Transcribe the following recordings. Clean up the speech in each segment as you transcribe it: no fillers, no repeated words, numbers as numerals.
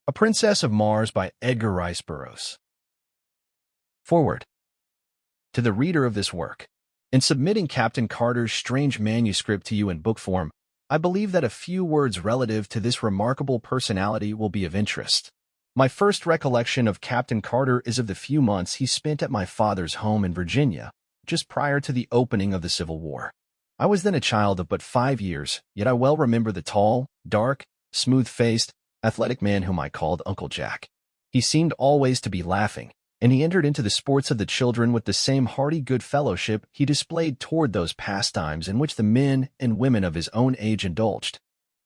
A Princess of Mars by Edgar Rice Burroughs. Foreword. To the reader of this work, in submitting Captain Carter's strange manuscript to you in book form, I believe that a few words relative to this remarkable personality will be of interest. My first recollection of Captain Carter is of the few months he spent at my father's home in Virginia, just prior to the opening of the Civil War. I was then a child of but 5 years, yet I well remember the tall, dark, smooth-faced, athletic man whom I called Uncle Jack. He seemed always to be laughing, and he entered into the sports of the children with the same hearty good fellowship he displayed toward those pastimes in which the men and women of his own age indulged.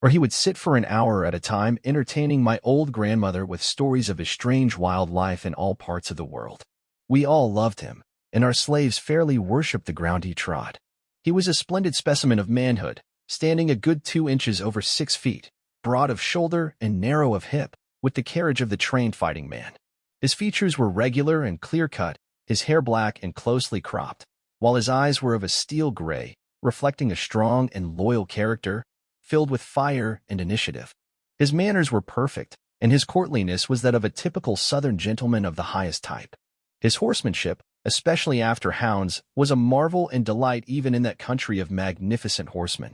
Or he would sit for an hour at a time entertaining my old grandmother with stories of his strange wild life in all parts of the world. We all loved him, and our slaves fairly worshipped the ground he trod. He was a splendid specimen of manhood, standing a good 2 inches over 6 feet, broad of shoulder and narrow of hip, with the carriage of the trained fighting man. His features were regular and clear-cut, his hair black and closely cropped, while his eyes were of a steel gray, reflecting a strong and loyal character, filled with fire and initiative. His manners were perfect, and his courtliness was that of a typical Southern gentleman of the highest type. His horsemanship, especially after hounds, was a marvel and delight even in that country of magnificent horsemen.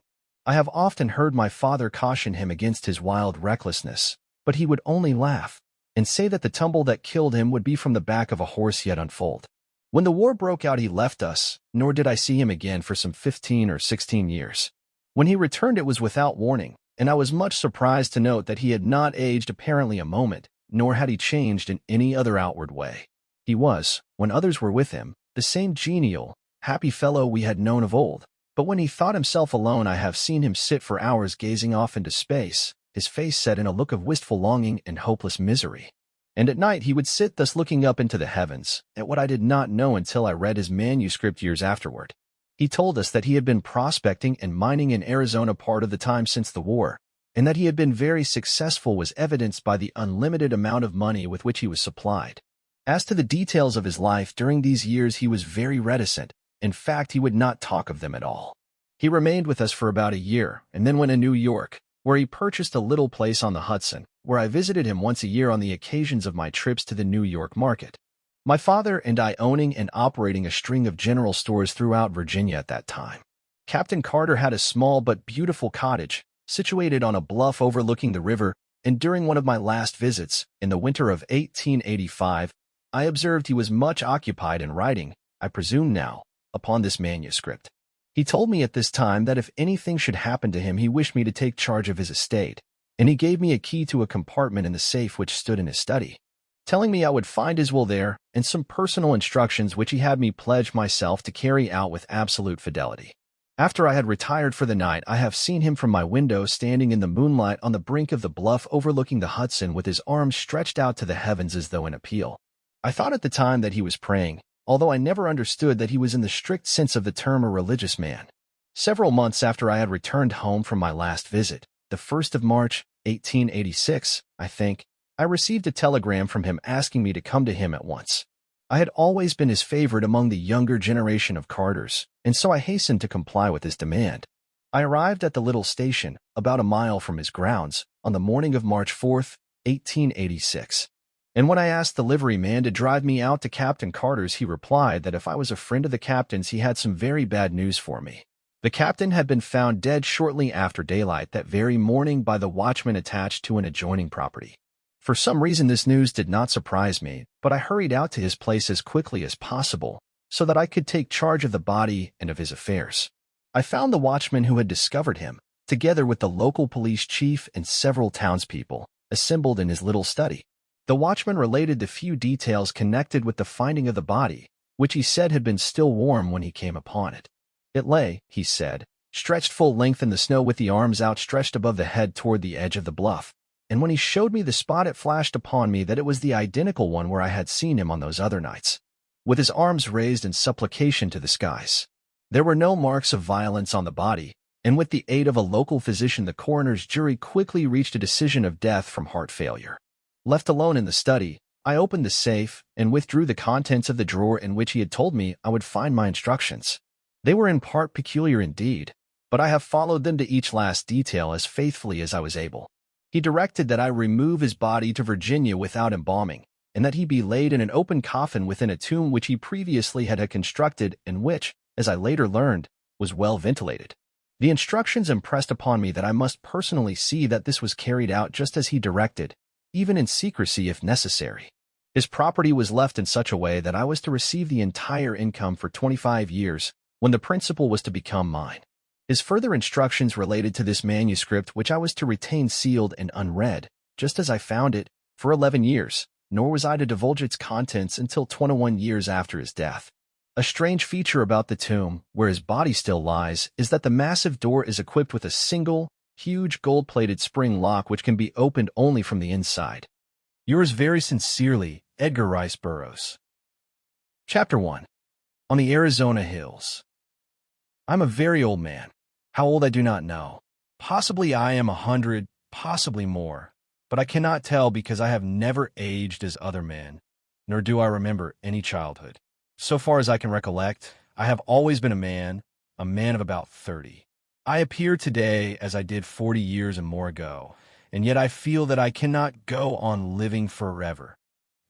I have often heard my father caution him against his wild recklessness, but he would only laugh and say that the tumble that killed him would be from the back of a horse yet unfoaled. When the war broke out, he left us, nor did I see him again for some 15 or 16 years. When he returned, it was without warning, and I was much surprised to note that he had not aged apparently a moment, nor had he changed in any other outward way. He was, when others were with him, the same genial, happy fellow we had known of old. But when he thought himself alone, I have seen him sit for hours gazing off into space, his face set in a look of wistful longing and hopeless misery. And at night he would sit thus looking up into the heavens, at what I did not know until I read his manuscript years afterward. He told us that he had been prospecting and mining in Arizona part of the time since the war, and that he had been very successful was evidenced by the unlimited amount of money with which he was supplied. As to the details of his life during these years, he was very reticent. In fact, he would not talk of them at all. He remained with us for about a year, and then went to New York, where he purchased a little place on the Hudson, where I visited him once a year on the occasions of my trips to the New York market. My father and I owning and operating a string of general stores throughout Virginia at that time. Captain Carter had a small but beautiful cottage, situated on a bluff overlooking the river, and during one of my last visits, in the winter of 1885, I observed he was much occupied in writing, I presume now, upon this manuscript. He told me at this time that if anything should happen to him, he wished me to take charge of his estate, and he gave me a key to a compartment in the safe which stood in his study, telling me I would find his will there, and some personal instructions which he had me pledge myself to carry out with absolute fidelity. After I had retired for the night, I have seen him from my window standing in the moonlight on the brink of the bluff overlooking the Hudson with his arms stretched out to the heavens as though in appeal. I thought at the time that he was praying, although I never understood that he was in the strict sense of the term a religious man. Several months after I had returned home from my last visit, the 1st of March, 1886, I think, I received a telegram from him asking me to come to him at once. I had always been his favorite among the younger generation of Carters, and so I hastened to comply with his demand. I arrived at the little station, about a mile from his grounds, on the morning of March 4th, 1886. And when I asked the liveryman to drive me out to Captain Carter's, he replied that if I was a friend of the captain's, he had some very bad news for me. The captain had been found dead shortly after daylight that very morning by the watchman attached to an adjoining property. For some reason this news did not surprise me, but I hurried out to his place as quickly as possible, so that I could take charge of the body and of his affairs. I found the watchman who had discovered him, together with the local police chief and several townspeople, assembled in his little study. The watchman related the few details connected with the finding of the body, which he said had been still warm when he came upon it. It lay, he said, stretched full length in the snow with the arms outstretched above the head toward the edge of the bluff, and when he showed me the spot it flashed upon me that it was the identical one where I had seen him on those other nights, with his arms raised in supplication to the skies. There were no marks of violence on the body, and with the aid of a local physician the coroner's jury quickly reached a decision of death from heart failure. Left alone in the study, I opened the safe and withdrew the contents of the drawer in which he had told me I would find my instructions. They were in part peculiar indeed, but I have followed them to each last detail as faithfully as I was able. He directed that I remove his body to Virginia without embalming, and that he be laid in an open coffin within a tomb which he previously had constructed and which, as I later learned, was well ventilated. The instructions impressed upon me that I must personally see that this was carried out just as he directed, even in secrecy if necessary. His property was left in such a way that I was to receive the entire income for 25 years, when the principal was to become mine. His further instructions related to this manuscript which I was to retain sealed and unread, just as I found it, for 11 years, nor was I to divulge its contents until 21 years after his death. A strange feature about the tomb, where his body still lies, is that the massive door is equipped with a single, huge gold-plated spring lock which can be opened only from the inside. Yours very sincerely, Edgar Rice Burroughs. Chapter 1. On the Arizona Hills. I'm a very old man. How old I do not know. Possibly I am 100, possibly more, but I cannot tell because I have never aged as other men, nor do I remember any childhood. So far as I can recollect, I have always been a man of about 30. I appear today as I did 40 years and more ago, and yet I feel that I cannot go on living forever,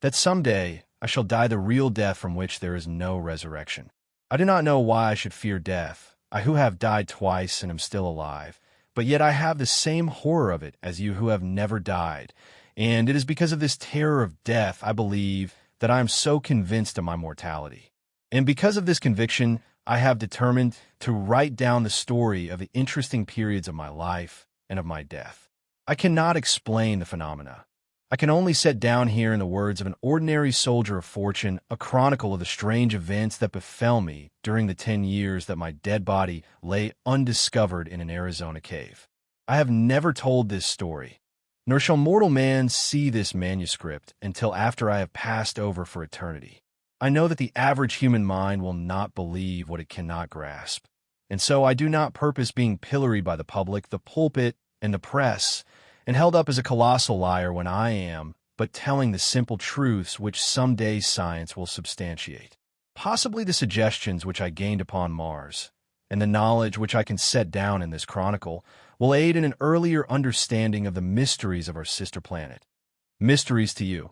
that someday I shall die the real death from which there is no resurrection. I do not know why I should fear death, I who have died twice and am still alive, but yet I have the same horror of it as you who have never died, and it is because of this terror of death, I believe, that I am so convinced of my mortality. And because of this conviction, I have determined to write down the story of the interesting periods of my life and of my death. I cannot explain the phenomena. I can only set down here in the words of an ordinary soldier of fortune a chronicle of the strange events that befell me during the 10 years that my dead body lay undiscovered in an Arizona cave. I have never told this story, nor shall mortal man see this manuscript until after I have passed over for eternity. I know that the average human mind will not believe what it cannot grasp, and so I do not purpose being pilloried by the public, the pulpit, and the press, and held up as a colossal liar when I am but telling the simple truths which someday science will substantiate. Possibly the suggestions which I gained upon Mars, and the knowledge which I can set down in this chronicle, will aid in an earlier understanding of the mysteries of our sister planet. Mysteries to you,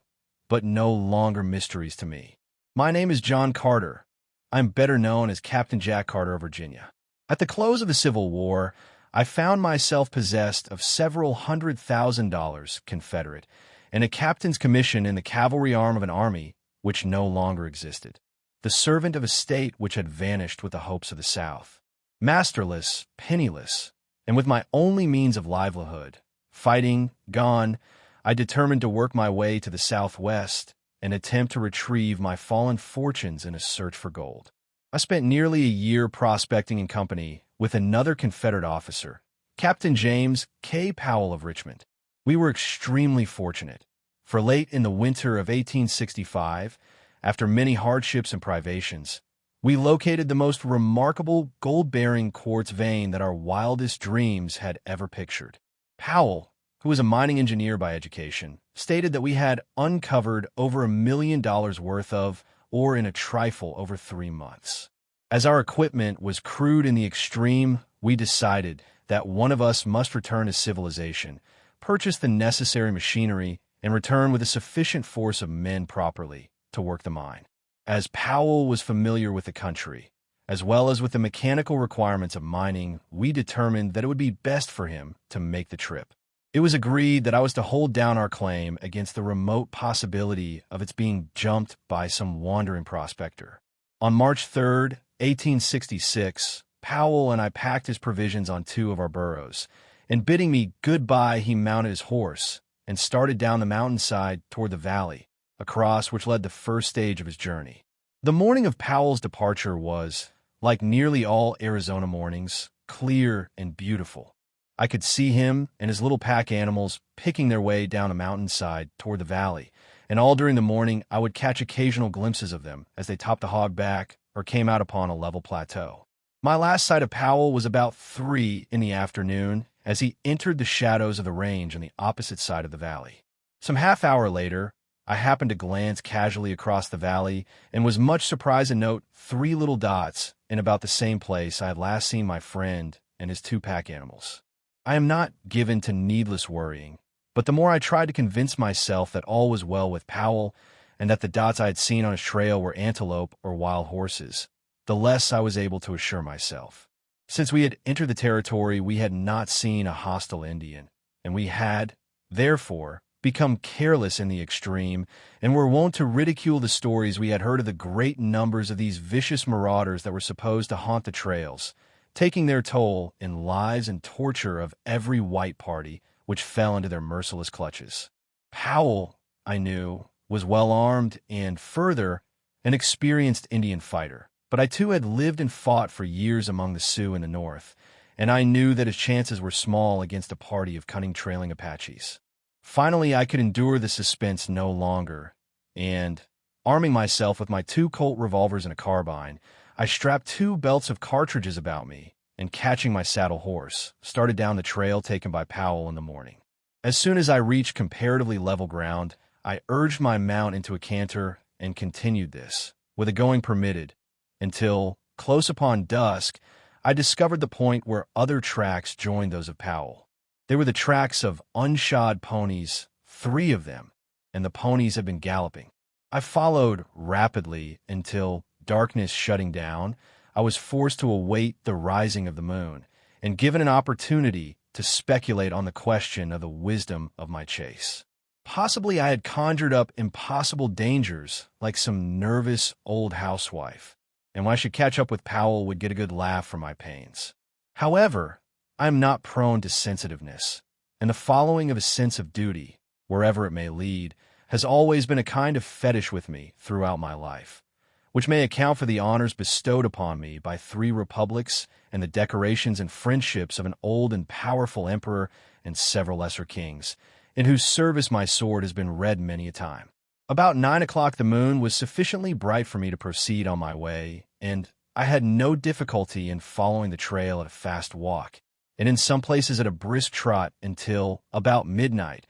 but no longer mysteries to me. My name is John Carter. I am better known as Captain Jack Carter of Virginia. At the close of the Civil War, I found myself possessed of several $100,000 Confederate and a captain's commission in the cavalry arm of an army which no longer existed, the servant of a state which had vanished with the hopes of the South. Masterless, penniless, and with my only means of livelihood, fighting, gone, I determined to work my way to the Southwest and attempt to retrieve my fallen fortunes in a search for gold. I spent nearly a year prospecting in company with another Confederate officer, Captain James K. Powell of Richmond. We were extremely fortunate, for late in the winter of 1865, after many hardships and privations, we located the most remarkable gold-bearing quartz vein that our wildest dreams had ever pictured. Powell, who was a mining engineer by education, stated that we had uncovered over $1 million worth of, or in a trifle over 3 months. As our equipment was crude in the extreme, we decided that one of us must return to civilization, purchase the necessary machinery, and return with a sufficient force of men properly to work the mine. As Powell was familiar with the country, as well as with the mechanical requirements of mining, we determined that it would be best for him to make the trip. It was agreed that I was to hold down our claim against the remote possibility of its being jumped by some wandering prospector. On March 3rd, 1866, Powell and I packed his provisions on 2 of our burros, and bidding me goodbye, he mounted his horse and started down the mountainside toward the valley, across which led the first stage of his journey. The morning of Powell's departure was, like nearly all Arizona mornings, clear and beautiful. I could see him and his little pack animals picking their way down a mountainside toward the valley, and all during the morning I would catch occasional glimpses of them as they topped a hog back or came out upon a level plateau. My last sight of Powell was about 3 in the afternoon as he entered the shadows of the range on the opposite side of the valley. Some half-hour later, I happened to glance casually across the valley and was much surprised to note 3 little dots in about the same place I had last seen my friend and his 2 pack animals. I am not given to needless worrying, But the more I tried to convince myself that all was well with Powell and that the dots I had seen on his trail were antelope or wild horses, the less I was able to assure myself. Since we had entered the territory, we had not seen a hostile Indian, and we had, therefore, become careless in the extreme, and were wont to ridicule the stories we had heard of the great numbers of these vicious marauders that were supposed to haunt the trails, taking their toll in lives and torture of every white party which fell into their merciless clutches. Powell, I knew, was well armed and, further, an experienced Indian fighter, but I too had lived and fought for years among the Sioux in the north, and I knew that his chances were small against a party of cunning trailing Apaches. Finally, I could endure the suspense no longer, and, arming myself with my 2 Colt revolvers and a carbine, I strapped 2 belts of cartridges about me, and catching my saddle horse, started down the trail taken by Powell in the morning. As soon as I reached comparatively level ground, I urged my mount into a canter and continued this, with a going permitted, until, close upon dusk, I discovered the point where other tracks joined those of Powell. They were the tracks of unshod ponies, 3 of them, and the ponies had been galloping. I followed rapidly until, darkness shutting down, I was forced to await the rising of the moon, and given an opportunity to speculate on the question of the wisdom of my chase. Possibly I had conjured up impossible dangers like some nervous old housewife, and when I should catch up with Powell would get a good laugh for my pains. However, I am not prone to sensitiveness, and the following of a sense of duty, wherever it may lead, has always been a kind of fetish with me throughout my life, which may account for the honors bestowed upon me by 3 republics and the decorations and friendships of an old and powerful emperor and several lesser kings, in whose service my sword has been red many a time. About 9 o'clock the moon was sufficiently bright for me to proceed on my way, and I had no difficulty in following the trail at a fast walk, and in some places at a brisk trot until, about midnight,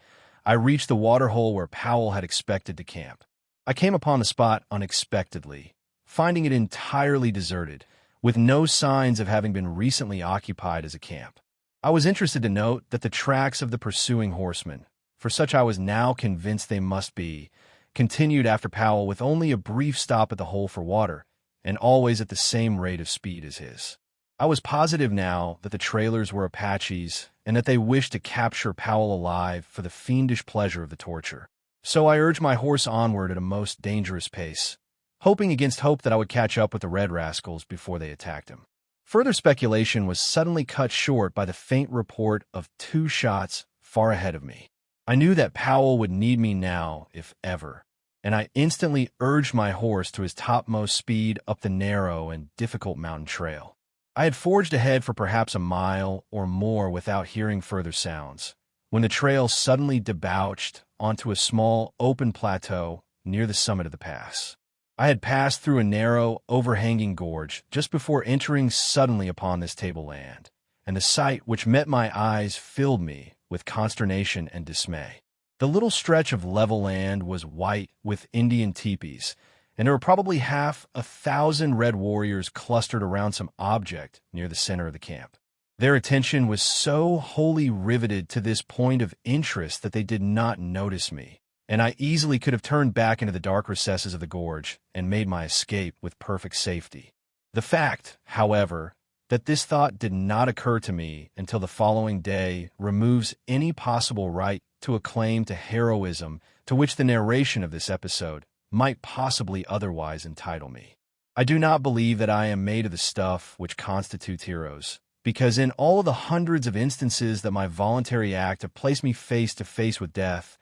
I reached the waterhole where Powell had expected to camp. I came upon the spot unexpectedly, finding it entirely deserted, with no signs of having been recently occupied as a camp. I was interested to note that the tracks of the pursuing horsemen, for such I was now convinced they must be, continued after Powell with only a brief stop at the hole for water, and always at the same rate of speed as his. I was positive now that the trailers were Apaches and that they wished to capture Powell alive for the fiendish pleasure of the torture. So I urged my horse onward at a most dangerous pace, hoping against hope that I would catch up with the red rascals before they attacked him. Further speculation was suddenly cut short by the faint report of 2 shots far ahead of me. I knew that Powell would need me now, if ever, and I instantly urged my horse to his topmost speed up the narrow and difficult mountain trail. I had forged ahead for perhaps a mile or more without hearing further sounds, when the trail suddenly debouched onto a small, open plateau near the summit of the pass. I had passed through a narrow, overhanging gorge just before entering suddenly upon this tableland, and the sight which met my eyes filled me with consternation and dismay. The little stretch of level land was white with Indian teepees, and there were probably 1,000 red warriors clustered around some object near the center of the camp. Their attention was so wholly riveted to this point of interest that they did not notice me, and I easily could have turned back into the dark recesses of the gorge and made my escape with perfect safety. The fact, however, that this thought did not occur to me until the following day removes any possible right to a claim to heroism to which the narration of this episode might possibly otherwise entitle me. I do not believe that I am made of the stuff which constitutes heroes, because in all of the hundreds of instances that my voluntary act have placed me face to face with death,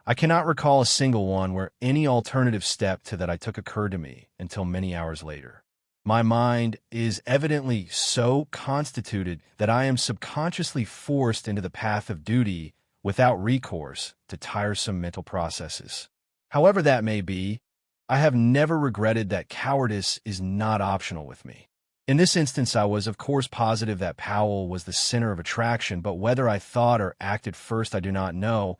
I cannot recall a single one where any alternative step to that I took occurred to me until many hours later. My mind is evidently so constituted that I am subconsciously forced into the path of duty without recourse to tiresome mental processes. However that may be, I have never regretted that cowardice is not optional with me. In this instance, I was, of course, positive that Powell was the center of attraction, but whether I thought or acted first I do not know.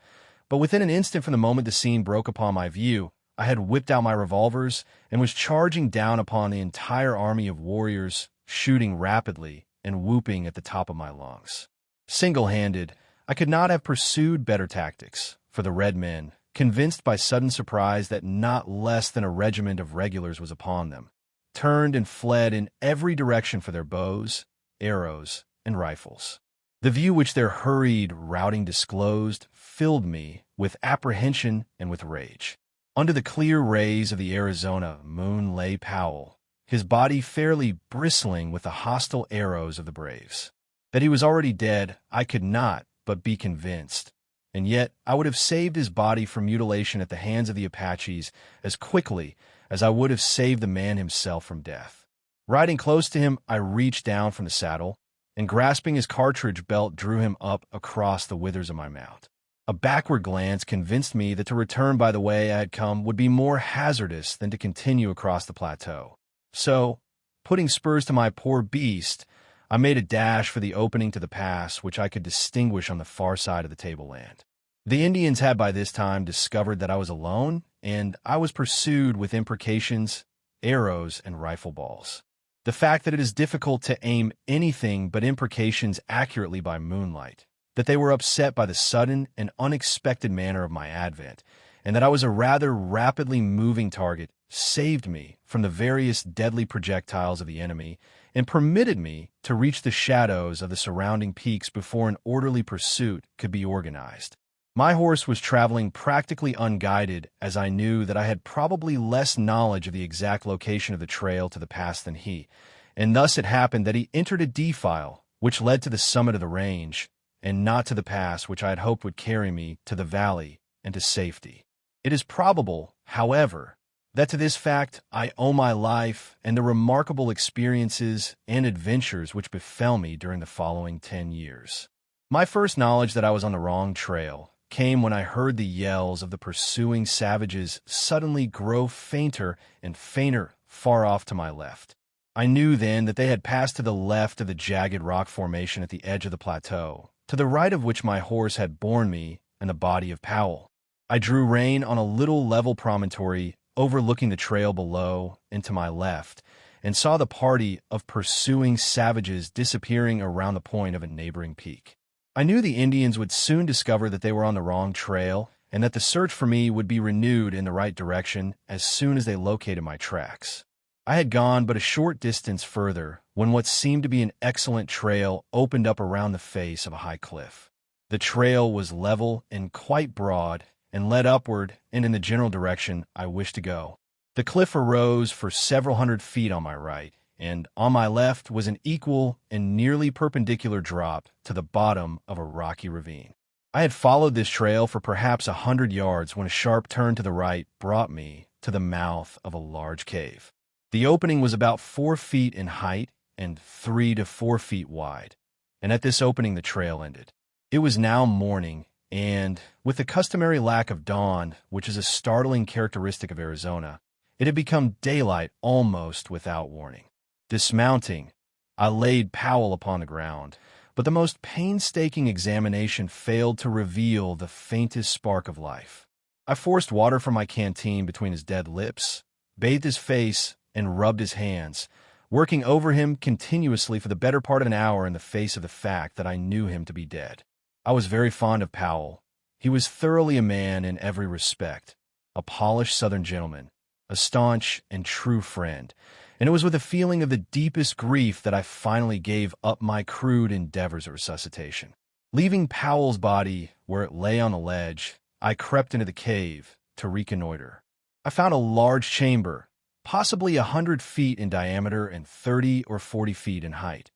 But within an instant from the moment the scene broke upon my view, I had whipped out my revolvers and was charging down upon the entire army of warriors, shooting rapidly and whooping at the top of my lungs. Single-handed, I could not have pursued better tactics, for the red men, convinced by sudden surprise that not less than a regiment of regulars was upon them, turned and fled in every direction for their bows, arrows, and rifles. The view which their hurried routing disclosed filled me with apprehension and with rage. Under the clear rays of the Arizona moon lay Powell, his body fairly bristling with the hostile arrows of the braves. That he was already dead, I could not but be convinced, and yet I would have saved his body from mutilation at the hands of the Apaches as quickly as I would have saved the man himself from death. Riding close to him, I reached down from the saddle, and grasping his cartridge belt, drew him up across the withers of my mount. A backward glance convinced me that to return by the way I had come would be more hazardous than to continue across the plateau. So, putting spurs to my poor beast, I made a dash for the opening to the pass which I could distinguish on the far side of the tableland. The Indians had by this time discovered that I was alone, and I was pursued with imprecations, arrows, and rifle balls. The fact that it is difficult to aim anything but imprecations accurately by moonlight, that they were upset by the sudden and unexpected manner of my advent, and that I was a rather rapidly moving target, saved me from the various deadly projectiles of the enemy and permitted me to reach the shadows of the surrounding peaks before an orderly pursuit could be organized. My horse was traveling practically unguided, as I knew that I had probably less knowledge of the exact location of the trail to the pass than he, and thus it happened that he entered a defile which led to the summit of the range, and not to the pass which I had hoped would carry me to the valley and to safety. It is probable, however, that to this fact I owe my life and the remarkable experiences and adventures which befell me during the following 10 years. My first knowledge that I was on the wrong trail came when I heard the yells of the pursuing savages suddenly grow fainter and fainter far off to my left. I knew then that they had passed to the left of the jagged rock formation at the edge of the plateau, to the right of which my horse had borne me and the body of Powell. I drew rein on a little level promontory overlooking the trail below and to my left, and saw the party of pursuing savages disappearing around the point of a neighboring peak. I knew the Indians would soon discover that they were on the wrong trail, and that the search for me would be renewed in the right direction as soon as they located my tracks. I had gone but a short distance further when what seemed to be an excellent trail opened up around the face of a high cliff. The trail was level and quite broad, and led upward and in the general direction I wished to go. The cliff arose for several hundred feet on my right, and on my left was an equal and nearly perpendicular drop to the bottom of a rocky ravine. I had followed this trail for perhaps 100 yards when a sharp turn to the right brought me to the mouth of a large cave. The opening was about 4 feet in height and 3 to 4 feet wide, and at this opening the trail ended. It was now morning, and, with the customary lack of dawn, which is a startling characteristic of Arizona, it had become daylight almost without warning. Dismounting, I laid Powell upon the ground, but the most painstaking examination failed to reveal the faintest spark of life. I forced water from my canteen between his dead lips, bathed his face, and rubbed his hands, working over him continuously for the better part of an hour in the face of the fact that I knew him to be dead. I was very fond of Powell. He was thoroughly a man in every respect, a polished Southern gentleman, a staunch and true friend, and it was with a feeling of the deepest grief that I finally gave up my crude endeavors at resuscitation. Leaving Powell's body where it lay on the ledge, I crept into the cave to reconnoiter. I found a large chamber, possibly 100 feet in diameter and 30 or 40 feet in height,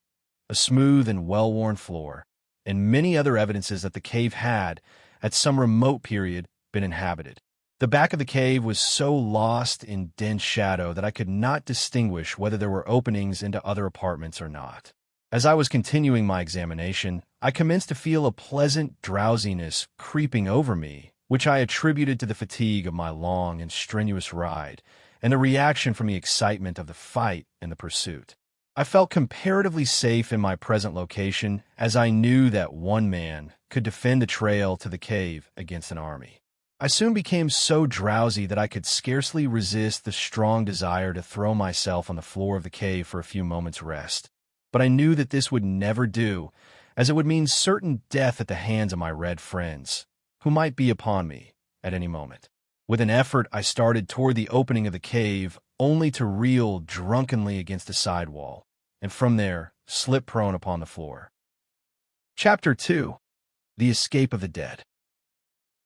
a smooth and well-worn floor, and many other evidences that the cave had, at some remote period, been inhabited. The back of the cave was so lost in dense shadow that I could not distinguish whether there were openings into other apartments or not. As I was continuing my examination, I commenced to feel a pleasant drowsiness creeping over me, which I attributed to the fatigue of my long and strenuous ride, and the reaction from the excitement of the fight and the pursuit. I felt comparatively safe in my present location, as I knew that one man could defend the trail to the cave against an army. I soon became so drowsy that I could scarcely resist the strong desire to throw myself on the floor of the cave for a few moments' rest. But I knew that this would never do, as it would mean certain death at the hands of my red friends, who might be upon me at any moment. With an effort, I started toward the opening of the cave, only to reel drunkenly against the side wall, and from there, slip prone upon the floor. Chapter 2. The Escape of the Dead.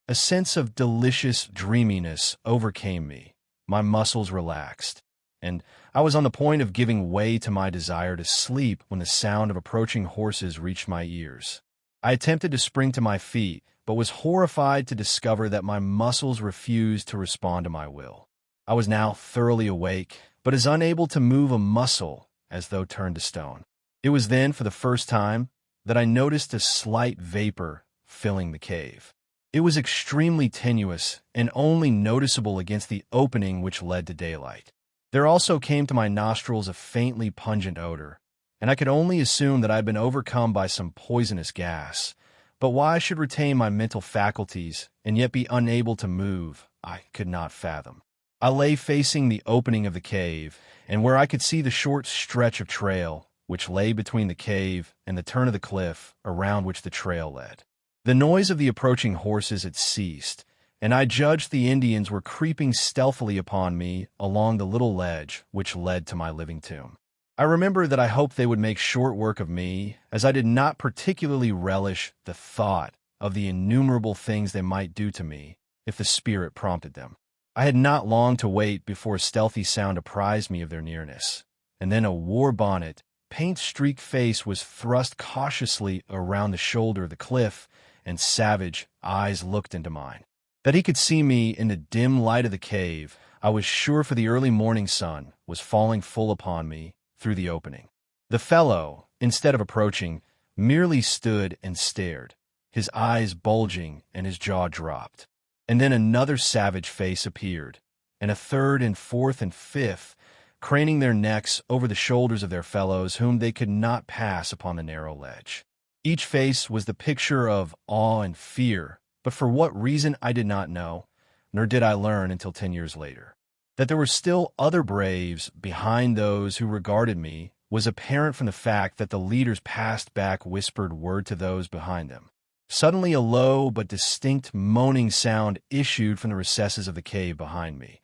A sense of delicious dreaminess overcame me. My muscles relaxed, and I was on the point of giving way to my desire to sleep when the sound of approaching horses reached my ears. I attempted to spring to my feet, but was horrified to discover that my muscles refused to respond to my will. I was now thoroughly awake, but as unable to move a muscle as though turned to stone. It was then, for the first time, that I noticed a slight vapor filling the cave. It was extremely tenuous and only noticeable against the opening which led to daylight. There also came to my nostrils a faintly pungent odor, and I could only assume that I had been overcome by some poisonous gas. But why I should retain my mental faculties and yet be unable to move, I could not fathom. I lay facing the opening of the cave, and where I could see the short stretch of trail which lay between the cave and the turn of the cliff around which the trail led. The noise of the approaching horses had ceased, and I judged the Indians were creeping stealthily upon me along the little ledge which led to my living tomb. I remember that I hoped they would make short work of me, as I did not particularly relish the thought of the innumerable things they might do to me if the spirit prompted them. I had not long to wait before a stealthy sound apprised me of their nearness, and then a war bonnet, paint-streaked face was thrust cautiously around the shoulder of the cliff, and savage eyes looked into mine. That he could see me in the dim light of the cave, I was sure, for the early morning sun was falling full upon me through the opening. The fellow, instead of approaching, merely stood and stared, his eyes bulging and his jaw dropped. And then another savage face appeared, and a third and fourth and fifth, craning their necks over the shoulders of their fellows whom they could not pass upon the narrow ledge. Each face was the picture of awe and fear, but for what reason I did not know, nor did I learn until 10 years later. That there were still other braves behind those who regarded me was apparent from the fact that the leaders passed back whispered word to those behind them. Suddenly a low but distinct moaning sound issued from the recesses of the cave behind me,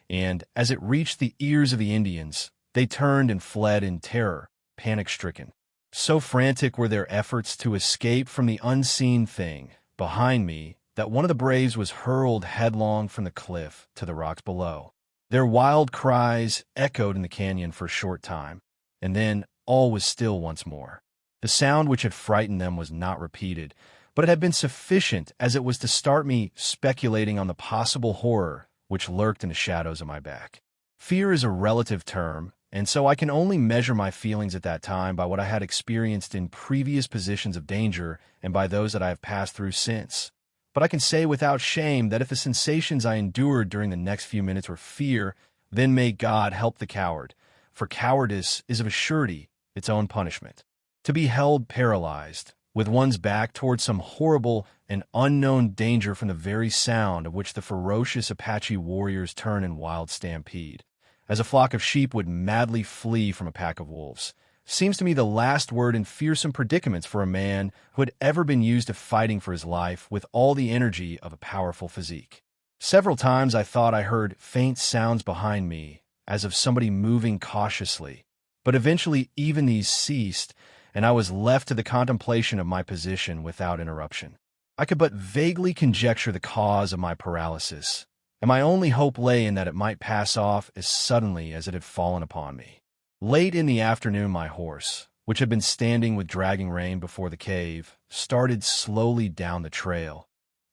and as it reached the ears of the Indians, they turned and fled in terror, panic-stricken. So frantic were their efforts to escape from the unseen thing behind me that one of the braves was hurled headlong from the cliff to the rocks below. Their wild cries echoed in the canyon for a short time, and then all was still once more. The sound which had frightened them was not repeated, but it had been sufficient, as it was to start me speculating on the possible horror which lurked in the shadows of my back. Fear is a relative term, and so I can only measure my feelings at that time by what I had experienced in previous positions of danger and by those that I have passed through since. But I can say without shame that if the sensations I endured during the next few minutes were fear, then may God help the coward, for cowardice is of a surety its own punishment. To be held paralyzed, with one's back toward some horrible and unknown danger from the very sound of which the ferocious Apache warriors turn in wild stampede, as a flock of sheep would madly flee from a pack of wolves, seems to me the last word in fearsome predicaments for a man who had ever been used to fighting for his life with all the energy of a powerful physique. Several times I thought I heard faint sounds behind me, as of somebody moving cautiously, but eventually even these ceased, and I was left to the contemplation of my position without interruption. I could but vaguely conjecture the cause of my paralysis, and my only hope lay in that it might pass off as suddenly as it had fallen upon me. Late in the afternoon my horse, which had been standing with dragging rein before the cave, started slowly down the trail,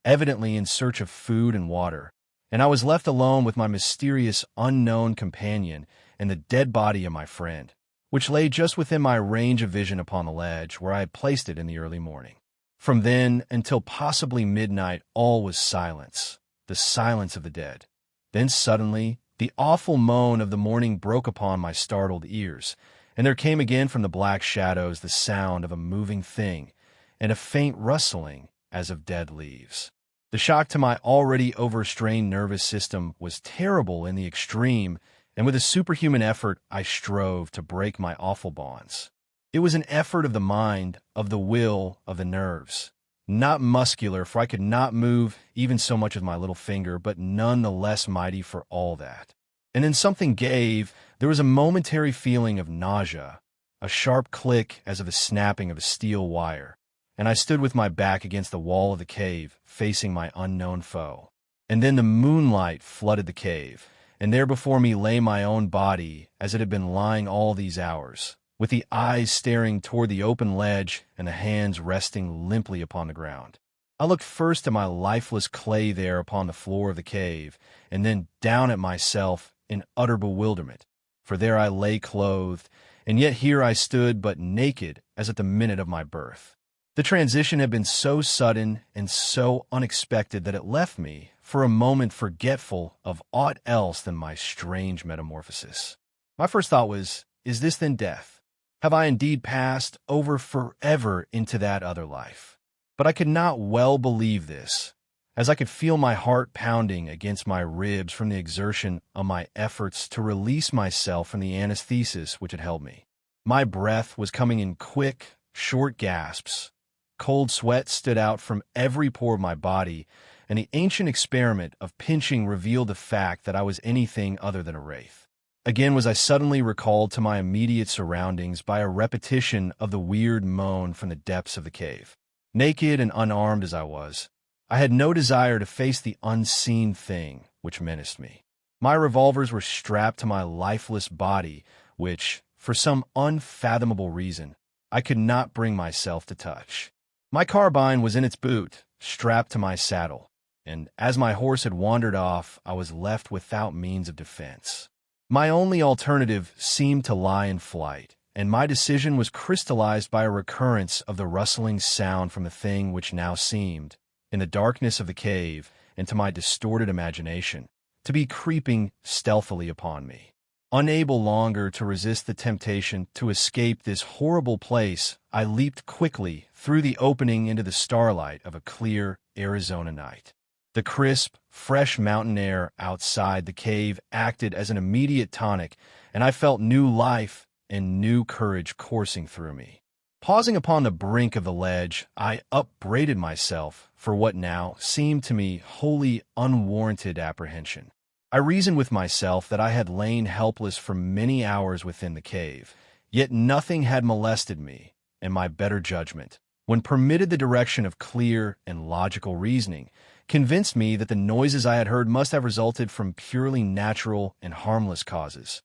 evidently in search of food and water, and I was left alone with my mysterious unknown companion and the dead body of my friend, which lay just within my range of vision upon the ledge where I had placed it in the early morning. From then until possibly midnight all was silence, the silence of the dead. Then suddenly the awful moan of the morning broke upon my startled ears, and there came again from the black shadows the sound of a moving thing, and a faint rustling as of dead leaves. The shock to my already overstrained nervous system was terrible in the extreme, and with a superhuman effort I strove to break my awful bonds. It was an effort of the mind, of the will, of the nerves. Not muscular, for I could not move even so much as my little finger, but none the less mighty for all that. And then something gave. There was a momentary feeling of nausea, a sharp click as of the snapping of a steel wire, and I stood with my back against the wall of the cave, facing my unknown foe. And then the moonlight flooded the cave, and there before me lay my own body as it had been lying all these hours, with the eyes staring toward the open ledge and the hands resting limply upon the ground. I looked first at my lifeless clay there upon the floor of the cave, and then down at myself in utter bewilderment, for there I lay clothed, and yet here I stood but naked as at the minute of my birth. The transition had been so sudden and so unexpected that it left me, for a moment, forgetful of aught else than my strange metamorphosis. My first thought was, is this then death? Have I indeed passed over forever into that other life? But I could not well believe this, as I could feel my heart pounding against my ribs from the exertion of my efforts to release myself from the anesthesis which had held me. My breath was coming in quick, short gasps. Cold sweat stood out from every pore of my body, and the ancient experiment of pinching revealed the fact that I was anything other than a wraith. Again was I suddenly recalled to my immediate surroundings by a repetition of the weird moan from the depths of the cave. Naked and unarmed as I was, I had no desire to face the unseen thing which menaced me. My revolvers were strapped to my lifeless body, which, for some unfathomable reason, I could not bring myself to touch. My carbine was in its boot, strapped to my saddle, and as my horse had wandered off, I was left without means of defense. My only alternative seemed to lie in flight, and my decision was crystallized by a recurrence of the rustling sound from the thing which now seemed, in the darkness of the cave and to my distorted imagination, to be creeping stealthily upon me. Unable longer to resist the temptation to escape this horrible place, I leaped quickly through the opening into the starlight of a clear Arizona night. The crisp, fresh mountain air outside the cave acted as an immediate tonic, and I felt new life and new courage coursing through me. Pausing upon the brink of the ledge, I upbraided myself for what now seemed to me wholly unwarranted apprehension. I reasoned with myself that I had lain helpless for many hours within the cave, yet nothing had molested me, and my better judgment, when permitted the direction of clear and logical reasoning, convinced me that the noises I had heard must have resulted from purely natural and harmless causes.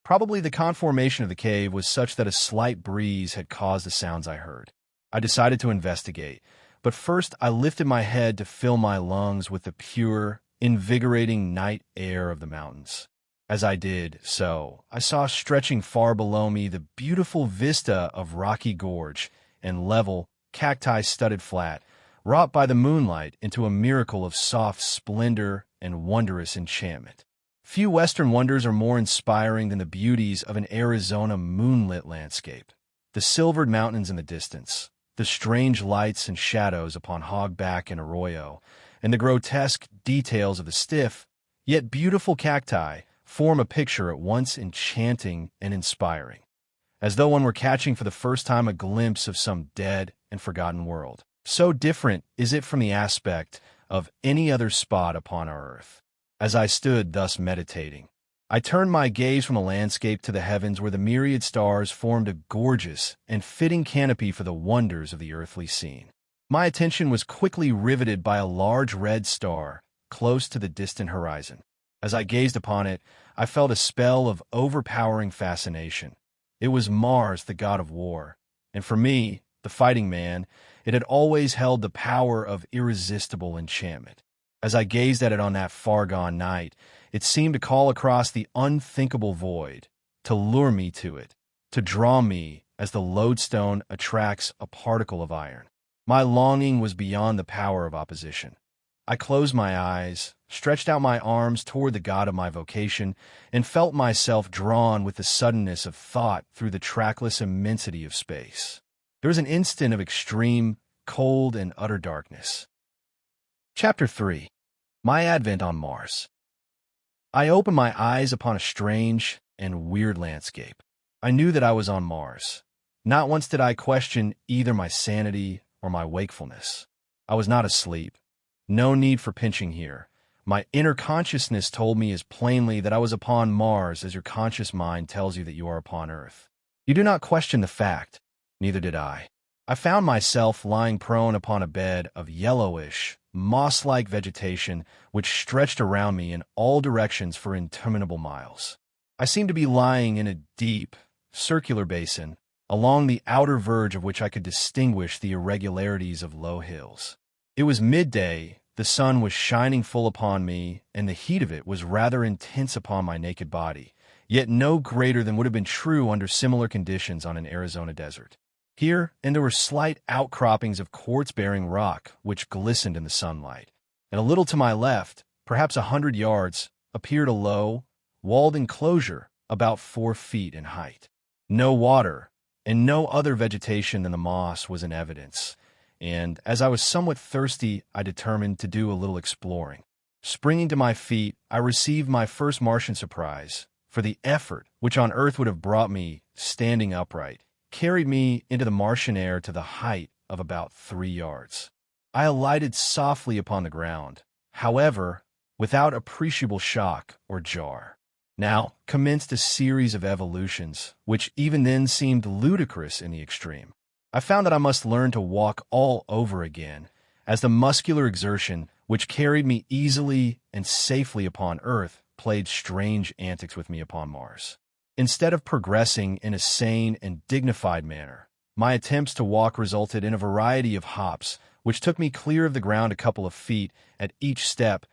Probably the conformation of the cave was such that a slight breeze had caused the sounds I heard. I decided to investigate, but first I lifted my head to fill my lungs with the pure, invigorating night air of the mountains. As I did so, I saw stretching far below me the beautiful vista of rocky gorge and level, cacti-studded flat, wrought by the moonlight into a miracle of soft splendor and wondrous enchantment. Few Western wonders are more inspiring than the beauties of an Arizona moonlit landscape. The silvered mountains in the distance, the strange lights and shadows upon Hogback and Arroyo, and the grotesque details of the stiff, yet beautiful cacti form a picture at once enchanting and inspiring, as though one were catching for the first time a glimpse of some dead and forgotten world. So different is it from the aspect of any other spot upon our earth. As I stood thus meditating, I turned my gaze from the landscape to the heavens where the myriad stars formed a gorgeous and fitting canopy for the wonders of the earthly scene. My attention was quickly riveted by a large red star close to the distant horizon. As I gazed upon it, I felt a spell of overpowering fascination. It was Mars, the god of war, and for me, the fighting man, it had always held the power of irresistible enchantment. As I gazed at it on that far-gone night, it seemed to call across the unthinkable void, to lure me to it, to draw me as the lodestone attracts a particle of iron. My longing was beyond the power of opposition. I closed my eyes, stretched out my arms toward the god of my vocation, and felt myself drawn with the suddenness of thought through the trackless immensity of space. There was an instant of extreme, cold, and utter darkness. Chapter 3. My Advent on Mars. I opened my eyes upon a strange and weird landscape. I knew that I was on Mars. Not once did I question either my sanity or my wakefulness. I was not asleep. No need for pinching here. My inner consciousness told me as plainly that I was upon Mars as your conscious mind tells you that you are upon Earth. You do not question the fact. Neither did I. I found myself lying prone upon a bed of yellowish, moss-like vegetation which stretched around me in all directions for interminable miles. I seemed to be lying in a deep, circular basin, along the outer verge of which I could distinguish the irregularities of low hills. It was midday, the sun was shining full upon me, and the heat of it was rather intense upon my naked body, yet no greater than would have been true under similar conditions on an Arizona desert. Here and there were slight outcroppings of quartz-bearing rock which glistened in the sunlight, and a little to my left, perhaps 100 yards, appeared a low, walled enclosure about 4 feet in height. No water, and no other vegetation than the moss was in evidence, and as I was somewhat thirsty, I determined to do a little exploring. Springing to my feet, I received my first Martian surprise, for the effort, which on Earth would have brought me standing upright, carried me into the Martian air to the height of about 3 yards. I alighted softly upon the ground, however, without appreciable shock or jar. Now commenced a series of evolutions, which even then seemed ludicrous in the extreme. I found that I must learn to walk all over again, as the muscular exertion which carried me easily and safely upon Earth played strange antics with me upon Mars. Instead of progressing in a sane and dignified manner, my attempts to walk resulted in a variety of hops, which took me clear of the ground a couple of feet at each step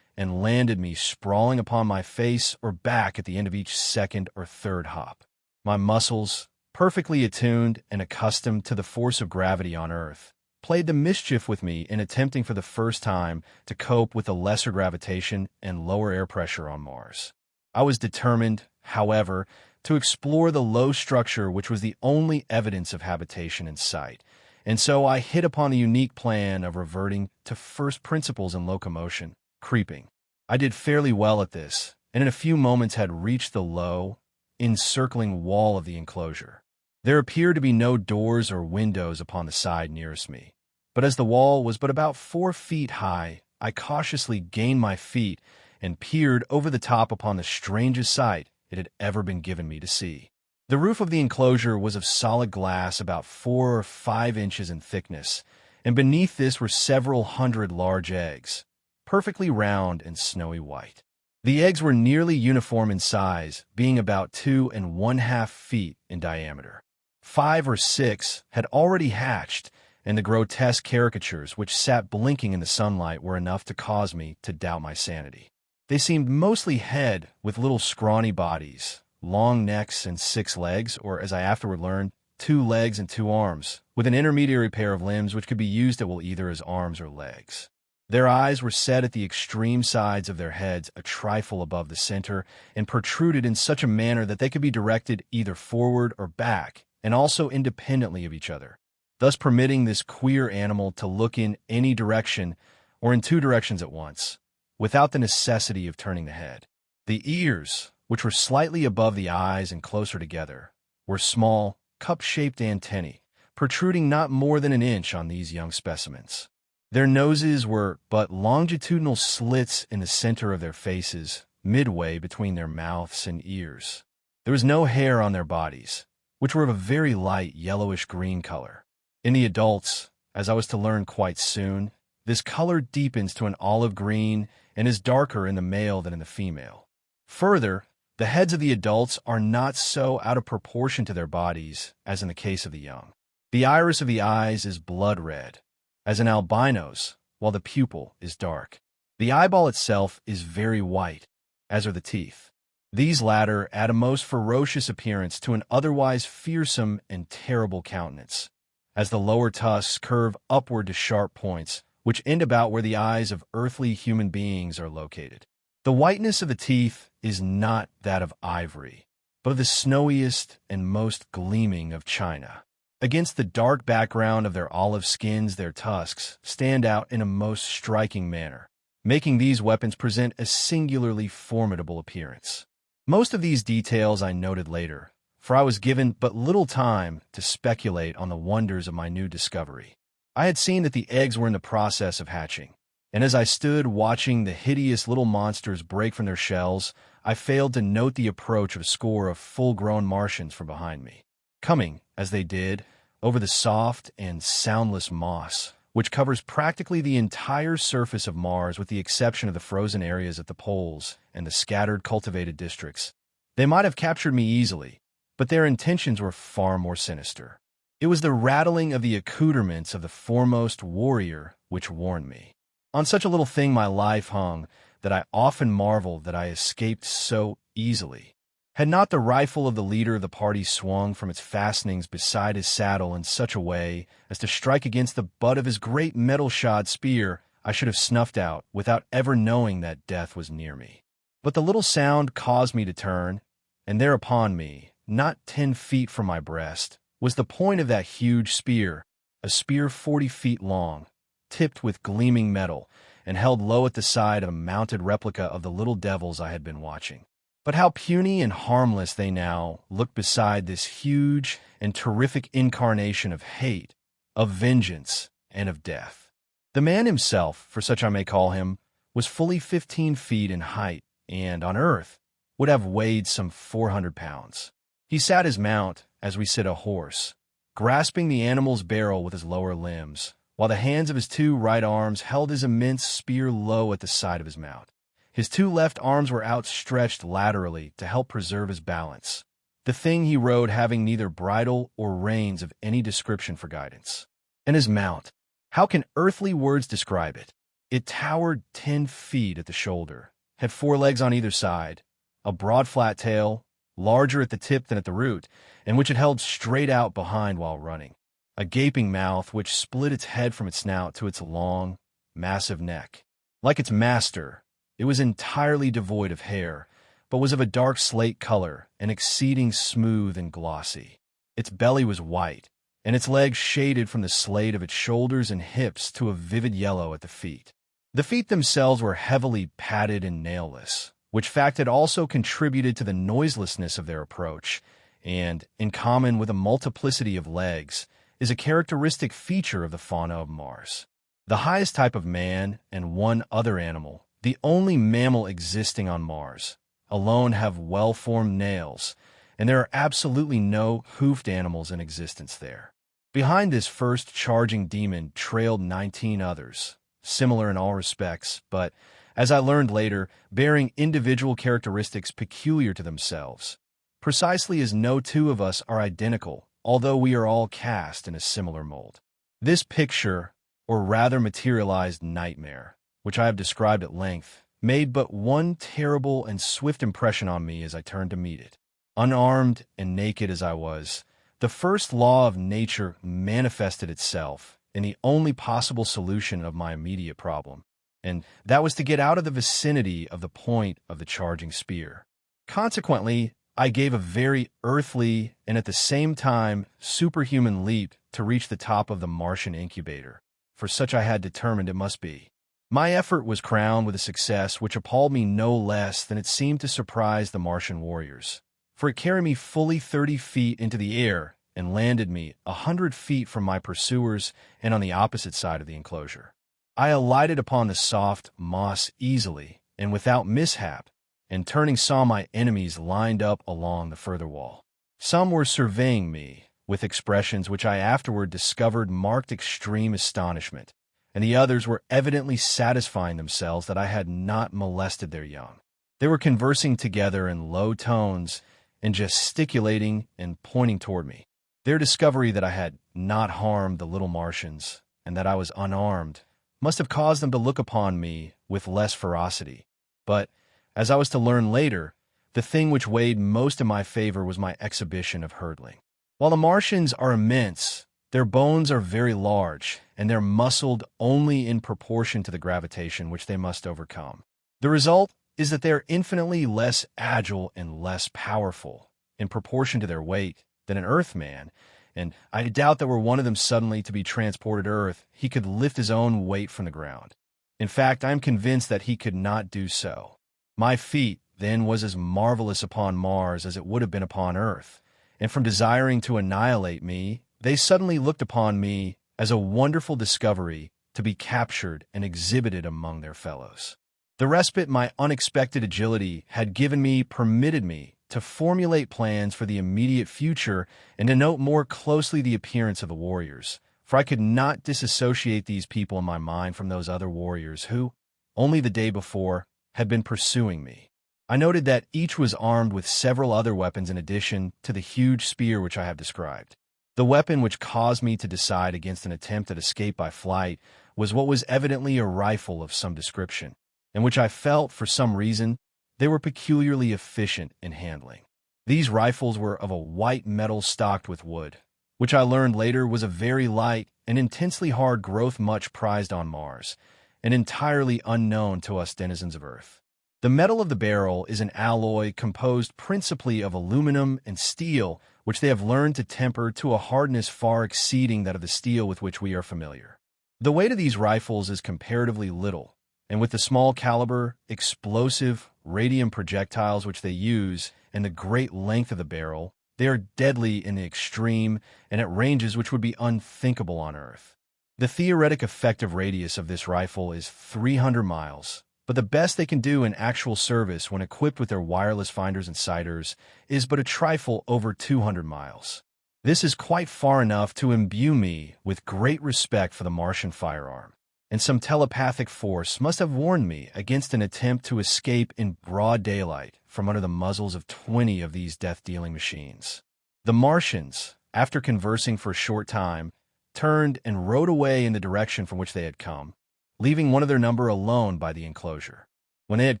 and landed me sprawling upon my face or back at the end of each second or third hop. My muscles, perfectly attuned and accustomed to the force of gravity on Earth, played the mischief with me in attempting for the first time to cope with the lesser gravitation and lower air pressure on Mars. I was determined, however, to explore the low structure which was the only evidence of habitation in sight, and so I hit upon the unique plan of reverting to first principles in locomotion, creeping. I did fairly well at this, and in a few moments had reached the low, encircling wall of the enclosure. There appeared to be no doors or windows upon the side nearest me, but as the wall was but about 4 feet high, I cautiously gained my feet and peered over the top upon the strangest sight it had ever been given me to see. The roof of the enclosure was of solid glass about 4 or 5 inches in thickness, and beneath this were several hundred large eggs, perfectly round and snowy white. The eggs were nearly uniform in size, being about 2 1/2 feet in diameter. 5 or 6 had already hatched, and the grotesque caricatures which sat blinking in the sunlight were enough to cause me to doubt my sanity. They seemed mostly head with little scrawny bodies, long necks and 6 legs, or as I afterward learned, 2 legs and 2 arms, with an intermediary pair of limbs which could be used at will either as arms or legs. Their eyes were set at the extreme sides of their heads a trifle above the center, and protruded in such a manner that they could be directed either forward or back, and also independently of each other, thus permitting this queer animal to look in any direction or in 2 directions at once, without the necessity of turning the head. The ears, which were slightly above the eyes and closer together, were small, cup-shaped antennae, protruding not more than an inch on these young specimens. Their noses were but longitudinal slits in the center of their faces, midway between their mouths and ears. There was no hair on their bodies, which were of a very light yellowish-green color. In the adults, as I was to learn quite soon, this color deepens to an olive green and is darker in the male than in the female. Further, the heads of the adults are not so out of proportion to their bodies as in the case of the young. The iris of the eyes is blood red, as in albinos, while the pupil is dark. The eyeball itself is very white, as are the teeth. These latter add a most ferocious appearance to an otherwise fearsome and terrible countenance, as the lower tusks curve upward to sharp points, which end about where the eyes of earthly human beings are located. The whiteness of the teeth is not that of ivory, but of the snowiest and most gleaming of china. Against the dark background of their olive skins, their tusks stand out in a most striking manner, making these weapons present a singularly formidable appearance. Most of these details I noted later, for I was given but little time to speculate on the wonders of my new discovery. I had seen that the eggs were in the process of hatching, and as I stood watching the hideous little monsters break from their shells, I failed to note the approach of a score of full-grown Martians from behind me, coming, as they did, over the soft and soundless moss, which covers practically the entire surface of Mars with the exception of the frozen areas at the poles and the scattered cultivated districts. They might have captured me easily, but their intentions were far more sinister. It was the rattling of the accoutrements of the foremost warrior which warned me. On such a little thing my life hung that I often marveled that I escaped so easily. Had not the rifle of the leader of the party swung from its fastenings beside his saddle in such a way as to strike against the butt of his great metal-shod spear, I should have snuffed out without ever knowing that death was near me. But the little sound caused me to turn, and there upon me, not 10 feet from my breast, was the point of that huge spear, a spear 40 feet long, tipped with gleaming metal, and held low at the side of a mounted replica of the little devils I had been watching. But how puny and harmless they now looked beside this huge and terrific incarnation of hate, of vengeance, and of death. The man himself, for such I may call him, was fully 15 feet in height, and, on Earth, would have weighed some 400 pounds. He sat his mount, as we sit a horse, grasping the animal's barrel with his lower limbs, while the hands of his 2 right arms held his immense spear low at the side of his mount. His 2 left arms were outstretched laterally to help preserve his balance, the thing he rode having neither bridle or reins of any description for guidance. And his mount, how can earthly words describe it? It towered 10 feet at the shoulder, had 4 legs on either side, a broad flat tail, larger at the tip than at the root, and which it held straight out behind while running, a gaping mouth which split its head from its snout to its long, massive neck. Like its master, it was entirely devoid of hair, but was of a dark slate color and exceeding smooth and glossy. Its belly was white, and its legs shaded from the slate of its shoulders and hips to a vivid yellow at the feet. The feet themselves were heavily padded and nailless, which fact had also contributed to the noiselessness of their approach, and, in common with a multiplicity of legs, is a characteristic feature of the fauna of Mars. The highest type of man and one other animal, the only mammal existing on Mars, alone have well-formed nails, and there are absolutely no hoofed animals in existence there. Behind this first charging demon trailed 19 others, similar in all respects, but, as I learned later, bearing individual characteristics peculiar to themselves, precisely as no 2 of us are identical, although we are all cast in a similar mold. This picture, or rather materialized nightmare, which I have described at length, made but one terrible and swift impression on me as I turned to meet it. Unarmed and naked as I was, the first law of nature manifested itself in the only possible solution of my immediate problem, and that was to get out of the vicinity of the point of the charging spear. Consequently, I gave a very earthly and at the same time superhuman leap to reach the top of the Martian incubator, for such I had determined it must be. My effort was crowned with a success which appalled me no less than it seemed to surprise the Martian warriors, for it carried me fully 30 feet into the air and landed me 100 feet from my pursuers and on the opposite side of the enclosure. I alighted upon the soft moss easily and without mishap, and turning saw my enemies lined up along the further wall. Some were surveying me with expressions which I afterward discovered marked extreme astonishment, and the others were evidently satisfying themselves that I had not molested their young. They were conversing together in low tones and gesticulating and pointing toward me. Their discovery that I had not harmed the little Martians and that I was unarmed must have caused them to look upon me with less ferocity. But, as I was to learn later, the thing which weighed most in my favor was my exhibition of hurdling. While the Martians are immense, their bones are very large, and they're muscled only in proportion to the gravitation which they must overcome. The result is that they are infinitely less agile and less powerful, in proportion to their weight, than an Earthman, and I doubt that were one of them suddenly to be transported to Earth, he could lift his own weight from the ground. In fact, I am convinced that he could not do so. My feat, then, was as marvelous upon Mars as it would have been upon Earth, and from desiring to annihilate me, they suddenly looked upon me as a wonderful discovery to be captured and exhibited among their fellows. The respite my unexpected agility had given me permitted me to formulate plans for the immediate future and to note more closely the appearance of the warriors, for I could not disassociate these people in my mind from those other warriors who, only the day before, had been pursuing me. I noted that each was armed with several other weapons in addition to the huge spear which I have described. The weapon which caused me to decide against an attempt at escape by flight was what was evidently a rifle of some description, and which I felt, for some reason, they were peculiarly efficient in handling. These rifles were of a white metal stocked with wood, which I learned later was a very light and intensely hard growth much prized on Mars, and entirely unknown to us denizens of Earth. The metal of the barrel is an alloy composed principally of aluminum and steel, which they have learned to temper to a hardness far exceeding that of the steel with which we are familiar. The weight of these rifles is comparatively little, and with the small caliber, explosive, radium projectiles which they use and the great length of the barrel, they are deadly in the extreme and at ranges which would be unthinkable on Earth. The theoretic effective radius of this rifle is 300 miles, but the best they can do in actual service when equipped with their wireless finders and sighters is but a trifle over 200 miles. This is quite far enough to imbue me with great respect for the Martian firearm, and some telepathic force must have warned me against an attempt to escape in broad daylight from under the muzzles of 20 of these death-dealing machines. The Martians, after conversing for a short time, turned and rode away in the direction from which they had come, leaving one of their number alone by the enclosure. When they had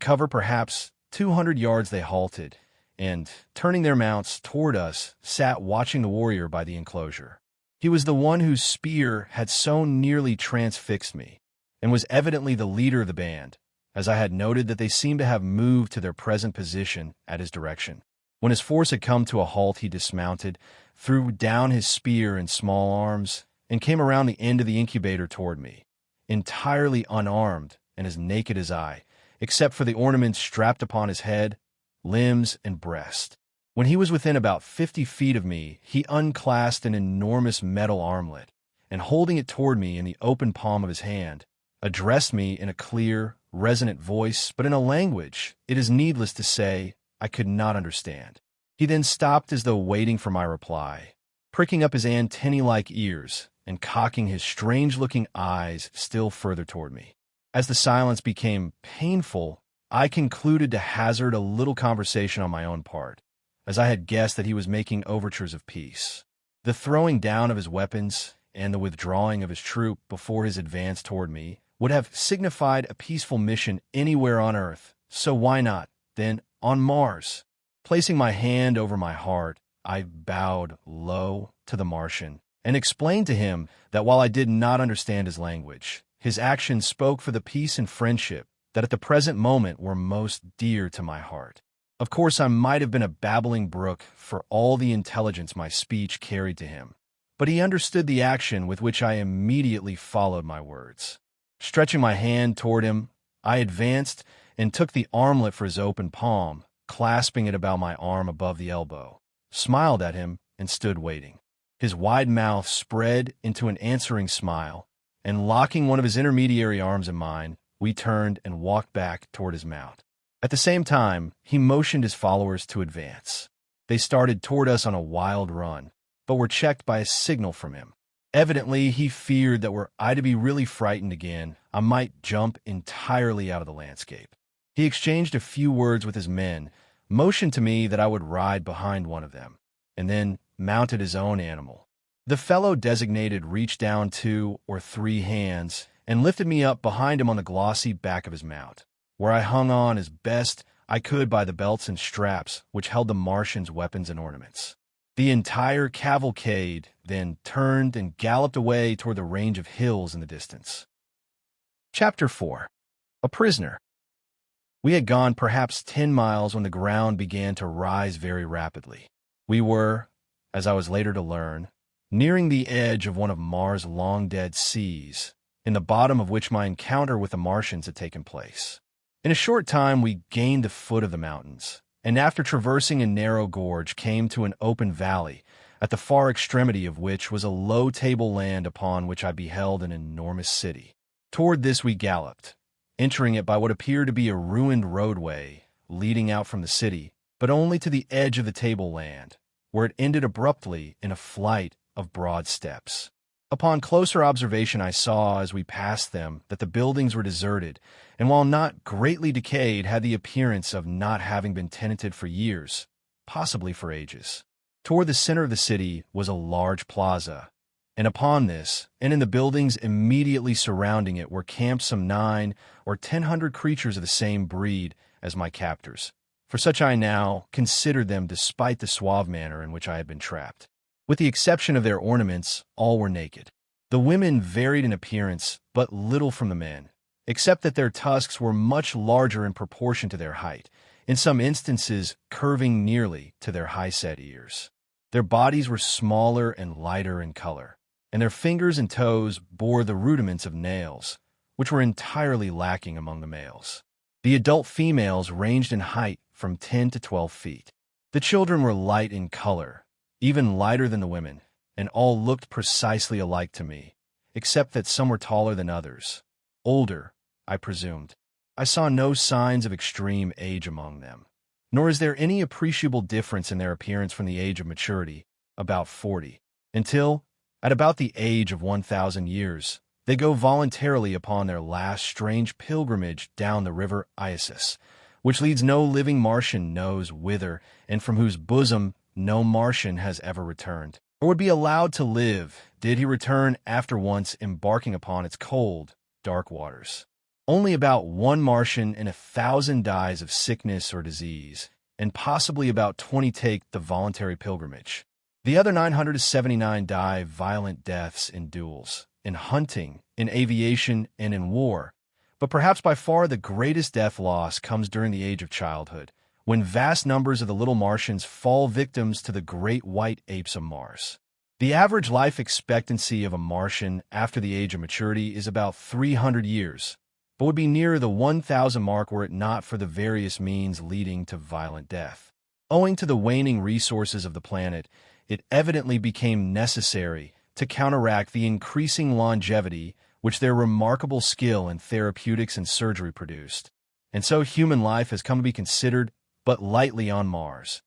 covered perhaps 200 yards, they halted, and, turning their mounts toward us, sat watching the warrior by the enclosure. He was the one whose spear had so nearly transfixed me, and was evidently the leader of the band, as I had noted that they seemed to have moved to their present position at his direction. When his force had come to a halt, he dismounted, threw down his spear and small arms, and came around the end of the incubator toward me, entirely unarmed and as naked as I, except for the ornaments strapped upon his head, limbs, and breast. When he was within about 50 feet of me, he unclasped an enormous metal armlet, and holding it toward me in the open palm of his hand, addressed me in a clear, resonant voice, but in a language, it is needless to say, I could not understand. He then stopped as though waiting for my reply, pricking up his antennae-like ears and cocking his strange-looking eyes still further toward me. As the silence became painful, I concluded to hazard a little conversation on my own part, as I had guessed that he was making overtures of peace. The throwing down of his weapons and the withdrawing of his troop before his advance toward me would have signified a peaceful mission anywhere on Earth, so why not, then, on Mars? Placing my hand over my heart, I bowed low to the Martian and explained to him that while I did not understand his language, his actions spoke for the peace and friendship that at the present moment were most dear to my heart. Of course, I might have been a babbling brook for all the intelligence my speech carried to him, but he understood the action with which I immediately followed my words. Stretching my hand toward him, I advanced and took the armlet for his open palm, clasping it about my arm above the elbow, smiled at him, and stood waiting. His wide mouth spread into an answering smile, and locking one of his intermediary arms in mine, we turned and walked back toward his mount. At the same time, he motioned his followers to advance. They started toward us on a wild run, but were checked by a signal from him. Evidently, he feared that were I to be really frightened again, I might jump entirely out of the landscape. He exchanged a few words with his men, motioned to me that I would ride behind one of them, and then mounted his own animal. The fellow designated reached down 2 or 3 hands and lifted me up behind him on the glossy back of his mount, where I hung on as best I could by the belts and straps which held the Martians' weapons and ornaments. The entire cavalcade then turned and galloped away toward the range of hills in the distance. Chapter 4. A Prisoner. We had gone perhaps 10 miles when the ground began to rise very rapidly. We were, as I was later to learn, nearing the edge of one of Mars' long-dead seas, in the bottom of which my encounter with the Martians had taken place. In a short time we gained the foot of the mountains, and after traversing a narrow gorge came to an open valley, at the far extremity of which was a low tableland upon which I beheld an enormous city. Toward this we galloped, entering it by what appeared to be a ruined roadway leading out from the city, but only to the edge of the tableland, where it ended abruptly in a flight of broad steps. Upon closer observation I saw, as we passed them, that the buildings were deserted, and while not greatly decayed, had the appearance of not having been tenanted for years, possibly for ages. Toward the center of the city was a large plaza, and upon this, and in the buildings immediately surrounding it, were camped some 900 or 1,000 creatures of the same breed as my captors, for such I now considered them despite the suave manner in which I had been trapped. With the exception of their ornaments, all were naked. The women varied in appearance but little from the men, except that their tusks were much larger in proportion to their height, in some instances curving nearly to their high-set ears. Their bodies were smaller and lighter in color, and their fingers and toes bore the rudiments of nails, which were entirely lacking among the males. The adult females ranged in height from 10 to 12 feet. The children were light in color, even lighter than the women, and all looked precisely alike to me, except that some were taller than others. Older, I presumed. I saw no signs of extreme age among them, nor is there any appreciable difference in their appearance from the age of maturity, about 40, until, at about the age of 1,000 years, they go voluntarily upon their last strange pilgrimage down the river Isis, which leads no living Martian knows whither, and from whose bosom no Martian has ever returned, or would be allowed to live, did he return after once embarking upon its cold, dark waters. Only about 1 Martian in 1,000 dies of sickness or disease, and possibly about 20 take the voluntary pilgrimage. The other 979 die violent deaths in duels, in hunting, in aviation, and in war, but perhaps by far the greatest death loss comes during the age of childhood, when vast numbers of the little Martians fall victims to the great white apes of Mars. The average life expectancy of a Martian after the age of maturity is about 300 years, but would be nearer the 1,000 mark were it not for the various means leading to violent death. Owing to the waning resources of the planet, it evidently became necessary to counteract the increasing longevity which their remarkable skill in therapeutics and surgery produced, and so human life has come to be considered but lightly on Mars,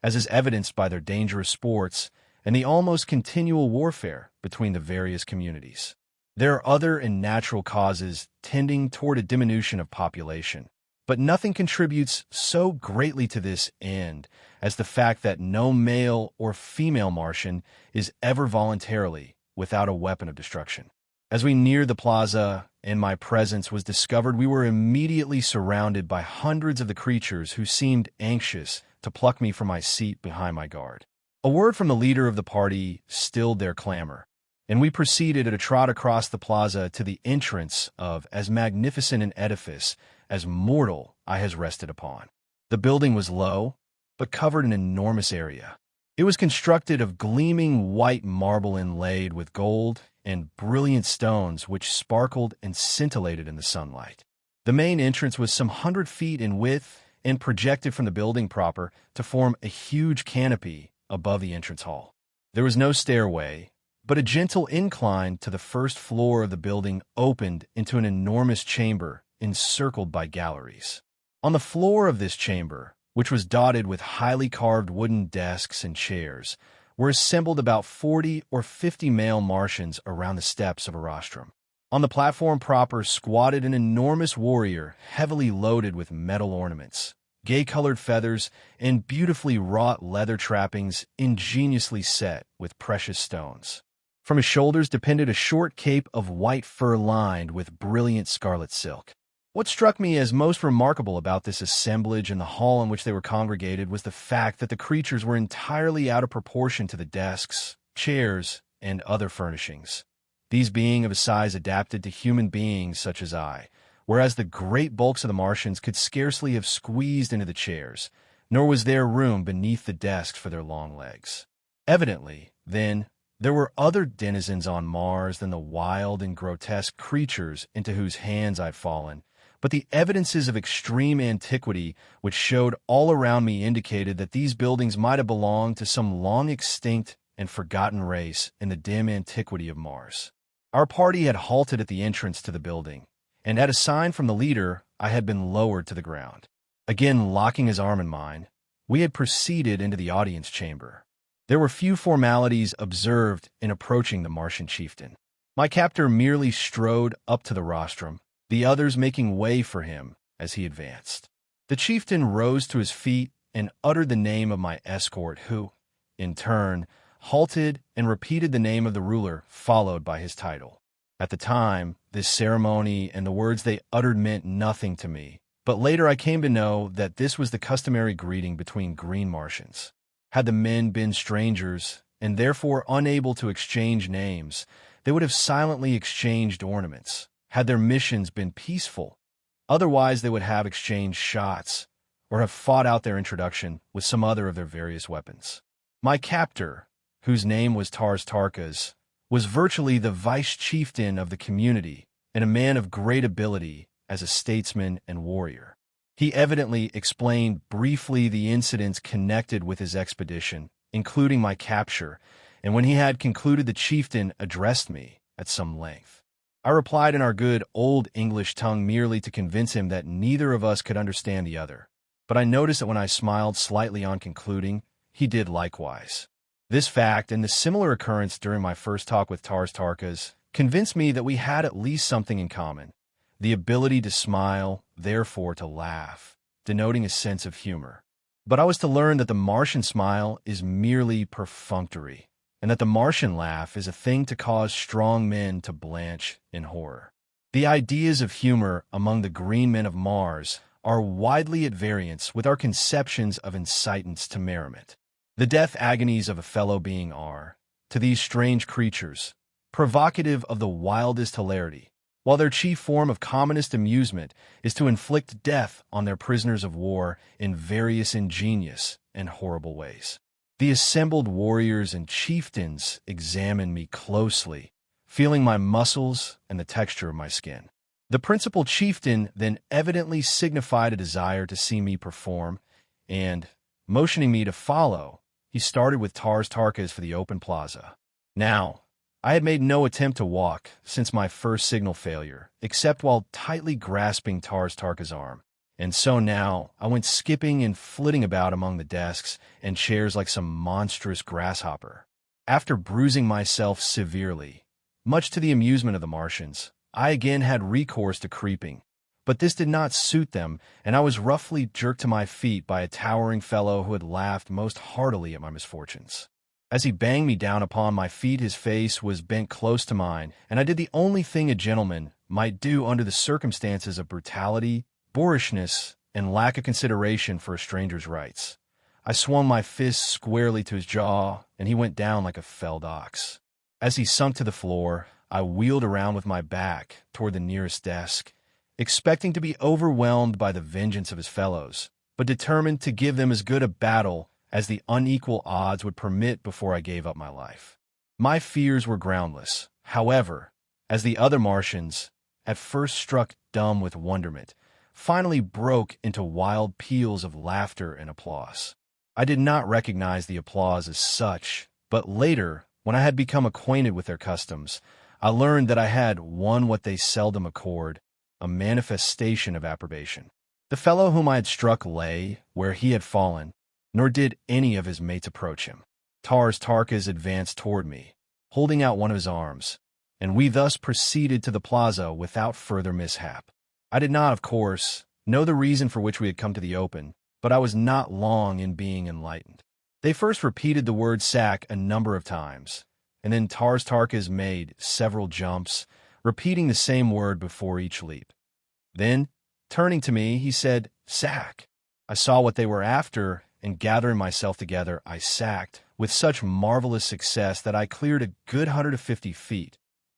as is evidenced by their dangerous sports and the almost continual warfare between the various communities. There are other and natural causes tending toward a diminution of population, but nothing contributes so greatly to this end as the fact that no male or female Martian is ever voluntarily without a weapon of destruction. As we neared the plaza and my presence was discovered, we were immediately surrounded by hundreds of the creatures who seemed anxious to pluck me from my seat behind my guard. A word from the leader of the party stilled their clamor, and we proceeded at a trot across the plaza to the entrance of as magnificent an edifice as mortal eye has rested upon. The building was low, but covered an enormous area. It was constructed of gleaming white marble inlaid with gold and brilliant stones which sparkled and scintillated in the sunlight. The main entrance was some 100 feet in width and projected from the building proper to form a huge canopy above the entrance hall. There was no stairway, but a gentle incline to the first floor of the building opened into an enormous chamber encircled by galleries. On the floor of this chamber, which was dotted with highly carved wooden desks and chairs, were assembled about 40 or 50 male Martians around the steps of a rostrum. On the platform proper squatted an enormous warrior heavily loaded with metal ornaments, gay-colored feathers, and beautifully wrought leather trappings ingeniously set with precious stones. From his shoulders depended a short cape of white fur lined with brilliant scarlet silk. What struck me as most remarkable about this assemblage and the hall in which they were congregated was the fact that the creatures were entirely out of proportion to the desks, chairs, and other furnishings, these being of a size adapted to human beings such as I, whereas the great bulks of the Martians could scarcely have squeezed into the chairs, nor was there room beneath the desks for their long legs. Evidently, then, there were other denizens on Mars than the wild and grotesque creatures into whose hands I'd fallen, but the evidences of extreme antiquity which showed all around me indicated that these buildings might have belonged to some long-extinct and forgotten race in the dim antiquity of Mars. Our party had halted at the entrance to the building, and at a sign from the leader, I had been lowered to the ground. Again locking his arm in mine, we had proceeded into the audience chamber. There were few formalities observed in approaching the Martian chieftain. My captor merely strode up to the rostrum, the others making way for him as he advanced. The chieftain rose to his feet and uttered the name of my escort, who, in turn, halted and repeated the name of the ruler, followed by his title. At the time, this ceremony and the words they uttered meant nothing to me, but later I came to know that this was the customary greeting between Green Martians. Had the men been strangers, and therefore unable to exchange names, they would have silently exchanged ornaments. Had their missions been peaceful, otherwise they would have exchanged shots, or have fought out their introduction with some other of their various weapons. My captor, whose name was Tarkas, was virtually the vice-chieftain of the community and a man of great ability as a statesman and warrior. He evidently explained briefly the incidents connected with his expedition, including my capture, and when he had concluded, the chieftain addressed me at some length. I replied in our good old English tongue merely to convince him that neither of us could understand the other, but I noticed that when I smiled slightly on concluding, he did likewise. This fact and the similar occurrence during my first talk with Tarkas convinced me that we had at least something in common, the ability to smile, therefore to laugh, denoting a sense of humor. But I was to learn that the Martian smile is merely perfunctory, and that the Martian laugh is a thing to cause strong men to blanch in horror. The ideas of humor among the green men of Mars are widely at variance with our conceptions of incitants to merriment. The death agonies of a fellow being are, to these strange creatures, provocative of the wildest hilarity, while their chief form of commonest amusement is to inflict death on their prisoners of war in various ingenious and horrible ways. The assembled warriors and chieftains examined me closely, feeling my muscles and the texture of my skin. The principal chieftain then evidently signified a desire to see me perform, and, motioning me to follow, he started with Tarkas for the open plaza. Now, I had made no attempt to walk since my first signal failure, except while tightly grasping Tarkas' arm. And so now I went skipping and flitting about among the desks and chairs like some monstrous grasshopper. After bruising myself severely, much to the amusement of the Martians, I again had recourse to creeping, but this did not suit them, and I was roughly jerked to my feet by a towering fellow who had laughed most heartily at my misfortunes. As he banged me down upon my feet, his face was bent close to mine, and I did the only thing a gentleman might do under the circumstances of brutality, boorishness, and lack of consideration for a stranger's rights. I swung my fist squarely to his jaw, and he went down like a felled ox. As he sunk to the floor, I wheeled around with my back toward the nearest desk, expecting to be overwhelmed by the vengeance of his fellows, but determined to give them as good a battle as the unequal odds would permit before I gave up my life. My fears were groundless, however, as the other Martians, at first struck dumb with wonderment, finally broke into wild peals of laughter and applause. I did not recognize the applause as such, but later, when I had become acquainted with their customs, I learned that I had won what they seldom accord, a manifestation of approbation. The fellow whom I had struck lay where he had fallen, nor did any of his mates approach him. Tarkas advanced toward me, holding out one of his arms, and we thus proceeded to the plaza without further mishap. I did not, of course, know the reason for which we had come to the open, but I was not long in being enlightened. They first repeated the word sack a number of times, and then Tarkas made several jumps, repeating the same word before each leap. Then, turning to me, he said, "Sack." I saw what they were after, and gathering myself together, I sacked, with such marvelous success that I cleared a good 150 feet.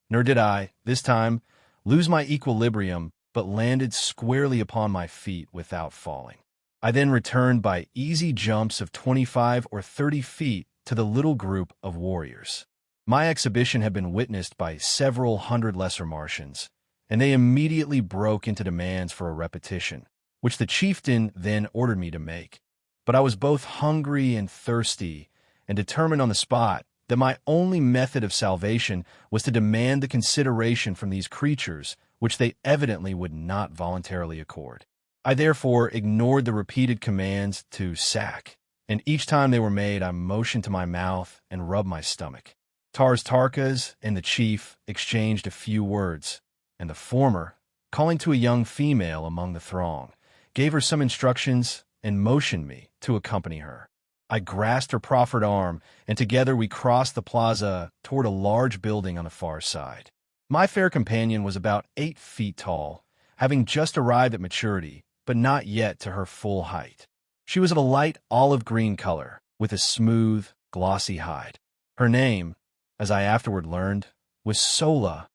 Nor did I, this time, lose my equilibrium, but landed squarely upon my feet without falling. I then returned by easy jumps of 25 or 30 feet to the little group of warriors. My exhibition had been witnessed by several hundred lesser Martians, and they immediately broke into demands for a repetition, which the chieftain then ordered me to make. But I was both hungry and thirsty, and determined on the spot that my only method of salvation was to demand the consideration from these creatures, which they evidently would not voluntarily accord. I therefore ignored the repeated commands to sack, and each time they were made, I motioned to my mouth and rubbed my stomach. Tarkas and the chief exchanged a few words, and the former, calling to a young female among the throng, gave her some instructions and motioned me to accompany her. I grasped her proffered arm, and together we crossed the plaza toward a large building on the far side. My fair companion was about 8 feet tall, having just arrived at maturity, but not yet to her full height. She was of a light olive-green color, with a smooth, glossy hide. Her name, as I afterward learned, was Sola,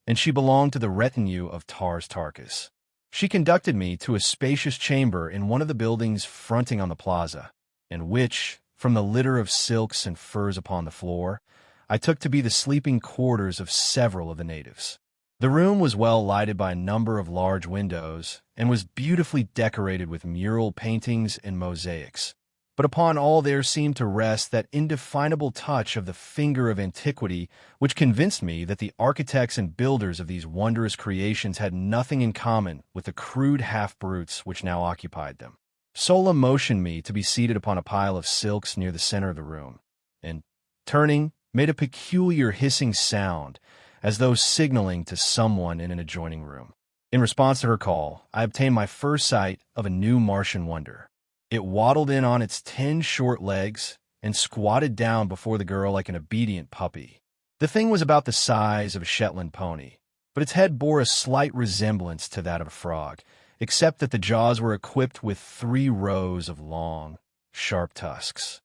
and she belonged to the retinue of Tarkas. She conducted me to a spacious chamber in one of the buildings fronting on the plaza, and which, from the litter of silks and furs upon the floor, I took to be the sleeping quarters of several of the natives. The room was well lighted by a number of large windows, and was beautifully decorated with mural paintings and mosaics. But upon all there seemed to rest that indefinable touch of the finger of antiquity which convinced me that the architects and builders of these wondrous creations had nothing in common with the crude half-brutes which now occupied them. Sola motioned me to be seated upon a pile of silks near the center of the room, and, turning, made a peculiar hissing sound, as though signaling to someone in an adjoining room. In response to her call, I obtained my first sight of a new Martian wonder. It waddled in on its 10 short legs and squatted down before the girl like an obedient puppy. The thing was about the size of a Shetland pony, but its head bore a slight resemblance to that of a frog, except that the jaws were equipped with 3 rows of long, sharp tusks.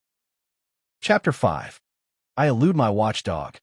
Chapter 5. I elude my watchdog.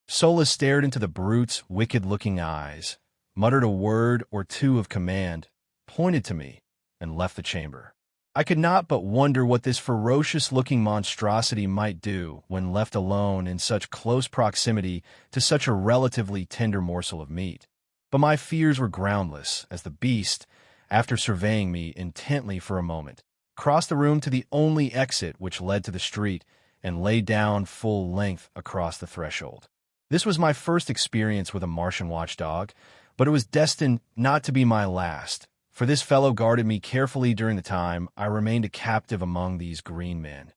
Sola stared into the brute's wicked-looking eyes, muttered a word or two of command, pointed to me, and left the chamber. I could not but wonder what this ferocious-looking monstrosity might do when left alone in such close proximity to such a relatively tender morsel of meat. But my fears were groundless, as the beast, after surveying me intently for a moment, crossed the room to the only exit which led to the street, and lay down full length across the threshold. This was my first experience with a Martian watchdog, but it was destined not to be my last, for this fellow guarded me carefully during the time I remained a captive among these green men,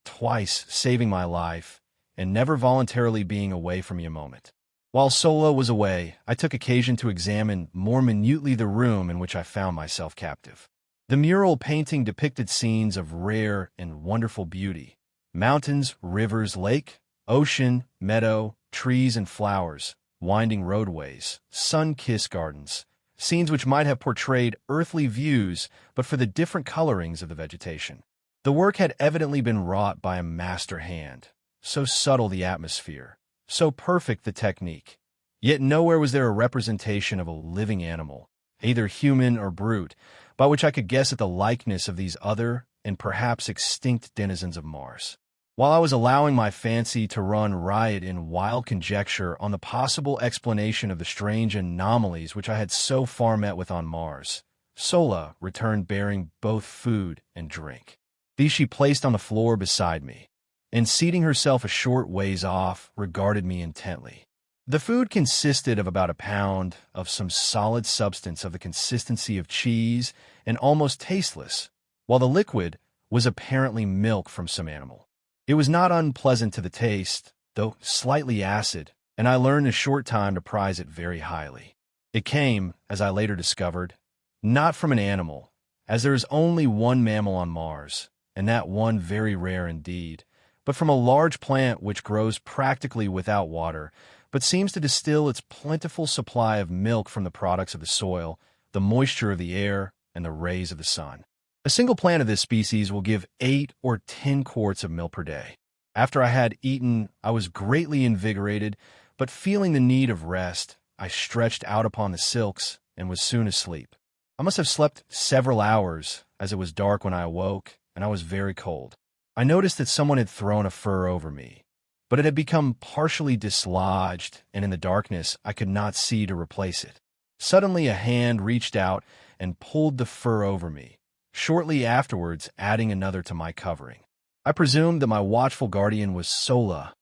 twice saving my life, and never voluntarily being away from me a moment. While Sola was away, I took occasion to examine more minutely the room in which I found myself captive. The mural painting depicted scenes of rare and wonderful beauty: mountains, rivers, lake, ocean, meadow, trees and flowers, winding roadways, sun-kissed gardens, scenes which might have portrayed earthly views but for the different colorings of the vegetation. The work had evidently been wrought by a master hand, so subtle the atmosphere, so perfect the technique. Yet nowhere was there a representation of a living animal, either human or brute, by which I could guess at the likeness of these other and perhaps extinct denizens of Mars. While I was allowing my fancy to run riot in wild conjecture on the possible explanation of the strange anomalies which I had so far met with on Mars, Sola returned bearing both food and drink. These she placed on the floor beside me, and seating herself a short ways off, regarded me intently. The food consisted of about a pound of some solid substance of the consistency of cheese and almost tasteless, while the liquid was apparently milk from some animal. It was not unpleasant to the taste, though slightly acid, and I learned in a short time to prize it very highly. It came, as I later discovered, not from an animal, as there is only one mammal on Mars, and that one very rare indeed, but from a large plant which grows practically without water, but seems to distill its plentiful supply of milk from the products of the soil, the moisture of the air, and the rays of the sun. A single plant of this species will give 8 or 10 quarts of milk per day. After I had eaten, I was greatly invigorated, but feeling the need of rest, I stretched out upon the silks and was soon asleep. I must have slept several hours, as it was dark when I awoke, and I was very cold. I noticed that someone had thrown a fur over me, but it had become partially dislodged, and in the darkness I could not see to replace it. Suddenly a hand reached out and pulled the fur over me, shortly afterwards adding another to my covering. I presumed that my watchful guardian was Sola,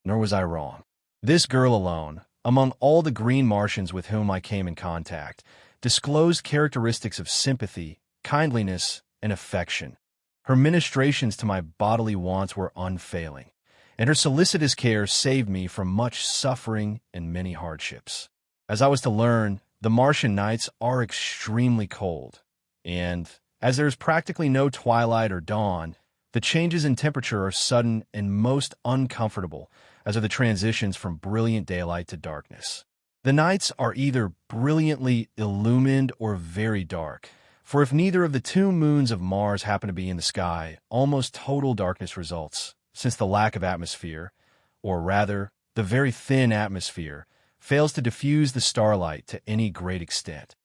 nor was I wrong. This girl alone, among all the Green Martians with whom I came in contact, disclosed characteristics of sympathy, kindliness, and affection. Her ministrations to my bodily wants were unfailing, and her solicitous care saved me from much suffering and many hardships. As I was to learn, the Martian nights are extremely cold, and, as there is practically no twilight or dawn, the changes in temperature are sudden and most uncomfortable, as are the transitions from brilliant daylight to darkness. The nights are either brilliantly illumined or very dark, for if neither of the two moons of Mars happen to be in the sky, almost total darkness results, since the lack of atmosphere, or rather, the very thin atmosphere, fails to diffuse the starlight to any great extent.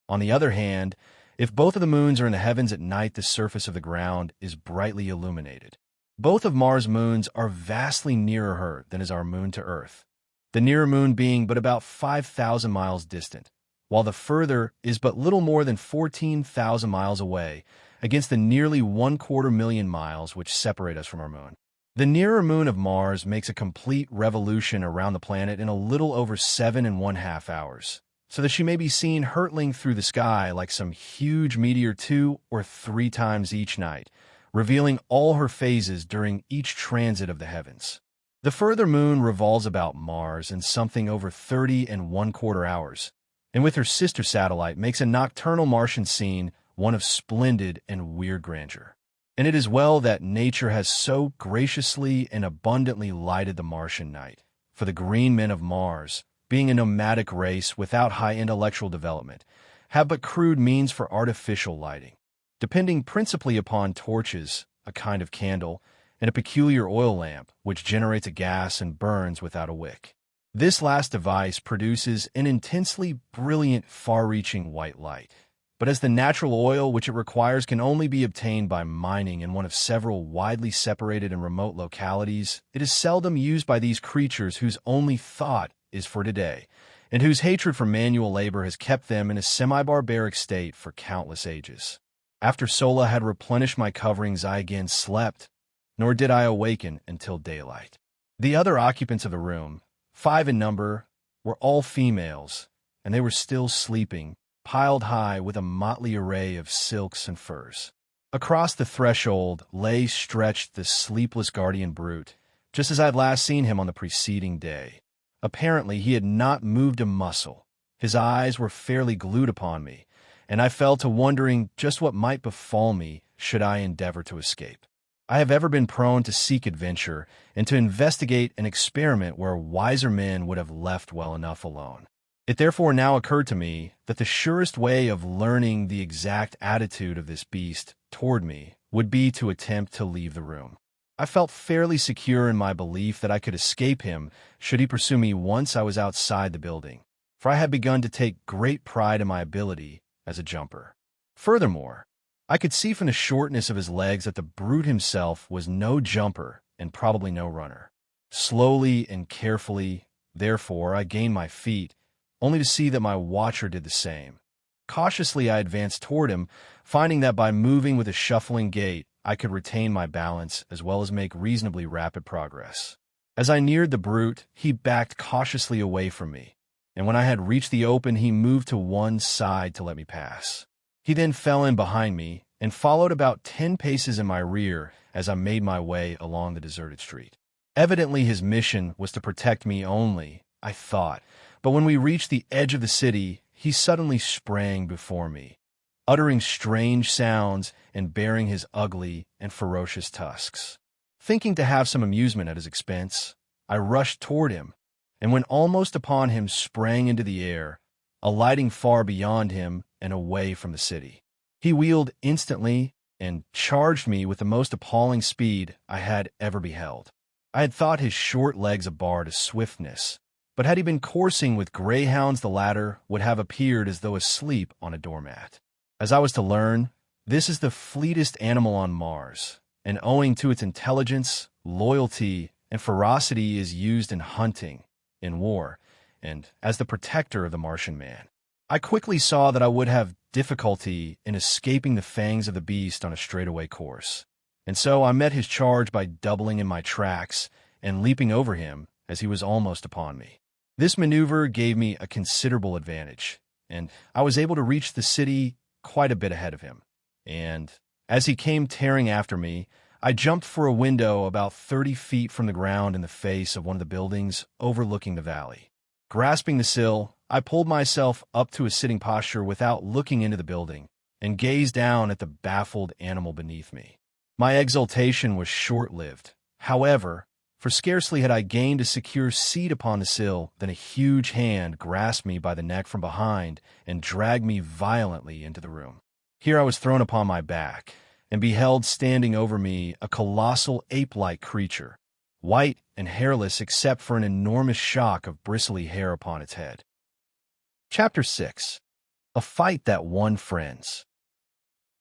On the other hand, if both of the moons are in the heavens at night, the surface of the ground is brightly illuminated. Both of Mars' moons are vastly nearer her than is our moon to Earth, the nearer moon being but about 5,000 miles distant, while the further is but little more than 14,000 miles away, against the nearly 250,000 miles which separate us from our moon. The nearer moon of Mars makes a complete revolution around the planet in a little over 7.5 hours, so that she may be seen hurtling through the sky like some huge meteor 2 or 3 times each night, revealing all her phases during each transit of the heavens. The further moon revolves about Mars in something over 30.25 hours, and with her sister satellite makes a nocturnal Martian scene one of splendid and weird grandeur. And it is well that nature has so graciously and abundantly lighted the Martian night, for the green men of Mars, being a nomadic race without high intellectual development, have but crude means for artificial lighting, depending principally upon torches, a kind of candle, and a peculiar oil lamp which generates a gas and burns without a wick. This last device produces an intensely brilliant, far-reaching white light. But as the natural oil which it requires can only be obtained by mining in one of several widely separated and remote localities, it is seldom used by these creatures whose only thought is for today, and whose hatred for manual labor has kept them in a semi-barbaric state for countless ages. After Sola had replenished my coverings, I again slept, nor did I awaken until daylight. The other occupants of the room, 5 in number, were all females, and they were still sleeping, piled high with a motley array of silks and furs. Across the threshold lay stretched the sleepless guardian brute, just as I had last seen him on the preceding day. Apparently he had not moved a muscle. His eyes were fairly glued upon me, and I fell to wondering just what might befall me should I endeavor to escape. I have ever been prone to seek adventure and to investigate and experiment where wiser men would have left well enough alone. It therefore now occurred to me that the surest way of learning the exact attitude of this beast toward me would be to attempt to leave the room. I felt fairly secure in my belief that I could escape him should he pursue me once I was outside the building, for I had begun to take great pride in my ability as a jumper. Furthermore, I could see from the shortness of his legs that the brute himself was no jumper and probably no runner. Slowly and carefully, therefore, I gained my feet, only to see that my watcher did the same. Cautiously I advanced toward him, finding that by moving with a shuffling gait, I could retain my balance as well as make reasonably rapid progress. As I neared the brute, he backed cautiously away from me, and when I had reached the open, he moved to one side to let me pass. He then fell in behind me and followed about 10 paces in my rear as I made my way along the deserted street. Evidently his mission was to protect me only, I thought, but when we reached the edge of the city, he suddenly sprang before me, uttering strange sounds and baring his ugly and ferocious tusks. Thinking to have some amusement at his expense, I rushed toward him, and when almost upon him sprang into the air, alighting far beyond him and away from the city. He wheeled instantly and charged me with the most appalling speed I had ever beheld. I had thought his short legs a bar to swiftness, but had he been coursing with greyhounds, the latter would have appeared as though asleep on a doormat. As I was to learn, this is the fleetest animal on Mars, and owing to its intelligence, loyalty, and ferocity is used in hunting, in war, and as the protector of the Martian man. I quickly saw that I would have difficulty in escaping the fangs of the beast on a straightaway course, and so I met his charge by doubling in my tracks and leaping over him as he was almost upon me. This maneuver gave me a considerable advantage, and I was able to reach the city quite a bit ahead of him. And as he came tearing after me, I jumped for a window about 30 feet from the ground in the face of one of the buildings overlooking the valley. Grasping the sill, I pulled myself up to a sitting posture without looking into the building and gazed down at the baffled animal beneath me. My exultation was short-lived. However, for scarcely had I gained a secure seat upon the sill than a huge hand grasped me by the neck from behind and dragged me violently into the room. Here I was thrown upon my back and beheld standing over me a colossal ape-like creature, white and hairless except for an enormous shock of bristly hair upon its head. Chapter 6. A Fight That Won Friends.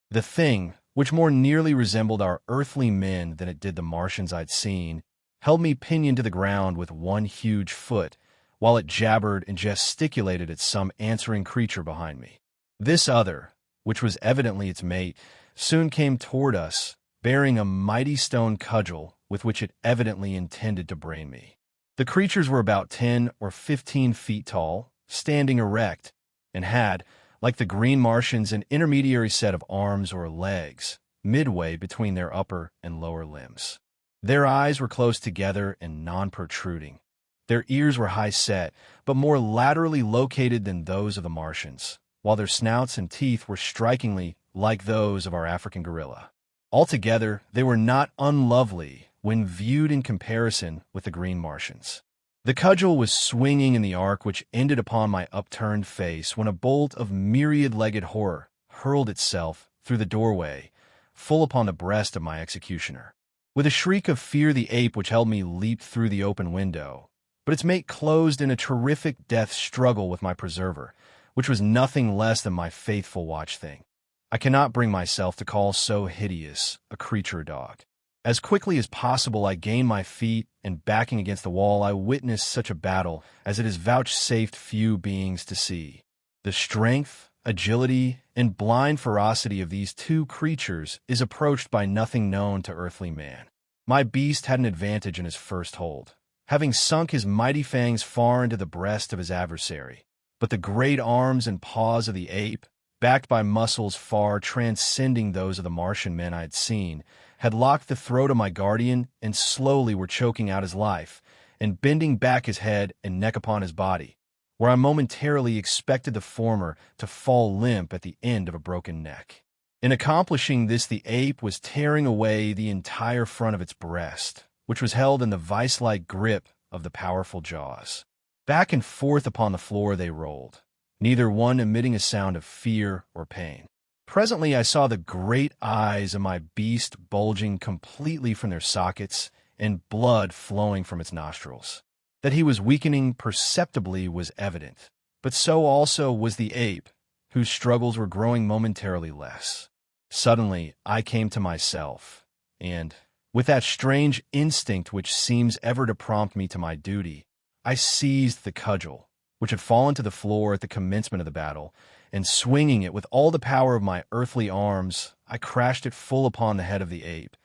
The thing, which more nearly resembled our earthly men than it did the Martians I'd seen, held me pinioned to the ground with one huge foot, while it jabbered and gesticulated at some answering creature behind me. This other, which was evidently its mate, soon came toward us, bearing a mighty stone cudgel with which it evidently intended to brain me. The creatures were about 10 or 15 feet tall, standing erect, and had, like the Green Martians, an intermediary set of arms or legs, midway between their upper and lower limbs. Their eyes were close together and non-protruding. Their ears were high-set, but more laterally located than those of the Martians, while their snouts and teeth were strikingly like those of our African gorilla. Altogether, they were not unlovely when viewed in comparison with the Green Martians. The cudgel was swinging in the arc which ended upon my upturned face when a bolt of myriad-legged horror hurled itself through the doorway, full upon the breast of my executioner. With a shriek of fear, the ape which held me leaped through the open window, but its mate closed in a terrific death struggle with my preserver, which was nothing less than my faithful watch-thing. I cannot bring myself to call so hideous a creature a dog. As quickly as possible I gained my feet, and backing against the wall I witnessed such a battle as it is vouchsafed few beings to see. The strength, agility, and blind ferocity of these two creatures is approached by nothing known to earthly man. My beast had an advantage in his first hold, having sunk his mighty fangs far into the breast of his adversary. But the great arms and paws of the ape, backed by muscles far transcending those of the Martian men I had seen, had locked the throat of my guardian and slowly were choking out his life, and bending back his head and neck upon his body, where I momentarily expected the former to fall limp at the end of a broken neck. In accomplishing this, the ape was tearing away the entire front of its breast, which was held in the vice-like grip of the powerful jaws. Back and forth upon the floor they rolled, neither one emitting a sound of fear or pain. Presently I saw the great eyes of my beast bulging completely from their sockets and blood flowing from its nostrils. That he was weakening perceptibly was evident, but so also was the ape, whose struggles were growing momentarily less. Suddenly I came to myself, and, with that strange instinct which seems ever to prompt me to my duty, I seized the cudgel, which had fallen to the floor at the commencement of the battle, and swinging it with all the power of my earthly arms, I crashed it full upon the head of the ape,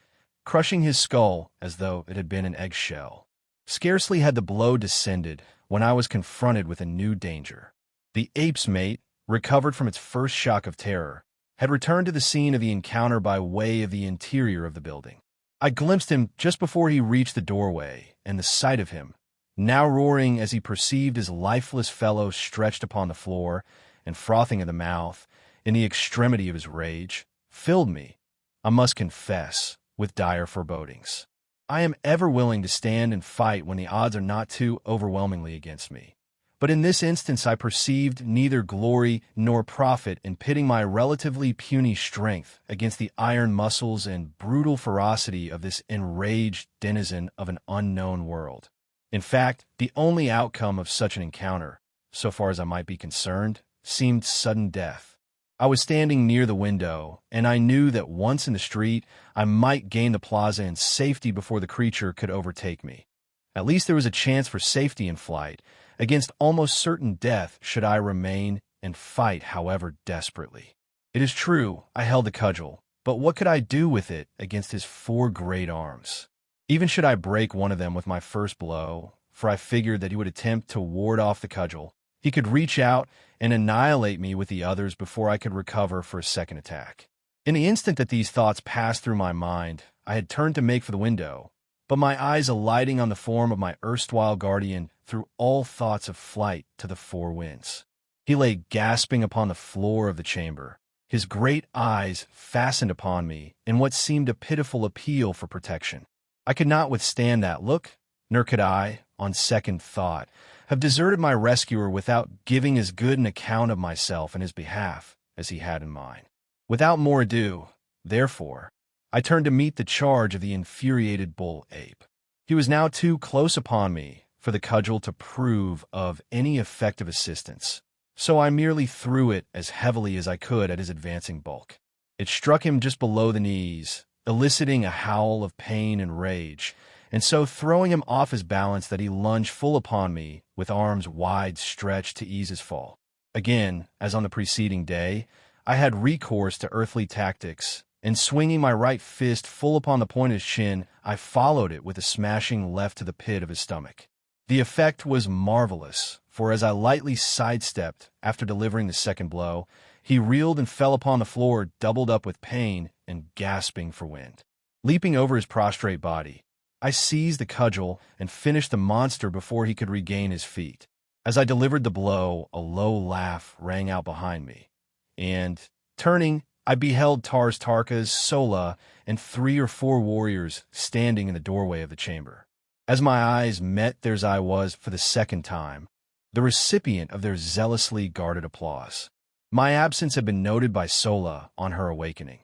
crushing his skull as though it had been an eggshell. Scarcely had the blow descended when I was confronted with a new danger. The ape's mate, recovered from its first shock of terror, had returned to the scene of the encounter by way of the interior of the building. I glimpsed him just before he reached the doorway, and the sight of him, now roaring as he perceived his lifeless fellow stretched upon the floor and frothing at the mouth in the extremity of his rage, filled me, I must confess, with dire forebodings. I am ever willing to stand and fight when the odds are not too overwhelmingly against me. But in this instance I perceived neither glory nor profit in pitting my relatively puny strength against the iron muscles and brutal ferocity of this enraged denizen of an unknown world. In fact, the only outcome of such an encounter, so far as I might be concerned, seemed sudden death. I was standing near the window, and I knew that once in the street, I might gain the plaza in safety before the creature could overtake me. At least there was a chance for safety in flight, against almost certain death should I remain and fight however desperately. It is true, I held the cudgel, but what could I do with it against his 4 great arms? Even should I break one of them with my first blow, for I figured that he would attempt to ward off the cudgel, he could reach out and annihilate me with the others before I could recover for a second attack. In the instant that these thoughts passed through my mind, I had turned to make for the window, but my eyes alighting on the form of my erstwhile guardian threw all thoughts of flight to the 4 winds. He lay gasping upon the floor of the chamber, his great eyes fastened upon me in what seemed a pitiful appeal for protection. I could not withstand that look, nor could I, on second thought, have deserted my rescuer without giving as good an account of myself in his behalf as he had in mine. Without more ado, therefore, I turned to meet the charge of the infuriated bull-ape. He was now too close upon me for the cudgel to prove of any effective assistance, so I merely threw it as heavily as I could at his advancing bulk. It struck him just below the knees, eliciting a howl of pain and rage, and so throwing him off his balance that he lunged full upon me with arms wide stretched to ease his fall. Again, as on the preceding day, I had recourse to earthly tactics, and swinging my right fist full upon the point of his chin, I followed it with a smashing left to the pit of his stomach. The effect was marvelous, for as I lightly sidestepped after delivering the second blow, he reeled and fell upon the floor, doubled up with pain and gasping for wind. Leaping over his prostrate body, I seized the cudgel and finished the monster before he could regain his feet. As I delivered the blow, a low laugh rang out behind me, and, turning, I beheld Tarkas, Sola, and 3 or 4 warriors standing in the doorway of the chamber. As my eyes met theirs, I was, for the second time, the recipient of their zealously guarded applause. My absence had been noted by Sola on her awakening,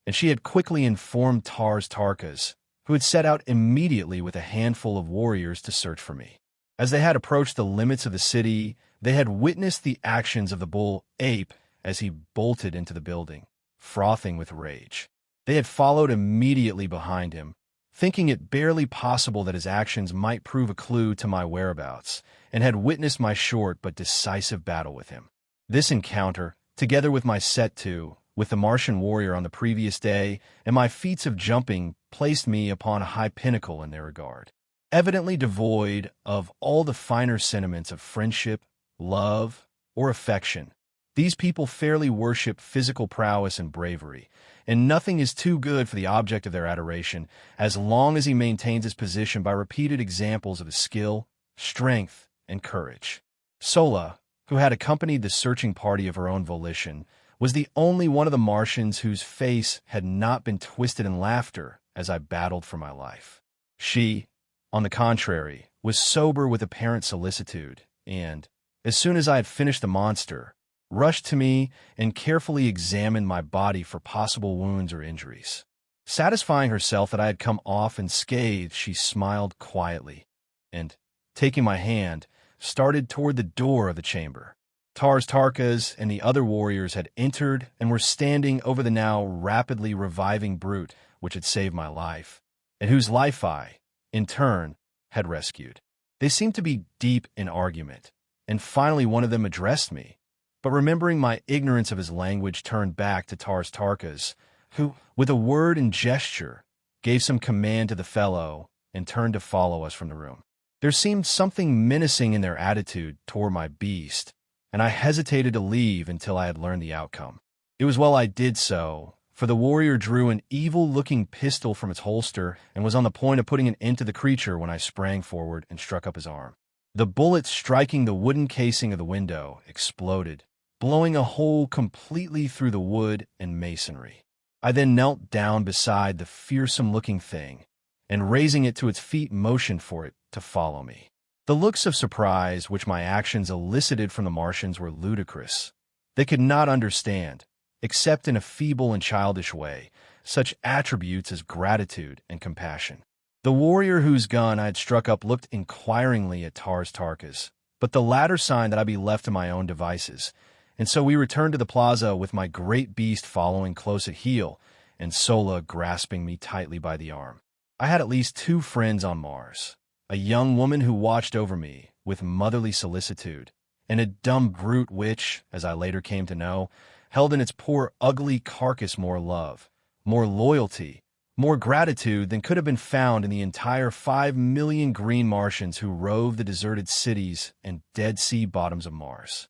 and she had quickly informed Tarkas, who had set out immediately with a handful of warriors to search for me. As they had approached the limits of the city, they had witnessed the actions of the bull-ape as he bolted into the building, frothing with rage. They had followed immediately behind him, thinking it barely possible that his actions might prove a clue to my whereabouts, and had witnessed my short but decisive battle with him. This encounter, together with my set-to with the Martian warrior on the previous day, and my feats of jumping, placed me upon a high pinnacle in their regard. Evidently devoid of all the finer sentiments of friendship, love, or affection, these people fairly worship physical prowess and bravery, and nothing is too good for the object of their adoration as long as he maintains his position by repeated examples of his skill, strength, and courage. Sola, who had accompanied the searching party of her own volition, was the only one of the Martians whose face had not been twisted in laughter as I battled for my life. She, on the contrary, was sober with apparent solicitude, and, as soon as I had finished the monster, rushed to me and carefully examined my body for possible wounds or injuries. Satisfying herself that I had come off unscathed, she smiled quietly, and, taking my hand, started toward the door of the chamber. Tarkas and the other warriors had entered and were standing over the now rapidly reviving brute which had saved my life, and whose life I, in turn, had rescued. They seemed to be deep in argument, and finally one of them addressed me, but remembering my ignorance of his language, turned back to Tarkas, who, with a word and gesture, gave some command to the fellow and turned to follow us from the room. There seemed something menacing in their attitude toward my beast, and I hesitated to leave until I had learned the outcome. It was well I did so, for the warrior drew an evil-looking pistol from its holster and was on the point of putting an end to the creature when I sprang forward and struck up his arm. The bullet, striking the wooden casing of the window, exploded, blowing a hole completely through the wood and masonry. I then knelt down beside the fearsome-looking thing, and raising it to its feet, motioned for it to follow me. The looks of surprise which my actions elicited from the Martians were ludicrous. They could not understand, except in a feeble and childish way, such attributes as gratitude and compassion. The warrior whose gun I had struck up looked inquiringly at Tarkas, but the latter signed that I be left to my own devices, and so we returned to the plaza with my great beast following close at heel, and Sola grasping me tightly by the arm. I had at least 2 friends on Mars. A young woman who watched over me with motherly solicitude, and a dumb brute which, as I later came to know, held in its poor ugly carcass more love, more loyalty, more gratitude than could have been found in the entire 5 million Green Martians who rove the deserted cities and dead sea bottoms of Mars.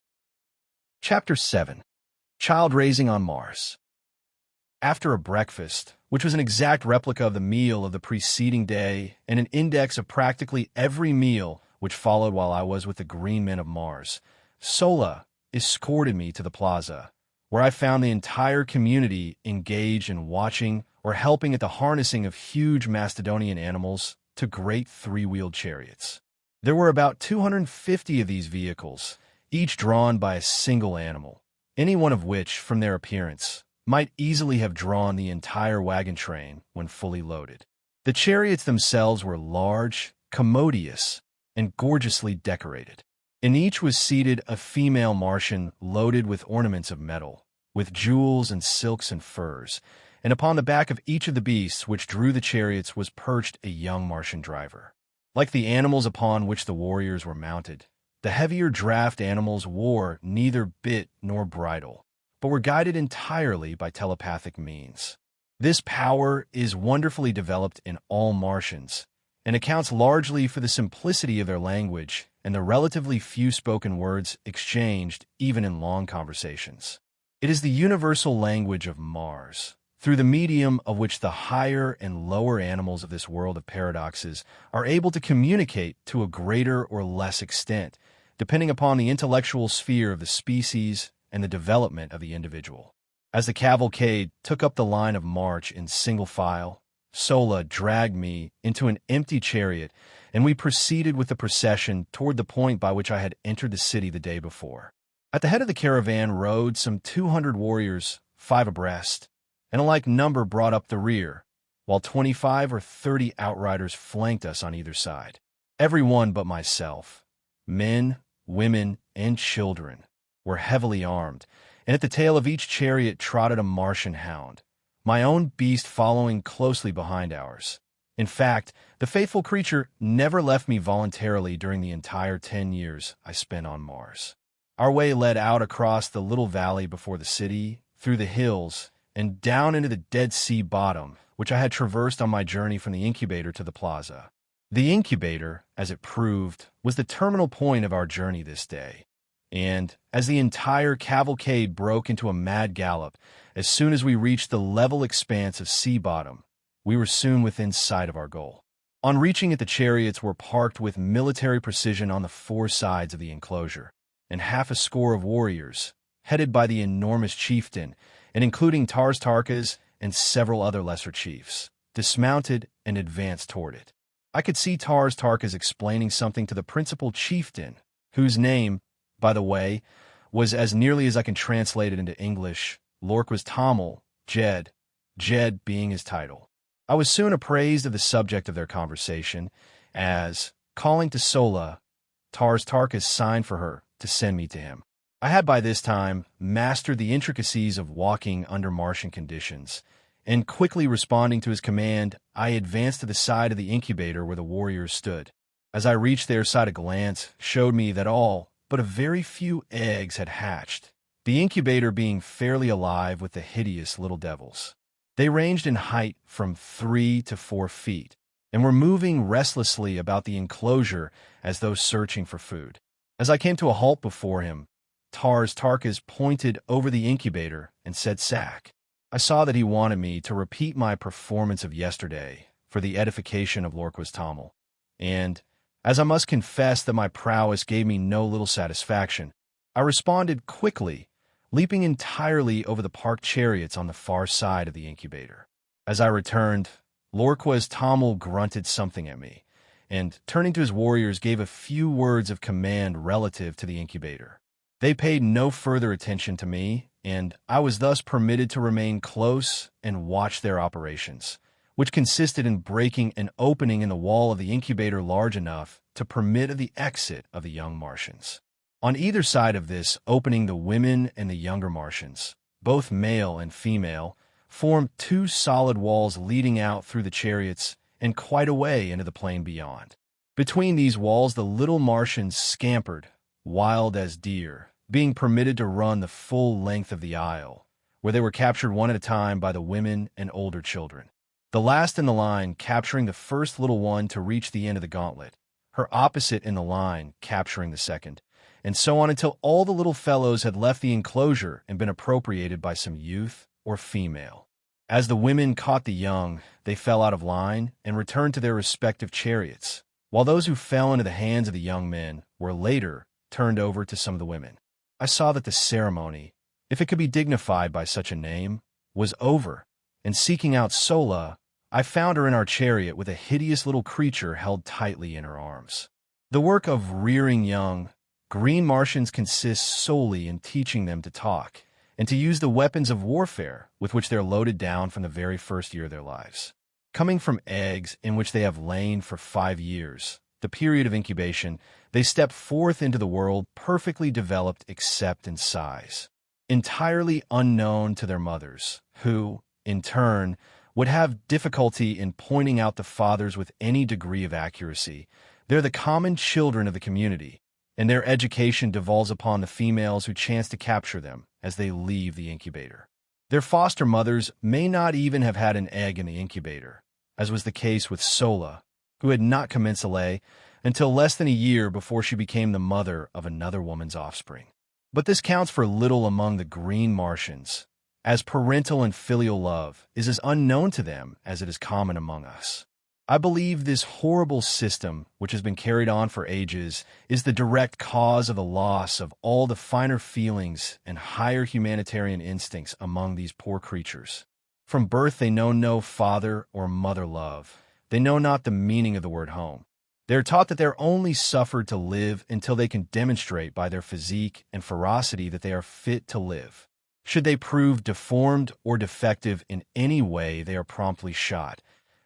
Chapter 7. Child Raising on Mars. After a breakfast, which was an exact replica of the meal of the preceding day and an index of practically every meal which followed while I was with the Green Men of Mars, Sola escorted me to the plaza, where I found the entire community engaged in watching or helping at the harnessing of huge Macedonian animals to great three-wheeled chariots. There were about 250 of these vehicles, each drawn by a single animal, any one of which, from their appearance, might easily have drawn the entire wagon train when fully loaded. The chariots themselves were large, commodious, and gorgeously decorated. In each was seated a female Martian loaded with ornaments of metal, with jewels and silks and furs, and upon the back of each of the beasts which drew the chariots was perched a young Martian driver. Like the animals upon which the warriors were mounted, the heavier draft animals wore neither bit nor bridle, but were guided entirely by telepathic means. This power is wonderfully developed in all Martians, and accounts largely for the simplicity of their language and the relatively few spoken words exchanged even in long conversations. It is the universal language of Mars, through the medium of which the higher and lower animals of this world of paradoxes are able to communicate to a greater or less extent, depending upon the intellectual sphere of the species and the development of the individual. As the cavalcade took up the line of march in single file, Sola dragged me into an empty chariot, and we proceeded with the procession toward the point by which I had entered the city the day before. At the head of the caravan rode some 200 warriors, 5 abreast, and a like number brought up the rear, while 25 or 30 outriders flanked us on either side. Every one but myself, men, women, and children, were heavily armed, and at the tail of each chariot trotted a Martian hound, my own beast following closely behind ours. In fact, the faithful creature never left me voluntarily during the entire 10 years I spent on Mars. Our way led out across the little valley before the city, through the hills, and down into the Dead Sea bottom, which I had traversed on my journey from the incubator to the plaza. The incubator, as it proved, was the terminal point of our journey this day. And, as the entire cavalcade broke into a mad gallop, as soon as we reached the level expanse of sea bottom, we were soon within sight of our goal. On reaching it, the chariots were parked with military precision on the 4 sides of the enclosure, and half a score of warriors, headed by the enormous chieftain, and including Tarkas and several other lesser chiefs, dismounted and advanced toward it. I could see Tarkas explaining something to the principal chieftain, whose name, by the way, was, as nearly as I can translate it into English, Lorqua's Tamil, Jed being his title. I was soon appraised of the subject of their conversation, as, calling to Sola, Tarkas signed for her to send me to him. I had by this time mastered the intricacies of walking under Martian conditions, and quickly responding to his command, I advanced to the side of the incubator where the warriors stood. As I reached their side, a glance showed me that all but a very few eggs had hatched, the incubator being fairly alive with the hideous little devils. They ranged in height from 3 to 4 feet, and were moving restlessly about the enclosure as though searching for food. As I came to a halt before him, Tarkas pointed over the incubator and said, "Sack." I saw that he wanted me to repeat my performance of yesterday for the edification of Lorqua's Tamil, and, as I must confess that my prowess gave me no little satisfaction, I responded quickly, leaping entirely over the parked chariots on the far side of the incubator. As I returned, Lorqua's Tamil grunted something at me, and, turning to his warriors, gave a few words of command relative to the incubator. They paid no further attention to me, and I was thus permitted to remain close and watch their operations, which consisted in breaking an opening in the wall of the incubator large enough to permit of the exit of the young Martians. On either side of this opening, the women and the younger Martians, both male and female, formed 2 solid walls leading out through the chariots and quite away into the plain beyond. Between these walls the little Martians scampered, wild as deer, being permitted to run the full length of the aisle, where they were captured one at a time by the women and older children. The last in the line capturing the first little one to reach the end of the gauntlet, her opposite in the line capturing the second, and so on until all the little fellows had left the enclosure and been appropriated by some youth or female. As the women caught the young, they fell out of line and returned to their respective chariots, while those who fell into the hands of the young men were later turned over to some of the women. I saw that the ceremony, if it could be dignified by such a name, was over, and seeking out Sola, I found her in our chariot with a hideous little creature held tightly in her arms. The work of rearing young Green Martians consists solely in teaching them to talk and to use the weapons of warfare with which they're loaded down from the very first year of their lives. Coming from eggs in which they have lain for 5 years, the period of incubation, they step forth into the world perfectly developed except in size, entirely unknown to their mothers, who, in turn, would have difficulty in pointing out the fathers with any degree of accuracy. They're the common children of the community, and their education devolves upon the females who chance to capture them as they leave the incubator. Their foster mothers may not even have had an egg in the incubator, as was the case with Sola, who had not commenced to lay until less than a year before she became the mother of another woman's offspring. But this counts for little among the Green Martians, as parental and filial love is as unknown to them as it is common among us. I believe this horrible system, which has been carried on for ages, is the direct cause of the loss of all the finer feelings and higher humanitarian instincts among these poor creatures. From birth they know no father or mother love. They know not the meaning of the word home. They are taught that they are only suffered to live until they can demonstrate by their physique and ferocity that they are fit to live. Should they prove deformed or defective in any way, they are promptly shot.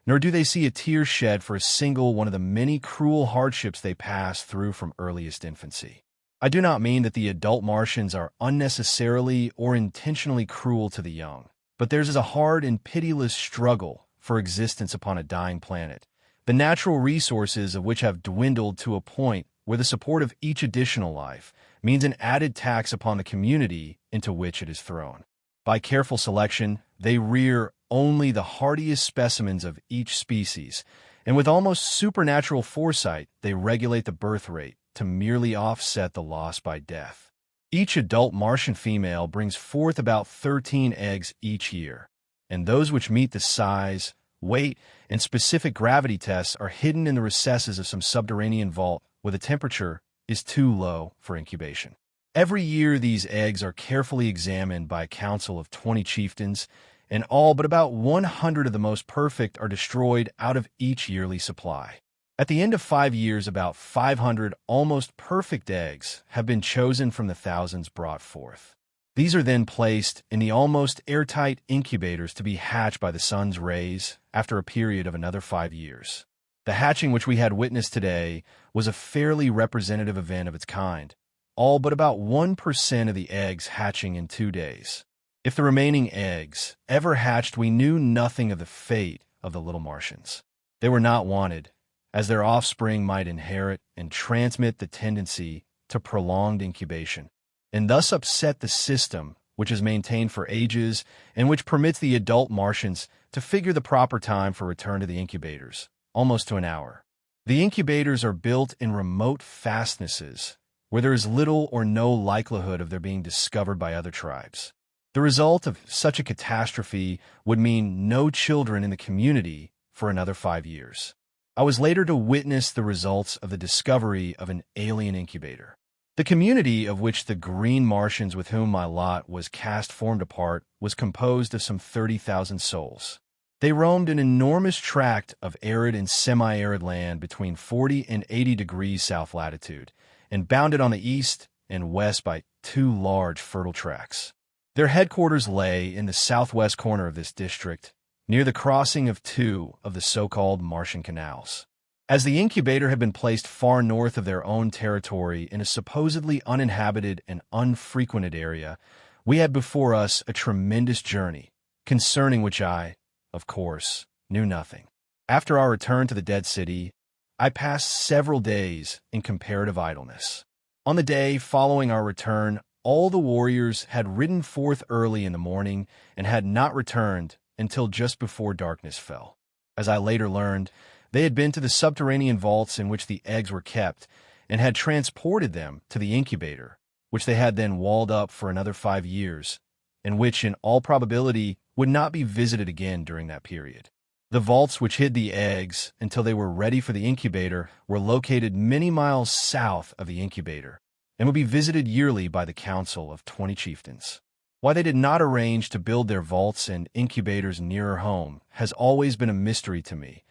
Nor do they see a tear shed for a single one of the many cruel hardships they pass through from earliest infancy. I do not mean that the adult Martians are unnecessarily or intentionally cruel to the young, but theirs is a hard and pitiless struggle for existence upon a dying planet, the natural resources of which have dwindled to a point where the support of each additional life means an added tax upon the community into which it is thrown. By careful selection, they rear only the hardiest specimens of each species, and with almost supernatural foresight, they regulate the birth rate to merely offset the loss by death. Each adult Martian female brings forth about 13 eggs each year, and those which meet the size, weight, and specific gravity tests are hidden in the recesses of some subterranean vault where the temperature is too low for incubation. Every year, these eggs are carefully examined by a council of 20 chieftains, and all but about 100 of the most perfect are destroyed out of each yearly supply. At the end of 5 years, about 500 almost perfect eggs have been chosen from the thousands brought forth. These are then placed in the almost airtight incubators to be hatched by the sun's rays after a period of another 5 years. The hatching which we had witnessed today was a fairly representative event of its kind, all but about 1% of the eggs hatching in 2 days. If the remaining eggs ever hatched, we knew nothing of the fate of the little Martians. They were not wanted, as their offspring might inherit and transmit the tendency to prolonged incubation, and thus upset the system which is maintained for ages and which permits the adult Martians to figure the proper time for return to the incubators, almost to an hour. The incubators are built in remote fastnesses, where there is little or no likelihood of their being discovered by other tribes. The result of such a catastrophe would mean no children in the community for another 5 years. I was later to witness the results of the discovery of an alien incubator. The community of which the Green Martians with whom my lot was cast formed a part was composed of some 30,000 souls. They roamed an enormous tract of arid and semi-arid land between 40 and 80 degrees south latitude, and bounded on the east and west by 2 large fertile tracts. Their headquarters lay in the southwest corner of this district, near the crossing of 2 of the so-called Martian canals. As the incubator had been placed far north of their own territory in a supposedly uninhabited and unfrequented area, we had before us a tremendous journey, concerning which I, of course, knew nothing. After our return to the dead city, I passed several days in comparative idleness. On the day following our return, all the warriors had ridden forth early in the morning and had not returned until just before darkness fell. As I later learned, they had been to the subterranean vaults in which the eggs were kept and had transported them to the incubator, which they had then walled up for another 5 years, and which, in all probability, would not be visited again during that period. The vaults which hid the eggs until they were ready for the incubator were located many miles south of the incubator and would be visited yearly by the council of 20 chieftains. Why they did not arrange to build their vaults and incubators nearer home has always been a mystery to me,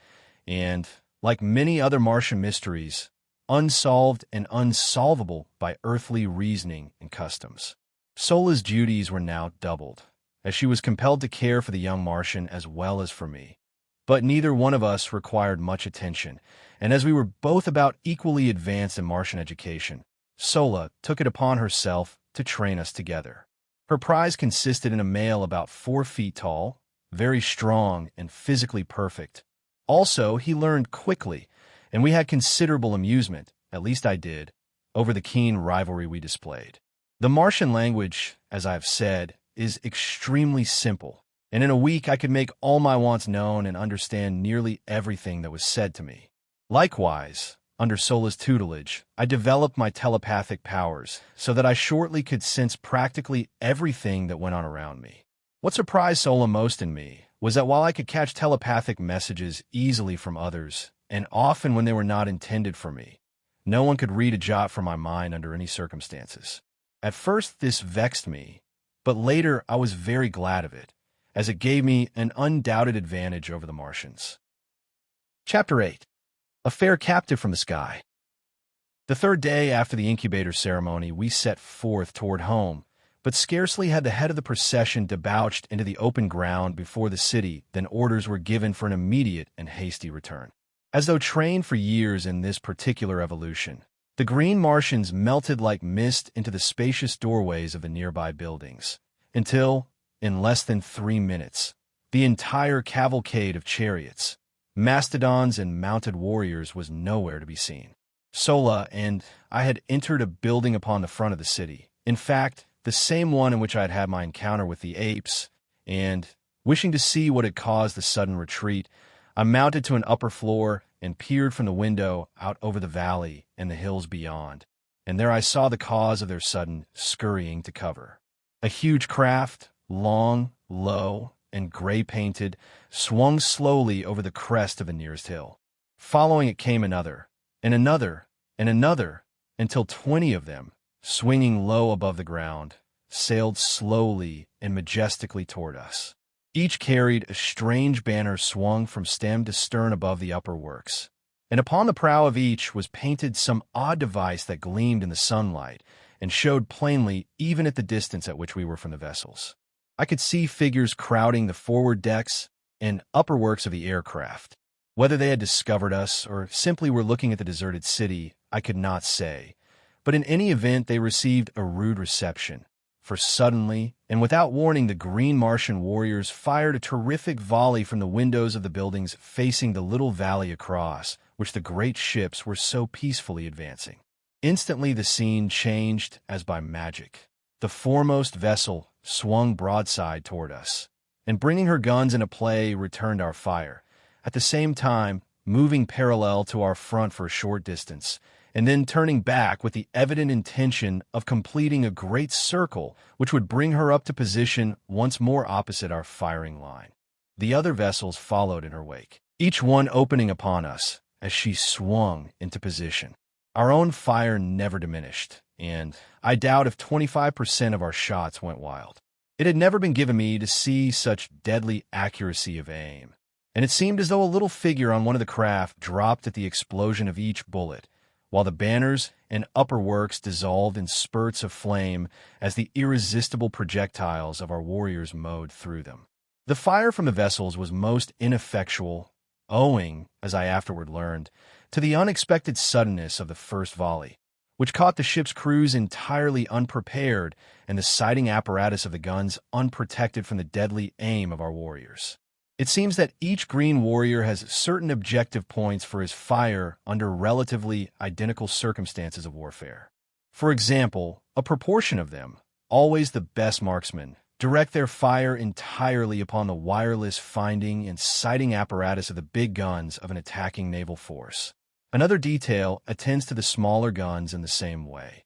and, like many other Martian mysteries, unsolved and unsolvable by earthly reasoning and customs. Sola's duties were now doubled, as she was compelled to care for the young Martian as well as for me. But neither one of us required much attention, and as we were both about equally advanced in Martian education, Sola took it upon herself to train us together. Her prize consisted in a male about 4 feet tall, very strong and physically perfect. Also, he learned quickly, and we had considerable amusement, at least I did, over the keen rivalry we displayed. The Martian language, as I have said, is extremely simple, and in a week I could make all my wants known and understand nearly everything that was said to me. Likewise, under Sola's tutelage, I developed my telepathic powers so that I shortly could sense practically everything that went on around me. What surprised Sola most in me was that while I could catch telepathic messages easily from others, and often when they were not intended for me, no one could read a jot from my mind under any circumstances. At first this vexed me, but later I was very glad of it, as it gave me an undoubted advantage over the Martians. Chapter 8. A Fair Captive from the Sky. The third day after the incubator ceremony, we set forth toward home, but scarcely had the head of the procession debouched into the open ground before the city than orders were given for an immediate and hasty return. As though trained for years in this particular evolution, the Green Martians melted like mist into the spacious doorways of the nearby buildings, until, in less than 3 minutes, the entire cavalcade of chariots, mastodons and mounted warriors was nowhere to be seen. Sola and I had entered a building upon the front of the city, in fact, the same one in which I had had my encounter with the apes, and, wishing to see what had caused the sudden retreat, I mounted to an upper floor and peered from the window out over the valley and the hills beyond, and there I saw the cause of their sudden scurrying to cover. A huge craft, long, low, and gray-painted, swung slowly over the crest of the nearest hill. Following it came another, and another, and another, until 20 of them, swinging low above the ground, sailed slowly and majestically toward us. Each carried a strange banner swung from stem to stern above the upper works, and upon the prow of each was painted some odd device that gleamed in the sunlight and showed plainly even at the distance at which we were from the vessels. I could see figures crowding the forward decks and upper works of the aircraft. Whether they had discovered us or simply were looking at the deserted city, I could not say, but in any event they received a rude reception, for suddenly, and without warning, the Green Martian warriors fired a terrific volley from the windows of the buildings facing the little valley across, which the great ships were so peacefully advancing. Instantly the scene changed as by magic. The foremost vessel swung broadside toward us, and bringing her guns into play, returned our fire, at the same time moving parallel to our front for a short distance, and then turning back with the evident intention of completing a great circle which would bring her up to position once more opposite our firing line. The other vessels followed in her wake, each one opening upon us as she swung into position. Our own fire never diminished, and I doubt if 25% of our shots went wild. It had never been given me to see such deadly accuracy of aim, and it seemed as though a little figure on one of the craft dropped at the explosion of each bullet, while the banners and upper works dissolved in spurts of flame as the irresistible projectiles of our warriors mowed through them. The fire from the vessels was most ineffectual, owing, as I afterward learned, to the unexpected suddenness of the first volley, which caught the ship's crews entirely unprepared and the sighting apparatus of the guns unprotected from the deadly aim of our warriors. It seems that each green warrior has certain objective points for his fire under relatively identical circumstances of warfare. For example, a proportion of them, always the best marksmen, direct their fire entirely upon the wireless finding and sighting apparatus of the big guns of an attacking naval force. Another detail attends to the smaller guns in the same way.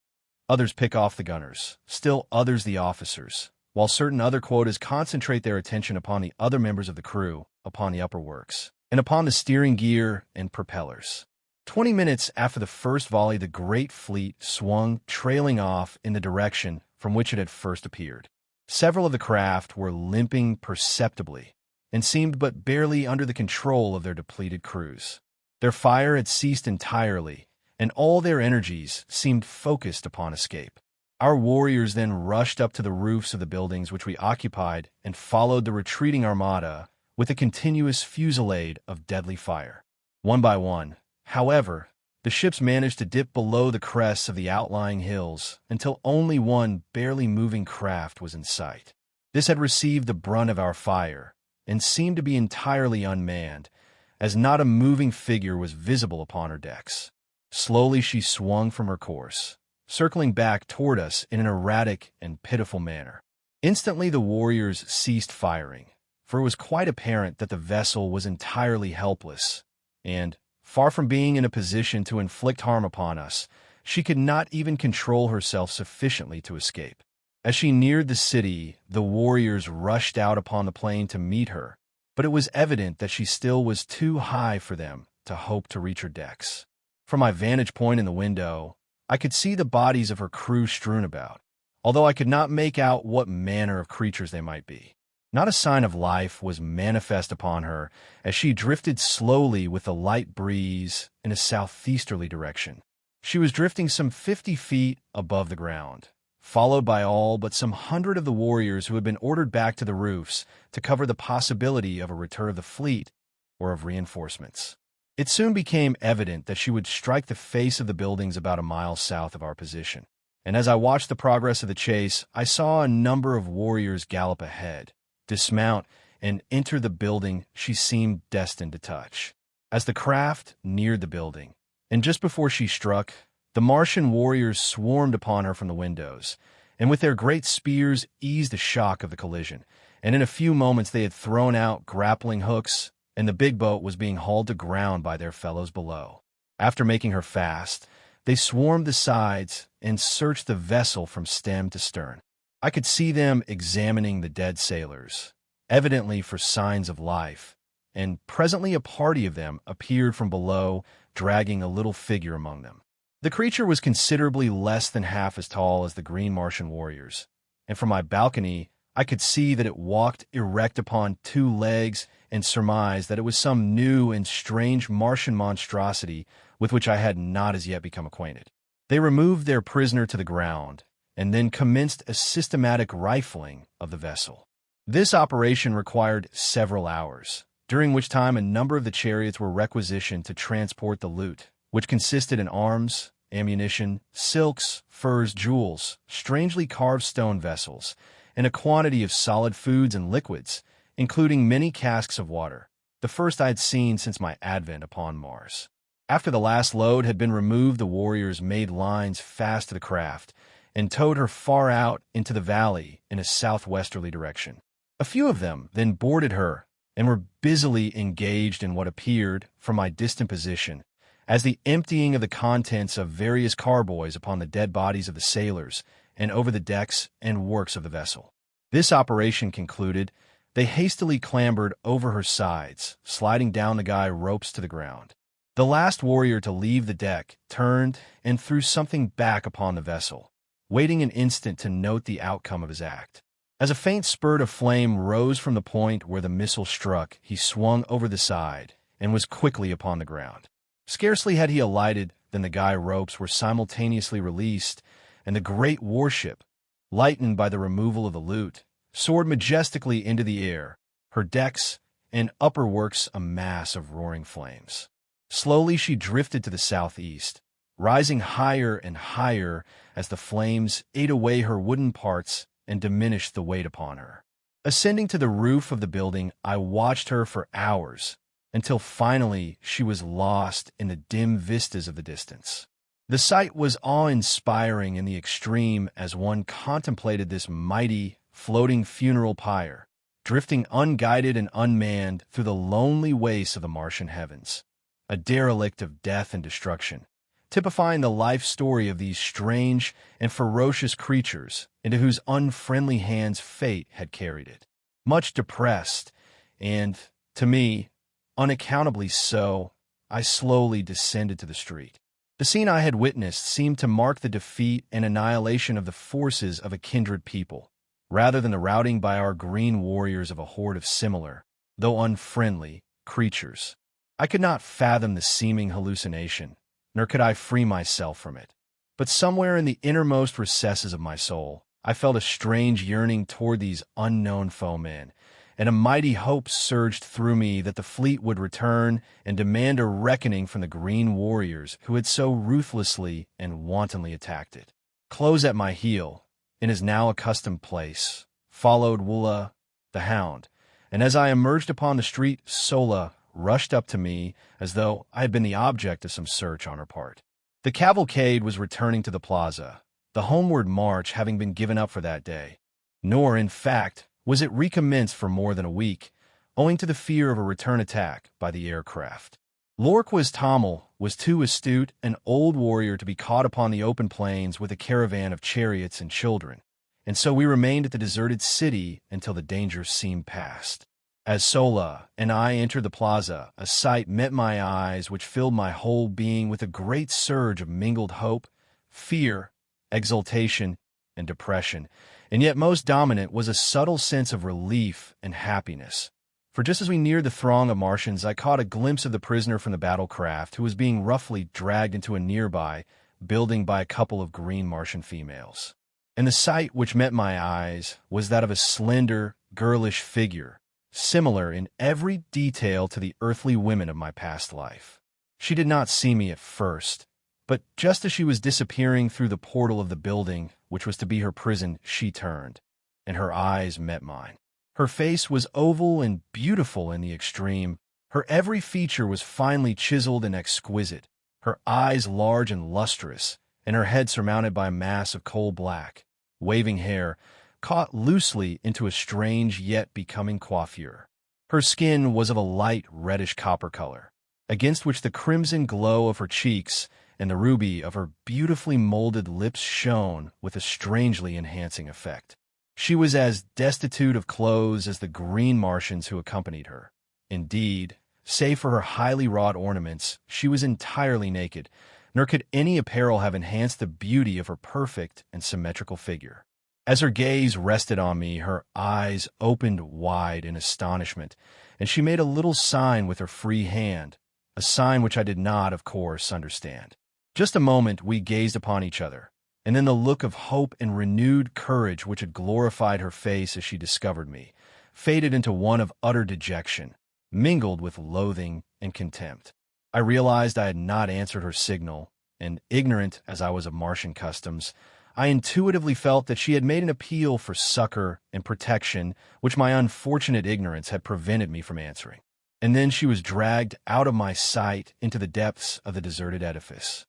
Others pick off the gunners, still others the officers, while certain other quotas concentrate their attention upon the other members of the crew, upon the upper works, and upon the steering gear and propellers. 20 minutes after the first volley, the great fleet swung, trailing off in the direction from which it had first appeared. Several of the craft were limping perceptibly and seemed but barely under the control of their depleted crews. Their fire had ceased entirely, and all their energies seemed focused upon escape. Our warriors then rushed up to the roofs of the buildings which we occupied and followed the retreating armada with a continuous fusillade of deadly fire. One by one, however, the ships managed to dip below the crests of the outlying hills until only one barely moving craft was in sight. This had received the brunt of our fire and seemed to be entirely unmanned, as not a moving figure was visible upon her decks. Slowly she swung from her course, circling back toward us in an erratic and pitiful manner. Instantly the warriors ceased firing, for it was quite apparent that the vessel was entirely helpless, and, far from being in a position to inflict harm upon us, she could not even control herself sufficiently to escape. As she neared the city, the warriors rushed out upon the plain to meet her, but it was evident that she still was too high for them to hope to reach her decks. From my vantage point in the window, I could see the bodies of her crew strewn about, although I could not make out what manner of creatures they might be. Not a sign of life was manifest upon her as she drifted slowly with a light breeze in a southeasterly direction. She was drifting some 50 feet above the ground, followed by all but some 100 of the warriors who had been ordered back to the roofs to cover the possibility of a return of the fleet or of reinforcements. It soon became evident that she would strike the face of the buildings about a mile south of our position, and as I watched the progress of the chase, I saw a number of warriors gallop ahead, dismount, and enter the building she seemed destined to touch. As the craft neared the building, and just before she struck, the Martian warriors swarmed upon her from the windows, and with their great spears eased the shock of the collision, and in a few moments they had thrown out grappling hooks, and the big boat was being hauled to ground by their fellows below. After making her fast, they swarmed the sides and searched the vessel from stem to stern. I could see them examining the dead sailors, evidently for signs of life, and presently a party of them appeared from below, dragging a little figure among them. The creature was considerably less than half as tall as the Green Martian warriors, and from my balcony I could see that it walked erect upon two legs and surmised that it was some new and strange Martian monstrosity with which I had not as yet become acquainted. They removed their prisoner to the ground, and then commenced a systematic rifling of the vessel. This operation required several hours, during which time a number of the chariots were requisitioned to transport the loot, which consisted in arms, ammunition, silks, furs, jewels, strangely carved stone vessels, and a quantity of solid foods and liquids, including many casks of water, the first I had seen since my advent upon Mars. After the last load had been removed, the warriors made lines fast to the craft and towed her far out into the valley in a southwesterly direction. A few of them then boarded her and were busily engaged in what appeared, from my distant position, as the emptying of the contents of various carboys upon the dead bodies of the sailors and over the decks and works of the vessel. This operation concluded, they hastily clambered over her sides, sliding down the guy ropes to the ground. The last warrior to leave the deck turned and threw something back upon the vessel, waiting an instant to note the outcome of his act. As a faint spurt of flame rose from the point where the missile struck, he swung over the side and was quickly upon the ground. Scarcely had he alighted than the guy ropes were simultaneously released, and the great warship, lightened by the removal of the loot, soared majestically into the air, her decks and upper works a mass of roaring flames. Slowly she drifted to the southeast, rising higher and higher as the flames ate away her wooden parts and diminished the weight upon her. Ascending to the roof of the building, I watched her for hours, until finally she was lost in the dim vistas of the distance. The sight was awe-inspiring in the extreme as one contemplated this mighty, floating funeral pyre, drifting unguided and unmanned through the lonely wastes of the Martian heavens, a derelict of death and destruction, typifying the life story of these strange and ferocious creatures into whose unfriendly hands fate had carried it. Much depressed, and, to me, unaccountably so, I slowly descended to the street. The scene I had witnessed seemed to mark the defeat and annihilation of the forces of a kindred people, rather than the routing by our green warriors of a horde of similar, though unfriendly, creatures. I could not fathom the seeming hallucination, nor could I free myself from it. But somewhere in the innermost recesses of my soul, I felt a strange yearning toward these unknown foemen, and a mighty hope surged through me that the fleet would return and demand a reckoning from the green warriors who had so ruthlessly and wantonly attacked it. Close at my heel, in his now accustomed place, followed Wula, the hound, and as I emerged upon the street, Sola rushed up to me as though I had been the object of some search on her part. The cavalcade was returning to the plaza, the homeward march having been given up for that day. Nor, in fact, was it recommenced for more than a week, owing to the fear of a return attack by the aircraft. Lorquas Tamil was too astute an old warrior to be caught upon the open plains with a caravan of chariots and children, and so we remained at the deserted city until the danger seemed past. As Sola and I entered the plaza, a sight met my eyes which filled my whole being with a great surge of mingled hope, fear, exultation, and depression, and yet most dominant was a subtle sense of relief and happiness. For just as we neared the throng of Martians, I caught a glimpse of the prisoner from the battlecraft who was being roughly dragged into a nearby building by a couple of green Martian females. And the sight which met my eyes was that of a slender, girlish figure, similar in every detail to the earthly women of my past life. She did not see me at first, but just as she was disappearing through the portal of the building, which was to be her prison, she turned, and her eyes met mine. Her face was oval and beautiful in the extreme. Her every feature was finely chiseled and exquisite, her eyes large and lustrous, and her head surmounted by a mass of coal black, waving hair, caught loosely into a strange yet becoming coiffure. Her skin was of a light reddish copper color, against which the crimson glow of her cheeks and the ruby of her beautifully molded lips shone with a strangely enhancing effect. She was as destitute of clothes as the green Martians who accompanied her. Indeed, save for her highly wrought ornaments, she was entirely naked, nor could any apparel have enhanced the beauty of her perfect and symmetrical figure. As her gaze rested on me, her eyes opened wide in astonishment, and she made a little sign with her free hand, a sign which I did not, of course, understand. Just a moment we gazed upon each other, and then the look of hope and renewed courage which had glorified her face as she discovered me faded into one of utter dejection, mingled with loathing and contempt. I realized I had not answered her signal, and ignorant as I was of Martian customs, I intuitively felt that she had made an appeal for succor and protection which my unfortunate ignorance had prevented me from answering. And then she was dragged out of my sight into the depths of the deserted edifice.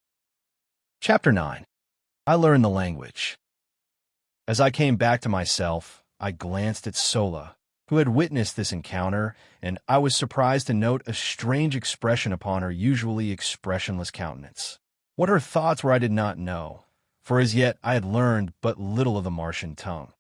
Chapter 9. I learned the language. As I came back to myself, I glanced at Sola, who had witnessed this encounter, and I was surprised to note a strange expression upon her usually expressionless countenance. What her thoughts were I did not know, for as yet I had learned but little of the Martian tongue,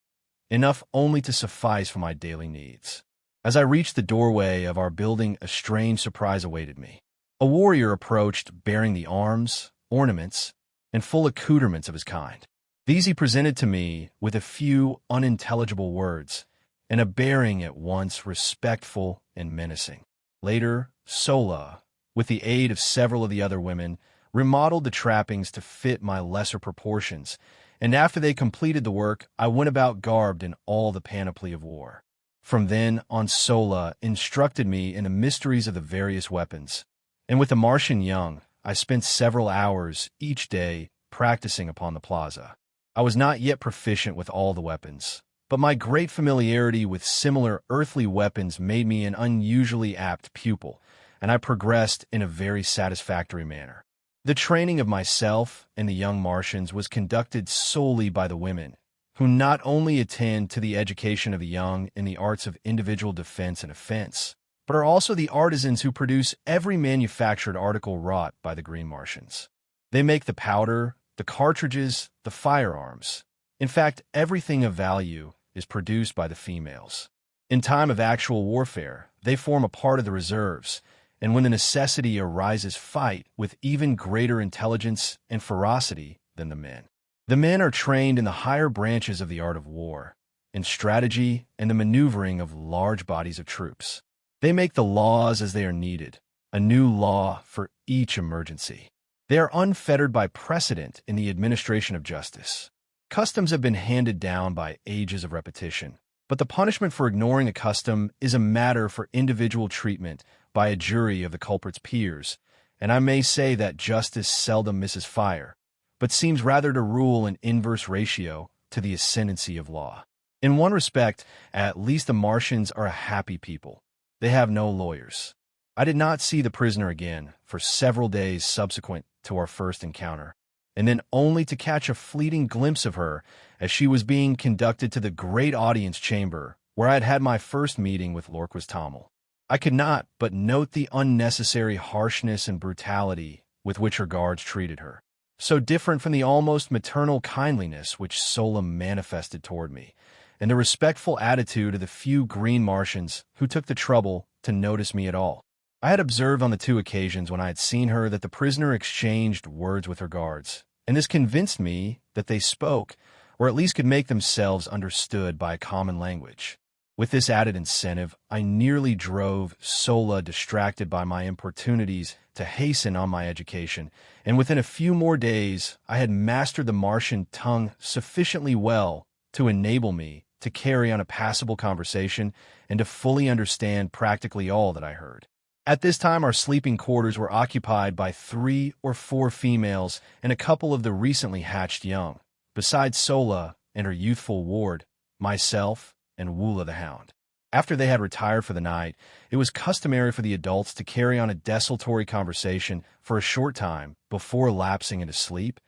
enough only to suffice for my daily needs. As I reached the doorway of our building, a strange surprise awaited me. A warrior approached bearing the arms, ornaments, and full accoutrements of his kind. These he presented to me with a few unintelligible words, and a bearing at once respectful and menacing. Later, Sola, with the aid of several of the other women, remodeled the trappings to fit my lesser proportions, and after they completed the work, I went about garbed in all the panoply of war. From then on, Sola instructed me in the mysteries of the various weapons, and with the Martian young, I spent several hours each day practicing upon the plaza. I was not yet proficient with all the weapons, but my great familiarity with similar earthly weapons made me an unusually apt pupil, and I progressed in a very satisfactory manner. The training of myself and the young Martians was conducted solely by the women, who not only attend to the education of the young in the arts of individual defense and offense, but are also the artisans who produce every manufactured article wrought by the Green Martians. They make the powder, the cartridges, the firearms. In fact, everything of value is produced by the females. In time of actual warfare, they form a part of the reserves, and when the necessity arises, fight with even greater intelligence and ferocity than the men. The men are trained in the higher branches of the art of war, in strategy and the maneuvering of large bodies of troops. They make the laws as they are needed, a new law for each emergency. They are unfettered by precedent in the administration of justice. Customs have been handed down by ages of repetition, but the punishment for ignoring a custom is a matter for individual treatment by a jury of the culprit's peers, and I may say that justice seldom misses fire, but seems rather to rule in inverse ratio to the ascendancy of law. In one respect, at least the Martians are a happy people. They have no lawyers. I did not see the prisoner again for several days subsequent to our first encounter, and then only to catch a fleeting glimpse of her as she was being conducted to the great audience chamber where I had had my first meeting with Lorquas Tamil. I could not but note the unnecessary harshness and brutality with which her guards treated her, so different from the almost maternal kindliness which Sola manifested toward me, and the respectful attitude of the few Green Martians who took the trouble to notice me at all. I had observed on the 2 occasions when I had seen her that the prisoner exchanged words with her guards, and this convinced me that they spoke, or at least could make themselves understood by a common language. With this added incentive, I nearly drove Sola, distracted by my importunities, to hasten on my education, and within a few more days I had mastered the Martian tongue sufficiently well to enable me to carry on a passable conversation and to fully understand practically all that I heard. At this time, our sleeping quarters were occupied by 3 or 4 females and a couple of the recently hatched young, besides Sola and her youthful ward, myself, and Woola the Hound. After they had retired for the night, it was customary for the adults to carry on a desultory conversation for a short time before lapsing into sleep,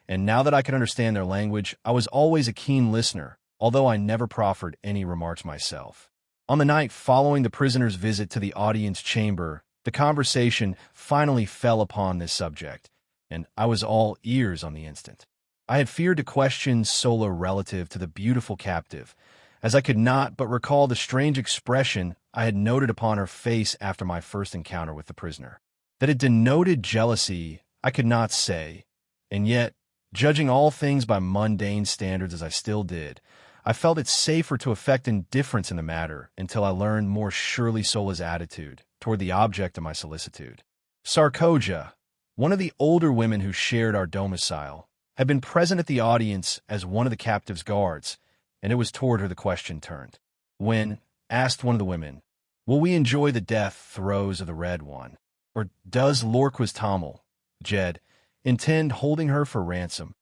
and now that I could understand their language, I was always a keen listener, although I never proffered any remarks myself. On the night following the prisoner's visit to the audience chamber, the conversation finally fell upon this subject, and I was all ears on the instant. I had feared to question Sola relative to the beautiful captive, as I could not but recall the strange expression I had noted upon her face after my first encounter with the prisoner. That it denoted jealousy, I could not say, and yet, judging all things by mundane standards as I still did, I felt it safer to affect indifference in the matter until I learned more surely Sola's attitude toward the object of my solicitude. Sarkoja, one of the older women who shared our domicile, had been present at the audience as one of the captive's guards, and it was toward her the question turned. When, asked one of the women, "Will we enjoy the death throes of the Red One? Or does Lorquas Tamil, Jed, intend holding her for ransom?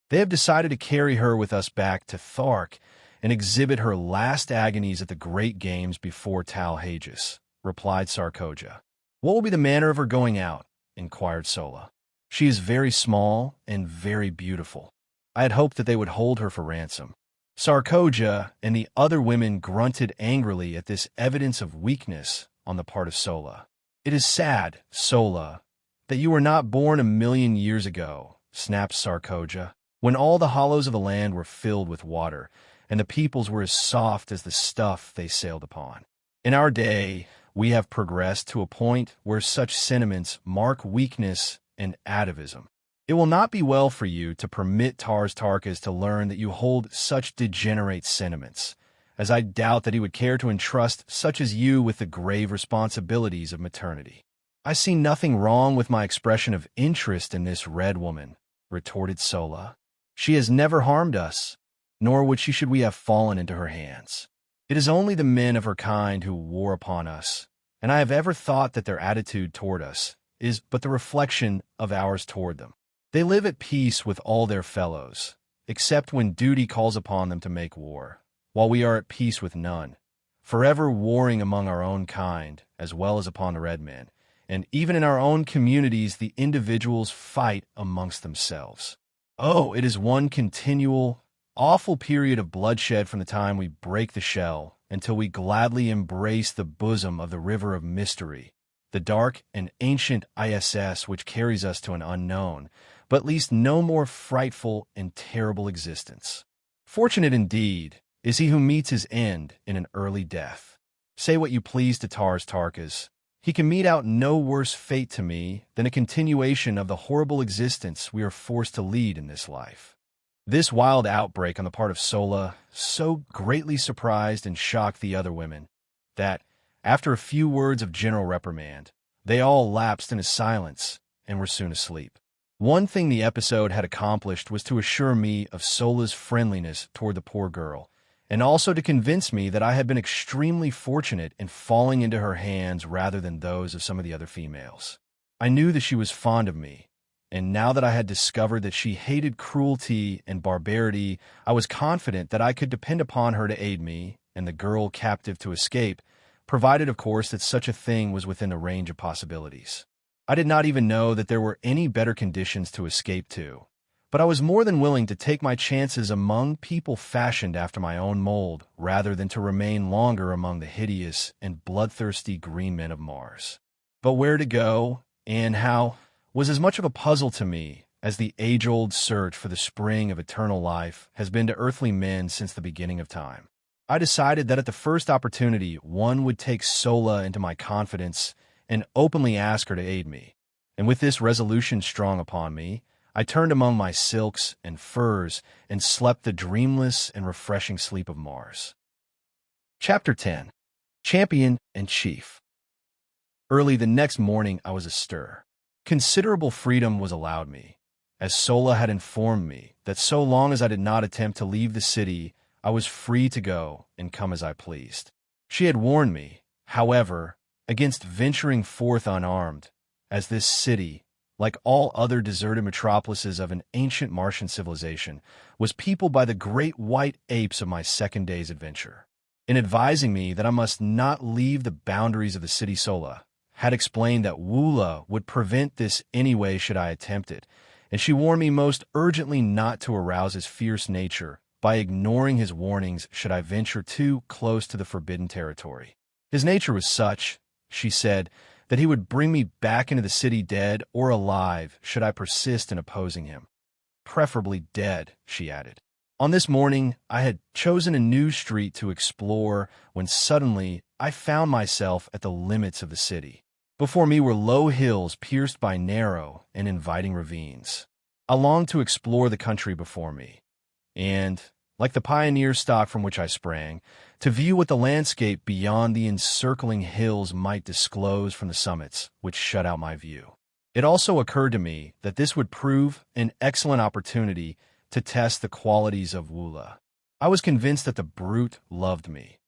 They have decided to carry her with us back to Thark and exhibit her last agonies at the great games before Tal Hages," replied Sarkoja. "What will be the manner of her going out?" inquired Sola. "She is very small and very beautiful. I had hoped that they would hold her for ransom." Sarkoja and the other women grunted angrily at this evidence of weakness on the part of Sola. "It is sad, Sola, that you were not born 1,000,000 years ago," snapped Sarkoja, "when all the hollows of the land were filled with water, and the peoples were as soft as the stuff they sailed upon. In our day, we have progressed to a point where such sentiments mark weakness and atavism. It will not be well for you to permit Tarkas to learn that you hold such degenerate sentiments, as I doubt that he would care to entrust such as you with the grave responsibilities of maternity." "I see nothing wrong with my expression of interest in this red woman," retorted Sola. "She has never harmed us, nor would should we have fallen into her hands. It is only the men of her kind who war upon us, and I have ever thought that their attitude toward us is but the reflection of ours toward them. They live at peace with all their fellows, except when duty calls upon them to make war, while we are at peace with none, forever warring among our own kind as well as upon the red men, and even in our own communities, the individuals fight amongst themselves. Oh, it is one continual, awful period of bloodshed from the time we break the shell until we gladly embrace the bosom of the river of mystery, the dark and ancient ISS which carries us to an unknown, but at least no more frightful and terrible existence. Fortunate indeed is he who meets his end in an early death. Say what you please to Tarkas. He can mete out no worse fate to me than a continuation of the horrible existence we are forced to lead in this life. This wild outbreak on the part of Sola so greatly surprised and shocked the other women that, after a few words of general reprimand, they all lapsed into silence and were soon asleep. One thing the episode had accomplished was to assure me of Sola's friendliness toward the poor girl, and also to convince me that I had been extremely fortunate in falling into her hands rather than those of some of the other females. I knew that she was fond of me, and now that I had discovered that she hated cruelty and barbarity, I was confident that I could depend upon her to aid me and the girl captive to escape, provided, of course, that such a thing was within the range of possibilities. I did not even know that there were any better conditions to escape to, but I was more than willing to take my chances among people fashioned after my own mold rather than to remain longer among the hideous and bloodthirsty green men of Mars. But where to go and how was as much of a puzzle to me as the age-old search for the spring of eternal life has been to earthly men since the beginning of time. I decided that at the first opportunity one would take Sola into my confidence and openly ask her to aid me. And with this resolution strong upon me, I turned among my silks and furs and slept the dreamless and refreshing sleep of Mars. Chapter 10. Champion and Chief. Early the next morning I was astir. Considerable freedom was allowed me, as Sola had informed me that so long as I did not attempt to leave the city, I was free to go and come as I pleased. She had warned me, however, against venturing forth unarmed, as this city, like all other deserted metropolises of an ancient Martian civilization, was peopled by the great white apes of my second day's adventure. In advising me that I must not leave the boundaries of the city Sola, had explained that Woola would prevent this anyway should I attempt it, and she warned me most urgently not to arouse his fierce nature by ignoring his warnings should I venture too close to the forbidden territory. His nature was such, she said, that he would bring me back into the city dead or alive should I persist in opposing him. Preferably dead, she added. On this morning, I had chosen a new street to explore when suddenly I found myself at the limits of the city. Before me were low hills pierced by narrow and inviting ravines. I longed to explore the country before me, and, like the pioneer stock from which I sprang, to view what the landscape beyond the encircling hills might disclose from the summits which shut out my view. It also occurred to me that this would prove an excellent opportunity to test the qualities of Woola. I was convinced that the brute loved me.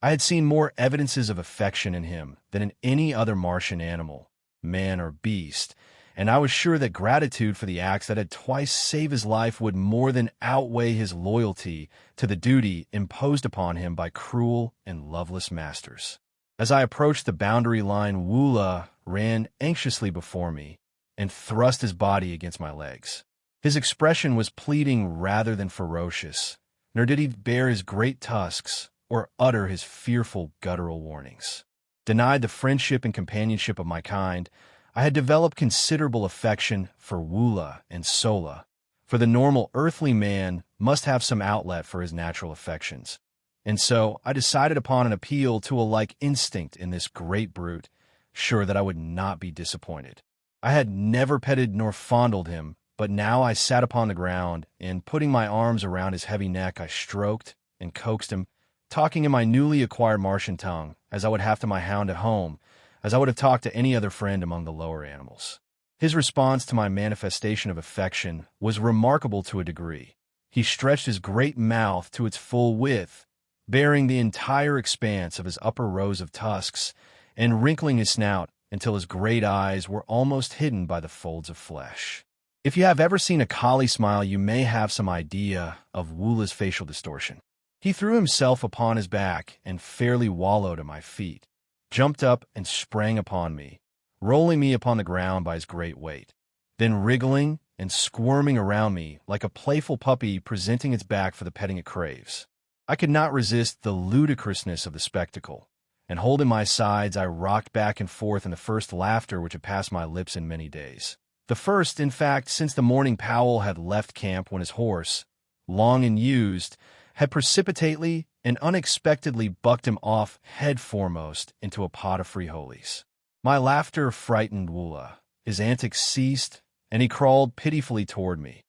I had seen more evidences of affection in him than in any other Martian animal, man or beast, and I was sure that gratitude for the acts that had twice saved his life would more than outweigh his loyalty to the duty imposed upon him by cruel and loveless masters. As I approached the boundary line, Woola ran anxiously before me and thrust his body against my legs. His expression was pleading rather than ferocious, nor did he bare his great tusks or utter his fearful guttural warnings. Denied the friendship and companionship of my kind, I had developed considerable affection for Woola and Sola, for the normal earthly man must have some outlet for his natural affections, and so I decided upon an appeal to a like instinct in this great brute, sure that I would not be disappointed. I had never petted nor fondled him, but now I sat upon the ground, and putting my arms around his heavy neck, I stroked and coaxed him, talking in my newly acquired Martian tongue, as I would have to my hound at home, as I would have talked to any other friend among the lower animals. His response to my manifestation of affection was remarkable to a degree. He stretched his great mouth to its full width, baring the entire expanse of his upper rows of tusks, and wrinkling his snout until his great eyes were almost hidden by the folds of flesh. If you have ever seen a collie smile, you may have some idea of Woola's facial distortion. He threw himself upon his back and fairly wallowed at my feet, jumped up and sprang upon me, rolling me upon the ground by his great weight, then wriggling and squirming around me like a playful puppy presenting its back for the petting it craves. I could not resist the ludicrousness of the spectacle, and holding my sides, I rocked back and forth in the first laughter which had passed my lips in many days. The first, in fact, since the morning Powell had left camp when his horse, long and used, had precipitately and unexpectedly bucked him off head foremost into a pot of frijoles. My laughter frightened Woola. His antics ceased, and he crawled pitifully toward me,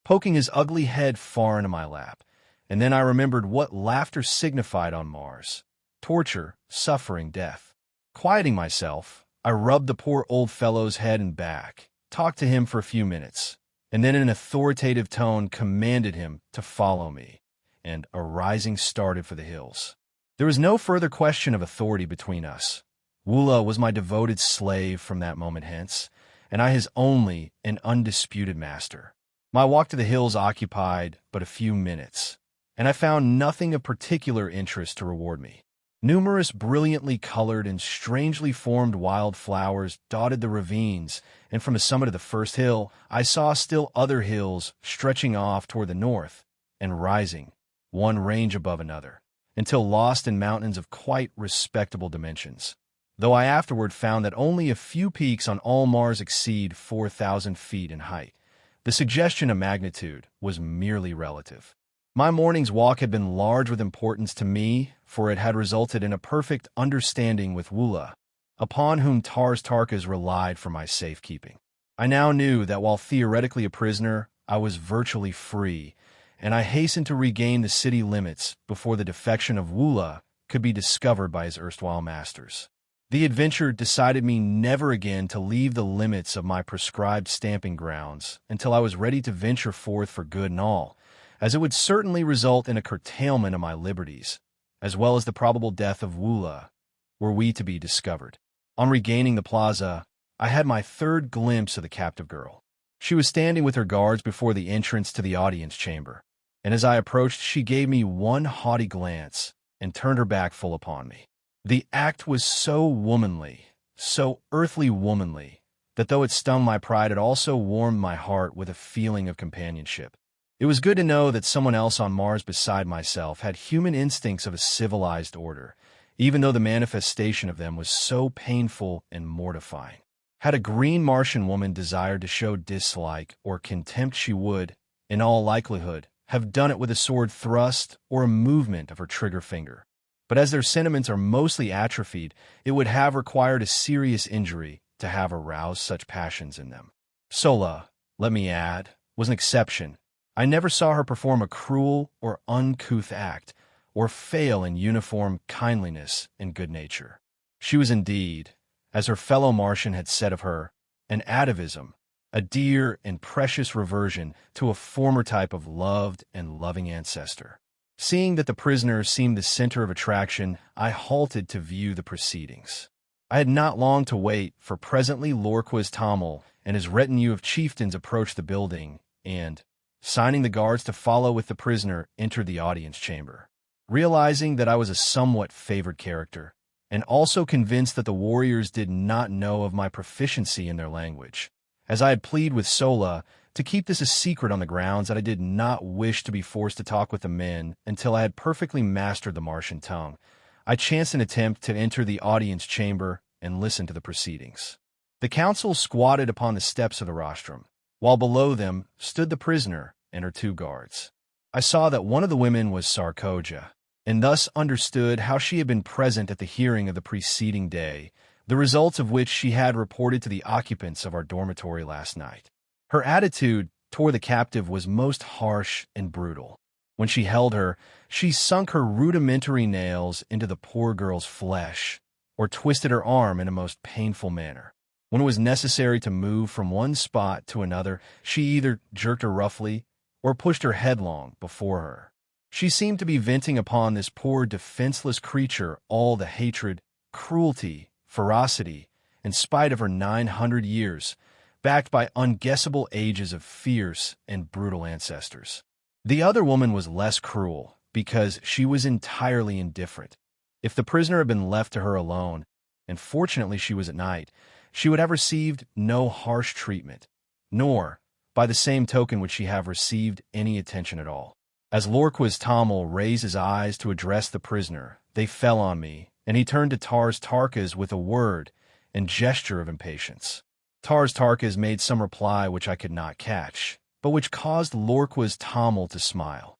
poking his ugly head far into my lap. And then I remembered what laughter signified on Mars: torture, suffering, death. Quieting myself, I rubbed the poor old fellow's head and back, talked to him for a few minutes, and then in an authoritative tone commanded him to follow me, and, arising, started for the hills. There was no further question of authority between us. Woola was my devoted slave from that moment hence, and I his only and undisputed master. My walk to the hills occupied but a few minutes, and I found nothing of particular interest to reward me. Numerous brilliantly colored and strangely formed wild flowers dotted the ravines, and from the summit of the first hill I saw still other hills stretching off toward the north and rising, one range above another, until lost in mountains of quite respectable dimensions, though I afterward found that only a few peaks on all Mars exceed 4,000 feet in height. The suggestion of magnitude was merely relative. My morning's walk had been large with importance to me, for it had resulted in a perfect understanding with Woola, upon whom Tarkas relied for my safekeeping. I now knew that while theoretically a prisoner, I was virtually free, and I hastened to regain the city limits before the defection of Woola could be discovered by his erstwhile masters. The adventure decided me never again to leave the limits of my prescribed stamping grounds until I was ready to venture forth for good and all, as it would certainly result in a curtailment of my liberties, as well as the probable death of Woola, were we to be discovered. On regaining the plaza, I had my third glimpse of the captive girl. She was standing with her guards before the entrance to the audience chamber, and as I approached, she gave me one haughty glance and turned her back full upon me. The act was so womanly, so earthly womanly, that though it stung my pride, it also warmed my heart with a feeling of companionship. It was good to know that someone else on Mars beside myself had human instincts of a civilized order, even though the manifestation of them was so painful and mortifying. Had a Green Martian woman desired to show dislike or contempt, she would, in all likelihood, have done it with a sword thrust or a movement of her trigger finger. But as their sentiments are mostly atrophied, it would have required a serious injury to have aroused such passions in them. Sola, let me add, was an exception. I never saw her perform a cruel or uncouth act, or fail in uniform kindliness and good nature. She was indeed, as her fellow Martian had said of her, an atavism, a dear and precious reversion to a former type of loved and loving ancestor. Seeing that the prisoner seemed the center of attraction, I halted to view the proceedings. I had not long to wait, for presently Lorquas Tamil and his retinue of chieftains approached the building and, signing the guards to follow with the prisoner, entered the audience chamber. Realizing that I was a somewhat favored character, and also convinced that the warriors did not know of my proficiency in their language, as I had pleaded with Sola to keep this a secret on the grounds that I did not wish to be forced to talk with the men until I had perfectly mastered the Martian tongue, I chanced an attempt to enter the audience chamber and listen to the proceedings. The council squatted upon the steps of the rostrum, while below them stood the prisoner and her two guards. I saw that one of the women was Sarkoja, and thus understood how she had been present at the hearing of the preceding day, the results of which she had reported to the occupants of our dormitory last night. Her attitude toward the captive was most harsh and brutal. When she held her, she sunk her rudimentary nails into the poor girl's flesh, or twisted her arm in a most painful manner. When it was necessary to move from one spot to another, she either jerked her roughly or pushed her headlong before her. She seemed to be venting upon this poor defenseless creature all the hatred, cruelty, ferocity, in spite of her 900 years, backed by unguessable ages of fierce and brutal ancestors. The other woman was less cruel, because she was entirely indifferent. If the prisoner had been left to her alone, and fortunately she was at night, she would have received no harsh treatment, nor, by the same token, would she have received any attention at all. As Lorquas Tamil raised his eyes to address the prisoner, they fell on me, and he turned to Tarkas with a word and gesture of impatience. Tarkas made some reply which I could not catch, but which caused Lorquas Tamil to smile,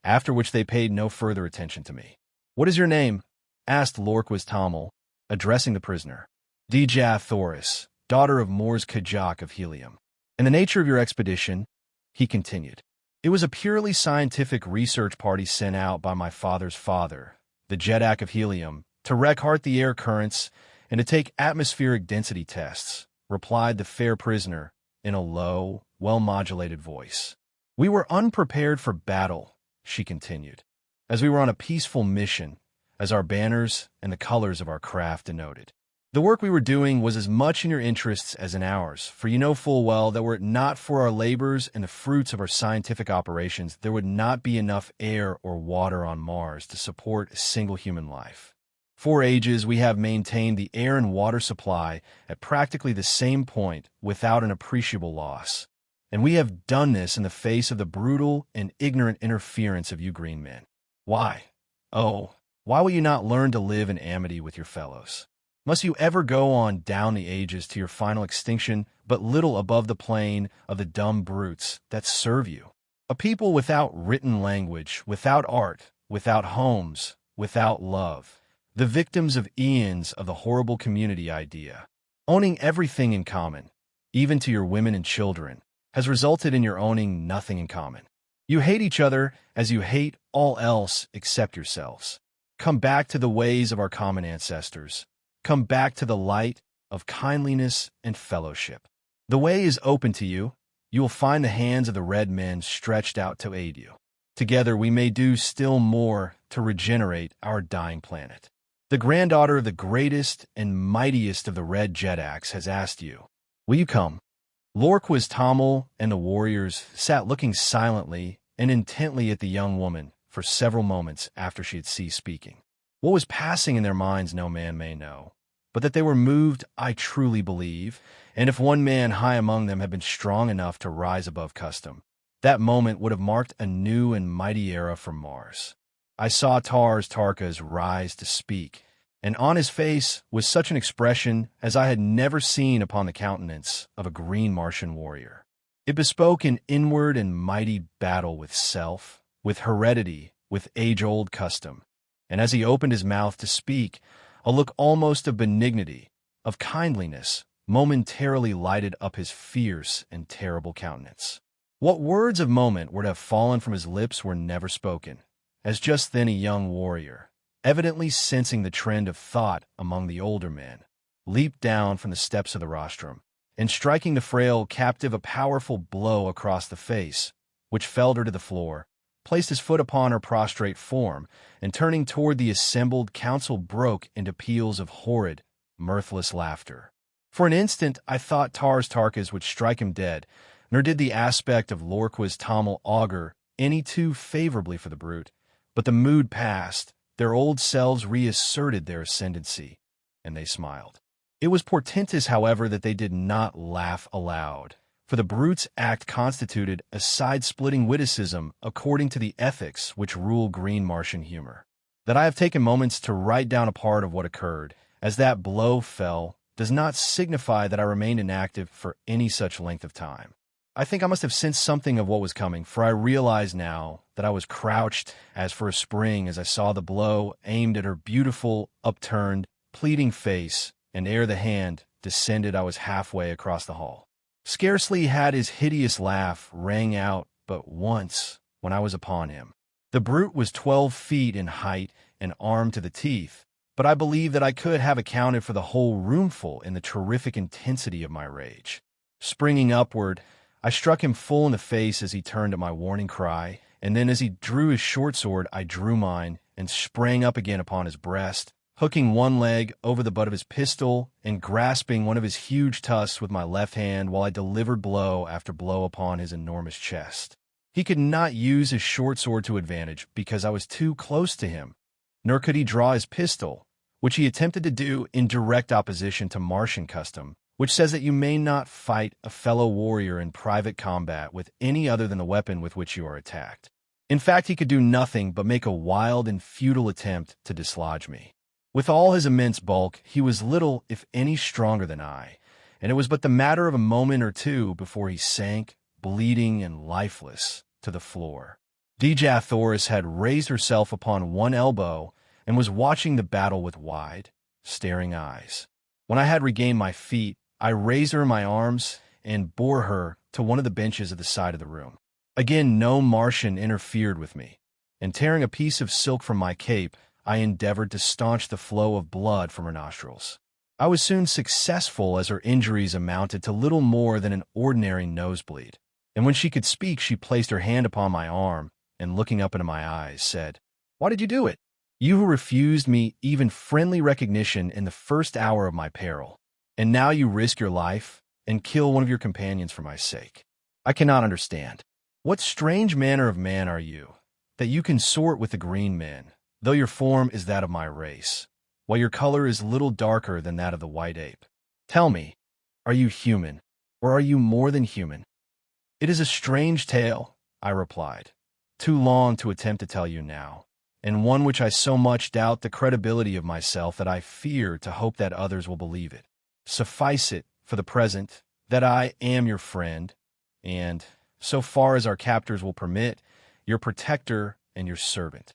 after which they paid no further attention to me. "What is your name?" asked Lorquas Tamil, addressing the prisoner. "Dejah Thoris, daughter of Dejah of Helium." "And the nature of your expedition?" he continued. "It was a purely scientific research party sent out by my father's father, the Dejah of Helium, to record the air currents and to take atmospheric density tests," replied the fair prisoner in a low, well-modulated voice. "We were unprepared for battle," she continued, "as we were on a peaceful mission, as our banners and the colors of our craft denoted. The work we were doing was as much in your interests as in ours, for you know full well that were it not for our labors and the fruits of our scientific operations, there would not be enough air or water on Mars to support a single human life. For ages, we have maintained the air and water supply at practically the same point without an appreciable loss. And we have done this in the face of the brutal and ignorant interference of you green men. Why? Oh, why will you not learn to live in amity with your fellows? Must you ever go on down the ages to your final extinction, but little above the plane of the dumb brutes that serve you? A people without written language, without art, without homes, without love. The victims of eons of the horrible community idea, owning everything in common, even to your women and children, has resulted in your owning nothing in common. You hate each other as you hate all else except yourselves. Come back to the ways of our common ancestors. Come back to the light of kindliness and fellowship. The way is open to you. You will find the hands of the red men stretched out to aid you. Together we may do still more to regenerate our dying planet. The granddaughter of the greatest and mightiest of the red Jedaks has asked you, will you come?" Lorquas Tamil and the warriors sat looking silently and intently at the young woman for several moments after she had ceased speaking. What was passing in their minds no man may know, but that they were moved I truly believe, and if one man high among them had been strong enough to rise above custom, that moment would have marked a new and mighty era for Mars. I saw Tarkas rise to speak, and on his face was such an expression as I had never seen upon the countenance of a Green Martian warrior. It bespoke an inward and mighty battle with self, with heredity, with age-old custom. And as he opened his mouth to speak, a look almost of benignity, of kindliness, momentarily lighted up his fierce and terrible countenance. What words of moment were to have fallen from his lips were never spoken, as just then a young warrior, evidently sensing the trend of thought among the older men, leaped down from the steps of the rostrum, and striking the frail captive a powerful blow across the face, which felled her to the floor, placed his foot upon her prostrate form, and turning toward the assembled council broke into peals of horrid, mirthless laughter. For an instant I thought Tarkas would strike him dead, nor did the aspect of Lorquas Tamil augur any too favorably for the brute, but the mood passed, their old selves reasserted their ascendancy, and they smiled. It was portentous, however, that they did not laugh aloud, for the brute's act constituted a side-splitting witticism according to the ethics which rule Green Martian humor. That I have taken moments to write down a part of what occurred, as that blow fell, does not signify that I remained inactive for any such length of time. I think I must have sensed something of what was coming, for I realize now that I was crouched as for a spring as I saw the blow aimed at her beautiful, upturned, pleading face, and ere the hand descended I was halfway across the hall. Scarcely had his hideous laugh rang out but once when I was upon him. The brute was 12 feet in height and armed to the teeth, but I believe that I could have accounted for the whole roomful in the terrific intensity of my rage. Springing upward, I struck him full in the face as he turned at my warning cry, and then as he drew his short sword, I drew mine and sprang up again upon his breast, hooking one leg over the butt of his pistol and grasping one of his huge tusks with my left hand while I delivered blow after blow upon his enormous chest. He could not use his short sword to advantage because I was too close to him, nor could he draw his pistol, which he attempted to do in direct opposition to Martian custom, which says that you may not fight a fellow warrior in private combat with any other than the weapon with which you are attacked. In fact, he could do nothing but make a wild and futile attempt to dislodge me. With all his immense bulk, he was little, if any, stronger than I, and it was but the matter of a moment or two before he sank, bleeding and lifeless, to the floor. Dejah Thoris had raised herself upon one elbow and was watching the battle with wide, staring eyes. When I had regained my feet, I raised her in my arms and bore her to one of the benches at the side of the room. Again, no Martian interfered with me, and tearing a piece of silk from my cape, I endeavored to staunch the flow of blood from her nostrils. I was soon successful, as her injuries amounted to little more than an ordinary nosebleed, and when she could speak, she placed her hand upon my arm and, looking up into my eyes, said, "Why did you do it? You who refused me even friendly recognition in the first hour of my peril, and now you risk your life and kill one of your companions for my sake. I cannot understand. What strange manner of man are you, that you consort with the green men, though your form is that of my race, while your color is little darker than that of the white ape? Tell me, are you human, or are you more than human?" "It is a strange tale," I replied, "too long to attempt to tell you now, and one which I so much doubt the credibility of myself that I fear to hope that others will believe it. Suffice it, for the present, that I am your friend, and, so far as our captors will permit, your protector and your servant."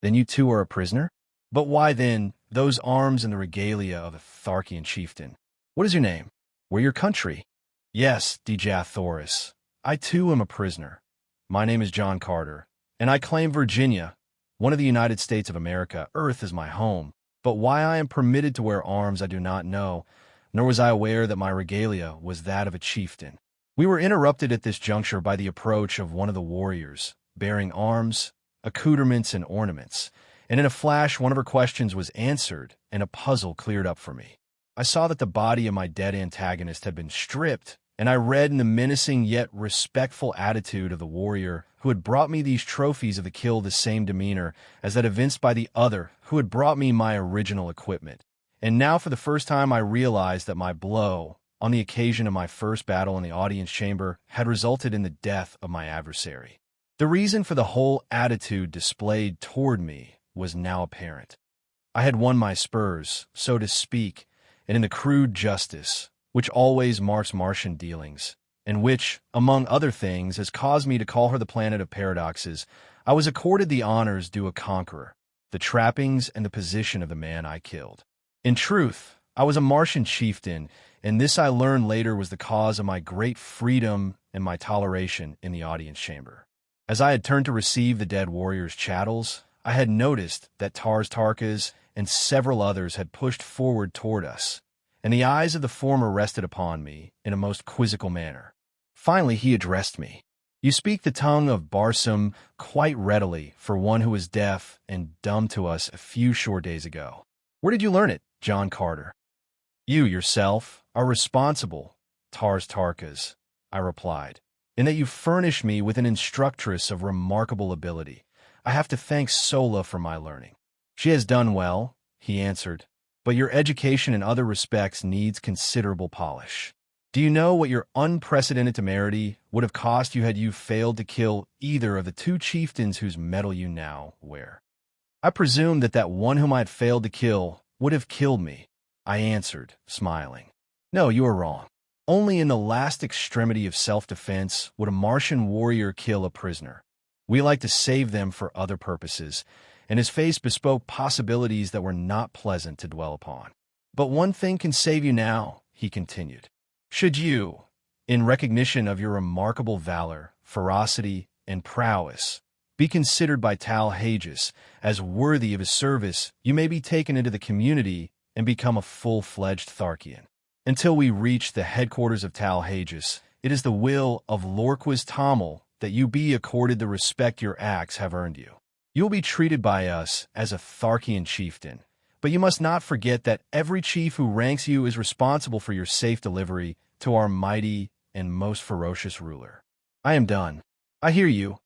"Then you too are a prisoner? But why, then, those arms and the regalia of a Tharkian chieftain? What is your name? Where your country?" "Yes, Dejah Thoris, I too am a prisoner. My name is John Carter, and I claim Virginia, one of the United States of America. Earth is my home, but why I am permitted to wear arms I do not know, nor was I aware that my regalia was that of a chieftain." We were interrupted at this juncture by the approach of one of the warriors, bearing arms, accoutrements, and ornaments, and in a flash one of her questions was answered, and a puzzle cleared up for me. I saw that the body of my dead antagonist had been stripped, and I read in the menacing yet respectful attitude of the warrior who had brought me these trophies of the kill the same demeanor as that evinced by the other who had brought me my original equipment. And now for the first time I realized that my blow, on the occasion of my first battle in the audience chamber, had resulted in the death of my adversary. The reason for the whole attitude displayed toward me was now apparent. I had won my spurs, so to speak, and in the crude justice which always marks Martian dealings, and which, among other things, has caused me to call her the planet of paradoxes, I was accorded the honors due a conqueror, the trappings and the position of the man I killed. In truth, I was a Martian chieftain, and this I learned later was the cause of my great freedom and my toleration in the audience chamber. As I had turned to receive the dead warrior's chattels, I had noticed that Tarkas and several others had pushed forward toward us, and the eyes of the former rested upon me in a most quizzical manner. Finally he addressed me. "You speak the tongue of Barsoom quite readily for one who was deaf and dumb to us a few short days ago. Where did you learn it, John Carter?" "You yourself are responsible, Tarkas," I replied, "in that you furnish me with an instructress of remarkable ability. I have to thank Sola for my learning." "She has done well," he answered, "but your education in other respects needs considerable polish. Do you know what your unprecedented temerity would have cost you had you failed to kill either of the two chieftains whose medal you now wear?" "I presume that one whom I had failed to kill would have killed me," I answered, smiling. "No, you are wrong. Only in the last extremity of self-defense would a Martian warrior kill a prisoner. We like to save them for other purposes," and his face bespoke possibilities that were not pleasant to dwell upon. "But one thing can save you now," he continued. "Should you, in recognition of your remarkable valor, ferocity, and prowess, be considered by Dejah as worthy of his service, you may be taken into the community and become a full-fledged Tharkian. Until we reach the headquarters of Dejah, it is the will of Lorquist Tamil that you be accorded the respect your acts have earned you. You will be treated by us as a Tharkian chieftain, but you must not forget that every chief who ranks you is responsible for your safe delivery to our mighty and most ferocious ruler." "I am done." "I hear you,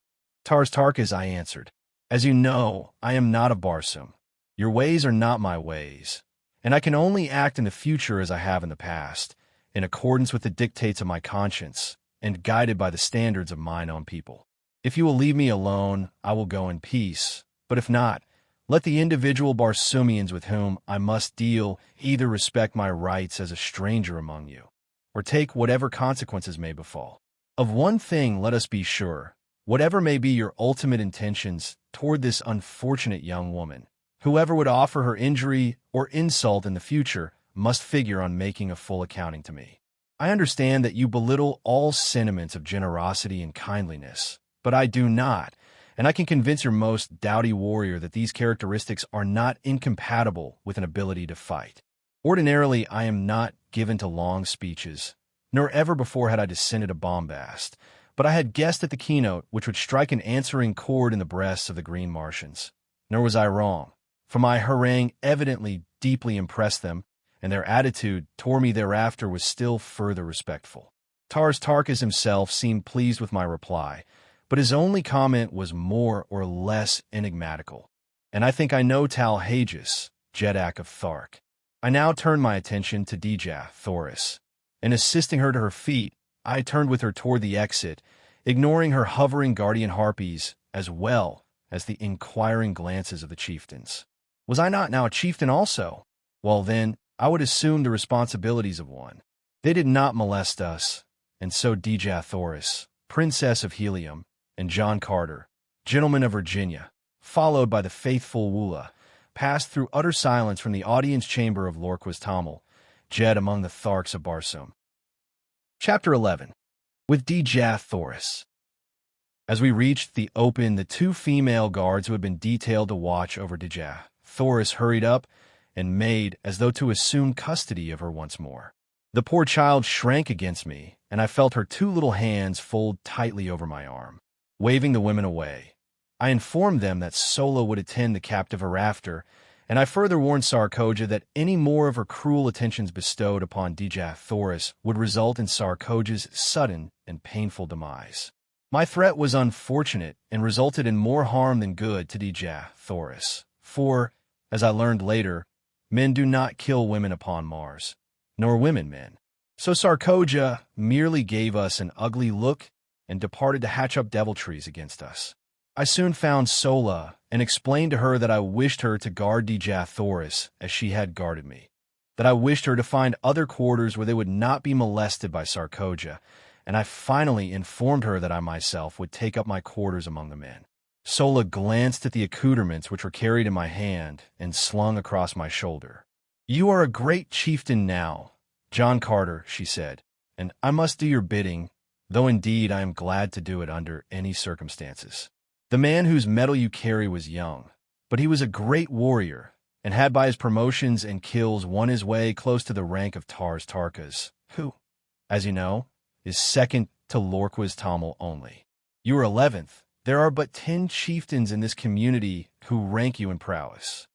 Tarkas," I answered. "As you know, I am not of Barsoom. Your ways are not my ways, and I can only act in the future as I have in the past, in accordance with the dictates of my conscience, and guided by the standards of mine own people. If you will leave me alone, I will go in peace, but if not, let the individual Barsoomians with whom I must deal either respect my rights as a stranger among you, or take whatever consequences may befall. Of one thing let us be sure, whatever may be your ultimate intentions toward this unfortunate young woman, whoever would offer her injury or insult in the future must figure on making a full accounting to me. I understand that you belittle all sentiments of generosity and kindliness, but I do not, and I can convince your most doughty warrior that these characteristics are not incompatible with an ability to fight. Ordinarily, I am not given to long speeches, nor ever before had I descended to bombast, but I had guessed at the keynote which would strike an answering chord in the breasts of the Green Martians. Nor was I wrong, for my harangue evidently deeply impressed them, and their attitude toward me thereafter was still further respectful. Tarkas himself seemed pleased with my reply, but his only comment was more or less enigmatical. And I think I know Dejah of Tharks. I now turned my attention to Dejah Thoris, and assisting her to her feet, I turned with her toward the exit, ignoring her hovering guardian harpies as well as the inquiring glances of the chieftains. Was I not now a chieftain also? Well then, I would assume the responsibilities of one. They did not molest us, and so Dejah Thoris, Princess of Helium, and John Carter, Gentleman of Virginia, followed by the faithful Woola, passed through utter silence from the audience chamber of Lorquas Tamil, Jed among the Tharks of Barsoom. Chapter 11. With Dejah Thoris. As we reached the open, the two female guards who had been detailed to watch over Dejah Thoris hurried up and made as though to assume custody of her once more. The poor child shrank against me, and I felt her two little hands fold tightly over my arm. Waving the women away, I informed them that Sola would attend the captive hereafter, and I further warned Sarkoja that any more of her cruel attentions bestowed upon Dejah Thoris would result in Sarkoja's sudden and painful demise. My threat was unfortunate and resulted in more harm than good to Dejah Thoris, for, as I learned later, men do not kill women upon Mars, nor women men. So Sarkoja merely gave us an ugly look and departed to hatch up deviltries against us. I soon found Sola and explained to her that I wished her to guard Dejah Thoris as she had guarded me, that I wished her to find other quarters where they would not be molested by Sarkoja, and I finally informed her that I myself would take up my quarters among the men. Sola glanced at the accoutrements which were carried in my hand and slung across my shoulder. "You are a great chieftain now, John Carter," she said, "and I must do your bidding, though indeed I am glad to do it under any circumstances. The man whose medal you carry was young, but he was a great warrior, and had by his promotions and kills won his way close to the rank of Tarkas, who, as you know, is second to Lorquas Tamil only. You are 11th. There are but 10 chieftains in this community who rank you in prowess.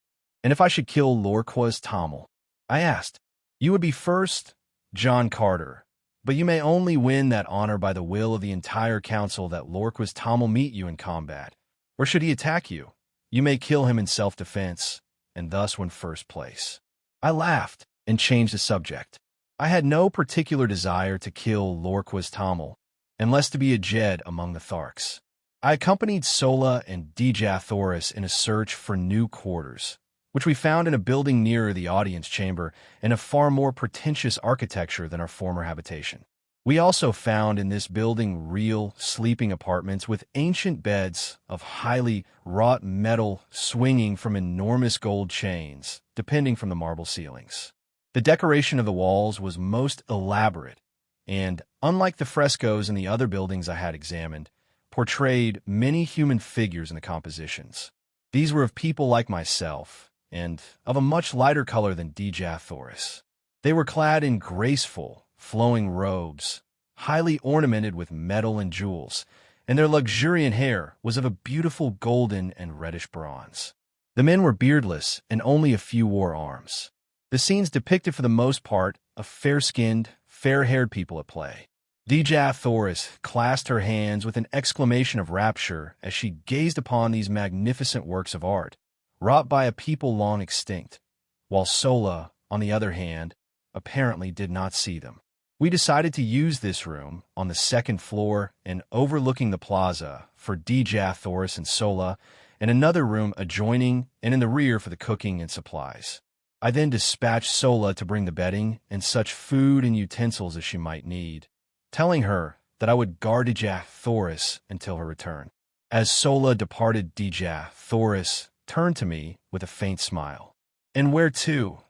And if I should kill Lorquas Tamil, I asked, you would be first, John Carter, but you may only win that honor by the will of the entire council that Lorquas Tamil meet you in combat. Or should he attack you, you may kill him in self-defense, and thus win first place. I laughed and changed the subject. I had no particular desire to kill Lorquas Tamil, unless to be a Jed among the Tharks. I accompanied Sola and Dejah Thoris in a search for new quarters, which we found in a building nearer the audience chamber and of far more pretentious architecture than our former habitation. We also found in this building real sleeping apartments with ancient beds of highly wrought metal swinging from enormous gold chains, depending from the marble ceilings. The decoration of the walls was most elaborate and, unlike the frescoes in the other buildings I had examined, portrayed many human figures in the compositions. These were of people like myself, and of a much lighter color than Dejah Thoris. They were clad in graceful, flowing robes, highly ornamented with metal and jewels, and their luxuriant hair was of a beautiful golden and reddish bronze. The men were beardless, and only a few wore arms. The scenes depicted for the most part of fair-skinned, fair-haired people at play. Dejah Thoris clasped her hands with an exclamation of rapture as she gazed upon these magnificent works of art, wrought by a people long extinct, while Sola, on the other hand, apparently did not see them. We decided to use this room on the second floor and overlooking the plaza for Dejah Thoris and Sola, and another room adjoining and in the rear for the cooking and supplies. I then dispatched Sola to bring the bedding and such food and utensils as she might need, telling her that I would guard Dejah Thoris until her return. As Sola departed, Dejah Thoris turned to me with a faint smile. "And where to?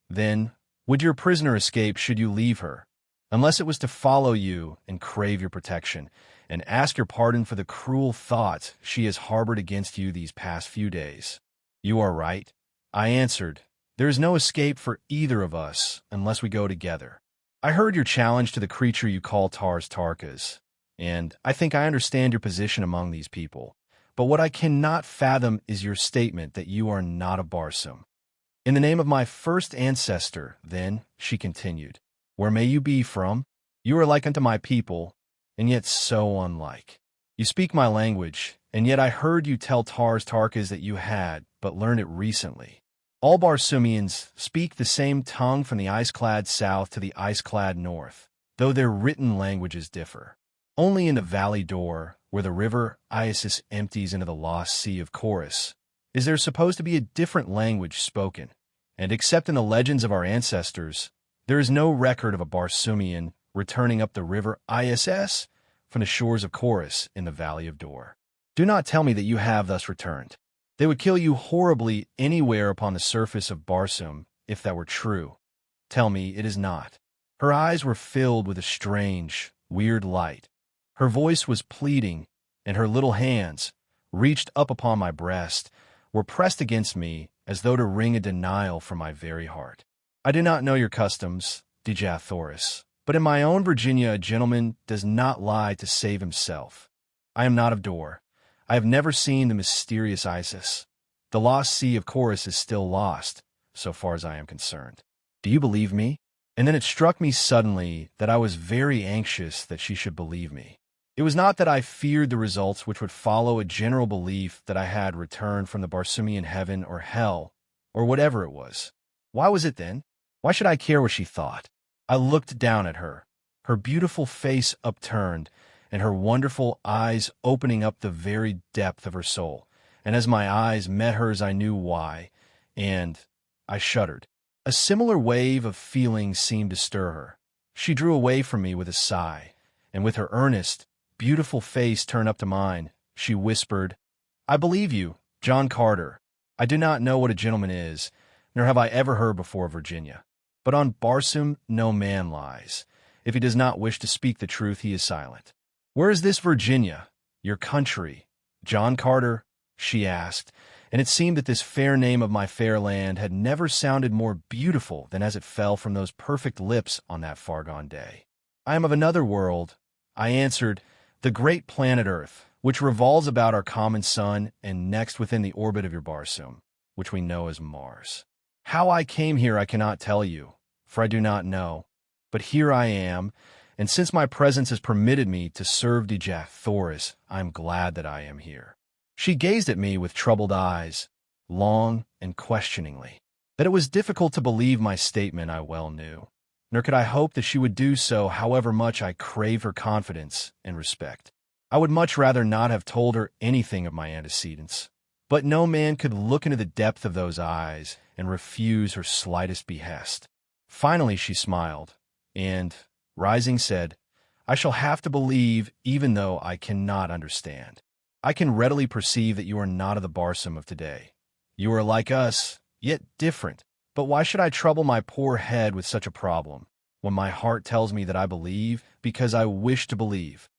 Then, would your prisoner escape should you leave her? Unless it was to follow you and crave your protection, and ask your pardon for the cruel thoughts she has harbored against you these past few days." "You are right," I answered. "There is no escape for either of us unless we go together. I heard your challenge to the creature you call Tarkas, and I think I understand your position among these people. But what I cannot fathom is your statement that you are not a Barsoom." "In the name of my first ancestor, then," she continued, "where may you be from? You are like unto my people, and yet so unlike. You speak my language, and yet I heard you tell Tarkas that you had but learned it recently. All Barsoomians speak the same tongue from the ice-clad south to the ice-clad north, though their written languages differ. Only in the valley door, where the river Isis empties into the lost sea of Chorus, is there supposed to be a different language spoken, and except in the legends of our ancestors, there is no record of a Barsoomian returning up the river Isis from the shores of Chorus in the valley of Dor. Do not tell me that you have thus returned. They would kill you horribly anywhere upon the surface of Barsoom if that were true. Tell me it is not." Her eyes were filled with a strange, weird light. Her voice was pleading, and her little hands, reached up upon my breast, were pressed against me as though to wring a denial from my very heart. "I do not know your customs, Dejah Thoris, but in my own Virginia a gentleman does not lie to save himself. I am not of Dor. I have never seen the mysterious Isis. The lost sea of Chorus is still lost, so far as I am concerned. Do you believe me?" And then it struck me suddenly that I was very anxious that she should believe me. It was not that I feared the results which would follow a general belief that I had returned from the Barsoomian heaven or hell, or whatever it was. Why was it then? Why should I care what she thought? I looked down at her, her beautiful face upturned, and her wonderful eyes opening up the very depth of her soul. And as my eyes met hers, I knew why, and I shuddered. A similar wave of feeling seemed to stir her. She drew away from me with a sigh, and with her earnest, beautiful face turned up to mine, she whispered, "I believe you, John Carter. I do not know what a gentleman is, nor have I ever heard before of Virginia. But on Barsoom no man lies. If he does not wish to speak the truth, he is silent. Where is this Virginia, your country, John Carter?" she asked, and it seemed that this fair name of my fair land had never sounded more beautiful than as it fell from those perfect lips on that far-gone day. "I am of another world," I answered, "the great planet Earth, which revolves about our common sun and next within the orbit of your Barsoom, which we know as Mars. How I came here I cannot tell you, for I do not know, but here I am, and since my presence has permitted me to serve Dejah Thoris, I am glad that I am here." She gazed at me with troubled eyes, long and questioningly. That it was difficult to believe my statement I well knew, nor could I hope that she would do so however much I craved her confidence and respect. I would much rather not have told her anything of my antecedents, but no man could look into the depth of those eyes and refuse her slightest behest. Finally she smiled, and, rising, said, "I shall have to believe even though I cannot understand. I can readily perceive that you are not of the Barsoom of today. You are like us, yet different. But why should I trouble my poor head with such a problem, when my heart tells me that I believe because I wish to believe?"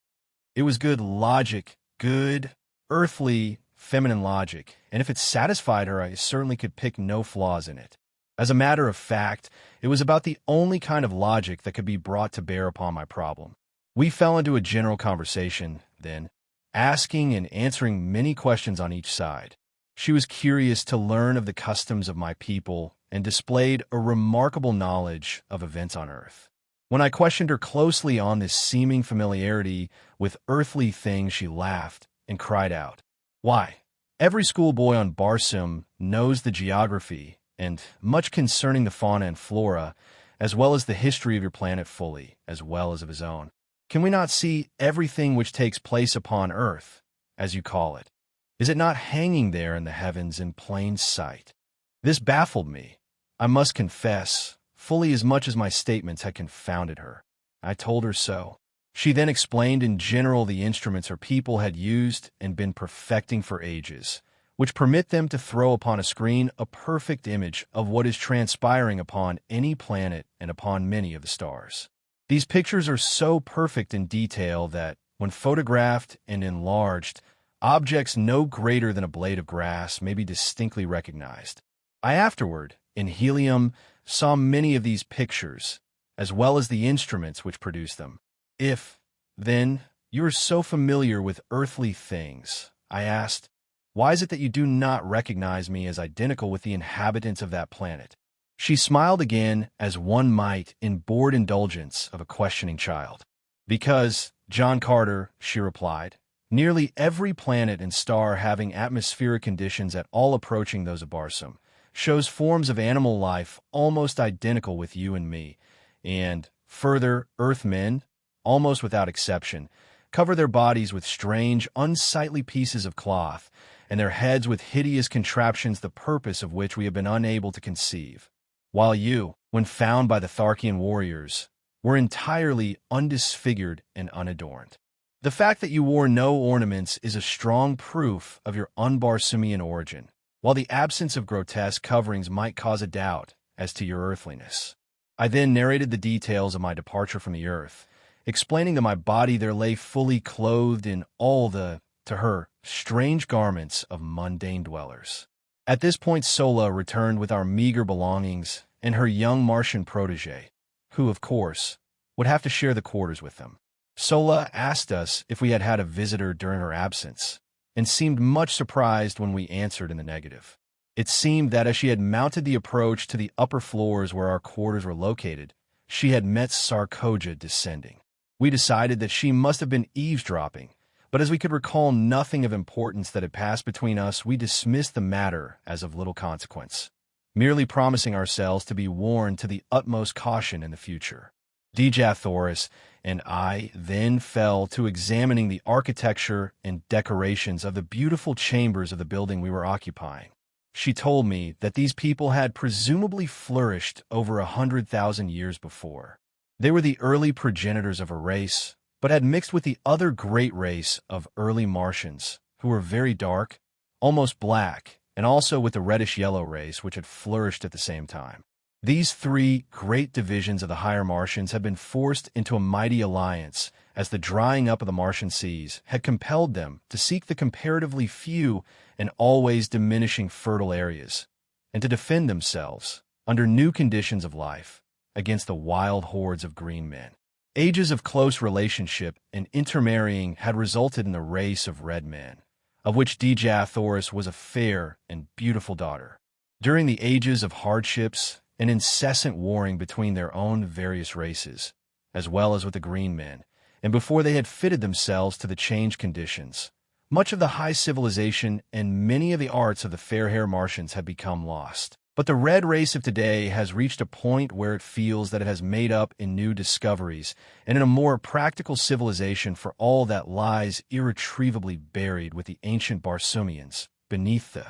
It was good logic, good, earthly, feminine logic, and if it satisfied her, I certainly could pick no flaws in it. As a matter of fact, it was about the only kind of logic that could be brought to bear upon my problem. We fell into a general conversation, then, asking and answering many questions on each side. She was curious to learn of the customs of my people and displayed a remarkable knowledge of events on Earth. When I questioned her closely on this seeming familiarity with earthly things, she laughed and cried out, "Why, every schoolboy on Barsoom knows the geography and much concerning the fauna and flora, as well as the history of your planet fully, as well as of his own? Can we not see everything which takes place upon Earth, as you call it? Is it not hanging there in the heavens in plain sight? This baffled me, I must confess, fully as much as my statements had confounded her. I told her so. She then explained in general the instruments her people had used and been perfecting for ages, which permit them to throw upon a screen a perfect image of what is transpiring upon any planet and upon many of the stars. These pictures are so perfect in detail that, when photographed and enlarged, objects no greater than a blade of grass may be distinctly recognized. I afterward, in Helium, saw many of these pictures, as well as the instruments which produce them. If, then, you are so familiar with earthly things, I asked, why is it that you do not recognize me as identical with the inhabitants of that planet? She smiled again, as one might in bored indulgence of a questioning child. Because, John Carter, she replied, nearly every planet and star having atmospheric conditions at all approaching those of Barsoom shows forms of animal life almost identical with you and me, and, further, Earthmen, almost without exception, cover their bodies with strange, unsightly pieces of cloth, and their heads with hideous contraptions the purpose of which we have been unable to conceive, while you, when found by the Tharkian warriors, were entirely undisfigured and unadorned. The fact that you wore no ornaments is a strong proof of your un-Barsoomian origin, while the absence of grotesque coverings might cause a doubt as to your earthliness. I then narrated the details of my departure from the earth, explaining that my body there lay fully clothed in all the, to her, strange garments of mundane dwellers. At this point Sola returned with our meager belongings and her young Martian protege, who, of course, would have to share the quarters with them. Sola asked us if we had had a visitor during her absence, and seemed much surprised when we answered in the negative. It seemed that as she had mounted the approach to the upper floors where our quarters were located, she had met Sarkoja descending. We decided that she must have been eavesdropping, but as we could recall nothing of importance that had passed between us, we dismissed the matter as of little consequence, merely promising ourselves to be warned to the utmost caution in the future. Dejah Thoris and I then fell to examining the architecture and decorations of the beautiful chambers of the building we were occupying. She told me that these people had presumably flourished over 100,000 years before. They were the early progenitors of a race, but had mixed with the other great race of early Martians, who were very dark, almost black, and also with the reddish-yellow race which had flourished at the same time. These three great divisions of the higher Martians had been forced into a mighty alliance, as the drying up of the Martian seas had compelled them to seek the comparatively few and always diminishing fertile areas, and to defend themselves, under new conditions of life, against the wild hordes of green men. Ages of close relationship and intermarrying had resulted in the race of red men, of which Dejah Thoris was a fair and beautiful daughter. During the ages of hardships and incessant warring between their own various races, as well as with the green men, and before they had fitted themselves to the changed conditions, much of the high civilization and many of the arts of the fair-haired Martians had become lost. But the red race of today has reached a point where it feels that it has made up in new discoveries and in a more practical civilization for all that lies irretrievably buried with the ancient Barsoomians beneath the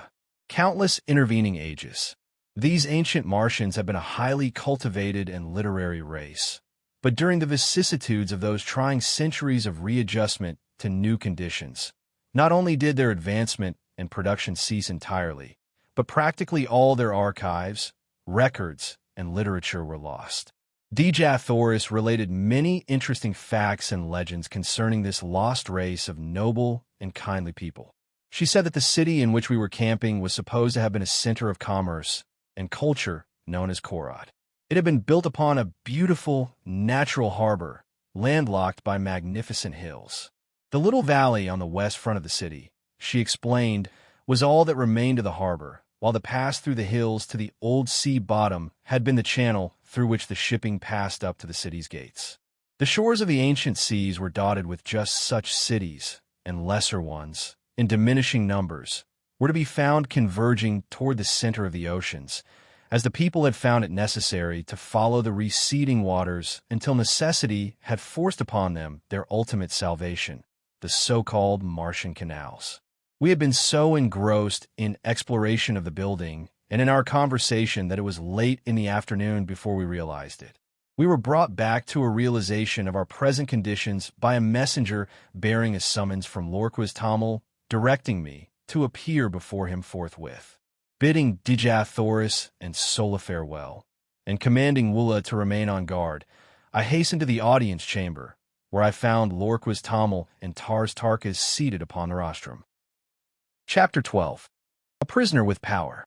countless intervening ages. These ancient Martians have been a highly cultivated and literary race, but during the vicissitudes of those trying centuries of readjustment to new conditions, not only did their advancement and production cease entirely, but practically all their archives, records, and literature were lost. Dejah Thoris related many interesting facts and legends concerning this lost race of noble and kindly people. She said that the city in which we were camping was supposed to have been a center of commerce and culture known as Korod. It had been built upon a beautiful, natural harbor, landlocked by magnificent hills. The little valley on the west front of the city, she explained, was all that remained of the harbor, while the pass through the hills to the old sea bottom had been the channel through which the shipping passed up to the city's gates. The shores of the ancient seas were dotted with just such cities, and lesser ones, in diminishing numbers, were to be found converging toward the center of the oceans, as the people had found it necessary to follow the receding waters until necessity had forced upon them their ultimate salvation, the so-called Martian canals. We had been so engrossed in exploration of the building and in our conversation that it was late in the afternoon before we realized it. We were brought back to a realization of our present conditions by a messenger bearing a summons from Lorquas Tamil, directing me to appear before him forthwith. Bidding Dejah Thoris and Sola farewell, and commanding Wula to remain on guard, I hastened to the audience chamber, where I found Lorquas Tamil and Tarkas seated upon the rostrum. Chapter 12. A Prisoner with Power.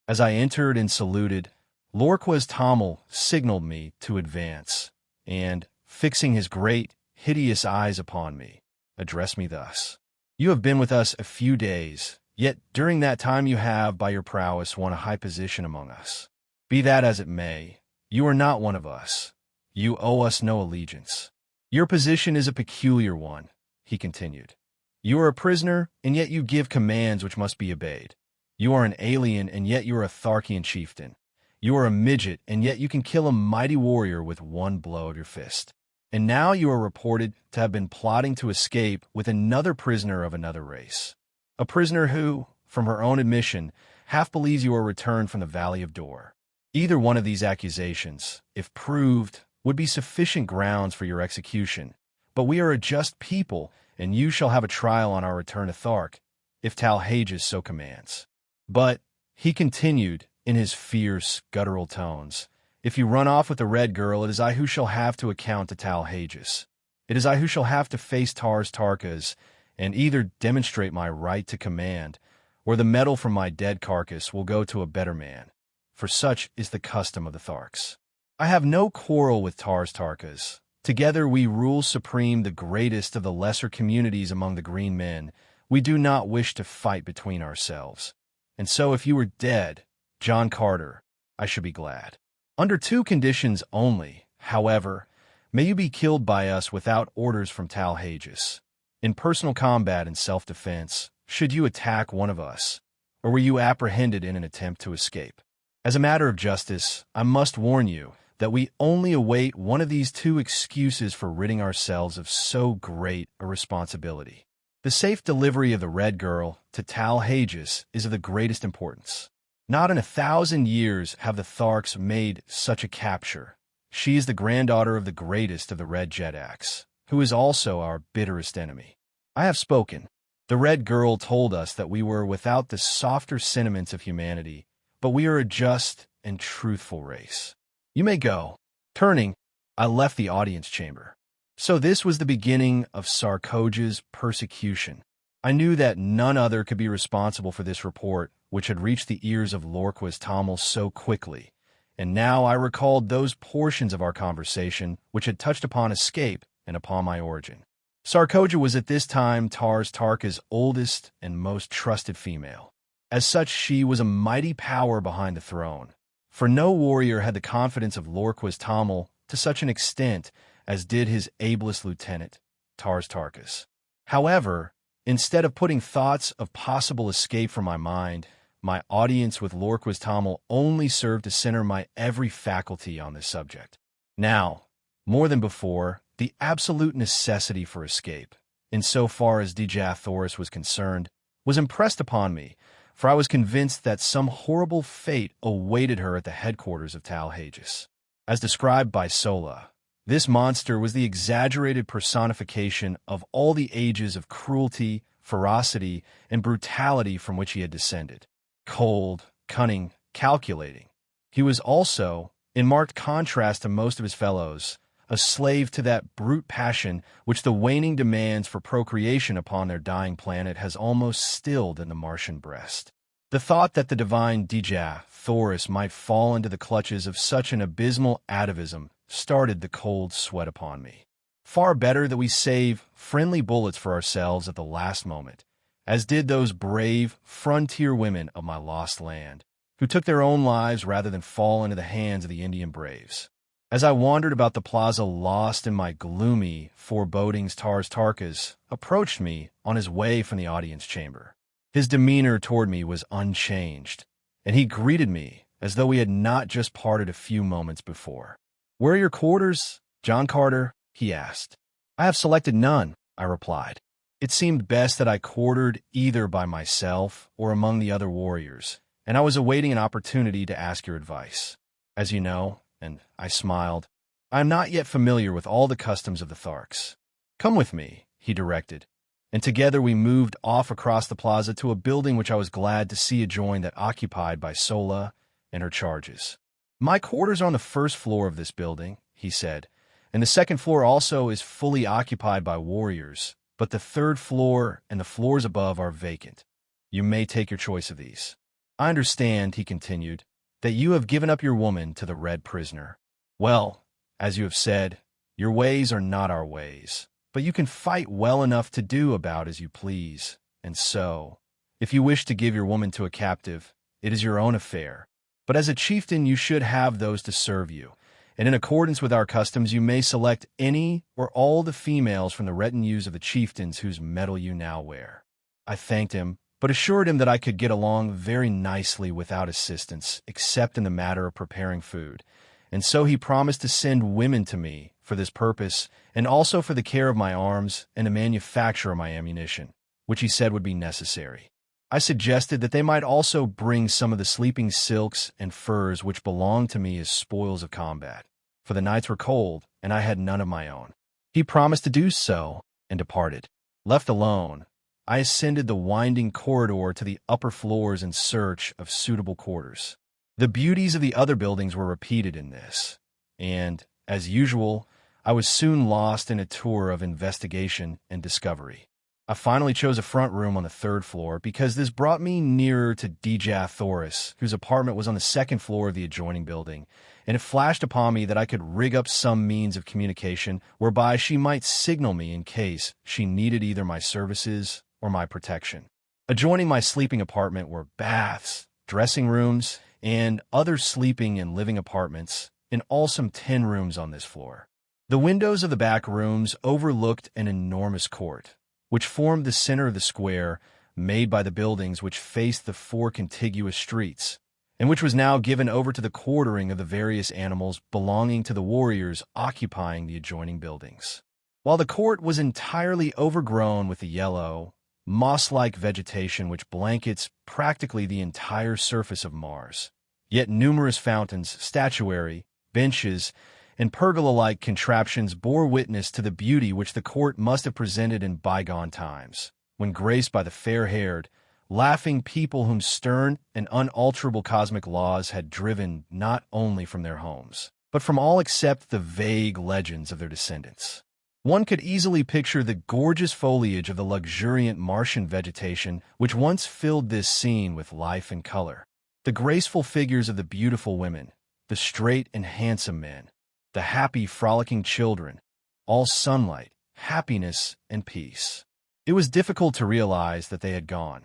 As I entered and saluted, Lorquas Tamil signaled me to advance, and, fixing his great, hideous eyes upon me, addressed me thus. You have been with us a few days, yet during that time you have, by your prowess, won a high position among us. Be that as it may, you are not one of us. You owe us no allegiance. Your position is a peculiar one, he continued. You are a prisoner, and yet you give commands which must be obeyed. You are an alien, and yet you are a Tharkian chieftain. You are a midget, and yet you can kill a mighty warrior with one blow of your fist. And now you are reported to have been plotting to escape with another prisoner of another race. A prisoner who, from her own admission, half believes you are returned from the Valley of Dor. Either one of these accusations, if proved, would be sufficient grounds for your execution. But we are a just people, and you shall have a trial on our return to Thark, if Dejah so commands. But, he continued, in his fierce, guttural tones, if you run off with the red girl, it is I who shall have to account to Dejah. It is I who shall have to face Tarkas, and either demonstrate my right to command, or the metal from my dead carcass will go to a better man, for such is the custom of the Tharks. I have no quarrel with Tarkas. Together we rule supreme the greatest of the lesser communities among the green men. We do not wish to fight between ourselves. And so if you were dead, John Carter, I should be glad. Under two conditions only, however, may you be killed by us without orders from Dejah. In personal combat and self-defense, should you attack one of us, or were you apprehended in an attempt to escape. As a matter of justice, I must warn you that we only await one of these two excuses for ridding ourselves of so great a responsibility. The safe delivery of the Red Girl to Dejah is of the greatest importance. Not in 1,000 years have the Tharks made such a capture. She is the granddaughter of the greatest of the Red Jedaks, who is also our bitterest enemy. I have spoken. The Red Girl told us that we were without the softer sentiments of humanity, but we are a just and truthful race. You may go. Turning, I left the audience chamber. So this was the beginning of Sarkoja's persecution. I knew that none other could be responsible for this report, which had reached the ears of Lorquas Tamil so quickly, and now I recalled those portions of our conversation which had touched upon escape and upon my origin. Sarkoja was at this time Tarkas' oldest and most trusted female. As such, she was a mighty power behind the throne, for no warrior had the confidence of Lorquas Tamil to such an extent as did his ablest lieutenant, Tarkas. However, instead of putting thoughts of possible escape from my mind, my audience with Lorquas Tamil only served to center my every faculty on this subject. Now, more than before, the absolute necessity for escape, in so far as Dejah Thoris was concerned, was impressed upon me, for I was convinced that some horrible fate awaited her at the headquarters of Dejah. As described by Sola, this monster was the exaggerated personification of all the ages of cruelty, ferocity, and brutality from which he had descended. Cold, cunning, calculating. He was also, in marked contrast to most of his fellows, a slave to that brute passion which the waning demands for procreation upon their dying planet has almost stilled in the Martian breast. The thought that the divine Dejah Thoris might fall into the clutches of such an abysmal atavism started the cold sweat upon me. Far better that we save friendly bullets for ourselves at the last moment, as did those brave frontier women of my lost land, who took their own lives rather than fall into the hands of the Indian braves. As I wandered about the plaza lost in my gloomy forebodings, Tarkas approached me on his way from the audience chamber. His demeanor toward me was unchanged, and he greeted me as though we had not just parted a few moments before. "Where are your quarters, John Carter?" he asked. "I have selected none," I replied. It seemed best that I quartered either by myself or among the other warriors, and I was awaiting an opportunity to ask your advice. As you know, and I smiled, I am not yet familiar with all the customs of the Tharks. "Come with me," he directed, and together we moved off across the plaza to a building which I was glad to see adjoin that occupied by Sola and her charges. "My quarters are on the first floor of this building," he said, "and the second floor also is fully occupied by warriors, but the third floor and the floors above are vacant. You may take your choice of these. I understand," he continued, "that you have given up your woman to the Red Prisoner. Well, as you have said, your ways are not our ways, but you can fight well enough to do about as you please, and so, if you wish to give your woman to a captive, it is your own affair. But as a chieftain you should have those to serve you, and in accordance with our customs you may select any or all the females from the retinues of the chieftains whose metal you now wear." I thanked him, but assured him that I could get along very nicely without assistance, except in the matter of preparing food, and so he promised to send women to me for this purpose, and also for the care of my arms and the manufacture of my ammunition, which he said would be necessary. I suggested that they might also bring some of the sleeping silks and furs which belonged to me as spoils of combat, for the nights were cold, and I had none of my own. He promised to do so, and departed. Left alone, I ascended the winding corridor to the upper floors in search of suitable quarters. The beauties of the other buildings were repeated in this, and, as usual, I was soon lost in a tour of investigation and discovery. I finally chose a front room on the third floor because this brought me nearer to Dejah Thoris, whose apartment was on the second floor of the adjoining building, and it flashed upon me that I could rig up some means of communication whereby she might signal me in case she needed either my services or my protection. Adjoining my sleeping apartment were baths, dressing rooms, and other sleeping and living apartments, in all some 10 rooms on this floor. The windows of the back rooms overlooked an enormous court, which formed the center of the square made by the buildings which faced the 4 contiguous streets, and which was now given over to the quartering of the various animals belonging to the warriors occupying the adjoining buildings. While the court was entirely overgrown with the yellow, moss-like vegetation which blankets practically the entire surface of Mars, yet numerous fountains, statuary, benches, and pergola-like contraptions bore witness to the beauty which the court must have presented in bygone times, when graced by the fair-haired, laughing people whom stern and unalterable cosmic laws had driven not only from their homes, but from all except the vague legends of their descendants. One could easily picture the gorgeous foliage of the luxuriant Martian vegetation which once filled this scene with life and color, the graceful figures of the beautiful women, the straight and handsome men, the happy, frolicking children, all sunlight, happiness, and peace. It was difficult to realize that they had gone,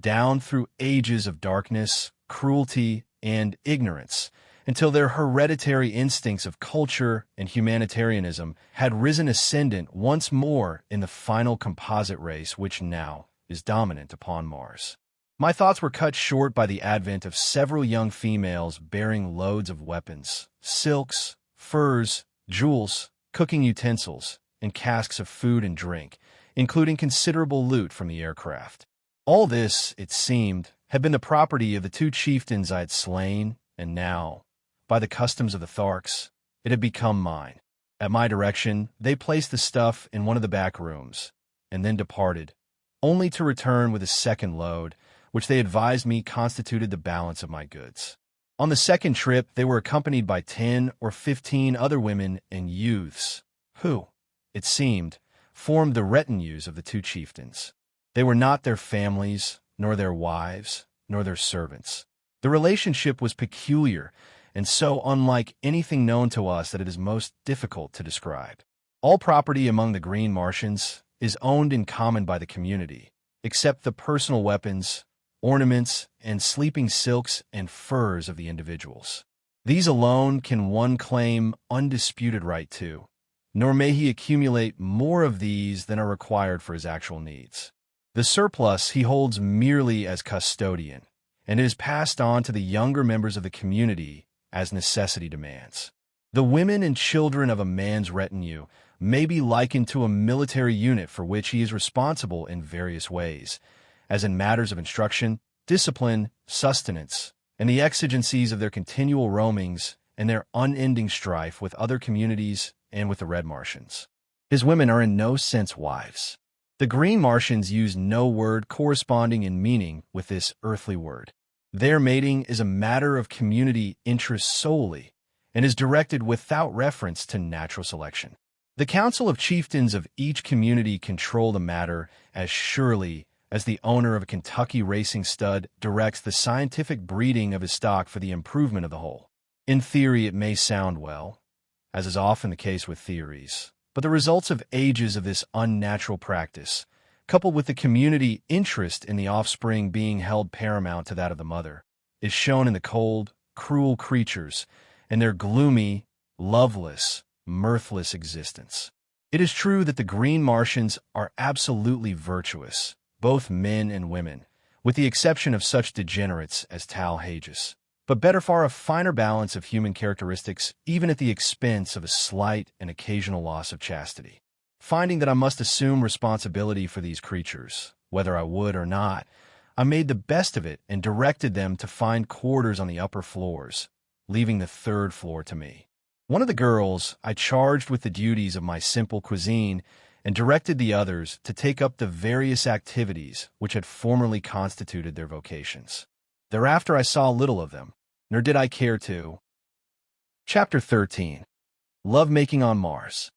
down through ages of darkness, cruelty, and ignorance, until their hereditary instincts of culture and humanitarianism had risen ascendant once more in the final composite race which now is dominant upon Mars. My thoughts were cut short by the advent of several young females bearing loads of weapons, silks, furs, jewels, cooking utensils, and casks of food and drink, including considerable loot from the aircraft. All this, it seemed, had been the property of the 2 chieftains I had slain, and now, by the customs of the Tharks, it had become mine. At my direction, they placed the stuff in one of the back rooms, and then departed, only to return with a second load, which they advised me constituted the balance of my goods. On the second trip, they were accompanied by 10 or 15 other women and youths, who, it seemed, formed the retinues of the 2 chieftains. They were not their families, nor their wives, nor their servants. The relationship was peculiar, and so unlike anything known to us that it is most difficult to describe. All property among the Green Martians is owned in common by the community, except the personal weapons, ornaments, and sleeping silks and furs of the individuals. These alone can one claim undisputed right to, nor may he accumulate more of these than are required for his actual needs. The surplus he holds merely as custodian, and it is passed on to the younger members of the community as necessity demands. The women and children of a man's retinue may be likened to a military unit for which he is responsible in various ways, as in matters of instruction, discipline, sustenance, and the exigencies of their continual roamings and their unending strife with other communities and with the Red Martians. His women are in no sense wives. The Green Martians use no word corresponding in meaning with this earthly word. Their mating is a matter of community interest solely, and is directed without reference to natural selection. The council of chieftains of each community control the matter as surely as the owner of a Kentucky racing stud directs the scientific breeding of his stock for the improvement of the whole. In theory, it may sound well, as is often the case with theories, but the results of ages of this unnatural practice, coupled with the community interest in the offspring being held paramount to that of the mother, is shown in the cold, cruel creatures and their gloomy, loveless, mirthless existence. It is true that the Green Martians are absolutely virtuous, both men and women, with the exception of such degenerates as Dejah, but better far a finer balance of human characteristics, even at the expense of a slight and occasional loss of chastity. Finding that I must assume responsibility for these creatures, whether I would or not, I made the best of it and directed them to find quarters on the upper floors, leaving the third floor to me. One of the girls I charged with the duties of my simple cuisine and directed the others to take up the various activities which had formerly constituted their vocations. Thereafter I saw little of them, nor did I care to. Chapter 13. Lovemaking on Mars.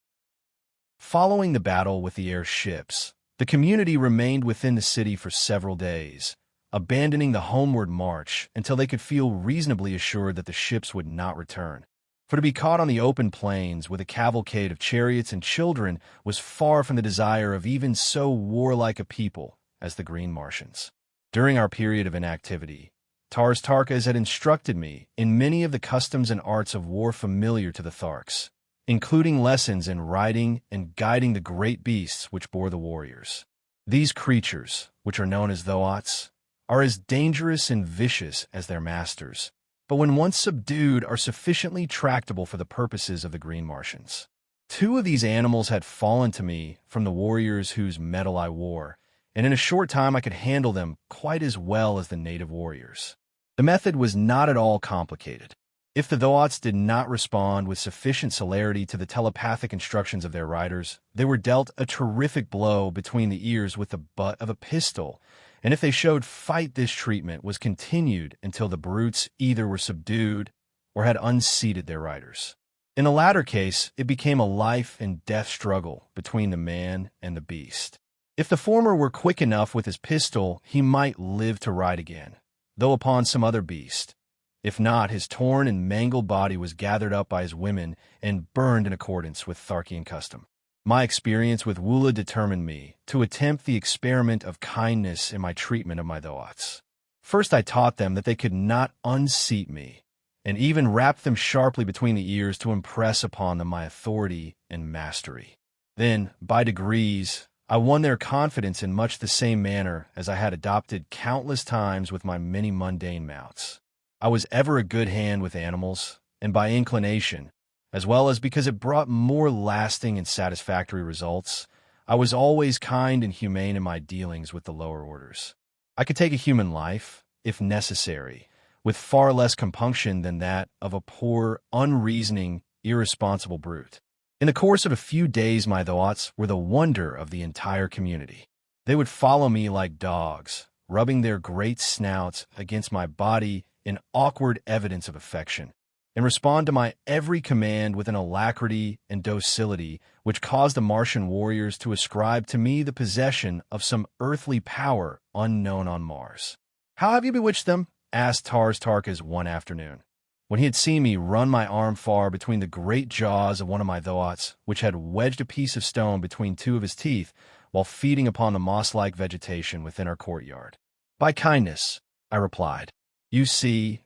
Following the battle with the airships, the community remained within the city for several days, abandoning the homeward march until they could feel reasonably assured that the ships would not return. For to be caught on the open plains with a cavalcade of chariots and children was far from the desire of even so warlike a people as the Green Martians. During our period of inactivity, Tarkas had instructed me in many of the customs and arts of war familiar to the Tharks, including lessons in riding and guiding the great beasts which bore the warriors. These creatures, which are known as Dhoats, are as dangerous and vicious as their masters, but when once subdued are sufficiently tractable for the purposes of the Green Martians. 2 of these animals had fallen to me from the warriors whose metal I wore, and in a short time I could handle them quite as well as the native warriors. The method was not at all complicated. If the Dhoats did not respond with sufficient celerity to the telepathic instructions of their riders, they were dealt a terrific blow between the ears with the butt of a pistol, and if they showed fight, this treatment was continued until the brutes either were subdued or had unseated their riders. In the latter case, it became a life and death struggle between the man and the beast. If the former were quick enough with his pistol, he might live to ride again, though upon some other beast. If not, his torn and mangled body was gathered up by his women and burned in accordance with Tharkian custom. My experience with Wola determined me to attempt the experiment of kindness in my treatment of my Dhoats. First I taught them that they could not unseat me, and even rapped them sharply between the ears to impress upon them my authority and mastery. Then, by degrees, I won their confidence in much the same manner as I had adopted countless times with my many mundane mounts. I was ever a good hand with animals, and by inclination, as well as because it brought more lasting and satisfactory results, I was always kind and humane in my dealings with the lower orders. I could take a human life, if necessary, with far less compunction than that of a poor, unreasoning, irresponsible brute. In the course of a few days, my Dhoats were the wonder of the entire community. They would follow me like dogs, rubbing their great snouts against my body in awkward evidence of affection, and respond to my every command with an alacrity and docility which caused the Martian warriors to ascribe to me the possession of some earthly power unknown on Mars. "How have you bewitched them?" asked Tarkas one afternoon, when he had seen me run my arm far between the great jaws of one of my Dhoats, which had wedged a piece of stone between 2 of his teeth while feeding upon the moss-like vegetation within our courtyard. "By kindness," I replied. "You see,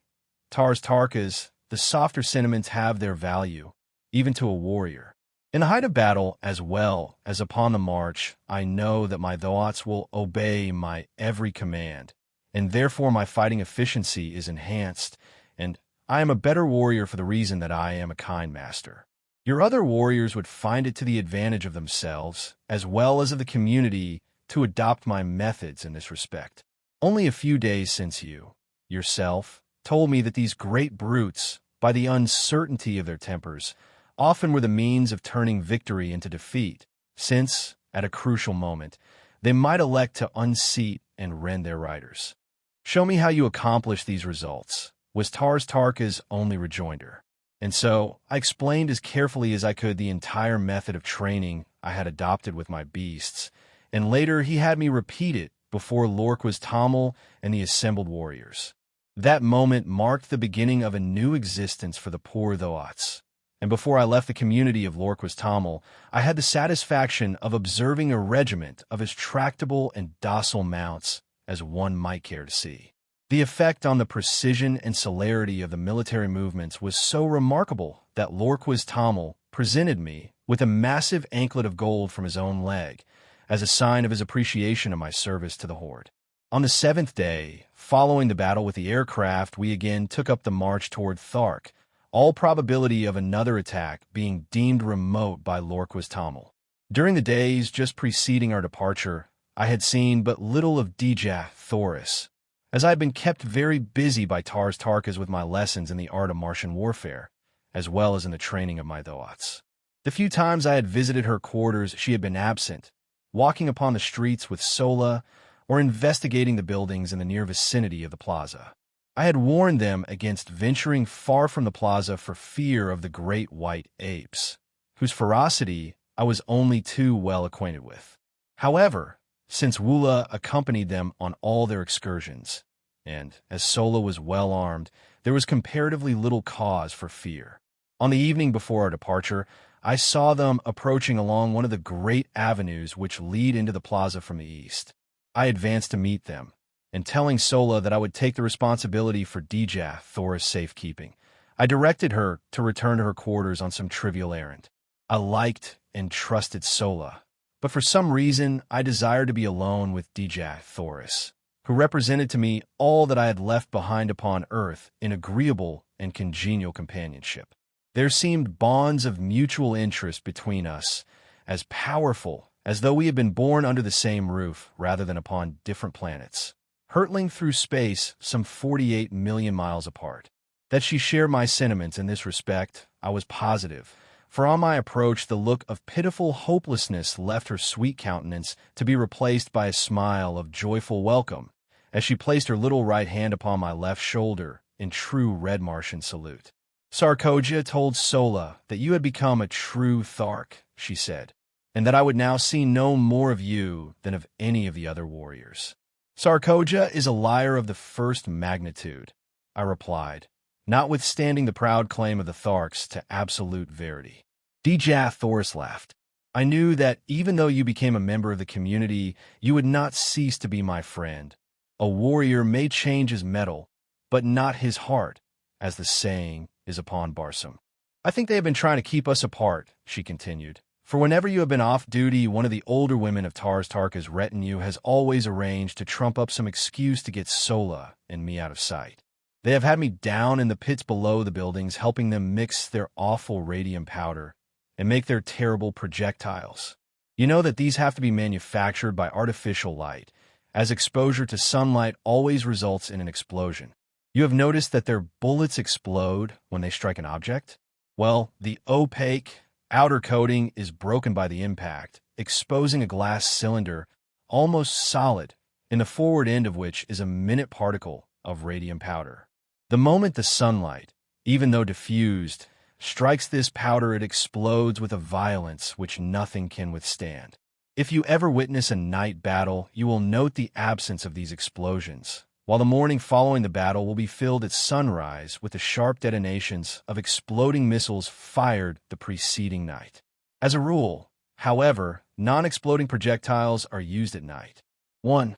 Tarkas, the softer sentiments have their value, even to a warrior. In the height of battle, as well as upon the march, I know that my Dhoats will obey my every command, and therefore my fighting efficiency is enhanced, and I am a better warrior for the reason that I am a kind master. Your other warriors would find it to the advantage of themselves, as well as of the community, to adopt my methods in this respect. Only a few days since you, yourself, told me that these great brutes, by the uncertainty of their tempers, often were the means of turning victory into defeat, since, at a crucial moment, they might elect to unseat and rend their riders. Show me how you accomplish these results, was Tarkas' only rejoinder. And so, I explained as carefully as I could the entire method of training I had adopted with my beasts, and later he had me repeat it before Tamil and the assembled warriors. That moment marked the beginning of a new existence for the poor Thoats. And before I left the community of Tamil, I had the satisfaction of observing a regiment of as tractable and docile mounts as one might care to see. The effect on the precision and celerity of the military movements was so remarkable that Tamil presented me with a massive anklet of gold from his own leg, as a sign of his appreciation of my service to the Horde. On the 7th day, following the battle with the aircraft, we again took up the march toward Tharks, all probability of another attack being deemed remote by Tamil. During the days just preceding our departure, I had seen but little of Dejah Thoris, as I had been kept very busy by Tarkas with my lessons in the art of Martian warfare, as well as in the training of my Thoats. The few times I had visited her quarters, she had been absent, walking upon the streets with Sola, or investigating the buildings in the near vicinity of the plaza. I had warned them against venturing far from the plaza for fear of the great white apes, whose ferocity I was only too well acquainted with. However, since Wula accompanied them on all their excursions, and as Sola was well armed, there was comparatively little cause for fear. On the evening before our departure, I saw them approaching along one of the great avenues which lead into the plaza from the east. I advanced to meet them, and telling Sola that I would take the responsibility for Dejah Thoris' safekeeping, I directed her to return to her quarters on some trivial errand. I liked and trusted Sola, but for some reason I desired to be alone with Dejah Thoris, who represented to me all that I had left behind upon earth in agreeable and congenial companionship. There seemed bonds of mutual interest between us, as powerful as though we had been born under the same roof rather than upon different planets, hurtling through space some 48 million miles apart. That she shared my sentiments in this respect, I was positive, for on my approach the look of pitiful hopelessness left her sweet countenance to be replaced by a smile of joyful welcome, as she placed her little right hand upon my left shoulder in true Red Martian salute. Sarkoja told Sola that you had become a true Thark, she said, and that I would now see no more of you than of any of the other warriors. Sarkoja is a liar of the first magnitude, I replied, notwithstanding the proud claim of the Tharks to absolute verity. Dejah Thoris laughed. I knew that even though you became a member of the community, you would not cease to be my friend. A warrior may change his metal, but not his heart, as the saying is upon Barsoom. I think they have been trying to keep us apart, she continued. For whenever you have been off duty, one of the older women of Tarkas' retinue has always arranged to trump up some excuse to get Sola and me out of sight. They have had me down in the pits below the buildings, helping them mix their awful radium powder and make their terrible projectiles. You know that these have to be manufactured by artificial light, as exposure to sunlight always results in an explosion. You have noticed that their bullets explode when they strike an object? Well, the opaque outer coating is broken by the impact, exposing a glass cylinder, almost solid, in the forward end of which is a minute particle of radium powder. The moment the sunlight, even though diffused, strikes this powder, it explodes with a violence which nothing can withstand. If you ever witness a night battle, you will note the absence of these explosions, while the morning following the battle will be filled at sunrise with the sharp detonations of exploding missiles fired the preceding night. As a rule, however, non-exploding projectiles are used at night. 1.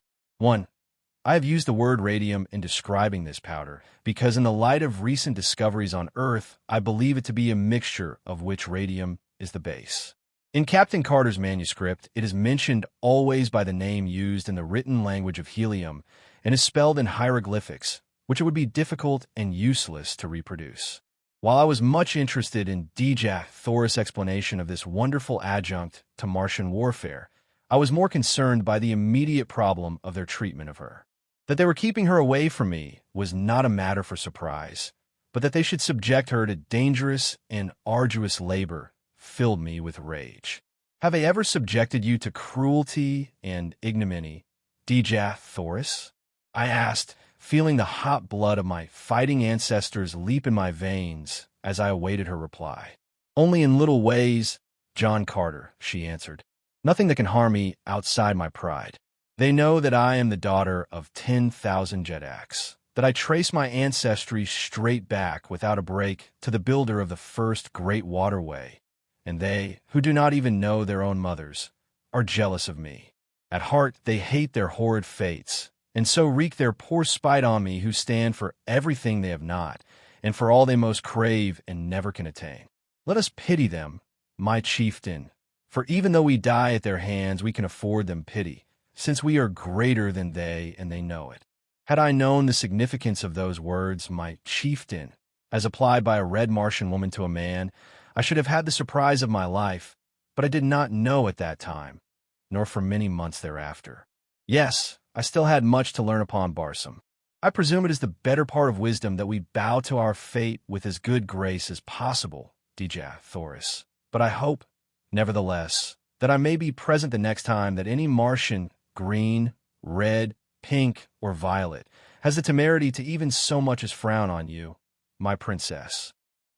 I have used the word radium in describing this powder because in the light of recent discoveries on Earth, I believe it to be a mixture of which radium is the base. In Captain Carter's manuscript, it is mentioned always by the name used in the written language of Helium and is spelled in hieroglyphics, which it would be difficult and useless to reproduce. While I was much interested in Dejah Thoris' explanation of this wonderful adjunct to Martian warfare, I was more concerned by the immediate problem of their treatment of her. That they were keeping her away from me was not a matter for surprise, but that they should subject her to dangerous and arduous labor filled me with rage. Have they ever subjected you to cruelty and ignominy, Dejah Thoris? I asked, feeling the hot blood of my fighting ancestors leap in my veins as I awaited her reply. Only in little ways, John Carter, she answered. Nothing that can harm me outside my pride. They know that I am the daughter of 10,000 Jedaks, that I trace my ancestry straight back without a break to the builder of the first great waterway, and they, who do not even know their own mothers, are jealous of me. At heart, they hate their horrid fates, and so wreak their poor spite on me who stand for everything they have not, and for all they most crave and never can attain. Let us pity them, my chieftain, for even though we die at their hands, we can afford them pity, since we are greater than they and they know it. Had I known the significance of those words, my chieftain, as applied by a red Martian woman to a man, I should have had the surprise of my life, but I did not know at that time, nor for many months thereafter. Yes, I still had much to learn upon Barsoom. I presume it is the better part of wisdom that we bow to our fate with as good grace as possible, Dejah Thoris. But I hope, nevertheless, that I may be present the next time that any Martian, green, red, pink, or violet, has the temerity to even so much as frown on you, my princess.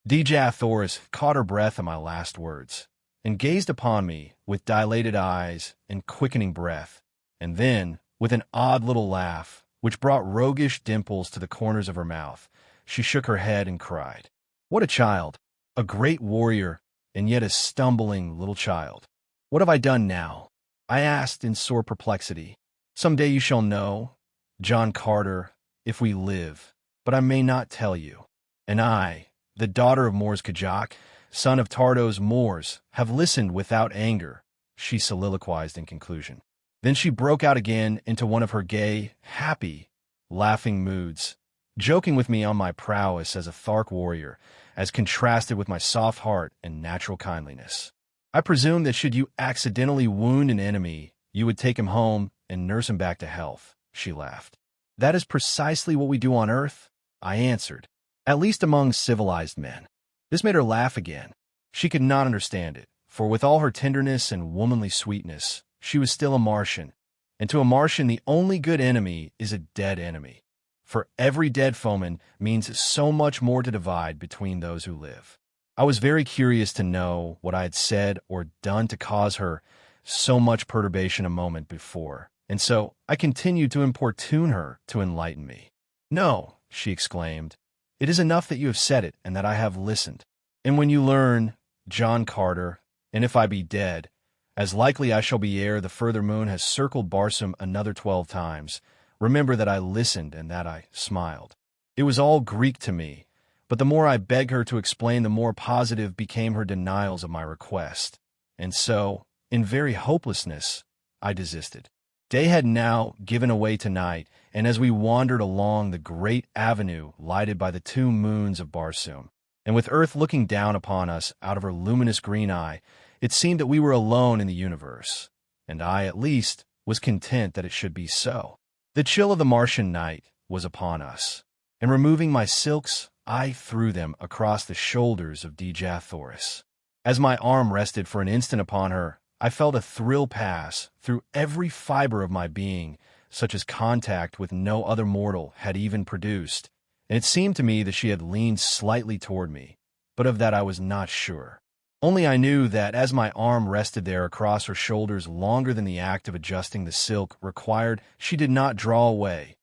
Dejah Thoris caught her breath at my last words, and gazed upon me with dilated eyes and quickening breath, and then, with an odd little laugh, which brought roguish dimples to the corners of her mouth, she shook her head and cried, "What a child! A great warrior, and yet a stumbling little child. What have I done now?" I asked in sore perplexity. "Some day you shall know, John Carter, if we live, but I may not tell you. And I, the daughter of Mors Kajak, son of Tardos Mors, have listened without anger," she soliloquized in conclusion. Then she broke out again into one of her gay, happy, laughing moods, joking with me on my prowess as a Thark warrior, as contrasted with my soft heart and natural kindliness. "I presume that should you accidentally wound an enemy, you would take him home and nurse him back to health," she laughed. "That is precisely what we do on Earth," I answered, "at least among civilized men." This made her laugh again. She could not understand it, for with all her tenderness and womanly sweetness, she was still a Martian, and to a Martian the only good enemy is a dead enemy, for every dead foeman means so much more to divide between those who live. I was very curious to know what I had said or done to cause her so much perturbation a moment before, and so I continued to importune her to enlighten me. "No," she exclaimed, "it is enough that you have said it and that I have listened. And when you learn, John Carter, and if I be dead, as likely I shall be ere the further moon has circled Barsoom another 12 times, remember that I listened and that I smiled." It was all Greek to me, but the more I begged her to explain, the more positive became her denials of my request, and so, in very hopelessness, I desisted. Day had now given away to night, and as we wandered along the great avenue lighted by the 2 moons of Barsoom, and with Earth looking down upon us out of her luminous green eye, it seemed that we were alone in the universe, and I, at least, was content that it should be so. The chill of the Martian night was upon us, and removing my silks, I threw them across the shoulders of Dejah Thoris. As my arm rested for an instant upon her, I felt a thrill pass through every fiber of my being, such as contact with no other mortal had even produced, and it seemed to me that she had leaned slightly toward me, but of that I was not sure. Only I knew that as my arm rested there across her shoulders longer than the act of adjusting the silk required, she did not draw away,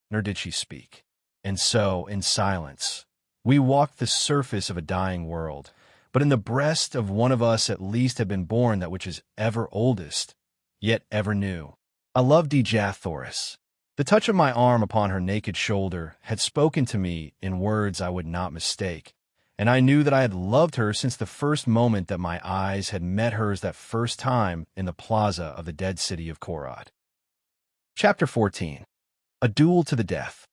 nor did she speak. And so, in silence, we walked the surface of a dying world, but in the breast of one of us at least had been born that which is ever oldest, yet ever new. I loved Dejah Thoris. The touch of my arm upon her naked shoulder had spoken to me in words I would not mistake, and I knew that I had loved her since the first moment that my eyes had met hers that first time in the plaza of the dead city of Korod. Chapter 14. A Duel to the Death.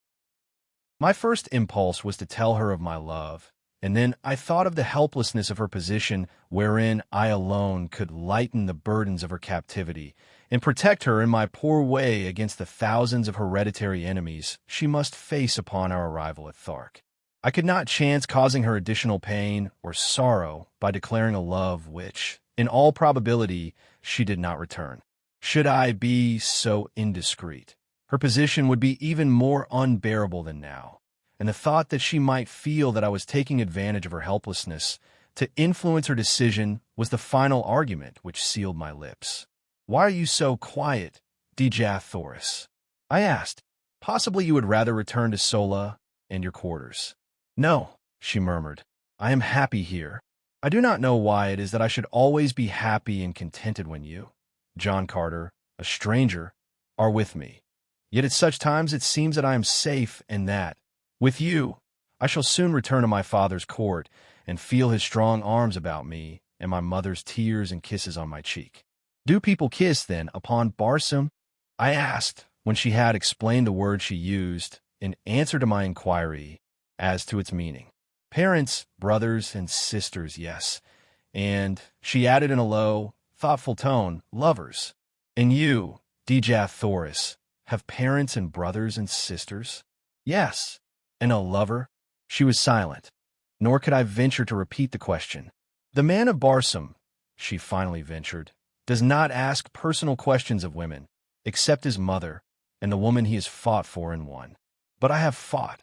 My first impulse was to tell her of my love, and then I thought of the helplessness of her position wherein I alone could lighten the burdens of her captivity and protect her in my poor way against the thousands of hereditary enemies she must face upon our arrival at Thark. I could not chance causing her additional pain or sorrow by declaring a love which, in all probability, she did not return. Should I be so indiscreet, her position would be even more unbearable than now, and the thought that she might feel that I was taking advantage of her helplessness to influence her decision was the final argument which sealed my lips. "Why are you so quiet, Dejah Thoris?" I asked. "Possibly you would rather return to Sola and your quarters." "No," she murmured. "I am happy here. I do not know why it is that I should always be happy and contented when you, John Carter, a stranger, are with me. Yet at such times it seems that I am safe and that, with you, I shall soon return to my father's court and feel his strong arms about me and my mother's tears and kisses on my cheek." "Do people kiss, then, upon Barsoom?" I asked, when she had explained the word she used in answer to my inquiry as to its meaning. "Parents, brothers, and sisters, yes. And," she added in a low, thoughtful tone, "lovers. And you, Dejah Thoris, have parents and brothers and sisters?" "Yes." "And a lover?" She was silent, nor could I venture to repeat the question. "The man of Barsoom," she finally ventured, "does not ask personal questions of women, except his mother and the woman he has fought for and won. But I have fought.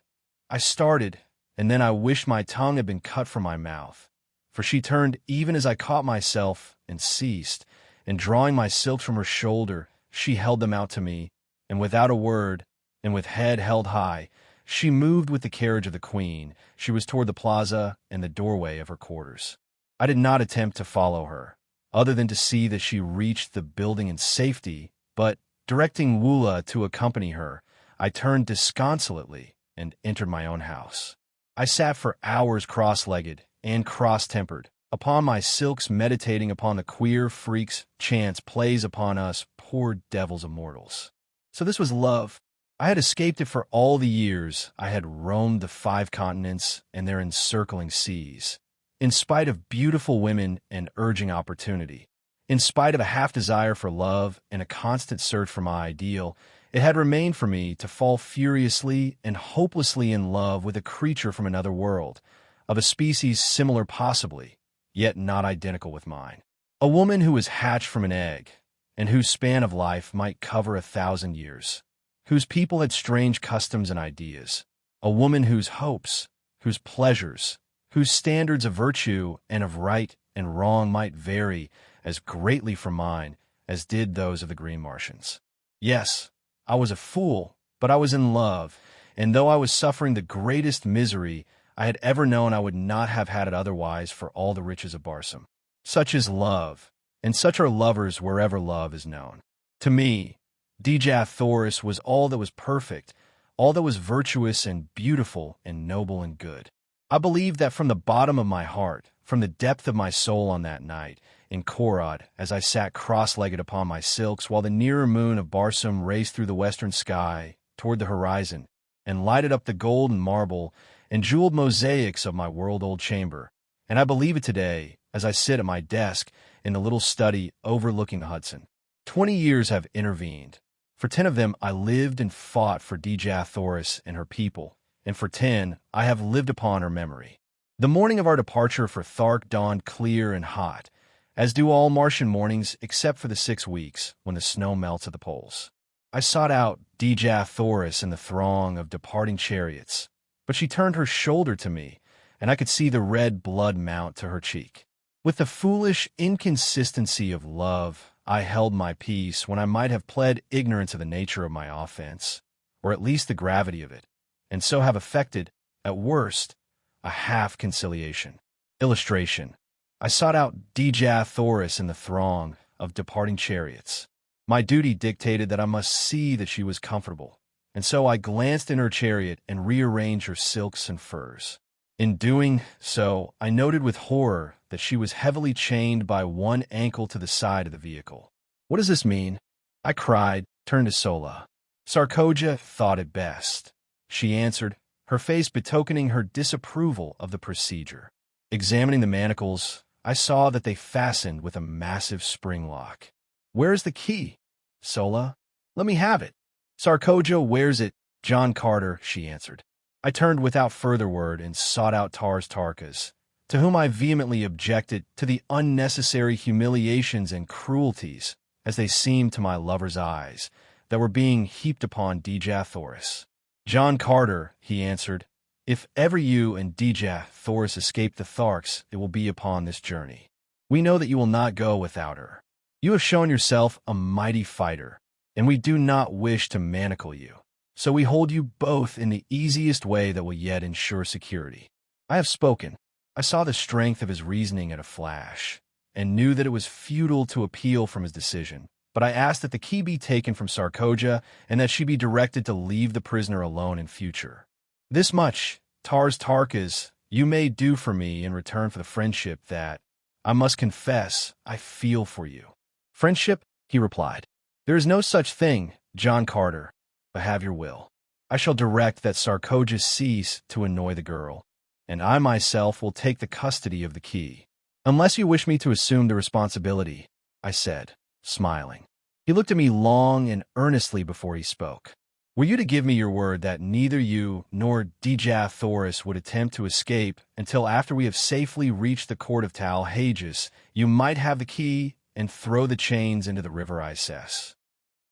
I started, and then I wished my tongue had been cut from my mouth, for she turned even as I caught myself and ceased, and drawing my silks from her shoulder, she held them out to me, and without a word, and with head held high, she moved with the carriage of the queen. She was toward the plaza and the doorway of her quarters. I did not attempt to follow her, other than to see that she reached the building in safety, but, directing Woola to accompany her, I turned disconsolately and entered my own house. I sat for hours cross-legged and cross-tempered, upon my silks meditating upon the queer freaks chance plays upon us poor devils of mortals. So this was love. I had escaped it for all the years I had roamed the 5 continents and their encircling seas. In spite of beautiful women and urging opportunity, in spite of a half-desire for love and a constant search for my ideal, it had remained for me to fall furiously and hopelessly in love with a creature from another world, of a species similar possibly, yet not identical with mine. A woman who was hatched from an egg, and whose span of life might cover 1,000 years, whose people had strange customs and ideas, a woman whose hopes, whose pleasures, whose standards of virtue and of right and wrong might vary as greatly from mine as did those of the Green Martians. Yes, I was a fool, but I was in love, and though I was suffering the greatest misery I had ever known, I would not have had it otherwise for all the riches of Barsoom. Such is love, and such are lovers wherever love is known. To me, Dejah Thoris was all that was perfect, all that was virtuous and beautiful and noble and good. I believe that from the bottom of my heart, from the depth of my soul on that night, in Korod, as I sat cross-legged upon my silks while the nearer moon of Barsoom raced through the western sky toward the horizon and lighted up the gold and marble and jeweled mosaics of my world-old chamber, and I believe it today as I sit at my desk in the little study overlooking the Hudson. 20 years have intervened. For 10 of them I lived and fought for Dejah Thoris and her people, and for 10 I have lived upon her memory. The morning of our departure for Thark dawned clear and hot, as do all Martian mornings except for the 6 weeks when the snow melts at the poles. I sought out Dejah Thoris in the throng of departing chariots, but she turned her shoulder to me, and I could see the red blood mount to her cheek. With the foolish inconsistency of love, I held my peace when I might have pled ignorance of the nature of my offense, or at least the gravity of it, and so have effected, at worst, a half-conciliation. Illustration. I sought out Dejah Thoris in the throng of departing chariots. My duty dictated that I must see that she was comfortable, and so I glanced in her chariot and rearranged her silks and furs. In doing so, I noted with horror that she was heavily chained by one ankle to the side of the vehicle. What does this mean? I cried, turned to Sola. Sarkoja thought it best. She answered, her face betokening her disapproval of the procedure. Examining the manacles, I saw that they fastened with a massive spring lock. Where is the key? Sola, let me have it. Sarkoja wears it, John Carter, she answered. I turned without further word and sought out Tarkas, to whom I vehemently objected to the unnecessary humiliations and cruelties, as they seemed to my lover's eyes, that were being heaped upon Dejah Thoris. John Carter, he answered, if ever you and Dejah Thoris escape the Tharks, it will be upon this journey. We know that you will not go without her. You have shown yourself a mighty fighter, and we do not wish to manacle you. So we hold you both in the easiest way that will yet ensure security. I have spoken. I saw the strength of his reasoning at a flash, and knew that it was futile to appeal from his decision. But I asked that the key be taken from Sarkoja, and that she be directed to leave the prisoner alone in future. This much, Tarkas, you may do for me in return for the friendship that, I must confess, I feel for you. Friendship? He replied. There is no such thing, John Carter. But have your will. I shall direct that Sarkoja cease to annoy the girl, and I myself will take the custody of the key. Unless you wish me to assume the responsibility, I said, smiling. He looked at me long and earnestly before he spoke. Were you to give me your word that neither you nor Dejah Thoris would attempt to escape until after we have safely reached the court of Tal Hages, you might have the key and throw the chains into the river Isis.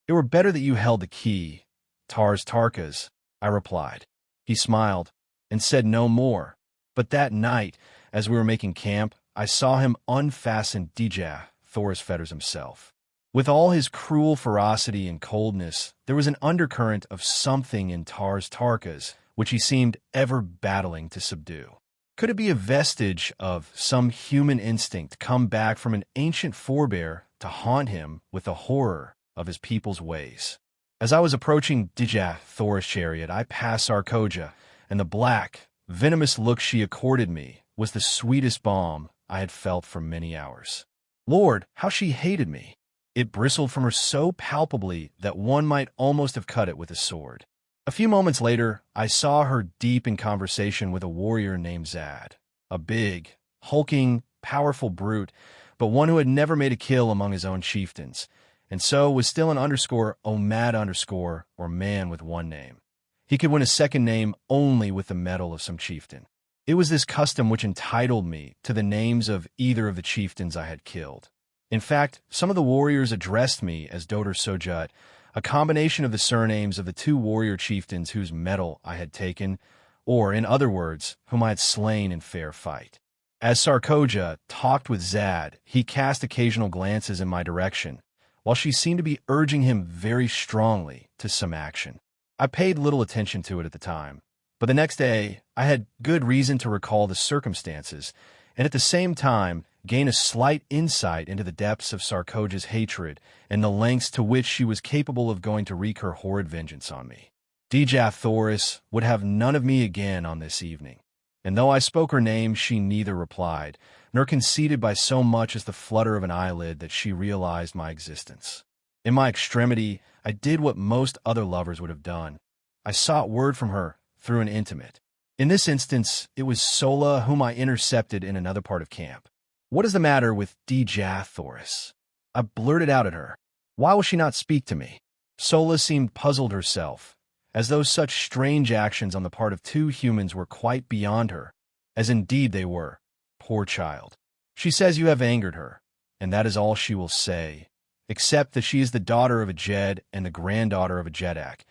It were better that you held the key, Tarkas, I replied. He smiled and said no more, but that night, as we were making camp, I saw him unfasten Dejah Thoris' fetters himself. With all his cruel ferocity and coldness, there was an undercurrent of something in Tarkas which he seemed ever battling to subdue. Could it be a vestige of some human instinct come back from an ancient forebear to haunt him with the horror of his people's ways? As I was approaching Dejah Thoris' chariot, I passed Sarkoja, and the black, venomous look she accorded me was the sweetest balm I had felt for many hours. Lord, how she hated me! It bristled from her so palpably that one might almost have cut it with a sword. A few moments later, I saw her deep in conversation with a warrior named Zad, a big, hulking, powerful brute, but one who had never made a kill among his own chieftains, and so was still an _Omad_ or man with one name. He could win a second name only with the medal of some chieftain. It was this custom which entitled me to the names of either of the chieftains I had killed. In fact, some of the warriors addressed me as Dodor Sojut, a combination of the surnames of the two warrior chieftains whose medal I had taken, or, in other words, whom I had slain in fair fight. As Sarkoja talked with Zad, he cast occasional glances in my direction, while she seemed to be urging him very strongly to some action. I paid little attention to it at the time, but the next day I had good reason to recall the circumstances, and at the same time gain a slight insight into the depths of Sarkoja's hatred and the lengths to which she was capable of going to wreak her horrid vengeance on me. Dejah Thoris would have none of me again on this evening, and though I spoke her name, she neither replied, nor conceded by so much as the flutter of an eyelid that she realized my existence. In my extremity, I did what most other lovers would have done. I sought word from her through an intimate. In this instance, it was Sola whom I intercepted in another part of camp. What is the matter with Dejah Thoris? I blurted out at her. Why will she not speak to me? Sola seemed puzzled herself, as though such strange actions on the part of two humans were quite beyond her, as indeed they were. Poor child. She says you have angered her, and that is all she will say, except that she is the daughter of a Jed and the granddaughter of a Jedak,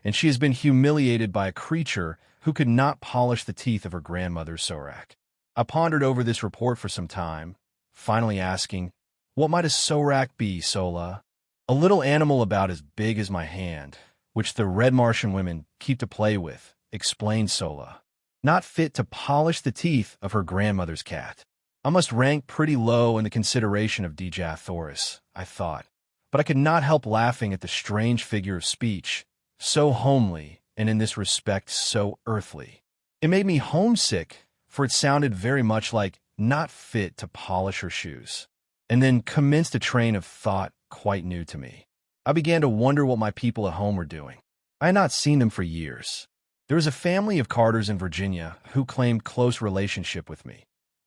and she has been humiliated by a creature who could not polish the teeth of her grandmother Sorak. I pondered over this report for some time, finally asking, what might a Sorak be, Sola? A little animal about as big as my hand, which the red Martian women keep to play with, explained Sola. Not fit to polish the teeth of her grandmother's cat. I must rank pretty low in the consideration of Dejah Thoris, I thought, but I could not help laughing at the strange figure of speech, so homely and in this respect so earthly. It made me homesick for it sounded very much like not fit to polish her shoes. And then commenced a train of thought quite new to me. I began to wonder what my people at home were doing. I had not seen them for years. There was a family of Carters in Virginia who claimed close relationship with me.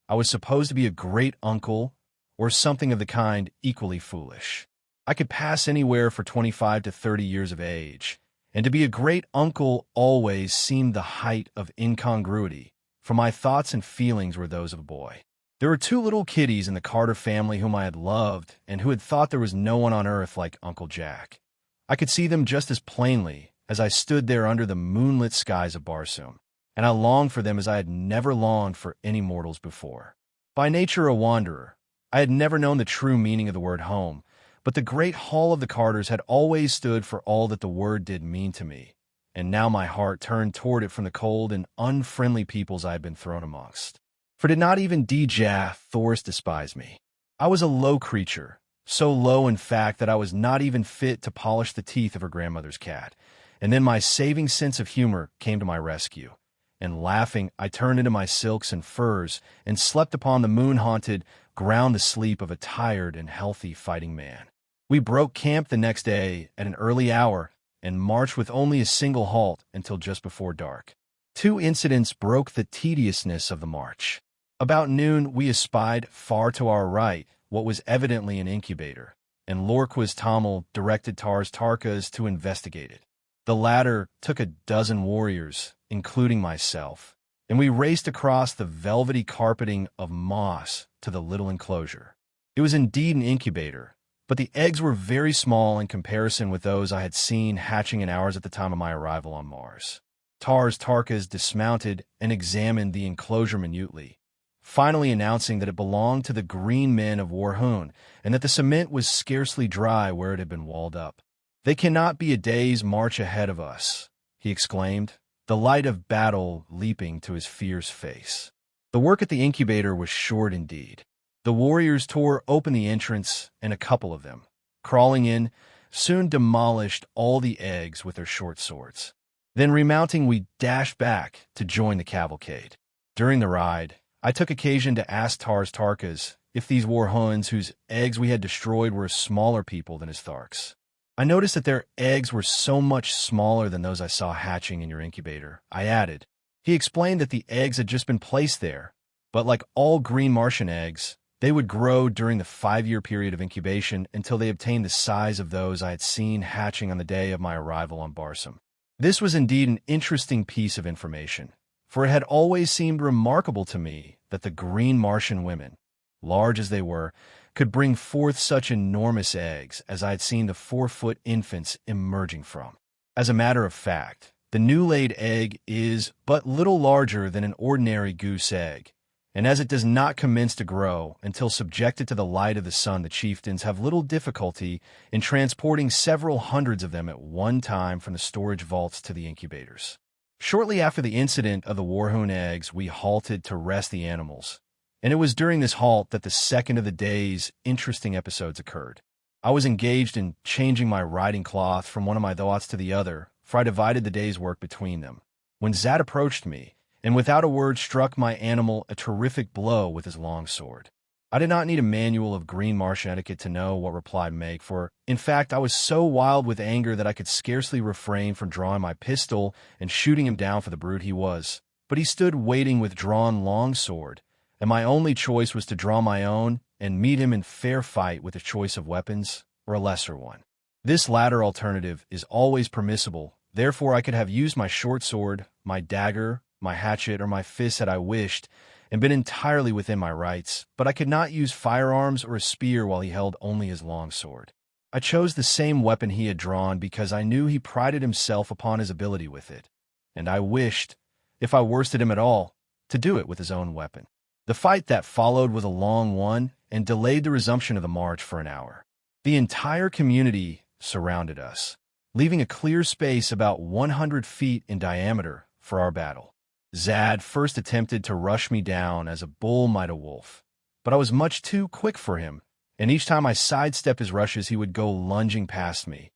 I was supposed to be a great uncle or something of the kind, equally foolish. I could pass anywhere for 25 to 30 years of age, and to be a great uncle always seemed the height of incongruity, for my thoughts and feelings were those of a boy. There were two little kiddies in the Carter family whom I had loved and who had thought there was no one on earth like Uncle Jack. I could see them just as plainly as I stood there under the moonlit skies of Barsoom, and I longed for them as I had never longed for any mortals before. By nature a wanderer, I had never known the true meaning of the word home, but the great hall of the Carters had always stood for all that the word did mean to me, and now my heart turned toward it from the cold and unfriendly peoples I had been thrown amongst. For did not even Dejah Thoris despise me? I was a low creature, so low in fact that I was not even fit to polish the teeth of her grandmother's cat, and then my saving sense of humor came to my rescue, and laughing I turned into my silks and furs and slept upon the moon-haunted ground the sleep of a tired and healthy fighting man. We broke camp the next day at an early hour and marched with only a single halt until just before dark. Two incidents broke the tediousness of the march. About noon we espied, far to our right, what was evidently an incubator, and Lorquas Tamil directed Tarkas to investigate it. The latter took a dozen warriors, including myself, and we raced across the velvety carpeting of moss to the little enclosure. It was indeed an incubator, but the eggs were very small in comparison with those I had seen hatching in hours at the time of my arrival on Mars. Tarkas dismounted and examined the enclosure minutely, finally announcing that it belonged to the green men of Warhoon and that the cement was scarcely dry where it had been walled up. "They cannot be a day's march ahead of us," he exclaimed, the light of battle leaping to his fierce face. The work at the incubator was short indeed. The warriors tore open the entrance, and a couple of them, crawling in, soon demolished all the eggs with their short swords. Then remounting, we dashed back to join the cavalcade. During the ride, I took occasion to ask Tarkas if these Warhoons whose eggs we had destroyed were a smaller people than his Tharks. I noticed that their eggs were so much smaller than those I saw hatching in your incubator, I added. He explained that the eggs had just been placed there, but like all Green Martian eggs, they would grow during the 5-year period of incubation until they obtained the size of those I had seen hatching on the day of my arrival on Barsoom. This was indeed an interesting piece of information, for it had always seemed remarkable to me that the Green Martian women, large as they were, could bring forth such enormous eggs as I had seen the 4-foot infants emerging from. As a matter of fact, the new-laid egg is but little larger than an ordinary goose egg, and as it does not commence to grow until subjected to the light of the sun, the chieftains have little difficulty in transporting several hundreds of them at one time from the storage vaults to the incubators. Shortly after the incident of the Warhoon eggs, we halted to rest the animals, and it was during this halt that the second of the day's interesting episodes occurred. I was engaged in changing my riding cloth from one of my thoughts to the other, for I divided the day's work between them, when Zad approached me, and without a word struck my animal a terrific blow with his long sword. I did not need a manual of Green Martian etiquette to know what reply to make, for, in fact, I was so wild with anger that I could scarcely refrain from drawing my pistol and shooting him down for the brute he was. But he stood waiting with drawn long sword, and my only choice was to draw my own and meet him in fair fight with a choice of weapons or a lesser one. This latter alternative is always permissible, therefore I could have used my short sword, my dagger, my hatchet, or my fist had I wished, and been entirely within my rights, but I could not use firearms or a spear while he held only his long sword. I chose the same weapon he had drawn because I knew he prided himself upon his ability with it, and I wished, if I worsted him at all, to do it with his own weapon. The fight that followed was a long one and delayed the resumption of the march for an hour. The entire community surrounded us, leaving a clear space about 100 feet in diameter for our battle. Zad first attempted to rush me down as a bull might a wolf, but I was much too quick for him, and each time I sidestepped his rushes he would go lunging past me,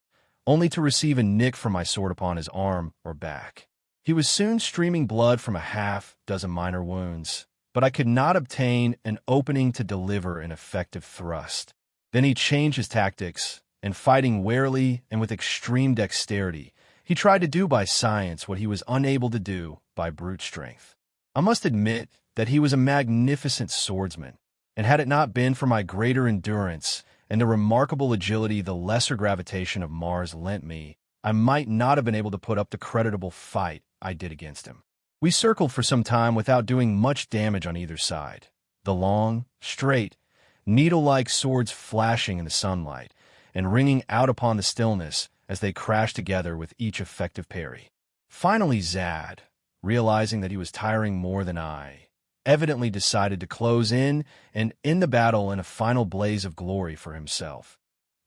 only to receive a nick from my sword upon his arm or back. He was soon streaming blood from a half-dozen minor wounds, but I could not obtain an opening to deliver an effective thrust. Then he changed his tactics, and fighting warily and with extreme dexterity, he tried to do by science what he was unable to do by brute strength. I must admit that he was a magnificent swordsman, and had it not been for my greater endurance and the remarkable agility the lesser gravitation of Mars lent me, I might not have been able to put up the creditable fight I did against him. We circled for some time without doing much damage on either side, the long, straight, needle-like swords flashing in the sunlight and ringing out upon the stillness as they crashed together with each effective parry. Finally, Zad, realizing that he was tiring more than I, evidently decided to close in and end the battle in a final blaze of glory for himself.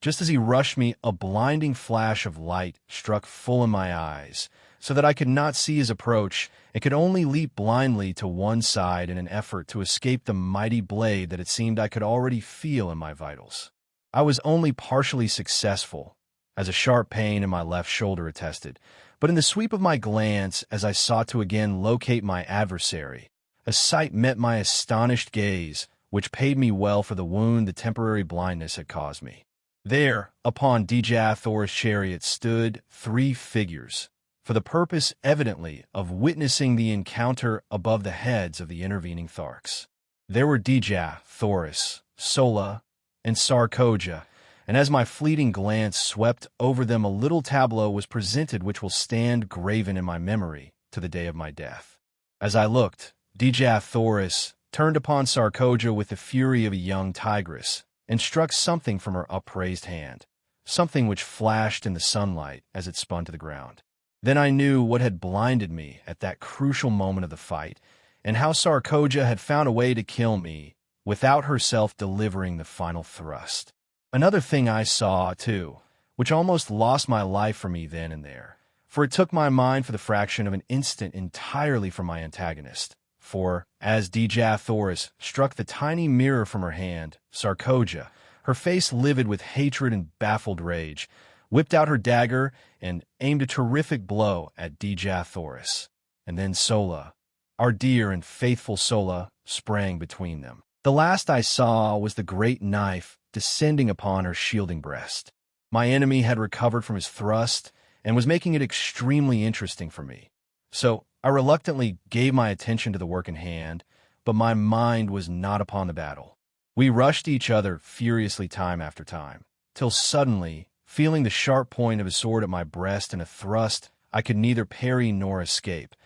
Just as he rushed me, a blinding flash of light struck full in my eyes, so that I could not see his approach and could only leap blindly to one side in an effort to escape the mighty blade that it seemed I could already feel in my vitals. I was only partially successful, as a sharp pain in my left shoulder attested, but in the sweep of my glance as I sought to again locate my adversary, a sight met my astonished gaze, which paid me well for the wound the temporary blindness had caused me. There, upon Dejah Thoris' chariot, stood 3 figures, for the purpose, evidently, of witnessing the encounter above the heads of the intervening Tharks. There were Dejah Thoris, Sola, and Sarkoja, and as my fleeting glance swept over them, a little tableau was presented which will stand graven in my memory to the day of my death. As I looked, Dejah Thoris turned upon Sarkoja with the fury of a young tigress, and struck something from her upraised hand, something which flashed in the sunlight as it spun to the ground. Then I knew what had blinded me at that crucial moment of the fight, and how Sarkoja had found a way to kill me without herself delivering the final thrust. Another thing I saw, too, which almost lost my life for me then and there, for it took my mind for the fraction of an instant entirely from my antagonist. For, as Dejah Thoris struck the tiny mirror from her hand, Sarkoja, her face livid with hatred and baffled rage, whipped out her dagger and aimed a terrific blow at Dejah Thoris. And then Sola, our dear and faithful Sola, sprang between them. The last I saw was the great knife descending upon her shielding breast. My enemy had recovered from his thrust and was making it extremely interesting for me. So I reluctantly gave my attention to the work in hand, but my mind was not upon the battle. We rushed each other furiously time after time, till suddenly, feeling the sharp point of his sword at my breast and a thrust I could neither parry nor escape,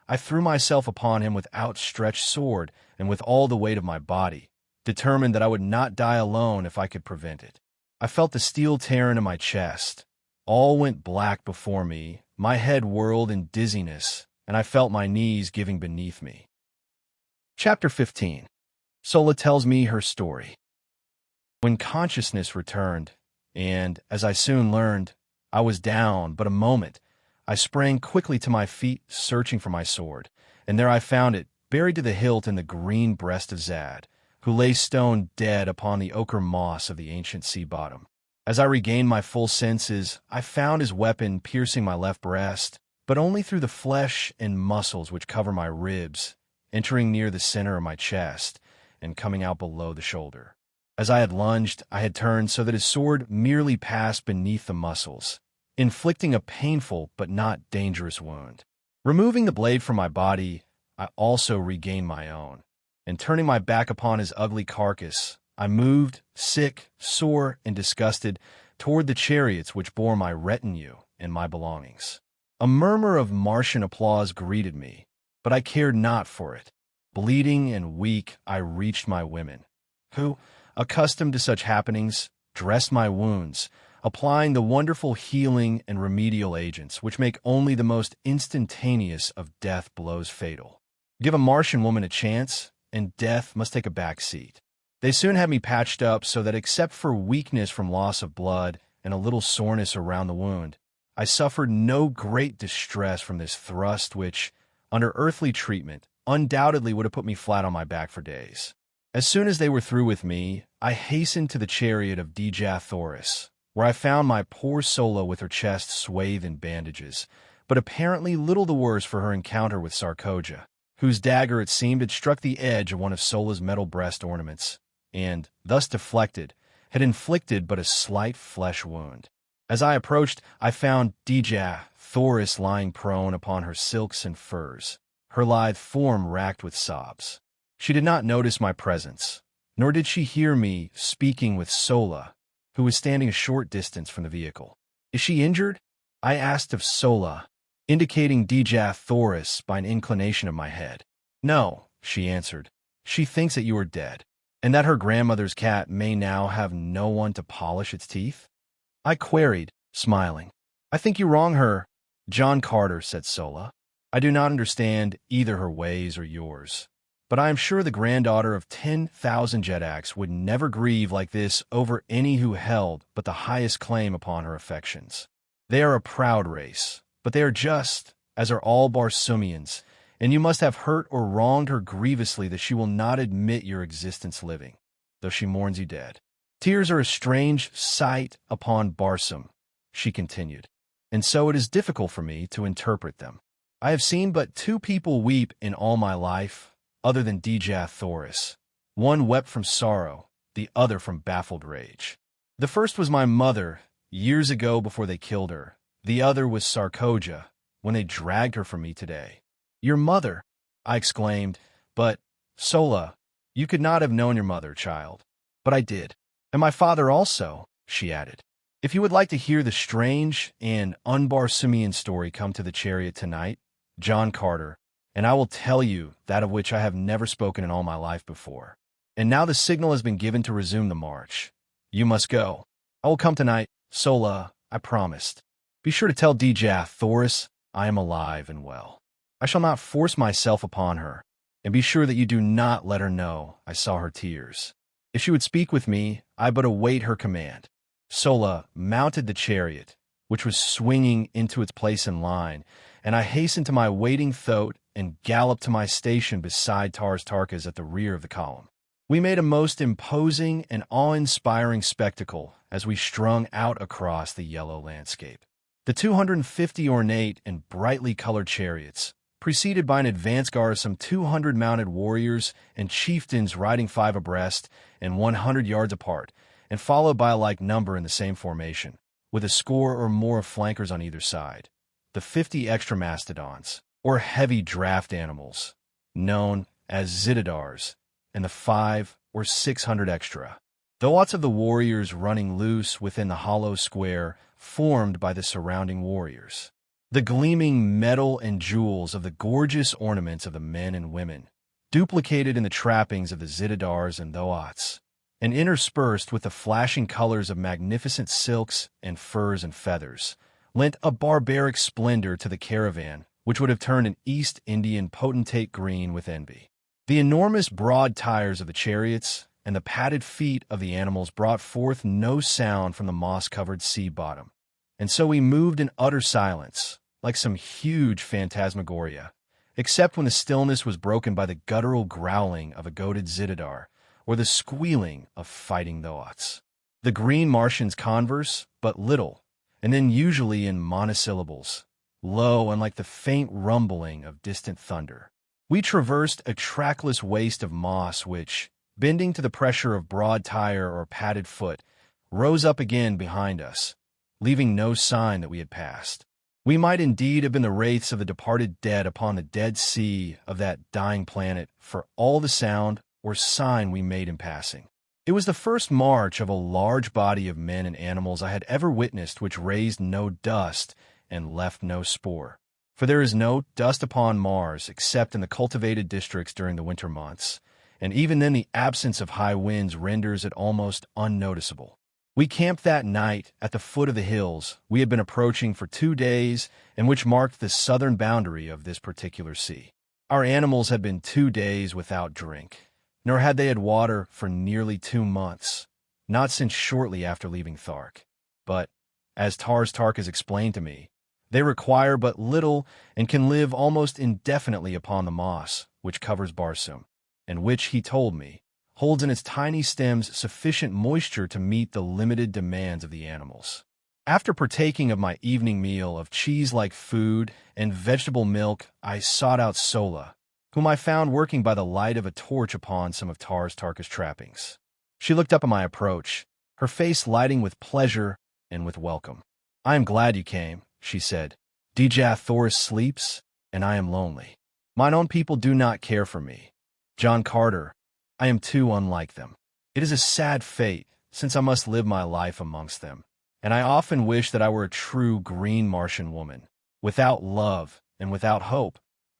I threw myself upon him with outstretched sword and with all the weight of my body, determined that I would not die alone if I could prevent it. I felt the steel tear into my chest. All went black before me, my head whirled in dizziness, and I felt my knees giving beneath me. Chapter 15. Sola tells me her story. When consciousness returned, and, as I soon learned, I was down but a moment, I sprang quickly to my feet, searching for my sword, and there I found it, buried to the hilt in the green breast of Zad, who lay stone dead upon the ochre moss of the ancient sea bottom. As I regained my full senses, I found his weapon piercing my left breast, but only through the flesh and muscles which cover my ribs, entering near the center of my chest and coming out below the shoulder. As I had lunged, I had turned so that his sword merely passed beneath the muscles, inflicting a painful but not dangerous wound. Removing the blade from my body, I also regained my own, and turning my back upon his ugly carcass, I moved, sick, sore, and disgusted, toward the chariots which bore my retinue and my belongings. A murmur of Martian applause greeted me, but I cared not for it. Bleeding and weak, I reached my women, who, accustomed to such happenings, dressed my wounds, applying the wonderful healing and remedial agents which make only the most instantaneous of death blows fatal. Give a Martian woman a chance, and death must take a back seat. They soon had me patched up so that except for weakness from loss of blood and a little soreness around the wound, I suffered no great distress from this thrust which, under earthly treatment, undoubtedly would have put me flat on my back for days. As soon as they were through with me, I hastened to the chariot of Dejah Thoris, where I found my poor Sola with her chest swathed in bandages, but apparently little the worse for her encounter with Sarkoja, whose dagger it seemed had struck the edge of one of Sola's metal breast ornaments, and, thus deflected, had inflicted but a slight flesh wound. As I approached, I found Dejah Thoris lying prone upon her silks and furs, her lithe form racked with sobs. She did not notice my presence, nor did she hear me speaking with Sola, who was standing a short distance from the vehicle. "Is she injured?" I asked of Sola, indicating Dejah Thoris by an inclination of my head. "No," she answered. "She thinks that you are dead, and that her grandmother's cat may now have no one to polish its teeth?" I queried, smiling. "I think you wrong her, John Carter," said Sola. "I do not understand either her ways or yours, but I am sure the granddaughter of 10,000 Jedaks would never grieve like this over any who held but the highest claim upon her affections. They are a proud race, but they are just, as are all Barsoomians, and you must have hurt or wronged her grievously that she will not admit your existence living, though she mourns you dead. Tears are a strange sight upon Barsoom," she continued, "and so it is difficult for me to interpret them. I have seen but two people weep in all my life, other than Dejah Thoris. One wept from sorrow, the other from baffled rage. The first was my mother, years ago before they killed her. The other was Sarkoja, when they dragged her from me today." "Your mother?" I exclaimed. "But, Sola, you could not have known your mother, child." "But I did. And my father also," she added. "If you would like to hear the strange and un-Barsoomian story, come to the chariot tonight, John Carter, and I will tell you that of which I have never spoken in all my life before. And now the signal has been given to resume the march. You must go." "I will come tonight, Sola," I promised. "Be sure to tell Dejah Thoris I am alive and well. I shall not force myself upon her, and be sure that you do not let her know I saw her tears. If she would speak with me, I but await her command." Sola mounted the chariot, which was swinging into its place in line, and I hastened to my waiting thoat and galloped to my station beside Tarkas at the rear of the column. We made a most imposing and awe-inspiring spectacle as we strung out across the yellow landscape. The 250 ornate and brightly colored chariots, preceded by an advance guard of some 200 mounted warriors and chieftains riding 5 abreast and 100 yards apart, and followed by a like number in the same formation, with a score or more of flankers on either side. The 50 extra mastodons, or heavy draft animals, known as Zodangars, and the 500 or 600 extra. The lots of the warriors running loose within the hollow square formed by the surrounding warriors. The gleaming metal and jewels of the gorgeous ornaments of the men and women, duplicated in the trappings of the Zodangars and Thoats, and interspersed with the flashing colors of magnificent silks and furs and feathers, lent a barbaric splendor to the caravan which would have turned an East Indian potentate green with envy. The enormous broad tires of the chariots and the padded feet of the animals brought forth no sound from the moss-covered sea bottom, and so we moved in utter silence, like some huge phantasmagoria, except when the stillness was broken by the guttural growling of a goaded Zodandar or the squealing of fighting Thoats. The Green Martians converse but little, and then usually in monosyllables, low and like the faint rumbling of distant thunder. We traversed a trackless waste of moss which, bending to the pressure of broad tire or padded foot, rose up again behind us, leaving no sign that we had passed. We might indeed have been the wraiths of the departed dead upon the dead sea of that dying planet for all the sound or sign we made in passing. It was the first march of a large body of men and animals I had ever witnessed which raised no dust and left no spore. For there is no dust upon Mars except in the cultivated districts during the winter months, and even then the absence of high winds renders it almost unnoticeable. We camped that night at the foot of the hills we had been approaching for 2 days and which marked the southern boundary of this particular sea. Our animals had been 2 days without drink, nor had they had water for nearly 2 months, not since shortly after leaving Thark. But, as Tarkas explained to me, they require but little and can live almost indefinitely upon the moss which covers Barsoom, and which, he told me, holds in its tiny stems sufficient moisture to meet the limited demands of the animals. After partaking of my evening meal of cheese-like food and vegetable milk, I sought out Sola, whom I found working by the light of a torch upon some of Tarkas' trappings. She looked up at my approach, her face lighting with pleasure and with welcome. "I am glad you came," she said. "Dejah Thoris sleeps, and I am lonely. Mine own people do not care for me. John Carter, I am too unlike them. It is a sad fate, since I must live my life amongst them. And I often wish that I were a true Green Martian woman, without love and without hope.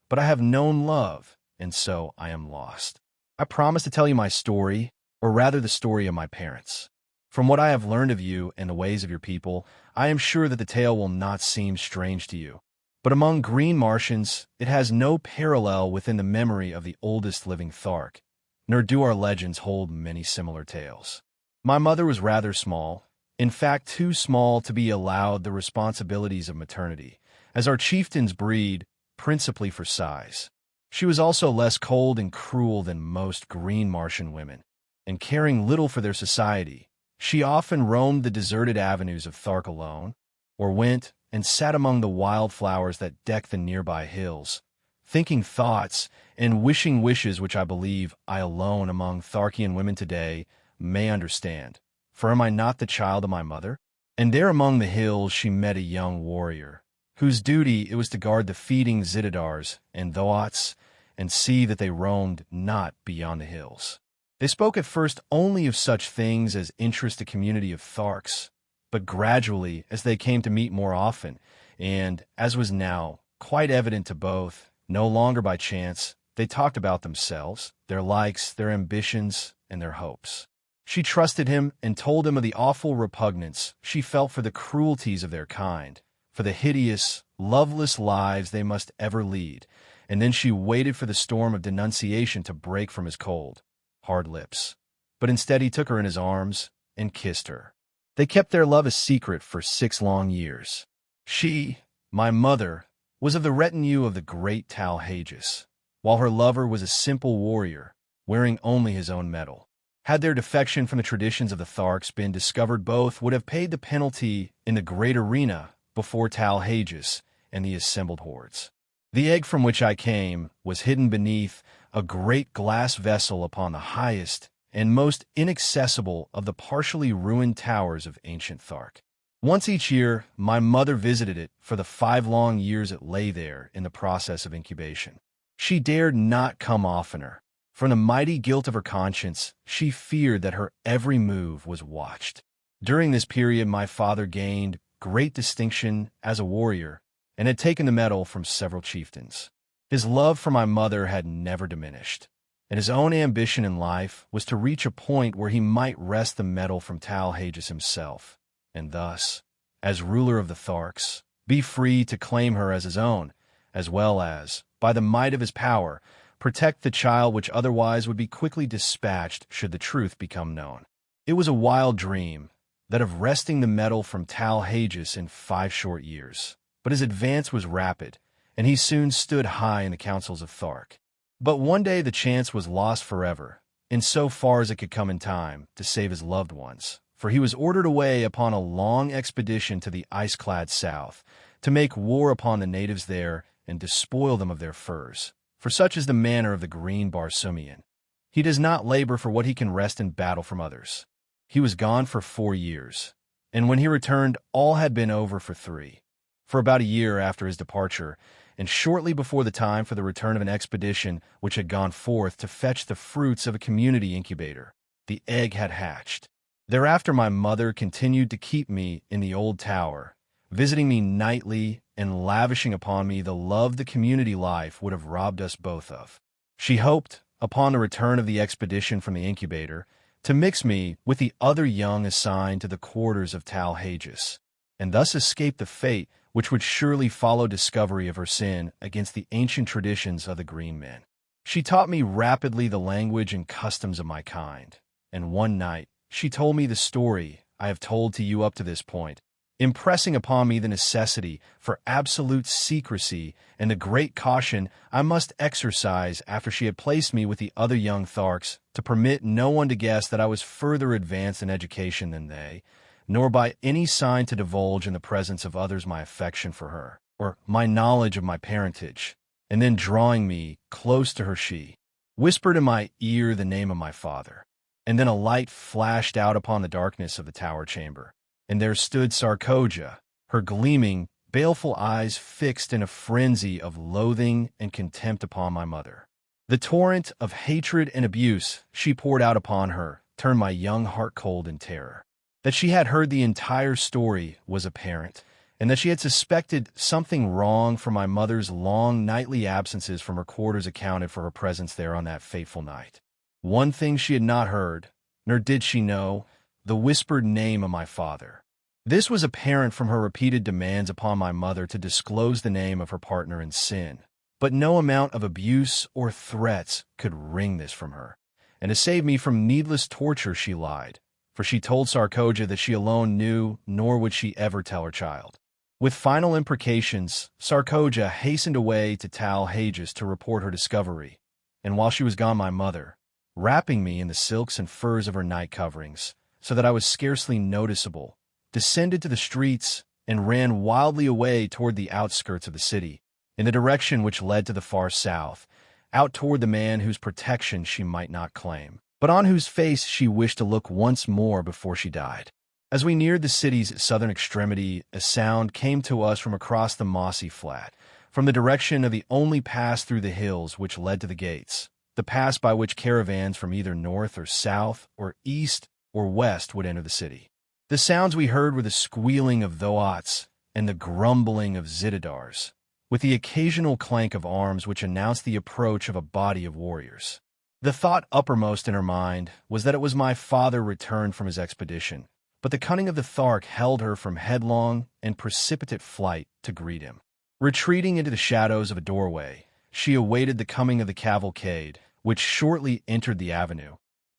But I have known love, and so I am lost. I promise to tell you my story, or rather the story of my parents. From what I have learned of you and the ways of your people, I am sure that the tale will not seem strange to you. But among Green Martians, it has no parallel within the memory of the oldest living Thark, nor do our legends hold many similar tales. My mother was rather small, in fact too small to be allowed the responsibilities of maternity, as our chieftains breed principally for size. She was also less cold and cruel than most Green Martian women, and caring little for their society, she often roamed the deserted avenues of Thark alone, or went and sat among the wildflowers that deck the nearby hills, thinking thoughts and wishing wishes which I believe I alone among Tharkian women today may understand. For am I not the child of my mother? And there among the hills she met a young warrior, whose duty it was to guard the feeding Zitadars and Thoats, and see that they roamed not beyond the hills. They spoke at first only of such things as interest the community of Tharks, but gradually, as they came to meet more often, and, as was now quite evident to both, no longer by chance, they talked about themselves, their likes, their ambitions, and their hopes. She trusted him and told him of the awful repugnance she felt for the cruelties of their kind, for the hideous, loveless lives they must ever lead, and then she waited for the storm of denunciation to break from his cold, hard lips. But instead he took her in his arms and kissed her. They kept their love a secret for 6 long years. She, my mother, was of the retinue of the great Talhages, while her lover was a simple warrior, wearing only his own metal. Had their defection from the traditions of the Tharks been discovered, both would have paid the penalty in the great arena before Talhages and the assembled hordes. The egg from which I came was hidden beneath a great glass vessel upon the highest and most inaccessible of the partially ruined towers of ancient Thark. Once each year, my mother visited it for the 5 long years it lay there in the process of incubation. She dared not come oftener. From the mighty guilt of her conscience, she feared that her every move was watched. During this period, my father gained great distinction as a warrior and had taken the medal from several chieftains. His love for my mother had never diminished, and his own ambition in life was to reach a point where he might wrest the medal from Talhages himself, and thus, as ruler of the Tharks, be free to claim her as his own, as well as, by the might of his power, protect the child which otherwise would be quickly dispatched should the truth become known. It was a wild dream, that of wresting the medal from Talhages in 5 short years. But his advance was rapid, and he soon stood high in the councils of Thark. But one day the chance was lost forever, in so far as it could come in time to save his loved ones, for he was ordered away upon a long expedition to the ice-clad south, to make war upon the natives there and despoil them of their furs. For such is the manner of the green Barsoomian. He does not labor for what he can wrest in battle from others. He was gone for 4 years, and when he returned, all had been over for 3. For about a year after his departure, and shortly before the time for the return of an expedition which had gone forth to fetch the fruits of a community incubator, the egg had hatched. Thereafter my mother continued to keep me in the old tower, visiting me nightly and lavishing upon me the love the community life would have robbed us both of. She hoped, upon the return of the expedition from the incubator, to mix me with the other young assigned to the quarters of Talhages, and thus escape the fate which would surely follow discovery of her sin against the ancient traditions of the Green Men. She taught me rapidly the language and customs of my kind, and one night she told me the story I have told to you up to this point, impressing upon me the necessity for absolute secrecy and the great caution I must exercise after she had placed me with the other young Tharks to permit no one to guess that I was further advanced in education than they, nor by any sign to divulge in the presence of others my affection for her, or my knowledge of my parentage. And then drawing me close to her, she whispered in my ear the name of my father. And then a light flashed out upon the darkness of the tower chamber, and there stood Sarkoja, her gleaming, baleful eyes fixed in a frenzy of loathing and contempt upon my mother. The torrent of hatred and abuse she poured out upon her turned my young heart cold in terror. That she had heard the entire story was apparent, and that she had suspected something wrong from my mother's long nightly absences from her quarters accounted for her presence there on that fateful night. One thing she had not heard, nor did she know, the whispered name of my father. This was apparent from her repeated demands upon my mother to disclose the name of her partner in sin. But no amount of abuse or threats could wring this from her. And to save me from needless torture she lied, for she told Sarkoja that she alone knew, nor would she ever tell her child. With final imprecations, Sarkoja hastened away to Tal Hages to report her discovery, and while she was gone my mother, wrapping me in the silks and furs of her night coverings, so that I was scarcely noticeable, descended to the streets and ran wildly away toward the outskirts of the city, in the direction which led to the far south, out toward the man whose protection she might not claim, but on whose face she wished to look once more before she died. As we neared the city's southern extremity, a sound came to us from across the mossy flat, from the direction of the only pass through the hills which led to the gates, the pass by which caravans from either north or south or east or west would enter the city. The sounds we heard were the squealing of thoats and the grumbling of zitidars, with the occasional clank of arms which announced the approach of a body of warriors. The thought uppermost in her mind was that it was my father returned from his expedition, but the cunning of the Thark held her from headlong and precipitate flight to greet him. Retreating into the shadows of a doorway, she awaited the coming of the cavalcade, which shortly entered the avenue,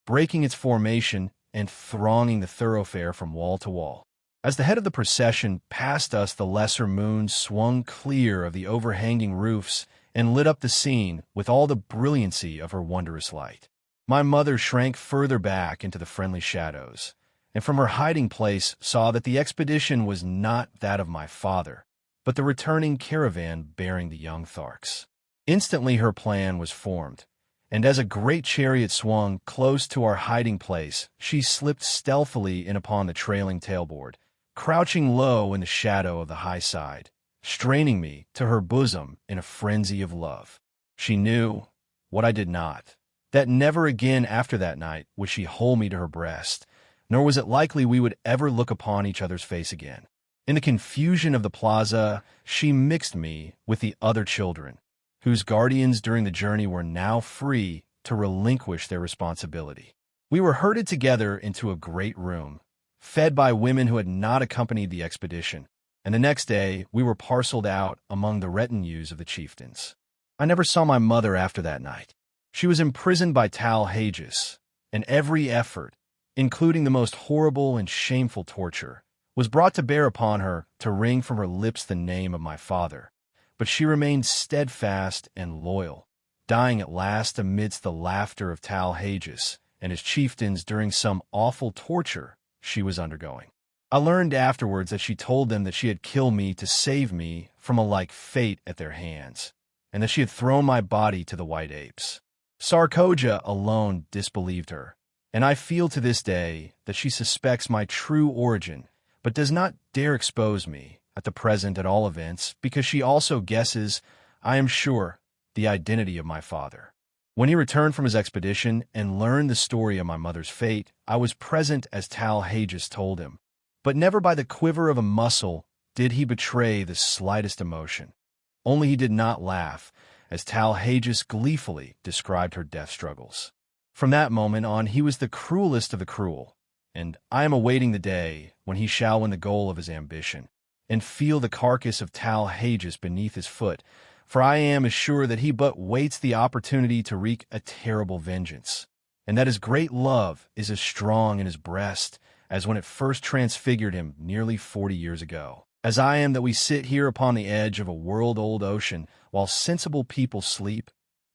breaking its formation and thronging the thoroughfare from wall to wall. As the head of the procession passed us, the lesser moon swung clear of the overhanging roofs and lit up the scene with all the brilliancy of her wondrous light. My mother shrank further back into the friendly shadows, and from her hiding place saw that the expedition was not that of my father, but the returning caravan bearing the young Tharks. Instantly her plan was formed, and as a great chariot swung close to our hiding place, she slipped stealthily in upon the trailing tailboard, crouching low in the shadow of the high side, straining me to her bosom in a frenzy of love. She knew, what I did not, that never again after that night would she hold me to her breast, nor was it likely we would ever look upon each other's face again. In the confusion of the plaza, she mixed me with the other children, whose guardians during the journey were now free to relinquish their responsibility. We were herded together into a great room, fed by women who had not accompanied the expedition, and the next day we were parceled out among the retinues of the chieftains. I never saw my mother after that night. She was imprisoned by Tal Hages, and every effort, including the most horrible and shameful torture, was brought to bear upon her to wring from her lips the name of my father. But she remained steadfast and loyal, dying at last amidst the laughter of Tal Hages and his chieftains during some awful torture she was undergoing. I learned afterwards that she told them that she had killed me to save me from a like fate at their hands, and that she had thrown my body to the white apes. Sarkoja alone disbelieved her, and I feel to this day that she suspects my true origin, but does not dare expose me, at the present at all events, because she also guesses, I am sure, the identity of my father. When he returned from his expedition and learned the story of my mother's fate, I was present as Tal Hages told him, but never by the quiver of a muscle did he betray the slightest emotion. Only he did not laugh, as Tal Hages gleefully described her death struggles. From that moment on, he was the cruelest of the cruel, and I am awaiting the day when he shall win the goal of his ambition, and feel the carcass of Tal Hages beneath his foot, for I am as sure that he but waits the opportunity to wreak a terrible vengeance, and that his great love is as strong in his breast as when it first transfigured him nearly 40 years ago. As I am that we sit here upon the edge of a world-old ocean while sensible people sleep.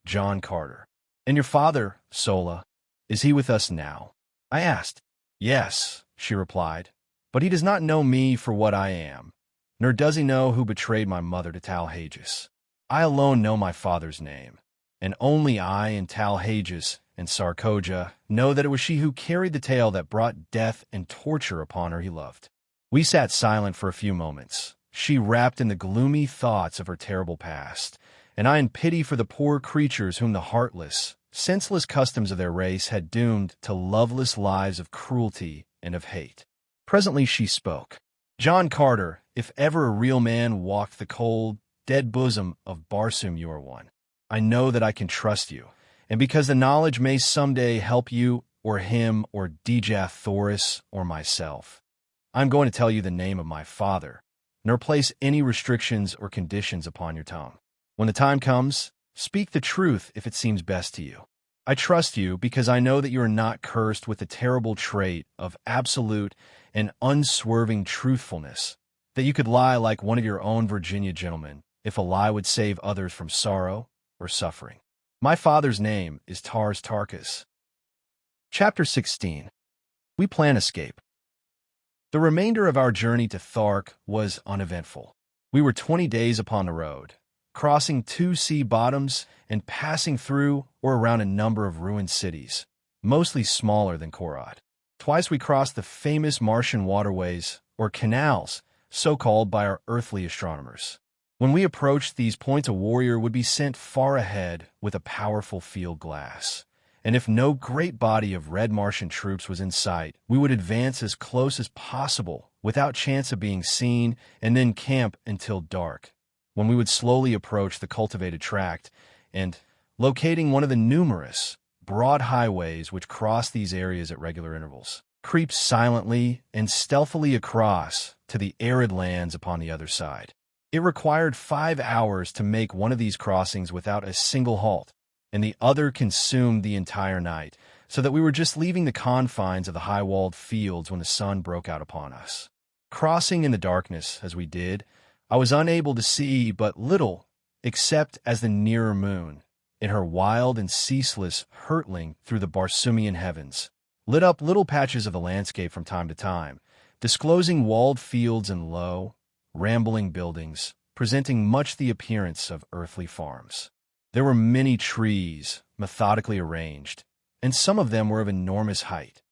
John Carter. And your father, Sola, is he with us now? I asked. Yes, she replied, But he does not know me for what I am, nor does he know who betrayed my mother to Talhages. I alone know my father's name, and only I and Talhages and Sarkoja know that it was she who carried the tale that brought death and torture upon her he loved. We sat silent for a few moments, she wrapped in the gloomy thoughts of her terrible past, and I in pity for the poor creatures whom the heartless, senseless customs of their race had doomed to loveless lives of cruelty and of hate. Presently she spoke. "John Carter, if ever a real man walked the cold, dead bosom of Barsoom, you are one. I know that I can trust you, and because the knowledge may someday help you, or him, or Dejah Thoris, or myself, I'm going to tell you the name of my father, nor place any restrictions or conditions upon your tongue. When the time comes, speak the truth if it seems best to you. I trust you because I know that you are not cursed with the terrible trait of absolute and unswerving truthfulness, that you could lie like one of your own Virginia gentlemen if a lie would save others from sorrow or suffering. My father's name is Tarkas." Chapter 16. We Plan Escape. The remainder of our journey to Thark was uneventful. We were 20 days upon the road, crossing 2 sea bottoms and passing through or around a number of ruined cities, mostly smaller than Korod. Twice we crossed the famous Martian waterways, or canals, so called by our earthly astronomers. When we approached these points, a warrior would be sent far ahead with a powerful field glass, and if no great body of red Martian troops was in sight, we would advance as close as possible without chance of being seen and then camp until dark, when we would slowly approach the cultivated tract and, locating one of the numerous, broad highways which cross these areas at regular intervals, creep silently and stealthily across to the arid lands upon the other side. It required 5 hours to make one of these crossings without a single halt, and the other consumed the entire night, so that we were just leaving the confines of the high-walled fields when the sun broke out upon us. Crossing in the darkness, as we did, I was unable to see but little, except as the nearer moon, in her wild and ceaseless hurtling through the Barsoomian heavens, lit up little patches of the landscape from time to time, disclosing walled fields and low, rambling buildings, presenting much the appearance of earthly farms. There were many trees, methodically arranged, and some of them were of enormous height.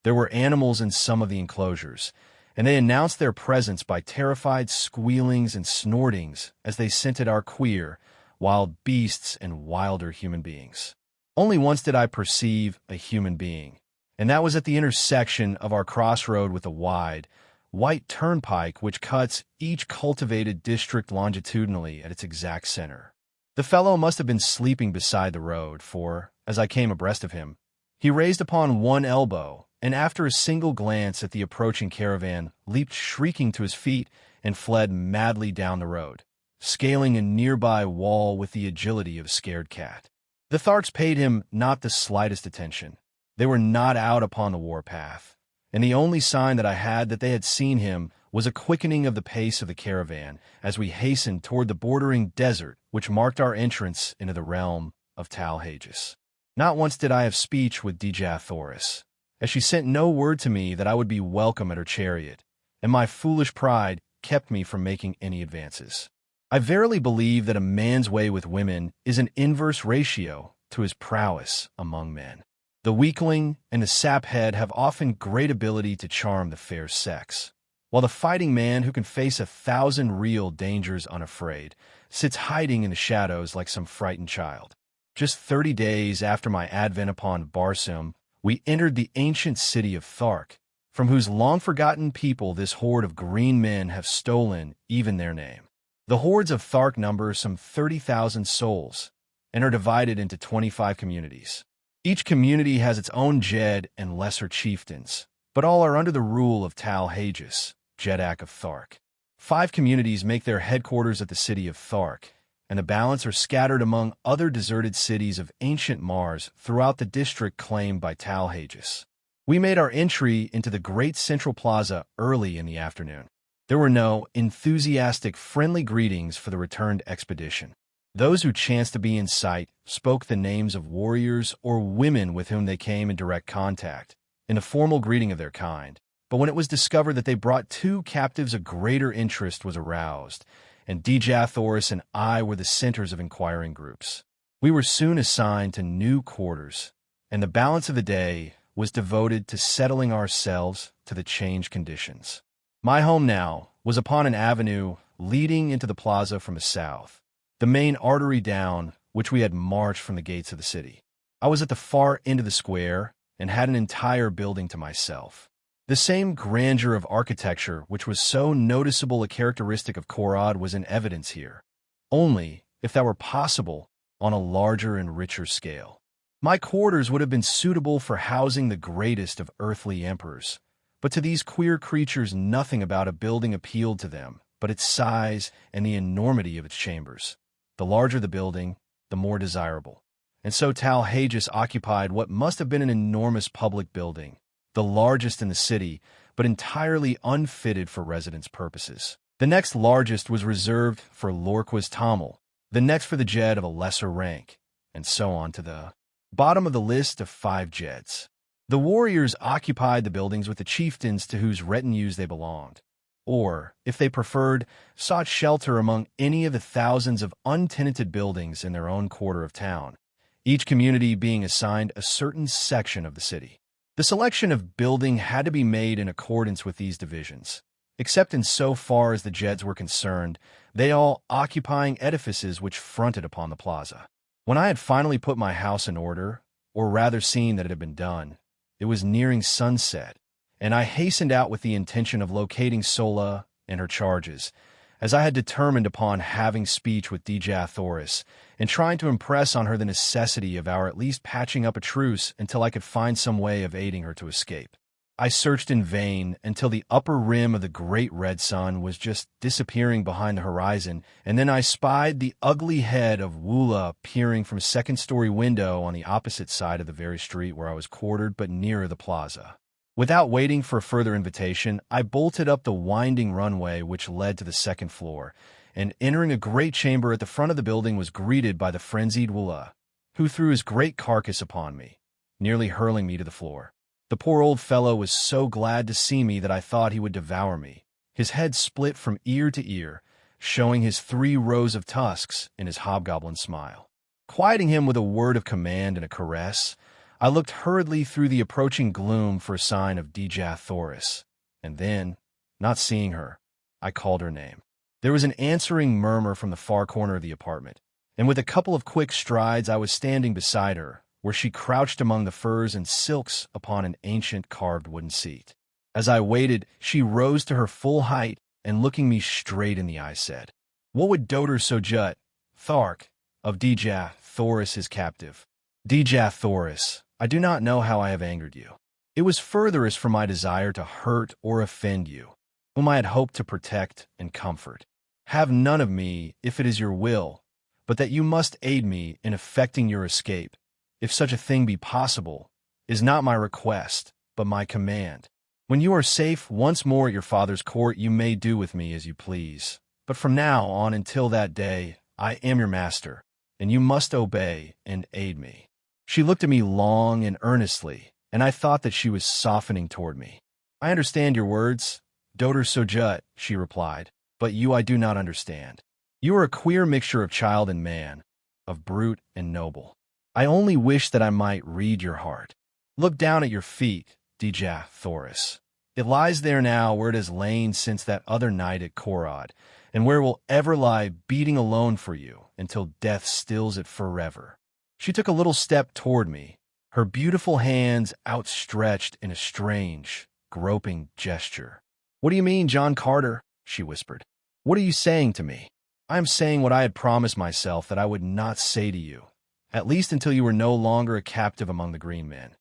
There were animals in some of the enclosures, and they announced their presence by terrified squealings and snortings as they scented our queer, wild beasts and wilder human beings. Only once did I perceive a human being, and that was at the intersection of our crossroad with a wide, white turnpike which cuts each cultivated district longitudinally at its exact center. The fellow must have been sleeping beside the road, for, as I came abreast of him, he raised upon one elbow, and after a single glance at the approaching caravan, leaped shrieking to his feet and fled madly down the road, scaling a nearby wall with the agility of a scared cat. The Tharks paid him not the slightest attention. They were not out upon the warpath, and the only sign that I had that they had seen him was a quickening of the pace of the caravan as we hastened toward the bordering desert which marked our entrance into the realm of Talhages. Not once did I have speech with Dejah Thoris, as she sent no word to me that I would be welcome at her chariot, and my foolish pride kept me from making any advances. I verily believe that a man's way with women is an inverse ratio to his prowess among men. The weakling and the saphead have often great ability to charm the fair sex, while the fighting man who can face 1,000 real dangers unafraid sits hiding in the shadows like some frightened child. Just 30 days after my advent upon Barsoom, we entered the ancient city of Thark, from whose long-forgotten people this horde of green men have stolen even their name. The hordes of Thark number some 30,000 souls, and are divided into 25 communities. Each community has its own Jed and lesser chieftains, but all are under the rule of Talhages, Jedak of Thark. 5 communities make their headquarters at the city of Thark, and the balance are scattered among other deserted cities of ancient Mars throughout the district claimed by Talhages. We made our entry into the great central plaza early in the afternoon. There were no enthusiastic, friendly greetings for the returned expedition. Those who chanced to be in sight spoke the names of warriors or women with whom they came in direct contact, in a formal greeting of their kind, But when it was discovered that they brought 2 captives, a greater interest was aroused, and Dejah Thoris and I were the centers of inquiring groups. We were soon assigned to new quarters, and the balance of the day was devoted to settling ourselves to the changed conditions. My home now was upon an avenue leading into the plaza from the south, the main artery down which we had marched from the gates of the city. I was at the far end of the square and had an entire building to myself. The same grandeur of architecture which was so noticeable a characteristic of Korod was in evidence here, only, if that were possible, on a larger and richer scale. My quarters would have been suitable for housing the greatest of earthly emperors, but to these queer creatures nothing about a building appealed to them but its size and the enormity of its chambers. The larger the building, the more desirable. And so Dejah occupied what must have been an enormous public building, the largest in the city, but entirely unfitted for residence purposes. The next largest was reserved for Lorquas Tamil, the next for the Jed of a lesser rank, and so on to the bottom of the list of 5 Jeds. The warriors occupied the buildings with the chieftains to whose retinues they belonged, or, if they preferred, sought shelter among any of the thousands of untenanted buildings in their own quarter of town, each community being assigned a certain section of the city. The selection of building had to be made in accordance with these divisions, except in so far as the Jeds were concerned, they all occupying edifices which fronted upon the plaza. When I had finally put my house in order, or rather seen that it had been done, it was nearing sunset, and I hastened out with the intention of locating Sola and her charges, as I had determined upon having speech with Dejah Thoris and trying to impress on her the necessity of our at least patching up a truce until I could find some way of aiding her to escape. I searched in vain until the upper rim of the great red sun was just disappearing behind the horizon, and then I spied the ugly head of Wula peering from a second-story window on the opposite side of the very street where I was quartered but nearer the plaza. Without waiting for a further invitation, I bolted up the winding runway which led to the second floor, and entering a great chamber at the front of the building was greeted by the frenzied Wula, who threw his great carcass upon me, nearly hurling me to the floor. The poor old fellow was so glad to see me that I thought he would devour me. His head split from ear to ear, showing his 3 rows of tusks in his hobgoblin smile. Quieting him with a word of command and a caress, I looked hurriedly through the approaching gloom for a sign of Dejah Thoris, and then, not seeing her, I called her name. There was an answering murmur from the far corner of the apartment, and with a couple of quick strides I was standing beside her, where she crouched among the furs and silks upon an ancient carved wooden seat. As I waited, she rose to her full height, and looking me straight in the eye said, "What would Dejah Thoris of Dejah Thoris his captive? Dejah Thoris, I do not know how I have angered you. It was furtherest from my desire to hurt or offend you, whom I had hoped to protect and comfort. Have none of me, if it is your will, but that you must aid me in effecting your escape, if such a thing be possible, is not my request, but my command. When you are safe once more at your father's court, you may do with me as you please. But from now on until that day, I am your master, and you must obey and aid me." She looked at me long and earnestly, and I thought that she was softening toward me. "I understand your words, Dejah," she replied, "but you I do not understand. You are a queer mixture of child and man, of brute and noble. I only wish that I might read your heart. Look down at your feet, Dejah Thoris. It lies there now where it has lain since that other night at Korod, and where it will ever lie beating alone for you until death stills it forever." She took a little step toward me, her beautiful hands outstretched in a strange, groping gesture. "What do you mean, John Carter?" she whispered. "What are you saying to me?" "I am saying what I had promised myself that I would not say to you, at least until you were no longer a captive among the green men.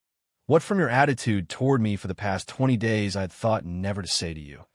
What from your attitude toward me for the past 20 days I had thought never to say to you.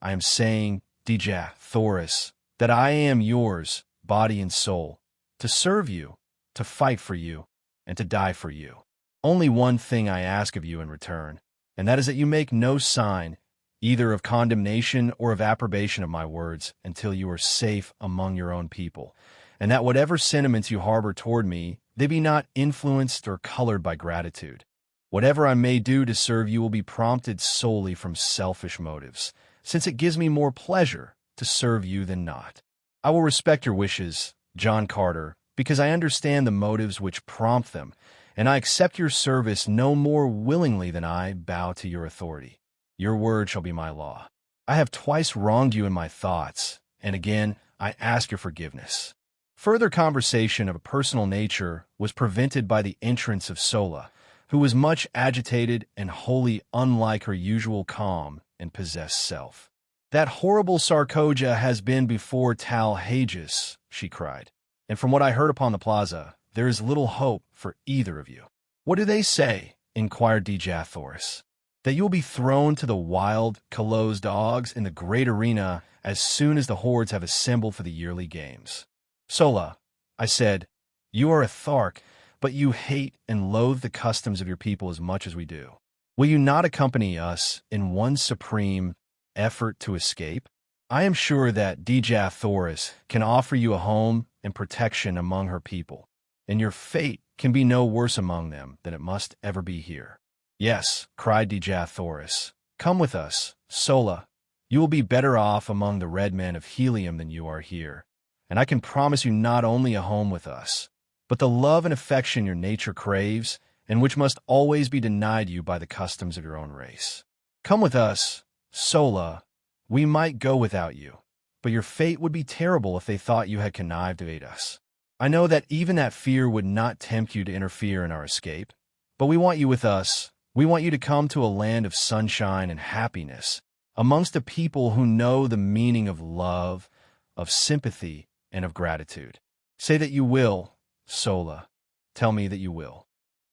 I am saying, Dejah Thoris, that I am yours, body and soul, to serve you, to fight for you, and to die for you. Only one thing I ask of you in return, and that is that you make no sign, either of condemnation or of approbation of my words, until you are safe among your own people, and that whatever sentiments you harbor toward me, they be not influenced or colored by gratitude. Whatever I may do to serve you will be prompted solely from selfish motives, since it gives me more pleasure to serve you than not. I will respect your wishes, John Carter, because I understand the motives which prompt them, and I accept your service no more willingly than I bow to your authority. Your word shall be my law. I have twice wronged you in my thoughts, and again I ask your forgiveness. Further conversation of a personal nature was prevented by the entrance of Sola, who was much agitated and wholly unlike her usual calm and possessed self. "That horrible Sarkoja has been before Tal Hages," she cried, "and from what I heard upon the plaza, there is little hope for either of you." "What do they say?" inquired Dejah Thoris. "That you will be thrown to the wild, Kalos dogs in the great arena as soon as the hordes have assembled for the yearly games." "Sola," I said, "you are a Thark, but you hate and loathe the customs of your people as much as we do. Will you not accompany us in one supreme effort to escape? I am sure that Dejah Thoris can offer you a home and protection among her people, and your fate can be no worse among them than it must ever be here." "Yes," cried Dejah Thoris, "come with us, Sola. You will be better off among the red men of Helium than you are here, and I can promise you not only a home with us, but the love and affection your nature craves, and which must always be denied you by the customs of your own race. Come with us, Sola. We might go without you, but your fate would be terrible if they thought you had connived to aid us. I know that even that fear would not tempt you to interfere in our escape, but we want you with us. We want you to come to a land of sunshine and happiness, amongst a people who know the meaning of love, of sympathy, and of gratitude. Say that you will, Sola. Tell me that you will."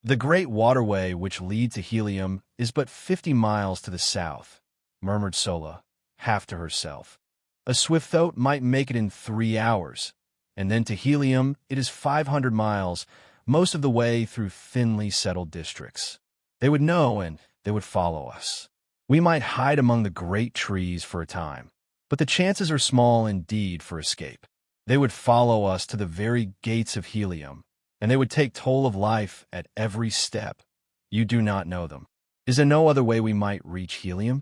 "The great waterway which leads to Helium is but 50 miles to the south," murmured Sola, half to herself. "A swift boat might make it in 3 hours, and then to Helium it is 500 miles, most of the way through thinly settled districts. They would know, and they would follow us. We might hide among the great trees for a time, but the chances are small indeed for escape. They would follow us to the very gates of Helium, and they would take toll of life at every step. You do not know them. Is there no other way we might reach Helium?"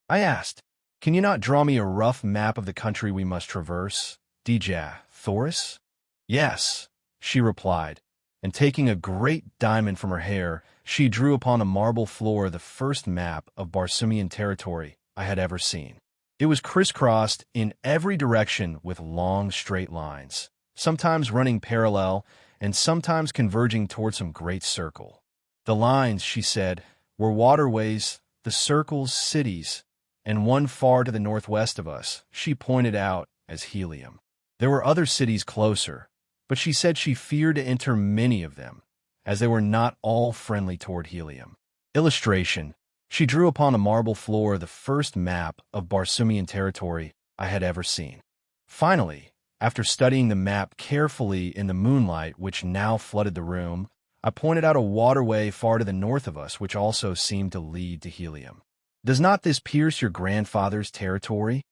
I asked. "Can you not draw me a rough map of the country we must traverse, Dejah Thoris?" "Yes," she replied, and taking a great diamond from her hair, she drew upon the marble floor the first map of Barsoomian territory I had ever seen. It was crisscrossed in every direction with long, straight lines, sometimes running parallel and sometimes converging toward some great circle. The lines, she said, were waterways, the circles cities, and one far to the northwest of us she pointed out as Helium. There were other cities closer, but she said she feared to enter many of them, as they were not all friendly toward Helium. Illustration: she drew upon the marble floor the first map of Barsoomian territory I had ever seen. Finally, after studying the map carefully in the moonlight which now flooded the room, I pointed out a waterway far to the north of us which also seemed to lead to Helium. "Does not this pierce your grandfather's territory?"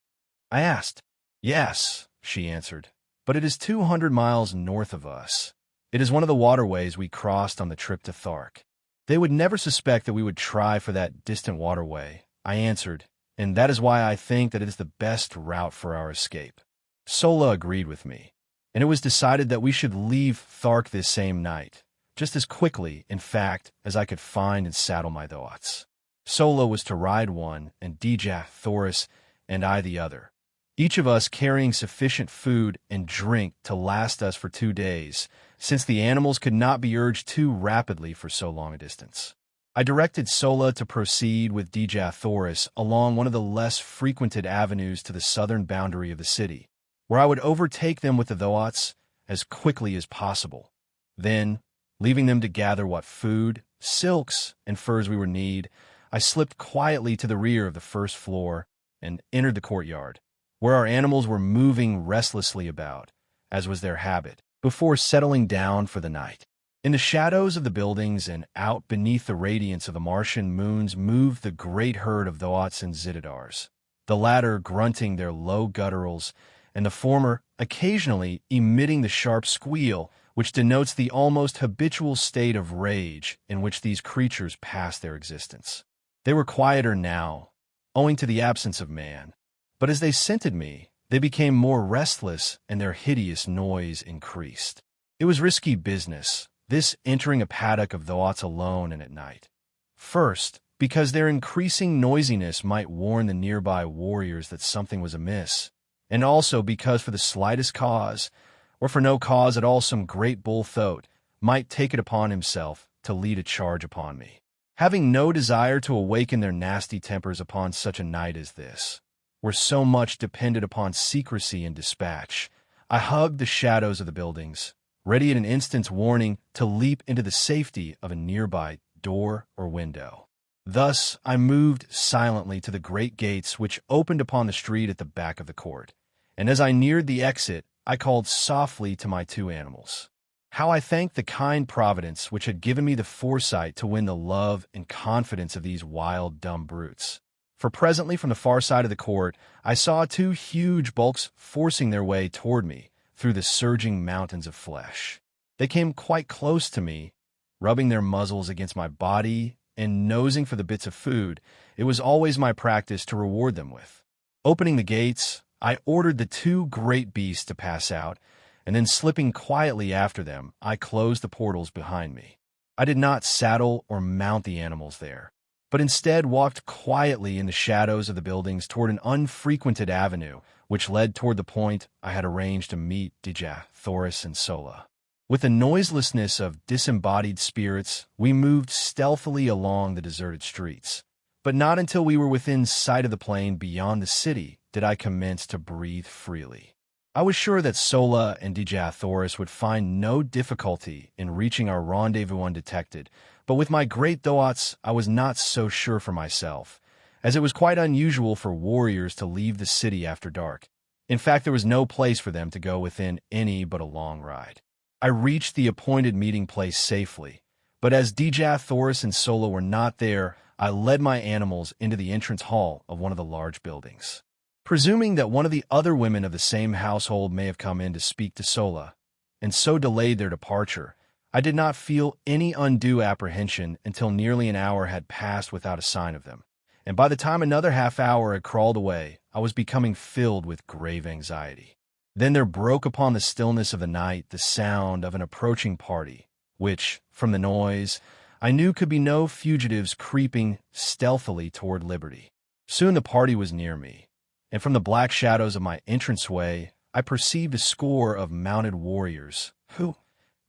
I asked. "Yes," she answered, "but it is 200 miles north of us. It is one of the waterways we crossed on the trip to Thark." "They would never suspect that we would try for that distant waterway," I answered, "and that is why I think that it is the best route for our escape." Sola agreed with me, and it was decided that we should leave Thark this same night, just as quickly, in fact, as I could find and saddle my thoughts. Sola was to ride one, and Dejah Thoris and I the other, each of us carrying sufficient food and drink to last us for 2 days, since the animals could not be urged too rapidly for so long a distance. I directed Sola to proceed with Dejah Thoris along one of the less frequented avenues to the southern boundary of the city, where I would overtake them with the Thoats as quickly as possible. Then, leaving them to gather what food, silks, and furs we would need, I slipped quietly to the rear of the first floor and entered the courtyard, where our animals were moving restlessly about, as was their habit, before settling down for the night. In the shadows of the buildings and out beneath the radiance of the Martian moons moved the great herd of Thoats and Zitidars, the latter grunting their low gutturals, and the former occasionally emitting the sharp squeal which denotes the almost habitual state of rage in which these creatures pass their existence. They were quieter now, owing to the absence of man, but as they scented me, they became more restless and their hideous noise increased. It was risky business, this entering a paddock of Thoats alone and at night. First, because their increasing noisiness might warn the nearby warriors that something was amiss, and also because for the slightest cause, or for no cause at all, some great bull Thoat might take it upon himself to lead a charge upon me. Having no desire to awaken their nasty tempers upon such a night as this, where so much depended upon secrecy and dispatch, I hugged the shadows of the buildings, ready at an instant's warning to leap into the safety of a nearby door or window. Thus, I moved silently to the great gates which opened upon the street at the back of the court, and as I neared the exit, I called softly to my two animals. How I thanked the kind providence which had given me the foresight to win the love and confidence of these wild, dumb brutes. For presently from the far side of the court, I saw two huge bulks forcing their way toward me through the surging mountains of flesh. They came quite close to me, rubbing their muzzles against my body and nosing for the bits of food it was always my practice to reward them with. Opening the gates, I ordered the two great beasts to pass out, and then slipping quietly after them, I closed the portals behind me. I did not saddle or mount the animals there, but instead walked quietly in the shadows of the buildings toward an unfrequented avenue which led toward the point I had arranged to meet Dejah Thoris and Sola. With the noiselessness of disembodied spirits, we moved stealthily along the deserted streets. But not until we were within sight of the plain beyond the city did I commence to breathe freely. I was sure that Sola and Dejah Thoris would find no difficulty in reaching our rendezvous undetected, but with my great Thoats I was not so sure for myself, as it was quite unusual for warriors to leave the city after dark. In fact, there was no place for them to go within any but a long ride. I reached the appointed meeting place safely, but as Dejah Thoris and Sola were not there, I led my animals into the entrance hall of one of the large buildings. Presuming that one of the other women of the same household may have come in to speak to Sola, and so delayed their departure, I did not feel any undue apprehension until nearly an hour had passed without a sign of them, and by the time another half hour had crawled away, I was becoming filled with grave anxiety. Then there broke upon the stillness of the night the sound of an approaching party, which, from the noise, I knew could be no fugitives creeping stealthily toward liberty. Soon the party was near me, and from the black shadows of my entranceway, I perceived a score of mounted warriors who,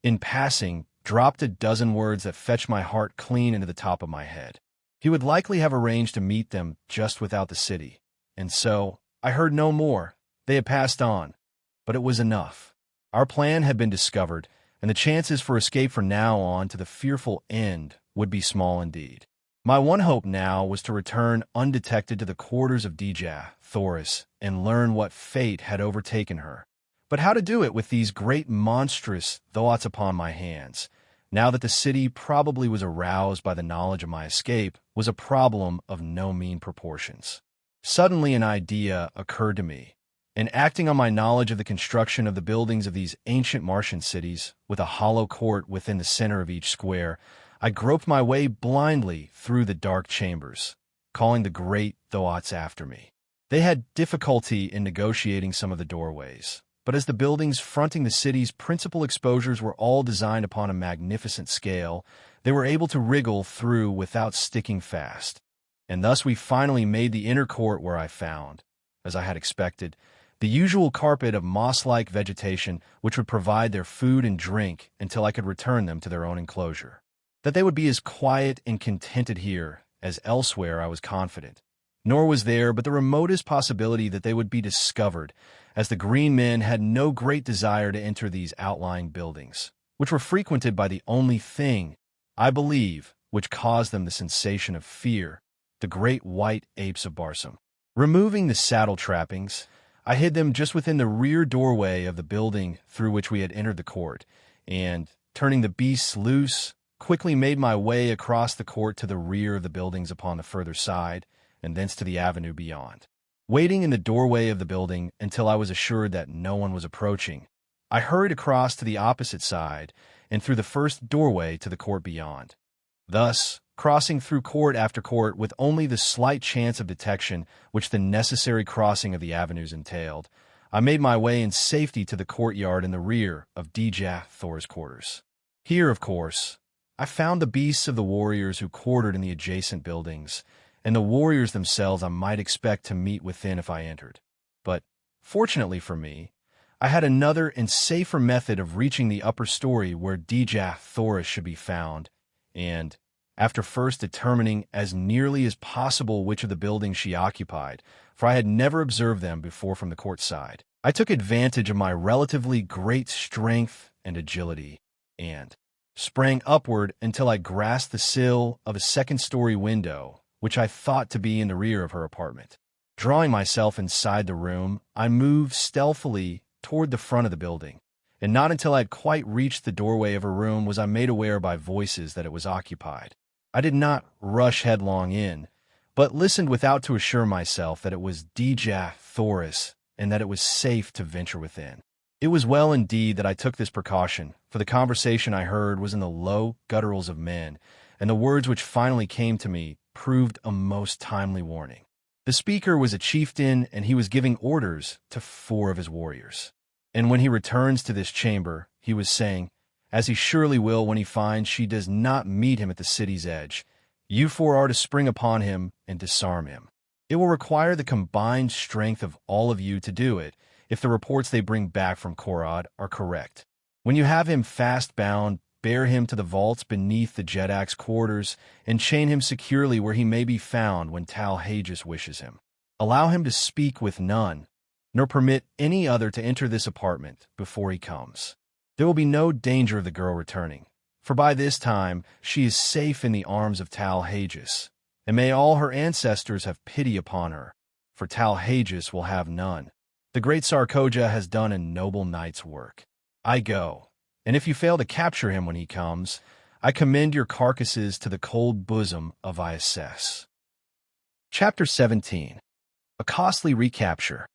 in passing, dropped a dozen words that fetched my heart clean into the top of my head. He would likely have arranged to meet them just without the city, and so I heard no more. They had passed on, but it was enough. Our plan had been discovered, and the chances for escape from now on to the fearful end would be small indeed. My one hope now was to return undetected to the quarters of Dejah Thoris and learn what fate had overtaken her. But how to do it with these great monstrous Thoats upon my hands, now that the city probably was aroused by the knowledge of my escape, was a problem of no mean proportions. Suddenly an idea occurred to me, and acting on my knowledge of the construction of the buildings of these ancient Martian cities, with a hollow court within the center of each square, I groped my way blindly through the dark chambers, calling the great Thoats after me. They had difficulty in negotiating some of the doorways, but as the buildings fronting the city's principal exposures were all designed upon a magnificent scale, they were able to wriggle through without sticking fast. And thus we finally made the inner court, where I found, as I had expected, the usual carpet of moss-like vegetation which would provide their food and drink until I could return them to their own enclosure. That they would be as quiet and contented here as elsewhere I was confident, nor was there but the remotest possibility that they would be discovered, as the green men had no great desire to enter these outlying buildings, which were frequented by the only thing, I believe, which caused them the sensation of fear, the great white apes of Barsoom. Removing the saddle trappings, I hid them just within the rear doorway of the building through which we had entered the court, and, turning the beasts loose, quickly made my way across the court to the rear of the buildings upon the further side, and thence to the avenue beyond. Waiting in the doorway of the building until I was assured that no one was approaching, I hurried across to the opposite side and through the first doorway to the court beyond. Thus, crossing through court after court with only the slight chance of detection which the necessary crossing of the avenues entailed, I made my way in safety to the courtyard in the rear of Dejah Thoris' quarters. Here, of course, I found the beasts of the warriors who quartered in the adjacent buildings, and the warriors themselves I might expect to meet within if I entered. But, fortunately for me, I had another and safer method of reaching the upper story where Dejah Thoris should be found, and, after first determining as nearly as possible which of the buildings she occupied, for I had never observed them before from the court side, I took advantage of my relatively great strength and agility, and sprang upward until I grasped the sill of a second-story window, which I thought to be in the rear of her apartment. Drawing myself inside the room, I moved stealthily toward the front of the building, and not until I had quite reached the doorway of her room was I made aware by voices that it was occupied. I did not rush headlong in, but listened without to assure myself that it was Dejah Thoris and that it was safe to venture within. It was well indeed that I took this precaution, for the conversation I heard was in the low gutturals of men, and the words which finally came to me proved a most timely warning. The speaker was a chieftain, and he was giving orders to 4 of his warriors. And when he returns to this chamber, he was saying, as he surely will when he finds she does not meet him at the city's edge, you 4 are to spring upon him and disarm him. It will require the combined strength of all of you to do it, if the reports they bring back from Korod are correct. When you have him fast bound, bear him to the vaults beneath the Jedak's quarters, and chain him securely where he may be found when Tal-Hages wishes him. Allow him to speak with none, nor permit any other to enter this apartment before he comes. There will be no danger of the girl returning, for by this time she is safe in the arms of Tal-Hages, and may all her ancestors have pity upon her, for Tal-Hages will have none. The great Sarkoja has done a noble knight's work. I go, and if you fail to capture him when he comes, I commend your carcasses to the cold bosom of Isis. Chapter 17. A Costly Recapture.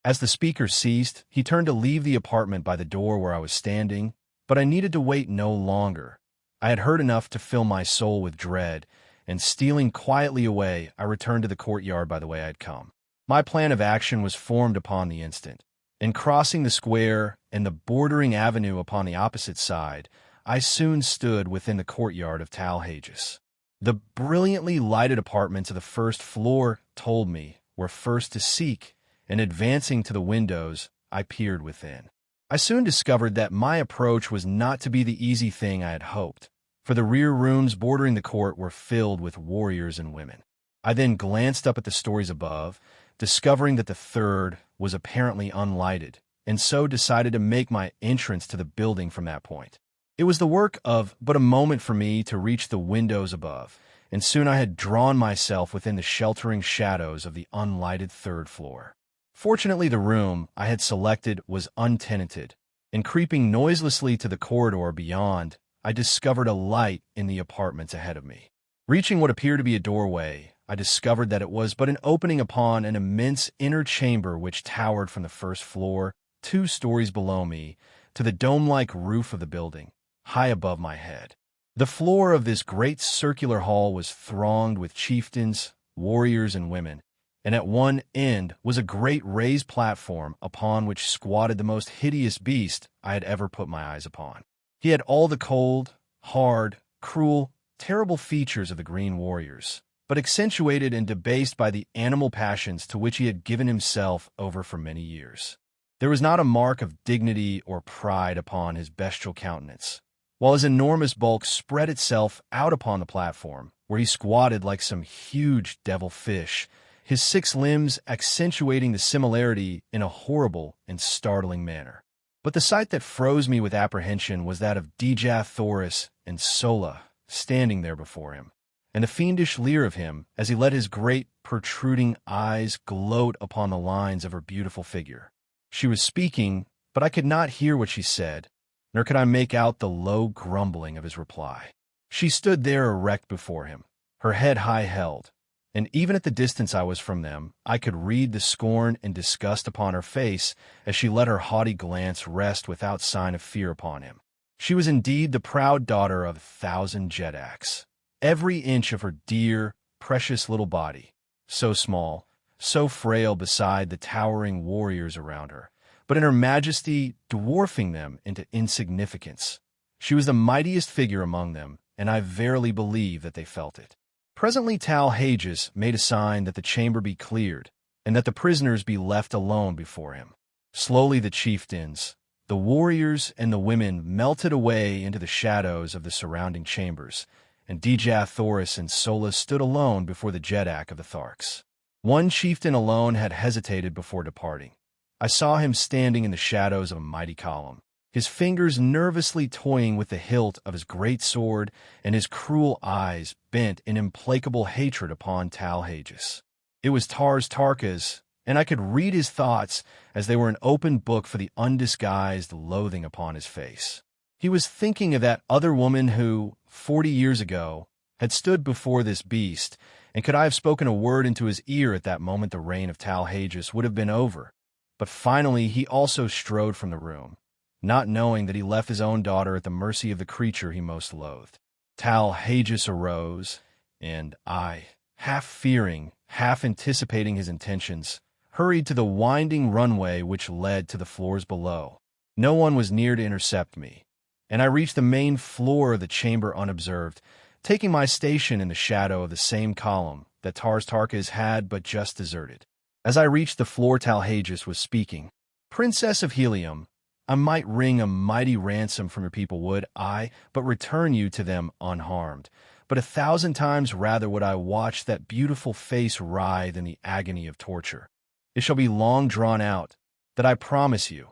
As the speaker ceased, he turned to leave the apartment by the door where I was standing, but I needed to wait no longer. I had heard enough to fill my soul with dread, and stealing quietly away, I returned to the courtyard by the way I had come. My plan of action was formed upon the instant. In crossing the square and the bordering avenue upon the opposite side, I soon stood within the courtyard of Tal-Hages. The brilliantly lighted apartments of the first floor told me where first to seek, and advancing to the windows, I peered within. I soon discovered that my approach was not to be the easy thing I had hoped, for the rear rooms bordering the court were filled with warriors and women. I then glanced up at the stories above, discovering that the third was apparently unlighted, and so decided to make my entrance to the building from that point. It was the work of but a moment for me to reach the windows above, and soon I had drawn myself within the sheltering shadows of the unlighted third floor. Fortunately, the room I had selected was untenanted, and creeping noiselessly to the corridor beyond, I discovered a light in the apartments ahead of me. Reaching what appeared to be a doorway, I discovered that it was but an opening upon an immense inner chamber which towered from the first floor, 2 stories below me, to the dome-like roof of the building, high above my head. The floor of this great circular hall was thronged with chieftains, warriors, and women, and at one end was a great raised platform upon which squatted the most hideous beast I had ever put my eyes upon. He had all the cold, hard, cruel, terrible features of the Green Warriors, but accentuated and debased by the animal passions to which he had given himself over for many years. There was not a mark of dignity or pride upon his bestial countenance, while his enormous bulk spread itself out upon the platform, where he squatted like some huge devil fish, his 6 limbs accentuating the similarity in a horrible and startling manner. But the sight that froze me with apprehension was that of Dejah Thoris and Sola standing there before him, and the fiendish leer of him as he let his great protruding eyes gloat upon the lines of her beautiful figure. She was speaking, but I could not hear what she said, nor could I make out the low grumbling of his reply. She stood there erect before him, her head high held, and even at the distance I was from them, I could read the scorn and disgust upon her face as she let her haughty glance rest without sign of fear upon him. She was indeed the proud daughter of 1,000 Jedaks. Every inch of her dear, precious little body, so small, so frail beside the towering warriors around her, but in her majesty dwarfing them into insignificance. She was the mightiest figure among them, and I verily believe that they felt it. Presently Talhages made a sign that the chamber be cleared, and that the prisoners be left alone before him. Slowly the chieftains, the warriors, and the women melted away into the shadows of the surrounding chambers, and Dejah Thoris and Sola stood alone before the Jedak of the Tharks. One chieftain alone had hesitated before departing. I saw him standing in the shadows of a mighty column, his fingers nervously toying with the hilt of his great sword, and his cruel eyes bent in implacable hatred upon Talhages. It was Tarkas, and I could read his thoughts as they were an open book for the undisguised loathing upon his face. He was thinking of that other woman who, 40 years ago, had stood before this beast, and could I have spoken a word into his ear at that moment, the reign of Talhages would have been over. But finally he also strode from the room, not knowing that he left his own daughter at the mercy of the creature he most loathed. Talhages arose, and I, half fearing, half anticipating his intentions, hurried to the winding runway which led to the floors below. No one was near to intercept me, and I reached the main floor of the chamber unobserved, taking my station in the shadow of the same column that Tarkas had but just deserted. As I reached the floor, Talhages was speaking. "Princess of Helium, I might wring a mighty ransom from your people, would I, but return you to them unharmed. But 1,000 times rather would I watch that beautiful face writhe in the agony of torture. It shall be long drawn out, that I promise you.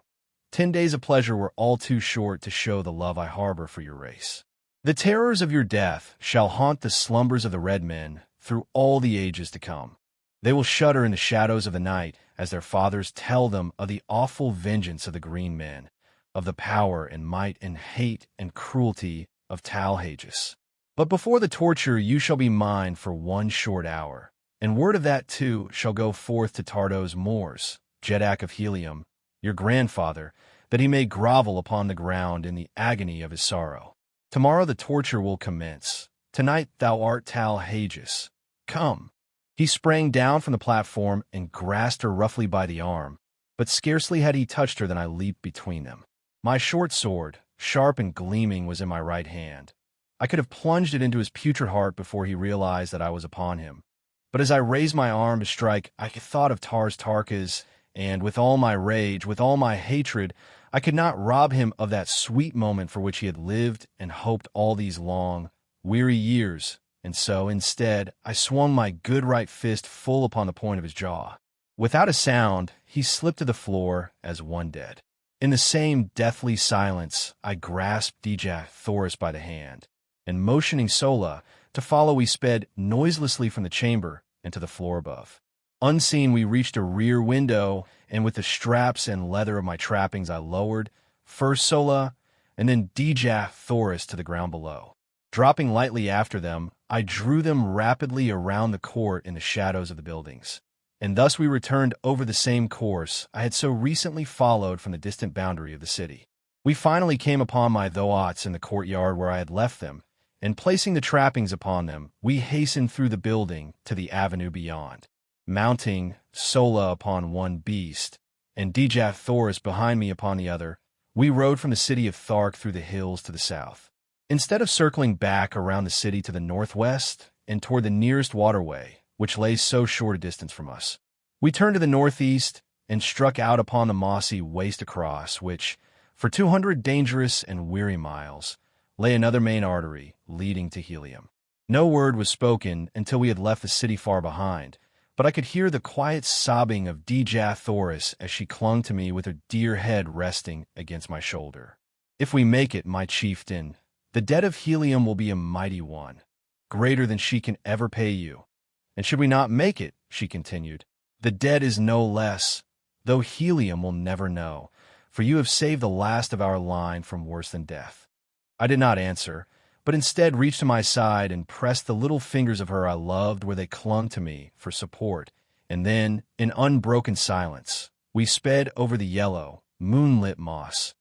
10 days of pleasure were all too short to show the love I harbor for your race. The terrors of your death shall haunt the slumbers of the red men through all the ages to come. They will shudder in the shadows of the night as their fathers tell them of the awful vengeance of the green men, of the power and might and hate and cruelty of Talhages. But before the torture you shall be mine for 1 short hour, and word of that too shall go forth to Tardos Mors, Jedak of Helium, your grandfather, that he may grovel upon the ground in the agony of his sorrow. Tomorrow the torture will commence. Tonight thou art Talhages. Come." He sprang down from the platform and grasped her roughly by the arm, but scarcely had he touched her than I leaped between them. My short sword, sharp and gleaming, was in my right hand. I could have plunged it into his putrid heart before he realized that I was upon him. But as I raised my arm to strike, I thought of Tarkas, and with all my rage, with all my hatred, I could not rob him of that sweet moment for which he had lived and hoped all these long, weary years. And so, instead, I swung my good right fist full upon the point of his jaw. Without a sound, he slipped to the floor as one dead. In the same deathly silence, I grasped Dejah Thoris by the hand, and motioning Sola to follow, we sped noiselessly from the chamber and to the floor above. Unseen, we reached a rear window, and with the straps and leather of my trappings, I lowered, first Sola, and then Dejah Thoris to the ground below. Dropping lightly after them, I drew them rapidly around the court in the shadows of the buildings. And thus we returned over the same course I had so recently followed from the distant boundary of the city. We finally came upon my Thoats in the courtyard where I had left them, and placing the trappings upon them, we hastened through the building to the avenue beyond. Mounting, Sola upon one beast, and Dejah Thoris behind me upon the other, we rode from the city of Thark through the hills to the south. Instead of circling back around the city to the northwest and toward the nearest waterway, which lay so short a distance from us, we turned to the northeast and struck out upon the mossy waste across which, for 200 dangerous and weary miles, lay another main artery leading to Helium. No word was spoken until we had left the city far behind, but I could hear the quiet sobbing of Dejah Thoris as she clung to me with her dear head resting against my shoulder. "If we make it, my chieftain, the debt of Helium will be a mighty one, greater than she can ever pay you. And should we not make it," she continued, "the debt is no less, though Helium will never know, for you have saved the last of our line from worse than death." I did not answer, but instead reached to my side and pressed the little fingers of her I loved where they clung to me for support. And then, in unbroken silence, we sped over the yellow, moonlit moss,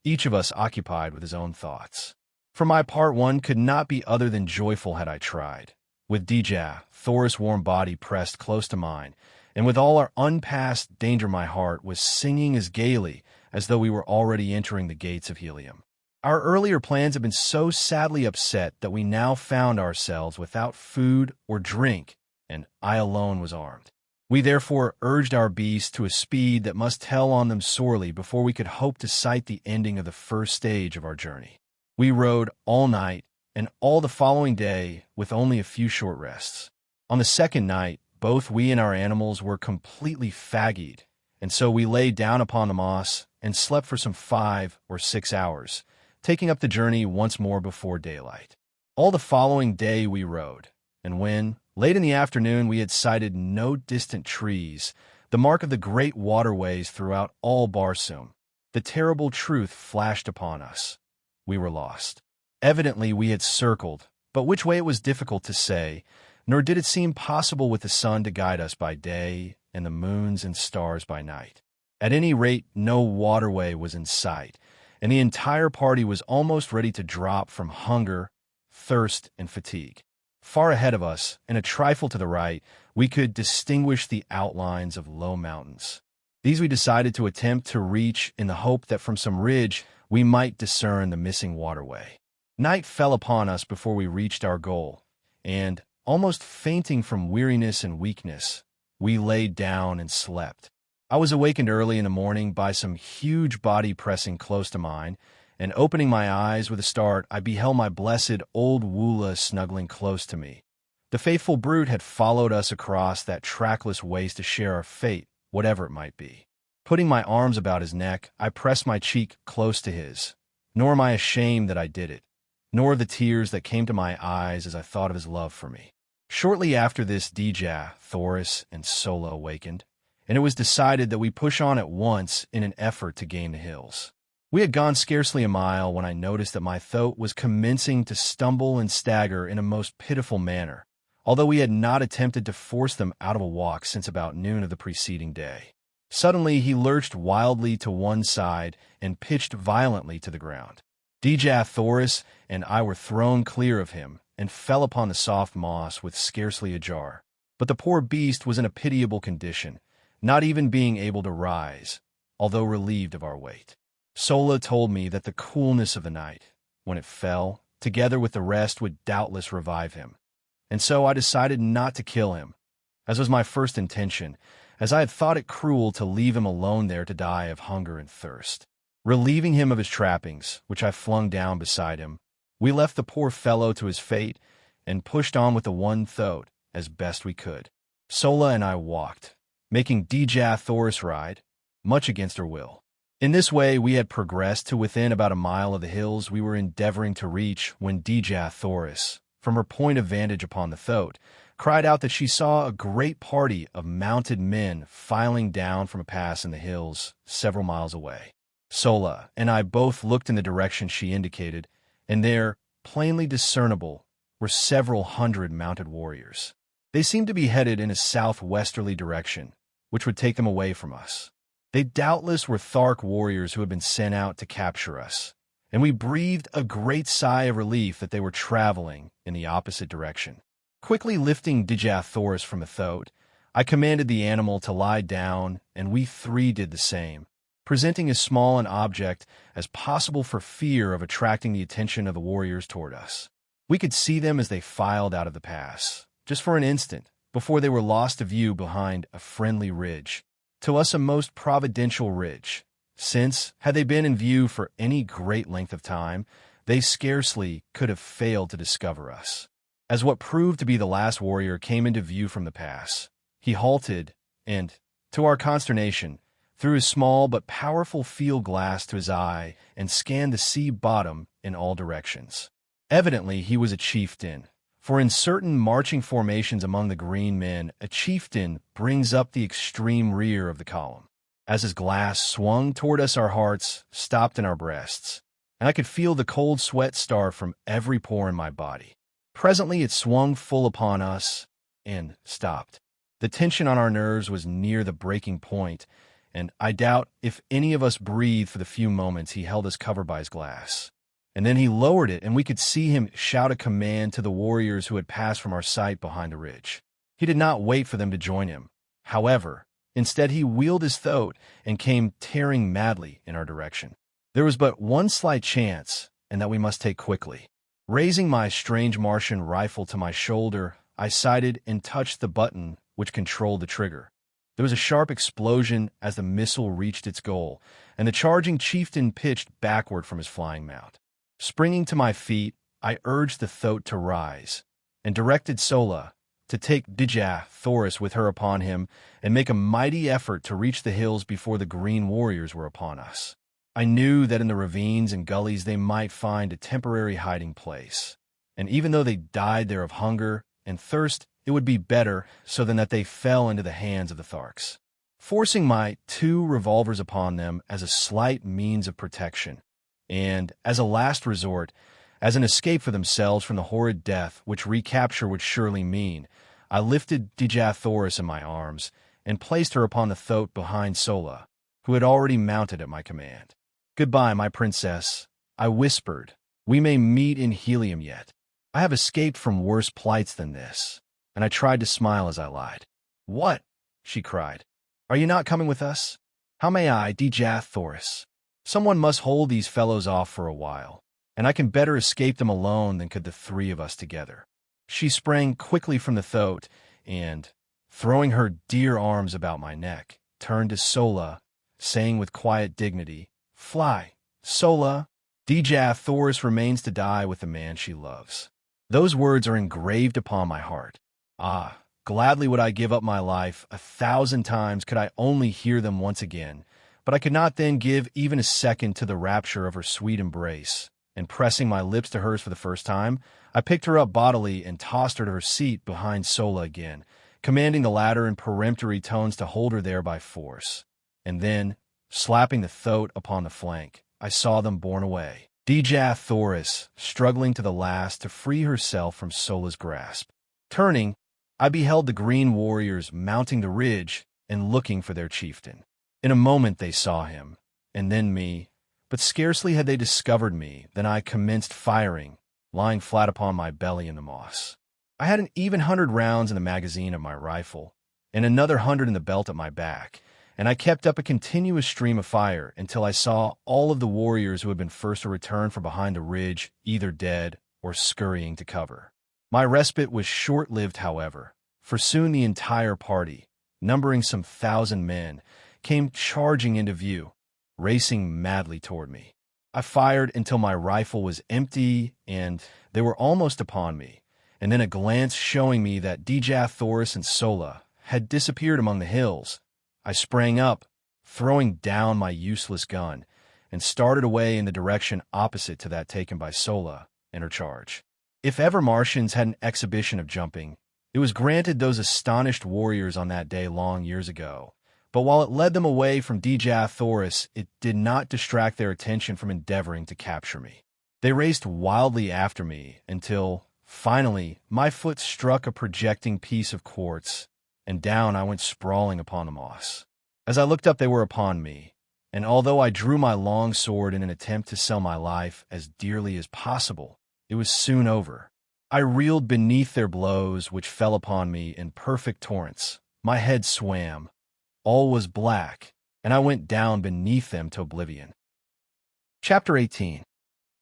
each of us occupied with his own thoughts. For my part, one could not be other than joyful had I tried. With Dejah Thoris' warm body pressed close to mine, and with all our unpassed danger, my heart was singing as gaily as though we were already entering the gates of Helium. Our earlier plans had been so sadly upset that we now found ourselves without food or drink, and I alone was armed. We therefore urged our beasts to a speed that must tell on them sorely before we could hope to sight the ending of the first stage of our journey. We rode all night and all the following day with only a few short rests. On the second night, both we and our animals were completely fagged, and so we lay down upon the moss and slept for some 5 or 6 hours, taking up the journey once more before daylight. All the following day we rode, and when, late in the afternoon, we had sighted no distant trees, the mark of the great waterways throughout all Barsoom, the terrible truth flashed upon us. We were lost. Evidently we had circled, but which way it was difficult to say, nor did it seem possible with the sun to guide us by day and the moons and stars by night. At any rate, no waterway was in sight, and the entire party was almost ready to drop from hunger, thirst, and fatigue. Far ahead of us, and a trifle to the right, we could distinguish the outlines of low mountains. These we decided to attempt to reach in the hope that from some ridge we might discern the missing waterway. Night fell upon us before we reached our goal, and, almost fainting from weariness and weakness, we lay down and slept. I was awakened early in the morning by some huge body pressing close to mine, and opening my eyes with a start, I beheld my blessed old Woola snuggling close to me. The faithful brute had followed us across that trackless waste to share our fate, whatever it might be. Putting my arms about his neck, I pressed my cheek close to his, nor am I ashamed that I did it, nor the tears that came to my eyes as I thought of his love for me. Shortly after this, Dejah Thoris and Sola awakened, and it was decided that we push on at once in an effort to gain the hills. We had gone scarcely a mile when I noticed that my throat was commencing to stumble and stagger in a most pitiful manner, although we had not attempted to force them out of a walk since about noon of the preceding day. Suddenly he lurched wildly to one side and pitched violently to the ground. Dejah Thoris and I were thrown clear of him and fell upon the soft moss with scarcely a jar. But the poor beast was in a pitiable condition, not even being able to rise, although relieved of our weight. Sola told me that the coolness of the night, when it fell, together with the rest, would doubtless revive him. And so I decided not to kill him, as was my first intention, as I had thought it cruel to leave him alone there to die of hunger and thirst. Relieving him of his trappings, which I flung down beside him, we left the poor fellow to his fate and pushed on with the one throat as best we could. Sola and I walked, making Dejah Thoris ride, much against her will. In this way we had progressed to within about a mile of the hills we were endeavoring to reach when Dejah Thoris, from her point of vantage upon the throat, cried out that she saw a great party of mounted men filing down from a pass in the hills several miles away. Sola and I both looked in the direction she indicated, and there, plainly discernible, were several hundred mounted warriors. They seemed to be headed in a southwesterly direction, which would take them away from us. They doubtless were Thark warriors who had been sent out to capture us, and we breathed a great sigh of relief that they were traveling in the opposite direction. Quickly lifting Dejah Thoris from the throat, I commanded the animal to lie down, and we three did the same, presenting as small an object as possible for fear of attracting the attention of the warriors toward us. We could see them as they filed out of the pass, just for an instant, before they were lost to view behind a friendly ridge, to us a most providential ridge, since, had they been in view for any great length of time, they scarcely could have failed to discover us. As what proved to be the last warrior came into view from the pass, he halted and, to our consternation, threw his small but powerful field glass to his eye and scanned the sea bottom in all directions. Evidently he was a chieftain, for in certain marching formations among the green men, a chieftain brings up the extreme rear of the column. As his glass swung toward us, our hearts stopped in our breasts, and I could feel the cold sweat start from every pore in my body. Presently it swung full upon us and stopped. The tension on our nerves was near the breaking point, and I doubt if any of us breathed for the few moments he held us covered by his glass. And then he lowered it, and we could see him shout a command to the warriors who had passed from our sight behind the ridge. He did not wait for them to join him. However, instead he wheeled his throat and came tearing madly in our direction. There was but one slight chance, and that we must take quickly. Raising my strange Martian rifle to my shoulder, I sighted and touched the button which controlled the trigger. There was a sharp explosion as the missile reached its goal, and the charging chieftain pitched backward from his flying mount. Springing to my feet, I urged the thoat to rise, and directed Sola to take Dejah Thoris with her upon him and make a mighty effort to reach the hills before the green warriors were upon us. I knew that in the ravines and gullies they might find a temporary hiding place, and even though they died there of hunger and thirst, it would be better so than that they fell into the hands of the Tharks. Forcing my 2 revolvers upon them as a slight means of protection, and, as a last resort, as an escape for themselves from the horrid death which recapture would surely mean, I lifted Dejah Thoris in my arms and placed her upon the thoat behind Sola, who had already mounted at my command. "Goodbye, my princess," I whispered. "We may meet in Helium yet. I have escaped from worse plights than this." And I tried to smile as I lied. "What?" she cried. "Are you not coming with us?" "How may I, Dejah Thoris? Someone must hold these fellows off for a while, and I can better escape them alone than could the 3 of us together." She sprang quickly from the thoat and, throwing her dear arms about my neck, turned to Sola, saying with quiet dignity, "Fly, Sola. Dejah Thoris remains to die with the man she loves." Those words are engraved upon my heart. Ah, gladly would I give up my life 1,000 times could I only hear them once again, but I could not then give even a second to the rapture of her sweet embrace, and pressing my lips to hers for the first time, I picked her up bodily and tossed her to her seat behind Sola again, commanding the latter in peremptory tones to hold her there by force. And then, slapping the thoat upon the flank, I saw them borne away. Dejah Thoris, struggling to the last to free herself from Sola's grasp. Turning, I beheld the green warriors mounting the ridge and looking for their chieftain. In a moment they saw him, and then me, but scarcely had they discovered me than I commenced firing, lying flat upon my belly in the moss. I had an even 100 rounds in the magazine of my rifle, and another 100 in the belt at my back, and I kept up a continuous stream of fire until I saw all of the warriors who had been first to return from behind the ridge either dead or scurrying to cover. My respite was short-lived, however, for soon the entire party, numbering some 1,000 men, came charging into view, racing madly toward me. I fired until my rifle was empty and they were almost upon me, and then a glance showing me that Dejah Thoris and Sola had disappeared among the hills, I sprang up, throwing down my useless gun, and started away in the direction opposite to that taken by Sola and her charge. If ever Martians had an exhibition of jumping, it was granted those astonished warriors on that day long years ago. But while it led them away from Dejah Thoris, it did not distract their attention from endeavoring to capture me. They raced wildly after me until, finally, my foot struck a projecting piece of quartz, and down I went sprawling upon the moss. As I looked up, they were upon me, and although I drew my long sword in an attempt to sell my life as dearly as possible, it was soon over. I reeled beneath their blows, which fell upon me in perfect torrents. My head swam. All was black, and I went down beneath them to oblivion. Chapter 18.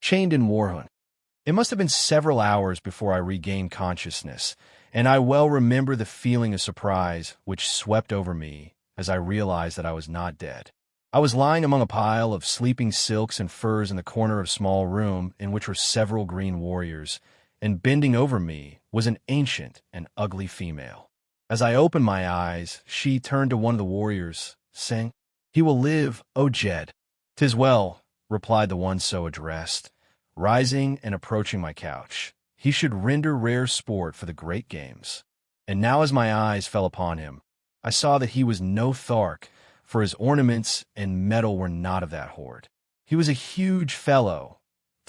Chained in Warhoon. It must have been several hours before I regained consciousness, and I well remember the feeling of surprise which swept over me as I realized that I was not dead. I was lying among a pile of sleeping silks and furs in the corner of a small room in which were several green warriors, and bending over me was an ancient and ugly female. As I opened my eyes, she turned to one of the warriors, saying, "He will live, O Jed." "'Tis well," replied the one so addressed, rising and approaching my couch. "He should render rare sport for the great games." And now as my eyes fell upon him, I saw that he was no Thark, for his ornaments and metal were not of that horde. He was a huge fellow,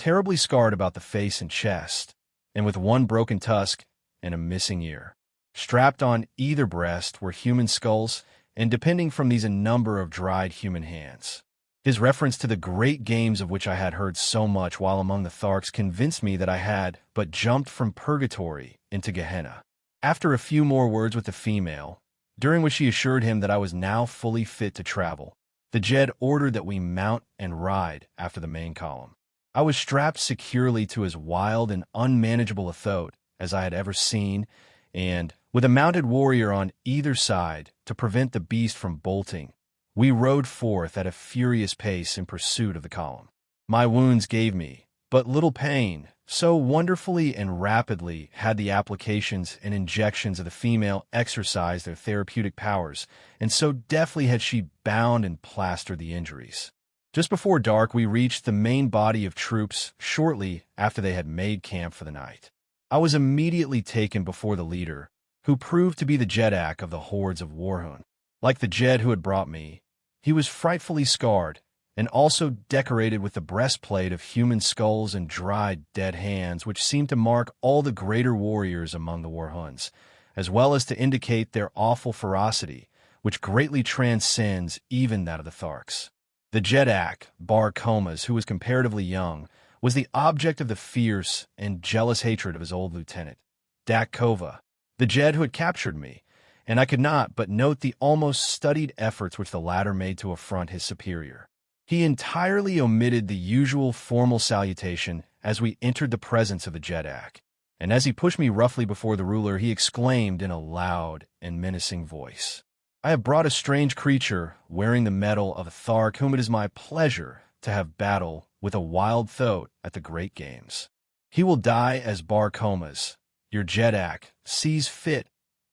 terribly scarred about the face and chest, and with one broken tusk and a missing ear. Strapped on either breast were human skulls, and depending from these a number of dried human hands. His reference to the great games of which I had heard so much while among the Tharks convinced me that I had but jumped from purgatory into Gehenna. After a few more words with the female, during which she assured him that I was now fully fit to travel, the Jed ordered that we mount and ride after the main column. I was strapped securely to as wild and unmanageable a thoat as I had ever seen, and, with a mounted warrior on either side to prevent the beast from bolting, we rode forth at a furious pace in pursuit of the column. My wounds gave me but little pain, so wonderfully and rapidly had the applications and injections of the female exercised their therapeutic powers, and so deftly had she bound and plastered the injuries. Just before dark, we reached the main body of troops shortly after they had made camp for the night. I was immediately taken before the leader, who proved to be the Jedak of the hordes of Warhoon. Like the Jed who had brought me, he was frightfully scarred, and also decorated with the breastplate of human skulls and dried dead hands, which seemed to mark all the greater warriors among the Warhoons, as well as to indicate their awful ferocity, which greatly transcends even that of the Tharks. The Jedak, Bar-Comas, who was comparatively young, was the object of the fierce and jealous hatred of his old lieutenant, Dak-Kova, the Jed who had captured me, and I could not but note the almost studied efforts which the latter made to affront his superior. He entirely omitted the usual formal salutation as we entered the presence of the Jedak, and as he pushed me roughly before the ruler, he exclaimed in a loud and menacing voice, "I have brought a strange creature wearing the metal of a Thark whom it is my pleasure to have battle with a wild thoat at the great games. He will die as Bar-Comas, your Jedak, sees fit,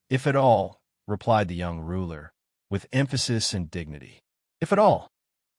if at all," replied the young ruler, with emphasis and dignity. "If at all,"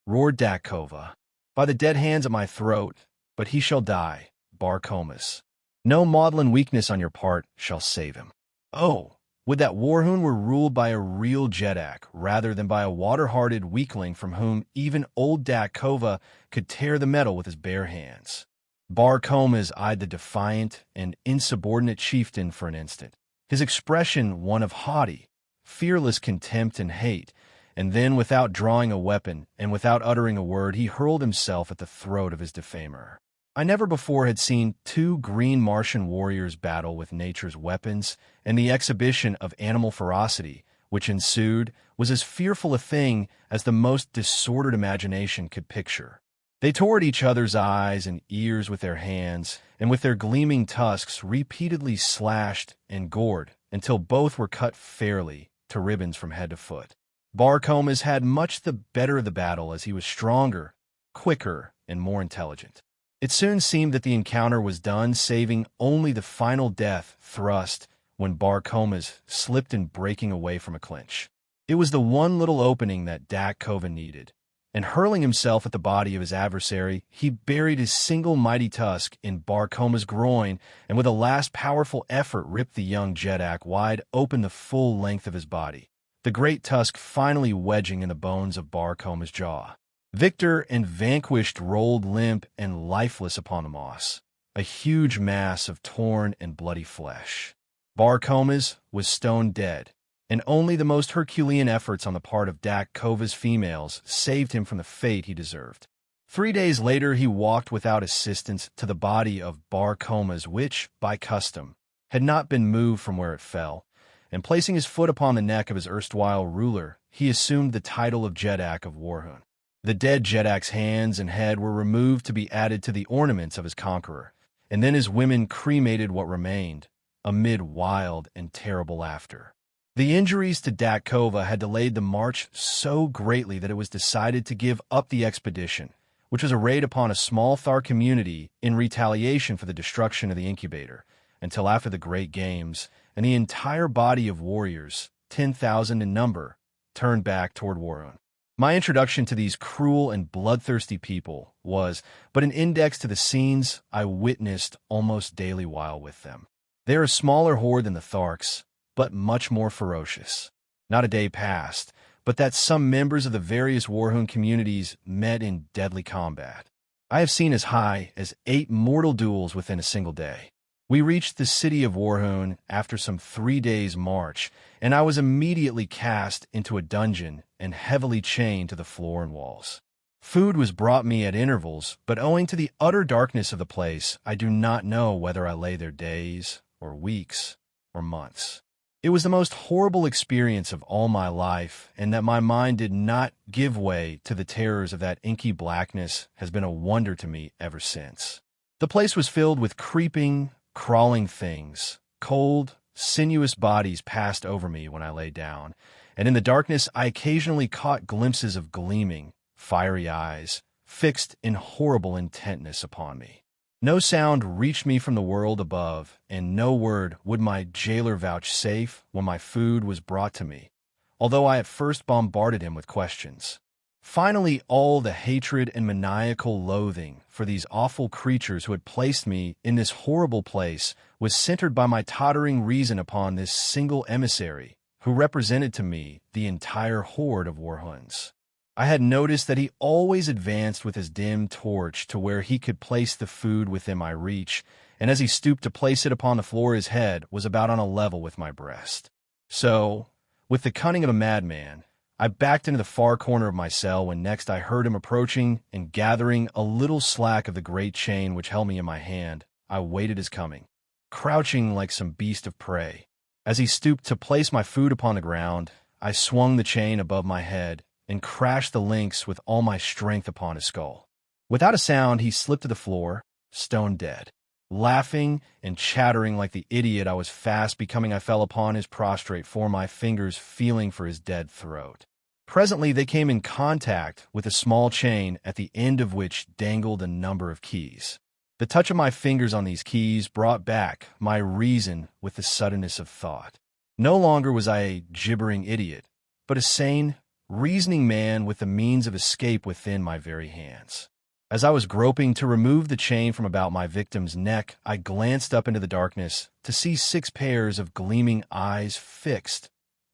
roared Dak-Kova, "by the dead hands at my throat, but he shall die, Bar-Comas. No maudlin weakness on your part shall save him. Oh, would that Warhoon were ruled by a real Jedak rather than by a water-hearted weakling from whom even old Dak-Kova could tear the metal with his bare hands." Bar-Comas eyed the defiant and insubordinate chieftain for an instant, his expression one of haughty, fearless contempt and hate, and then, without drawing a weapon and without uttering a word, he hurled himself at the throat of his defamer. I never before had seen two Green Martian warriors battle with nature's weapons, and the exhibition of animal ferocity which ensued was as fearful a thing as the most disordered imagination could picture. They tore at each other's eyes and ears with their hands, and with their gleaming tusks repeatedly slashed and gored until both were cut fairly to ribbons from head to foot. Bar-Comas had much the better of the battle as he was stronger, quicker, and more intelligent. It soon seemed that the encounter was done, saving only the final death thrust when Bar-Comas slipped in breaking away from a clinch. It was the one little opening that Dak-Kova needed, and hurling himself at the body of his adversary, he buried his single mighty tusk in Bar-Comas' groin, and with a last powerful effort ripped the young Jedak wide open the full length of his body, the great tusk finally wedging in the bones of Bar-Comas' jaw. Victor and vanquished rolled limp and lifeless upon the moss, a huge mass of torn and bloody flesh. Bar-Comas was stone dead, and only the most Herculean efforts on the part of Dak-Kova's females saved him from the fate he deserved. 3 days later he walked without assistance to the body of Bar-Comas, which, by custom, had not been moved from where it fell, and placing his foot upon the neck of his erstwhile ruler, he assumed the title of Jedak of Warhoon. The dead Jedak's hands and head were removed to be added to the ornaments of his conqueror, and then his women cremated what remained, amid wild and terrible laughter. The injuries to Dak-Kova had delayed the march so greatly that it was decided to give up the expedition, which was a raid upon a small Thark community in retaliation for the destruction of the incubator, until after the Great Games, and the entire body of warriors, 10,000 in number, turned back toward Warhoon. My introduction to these cruel and bloodthirsty people was but an index to the scenes I witnessed almost daily while with them. They are a smaller horde than the Tharks, but much more ferocious. Not a day passed, but that some members of the various Warhoon communities met in deadly combat. I have seen as high as 8 mortal duels within a single day. We reached the city of Warhoon after some 3 days' march, and I was immediately cast into a dungeon and heavily chained to the floor and walls. Food was brought me at intervals, but owing to the utter darkness of the place, I do not know whether I lay there days, or weeks, or months. It was the most horrible experience of all my life, and that my mind did not give way to the terrors of that inky blackness has been a wonder to me ever since. The place was filled with creeping, crawling things. Cold, sinuous bodies passed over me when I lay down, and in the darkness I occasionally caught glimpses of gleaming, fiery eyes, fixed in horrible intentness upon me. No sound reached me from the world above, and no word would my jailer vouchsafe when my food was brought to me, although I at first bombarded him with questions. Finally, all the hatred and maniacal loathing for these awful creatures who had placed me in this horrible place was centered by my tottering reason upon this single emissary, who represented to me the entire horde of Warhoons. I had noticed that he always advanced with his dim torch to where he could place the food within my reach, and as he stooped to place it upon the floor, his head was about on a level with my breast. So, with the cunning of a madman, I backed into the far corner of my cell when next I heard him approaching, and gathering a little slack of the great chain which held me in my hand, I waited his coming, crouching like some beast of prey. As he stooped to place my food upon the ground, I swung the chain above my head and crashed the links with all my strength upon his skull. Without a sound, he slipped to the floor, stone dead. Laughing and chattering like the idiot I was fast becoming, I fell upon his prostrate form, my fingers feeling for his dead throat. Presently, they came in contact with a small chain at the end of which dangled a number of keys. The touch of my fingers on these keys brought back my reason with the suddenness of thought. No longer was I a gibbering idiot, but a sane, reasoning man with the means of escape within my very hands. As I was groping to remove the chain from about my victim's neck, I glanced up into the darkness to see 6 pairs of gleaming eyes fixed,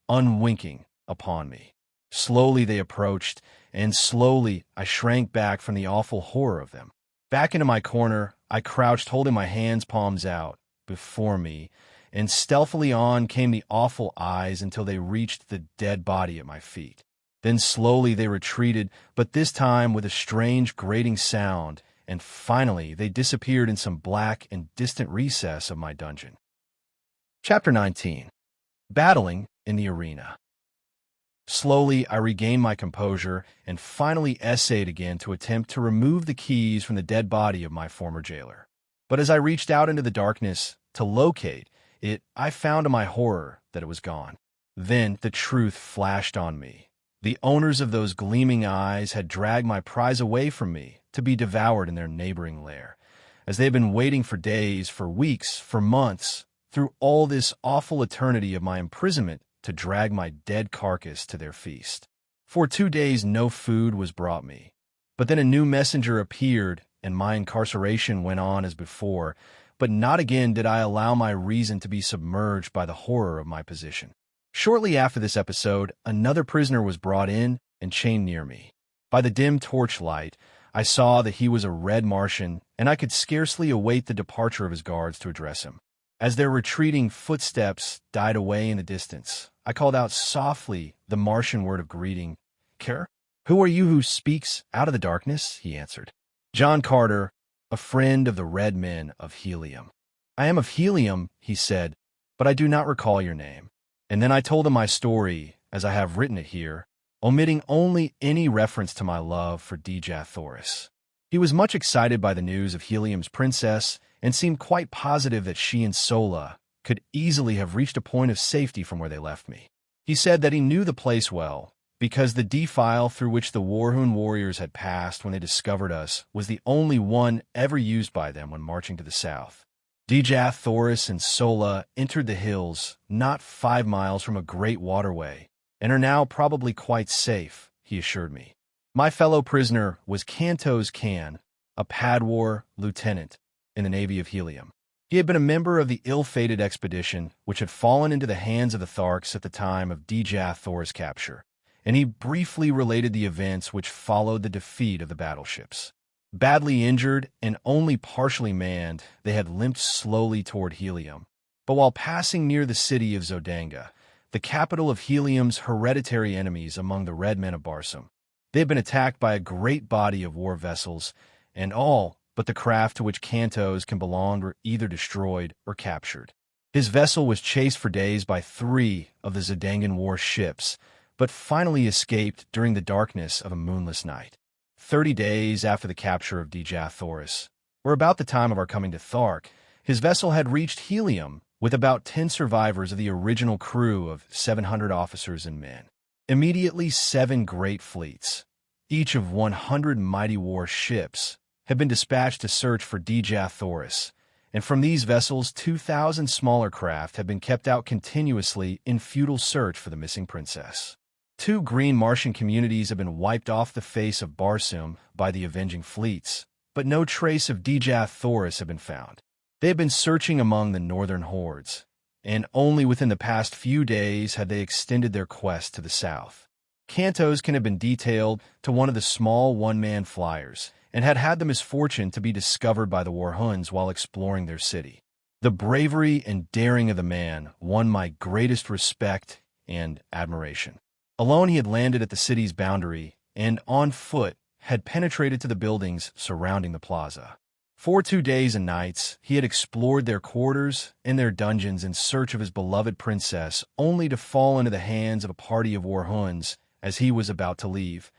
unwinking, upon me. Slowly they approached, and slowly I shrank back from the awful horror of them. Back into my corner, I crouched, holding my hands palms out before me, and stealthily on came the awful eyes until they reached the dead body at my feet. Then slowly they retreated, but this time with a strange grating sound, and finally they disappeared in some black and distant recess of my dungeon. Chapter 19. Battling in the Arena. Slowly I regained my composure and finally essayed again to attempt to remove the keys from the dead body of my former jailer. But as I reached out into the darkness to locate it, I found to my horror that it was gone. Then the truth flashed on me. The owners of those gleaming eyes had dragged my prize away from me to be devoured in their neighboring lair, as they had been waiting for days, for weeks, for months, through all this awful eternity of my imprisonment, to drag my dead carcass to their feast. For 2 days no food was brought me, but then a new messenger appeared, and my incarceration went on as before, but not again did I allow my reason to be submerged by the horror of my position. Shortly after this episode, another prisoner was brought in and chained near me. By the dim torchlight, I saw that he was a red Martian, and I could scarcely await the departure of his guards to address him. As their retreating footsteps died away in the distance, I called out softly the Martian word of greeting, "Care? Who are you who speaks out of the darkness?" he answered. "John Carter, a friend of the Red Men of Helium." "I am of Helium," he said, "but I do not recall your name." And then I told him my story, as I have written it here, omitting only any reference to my love for Dejah Thoris. He was much excited by the news of Helium's princess, and seemed quite positive that she and Sola could easily have reached a point of safety from where they left me. He said that he knew the place well, because the defile through which the Warhoon warriors had passed when they discovered us was the only one ever used by them when marching to the south. Dejah Thoris and Sola entered the hills not 5 miles from a great waterway, and are now probably quite safe, he assured me. My fellow prisoner was Kantos Khan, a Padwar lieutenant in the Navy of Helium. He had been a member of the ill-fated expedition which had fallen into the hands of the Tharks at the time of Dejah Thoris' capture, and he briefly related the events which followed the defeat of the battleships. Badly injured and only partially manned, they had limped slowly toward Helium. But while passing near the city of Zodanga, the capital of Helium's hereditary enemies among the Red Men of Barsoom, they had been attacked by a great body of war vessels, and all but the craft to which Kantos can belong were either destroyed or captured. His vessel was chased for days by 3 of the Zodangan war ships, but finally escaped during the darkness of a moonless night. 30 days after the capture of Dejah Thoris, or about the time of our coming to Thark, his vessel had reached Helium with about 10 survivors of the original crew of 700 officers and men. Immediately 7 great fleets, each of 100 mighty war ships, had been dispatched to search for Dejah Thoris, and from these vessels 2,000 smaller craft had been kept out continuously in futile search for the missing princess. 2 Green Martian communities have been wiped off the face of Barsoom by the avenging fleets, but no trace of Dejah Thoris had been found. They had been searching among the northern hordes, and only within the past few days had they extended their quest to the south. Kantos can have been detailed to one of the small one-man flyers, and had had the misfortune to be discovered by the Warhoons while exploring their city. The bravery and daring of the man won my greatest respect and admiration. Alone he had landed at the city's boundary, and on foot had penetrated to the buildings surrounding the plaza. For 2 days and nights he had explored their quarters and their dungeons in search of his beloved princess, only to fall into the hands of a party of Warhoons as he was about to leave,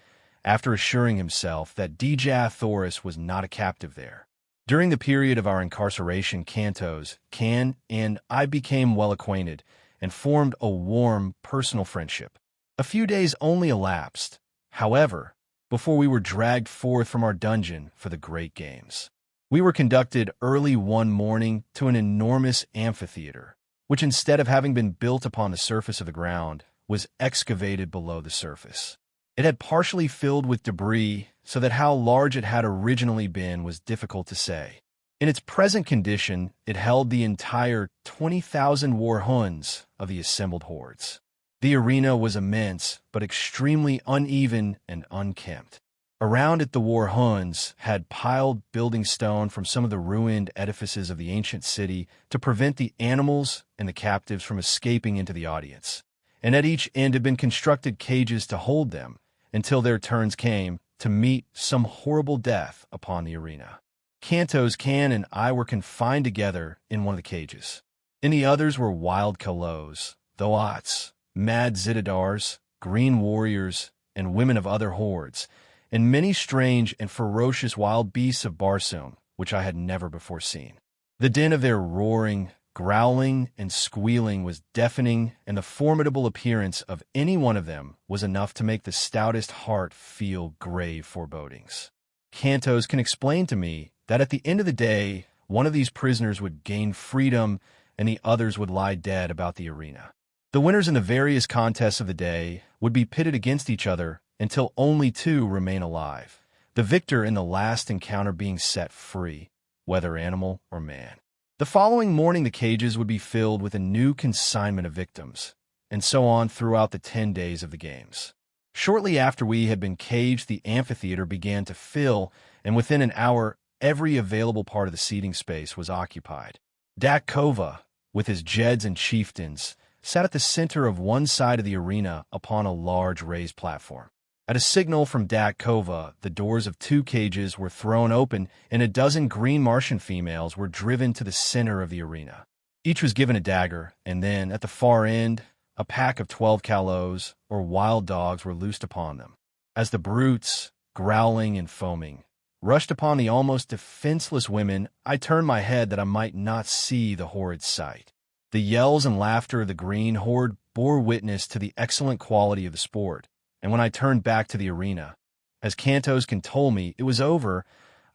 after assuring himself that Dejah Thoris was not a captive there. During the period of our incarceration, Kantos, Can, and I became well acquainted and formed a warm, personal friendship. A few days only elapsed, however, before we were dragged forth from our dungeon for the great games. We were conducted early one morning to an enormous amphitheater, which instead of having been built upon the surface of the ground, was excavated below the surface. It had partially filled with debris, so that how large it had originally been was difficult to say. In its present condition, it held the entire 20,000 Warhoons of the assembled hordes. The arena was immense, but extremely uneven and unkempt. Around it the Warhoons had piled building stone from some of the ruined edifices of the ancient city to prevent the animals and the captives from escaping into the audience, and at each end had been constructed cages to hold them until their turns came to meet some horrible death upon the arena. Kantos, Can, and I were confined together in one of the cages. In the others were wild Kalos, Thoats, mad Zitadars, green warriors, and women of other hordes, and many strange and ferocious wild beasts of Barsoom, which I had never before seen. The din of their roaring, growling, and squealing was deafening, and the formidable appearance of any one of them was enough to make the stoutest heart feel grave forebodings. Kantos can explain to me that at the end of the day, one of these prisoners would gain freedom and the others would lie dead about the arena. The winners in the various contests of the day would be pitted against each other until only 2 remain alive, the victor in the last encounter being set free, whether animal or man. The following morning the cages would be filled with a new consignment of victims, and so on throughout the 10 days of the games. Shortly after we had been caged, the amphitheater began to fill, and within an hour every available part of the seating space was occupied. Dak Kova, with his Jeds and chieftains, sat at the center of one side of the arena upon a large raised platform. At a signal from Dak Kova, the doors of 2 cages were thrown open and a dozen Green Martian females were driven to the center of the arena. Each was given a dagger, and then, at the far end, a pack of 12 Kalos, or wild dogs, were loosed upon them. As the brutes, growling and foaming, rushed upon the almost defenseless women, I turned my head that I might not see the horrid sight. The yells and laughter of the green horde bore witness to the excellent quality of the sport, and when I turned back to the arena, as Kantos can told me it was over,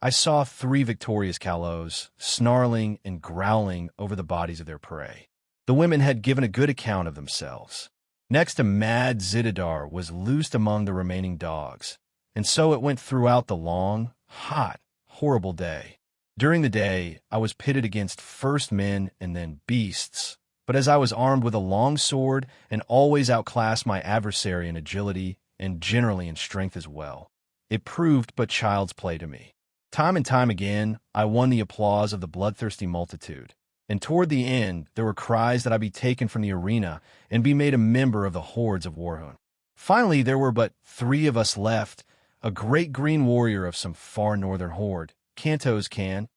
I saw 3 victorious Kalos snarling and growling over the bodies of their prey. The women had given a good account of themselves. Next, a mad Zitadar was loosed among the remaining dogs, and so it went throughout the long, hot, horrible day. During the day, I was pitted against first men and then beasts, but as I was armed with a long sword and always outclassed my adversary in agility and generally in strength as well, it proved but child's play to me. Time and time again, I won the applause of the bloodthirsty multitude, and toward the end, there were cries that I be taken from the arena and be made a member of the hordes of Warhoon. Finally, there were but 3 of us left, a great green warrior of some far northern horde, Kanto's Can,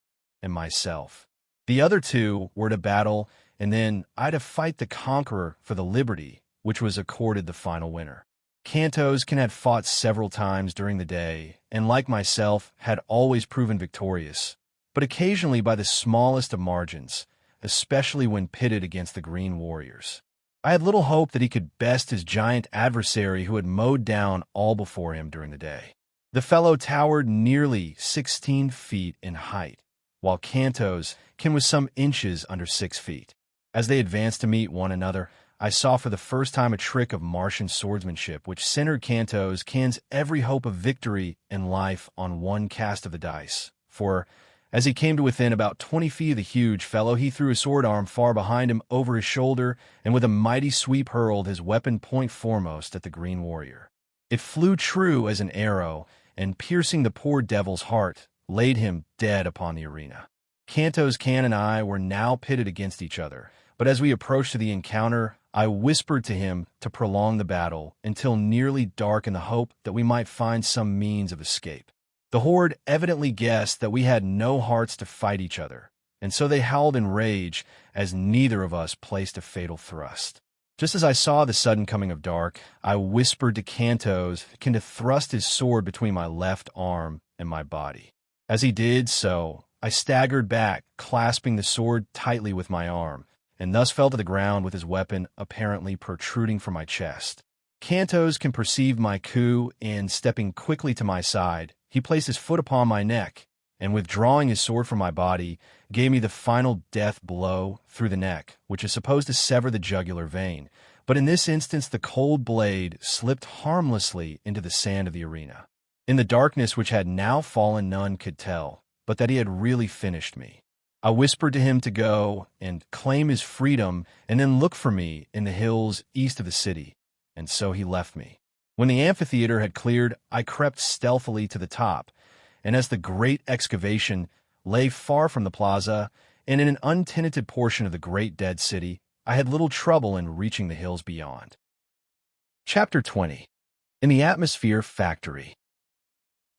and myself. The other 2 were to battle, and then I to fight the conqueror for the liberty, which was accorded the final winner. Kanto's Can had fought several times during the day, and like myself, had always proven victorious, but occasionally by the smallest of margins, especially when pitted against the Green Warriors. I had little hope that he could best his giant adversary who had mowed down all before him during the day. The fellow towered nearly 16 feet in height, while Kanto's Can was some inches under 6 feet. As they advanced to meet one another, I saw for the first time a trick of Martian swordsmanship which centered Kanto's Can's every hope of victory and life on one cast of the dice. For, as he came to within about 20 feet of the huge fellow, he threw his sword arm far behind him over his shoulder, and with a mighty sweep hurled his weapon point foremost at the Green Warrior. It flew true as an arrow, and piercing the poor devil's heart, laid him dead upon the arena. Kanto's Can and I were now pitted against each other, but as we approached to the encounter, I whispered to him to prolong the battle until nearly dark in the hope that we might find some means of escape. The horde evidently guessed that we had no hearts to fight each other, and so they howled in rage as neither of us placed a fatal thrust. Just as I saw the sudden coming of dark, I whispered to Kanto's Can to thrust his sword between my left arm and my body. As he did so, I staggered back, clasping the sword tightly with my arm, and thus fell to the ground with his weapon apparently protruding from my chest. Kanto's Can perceived my coup, and stepping quickly to my side, he placed his foot upon my neck, and withdrawing his sword from my body, gave me the final death blow through the neck, which is supposed to sever the jugular vein, but in this instance the cold blade slipped harmlessly into the sand of the arena. In the darkness which had now fallen, none could tell, but that he had really finished me. I whispered to him to go and claim his freedom and then look for me in the hills east of the city, and so he left me. When the amphitheater had cleared, I crept stealthily to the top, and as the great excavation lay far from the plaza and in an untenanted portion of the great dead city, I had little trouble in reaching the hills beyond. Chapter 20. In the Atmosphere Factory.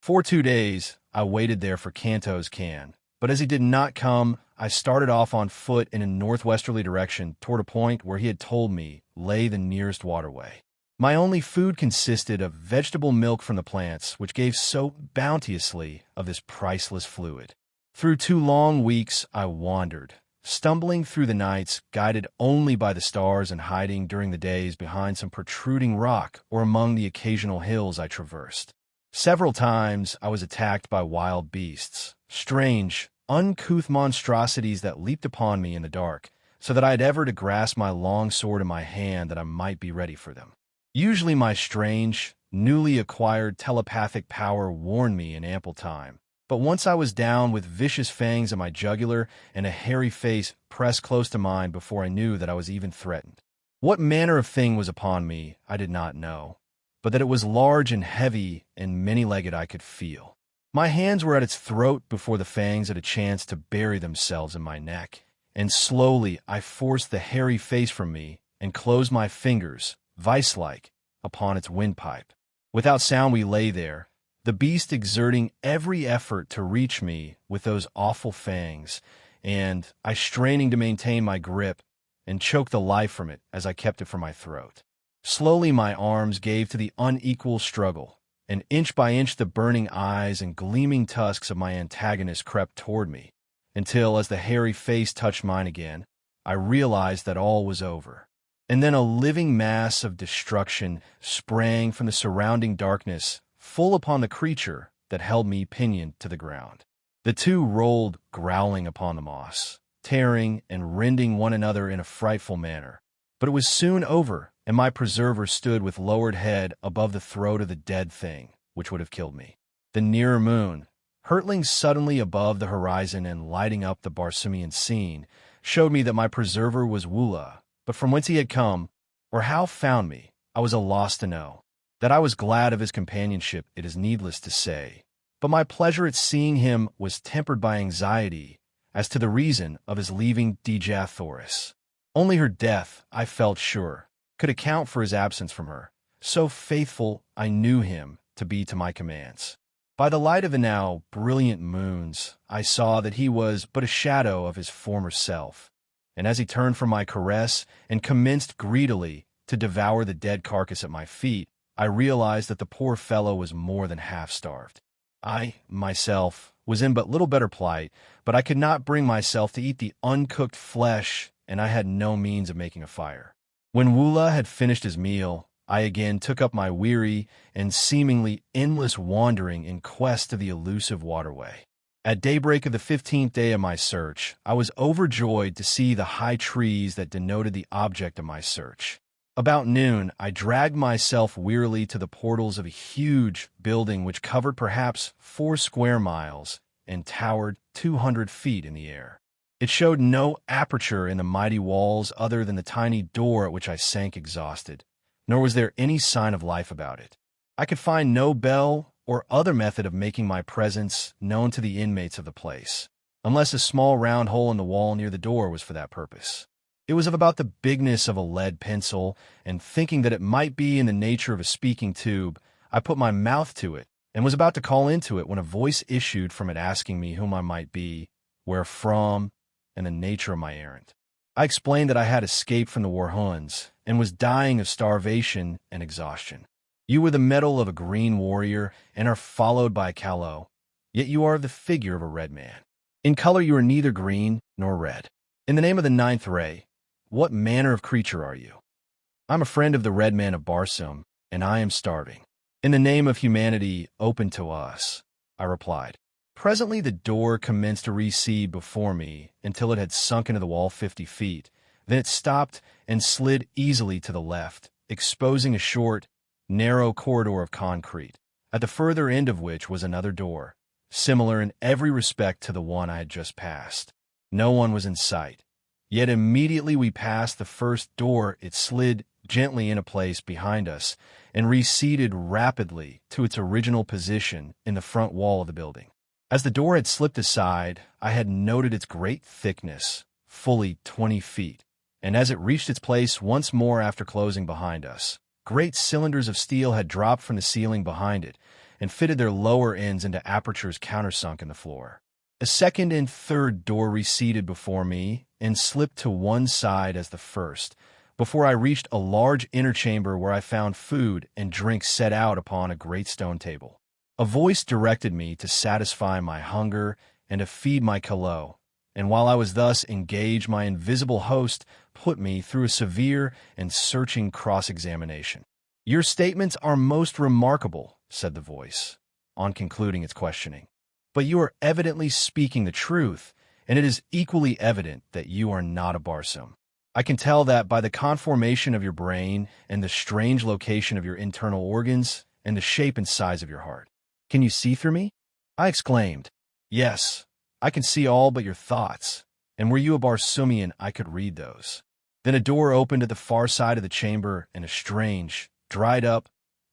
For 2 days, I waited there for Kanto's Can, but as he did not come, I started off on foot in a northwesterly direction toward a point where he had told me lay the nearest waterway. My only food consisted of vegetable milk from the plants, which gave so bounteously of this priceless fluid. Through 2 long weeks I wandered, stumbling through the nights, guided only by the stars and hiding during the days behind some protruding rock or among the occasional hills I traversed. Several times I was attacked by wild beasts, strange, uncouth monstrosities that leaped upon me in the dark, so that I had ever to grasp my long sword in my hand that I might be ready for them. Usually my strange, newly acquired telepathic power warned me in ample time, but once I was down with vicious fangs at my jugular and a hairy face pressed close to mine before I knew that I was even threatened. What manner of thing was upon me I did not know, but that it was large and heavy and many-legged I could feel. My hands were at its throat before the fangs had a chance to bury themselves in my neck, and slowly I forced the hairy face from me and closed my fingers, vice-like, upon its windpipe. Without sound we lay there, the beast exerting every effort to reach me with those awful fangs, and I straining to maintain my grip and choke the life from it as I kept it from my throat. Slowly my arms gave to the unequal struggle, and inch by inch the burning eyes and gleaming tusks of my antagonist crept toward me, until, as the hairy face touched mine again, I realized that all was over. And then a living mass of destruction sprang from the surrounding darkness, full upon the creature that held me pinioned to the ground. The 2 rolled growling upon the moss, tearing and rending one another in a frightful manner. But it was soon over, and my preserver stood with lowered head above the throat of the dead thing, which would have killed me. The nearer moon, hurtling suddenly above the horizon and lighting up the Barsoomian scene, showed me that my preserver was Woola, but from whence he had come, or how found me, I was a loss to know. That I was glad of his companionship it is needless to say, but my pleasure at seeing him was tempered by anxiety as to the reason of his leaving Dejah Thoris. Only her death, I felt sure, could account for his absence from her, so faithful I knew him to be to my commands. By the light of the now brilliant moons, I saw that he was but a shadow of his former self, and as he turned from my caress and commenced greedily to devour the dead carcass at my feet, I realized that the poor fellow was more than half-starved. I, myself, was in but little better plight, but I could not bring myself to eat the uncooked flesh, and I had no means of making a fire. When Wula had finished his meal, I again took up my weary and seemingly endless wandering in quest of the elusive waterway. At daybreak of the 15th day of my search, I was overjoyed to see the high trees that denoted the object of my search. About noon, I dragged myself wearily to the portals of a huge building which covered perhaps 4 square miles and towered 200 feet in the air. It showed no aperture in the mighty walls other than the tiny door at which I sank exhausted, nor was there any sign of life about it. I could find no bell or other method of making my presence known to the inmates of the place, unless a small round hole in the wall near the door was for that purpose. It was of about the bigness of a lead pencil, and thinking that it might be in the nature of a speaking tube, I put my mouth to it and was about to call into it when a voice issued from it asking me whom I might be, where from, and the nature of my errand. I explained that I had escaped from the Warhoons and was dying of starvation and exhaustion. You were the mettle of a green warrior and are followed by a callow, yet you are the figure of a red man. In color you are neither green nor red. In the name of the 9th ray, what manner of creature are you? I'm a friend of the red man of Barsoom, and I am starving. In the name of humanity, open to us, I replied. Presently the door commenced to recede before me until it had sunk into the wall 50 feet. Then it stopped and slid easily to the left, exposing a short, narrow corridor of concrete, at the further end of which was another door, similar in every respect to the one I had just passed. No one was in sight. Yet immediately we passed the first door, it slid gently into place behind us and receded rapidly to its original position in the front wall of the building. As the door had slipped aside, I had noted its great thickness, fully 20 feet, and as it reached its place once more after closing behind us, great cylinders of steel had dropped from the ceiling behind it and fitted their lower ends into apertures countersunk in the floor. A second and third door receded before me and slipped to one side as the first, before I reached a large inner chamber where I found food and drink set out upon a great stone table. A voice directed me to satisfy my hunger and to feed my callow, and while I was thus engaged, my invisible host put me through a severe and searching cross-examination. "Your statements are most remarkable," said the voice, on concluding its questioning. "But you are evidently speaking the truth, and it is equally evident that you are not a Barsoom. I can tell that by the conformation of your brain and the strange location of your internal organs and the shape and size of your heart. Can you see through me?" I exclaimed, "Yes, I can see all but your thoughts, and were you a Barsoomian, I could read those." Then a door opened at the far side of the chamber, and a strange, dried-up,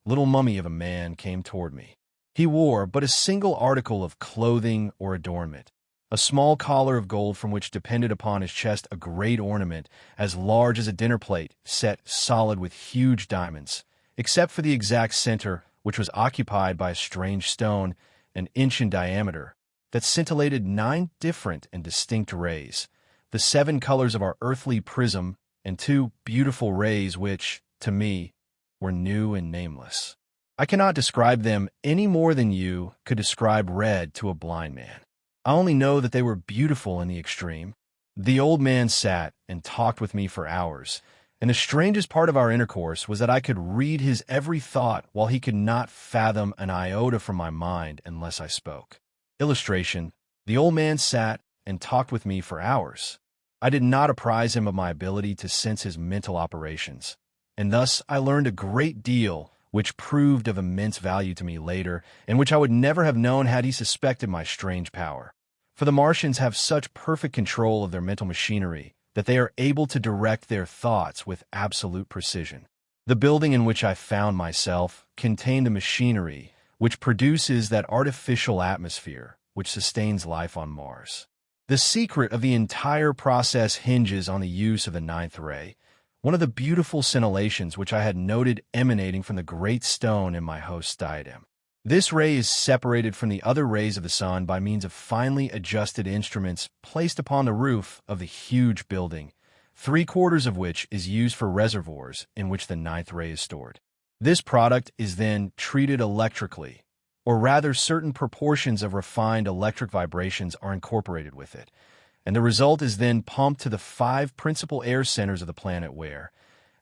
little mummy of a man came toward me. He wore but a single article of clothing or adornment, a small collar of gold from which depended upon his chest a great ornament as large as a dinner plate set solid with huge diamonds, except for the exact center, which was occupied by a strange stone, an inch in diameter, that scintillated 9 different and distinct rays, the 7 colors of our earthly prism, and 2 beautiful rays which, to me, were new and nameless. I cannot describe them any more than you could describe red to a blind man. I only know that they were beautiful in the extreme. The old man sat and talked with me for hours, and the strangest part of our intercourse was that I could read his every thought while he could not fathom an iota from my mind unless I spoke. Illustration: the old man sat and talked with me for hours. I did not apprise him of my ability to sense his mental operations, and thus I learned a great deal which proved of immense value to me later, and which I would never have known had he suspected my strange power. For the Martians have such perfect control of their mental machinery that they are able to direct their thoughts with absolute precision. The building in which I found myself contained the machinery which produces that artificial atmosphere which sustains life on Mars. The secret of the entire process hinges on the use of the ninth ray, one of the beautiful scintillations which I had noted emanating from the great stone in my host's diadem. This ray is separated from the other rays of the sun by means of finely adjusted instruments placed upon the roof of the huge building, 3/4 of which is used for reservoirs in which the ninth ray is stored. This product is then treated electrically, or rather certain proportions of refined electric vibrations are incorporated with it, and the result is then pumped to the 5 principal air centers of the planet where,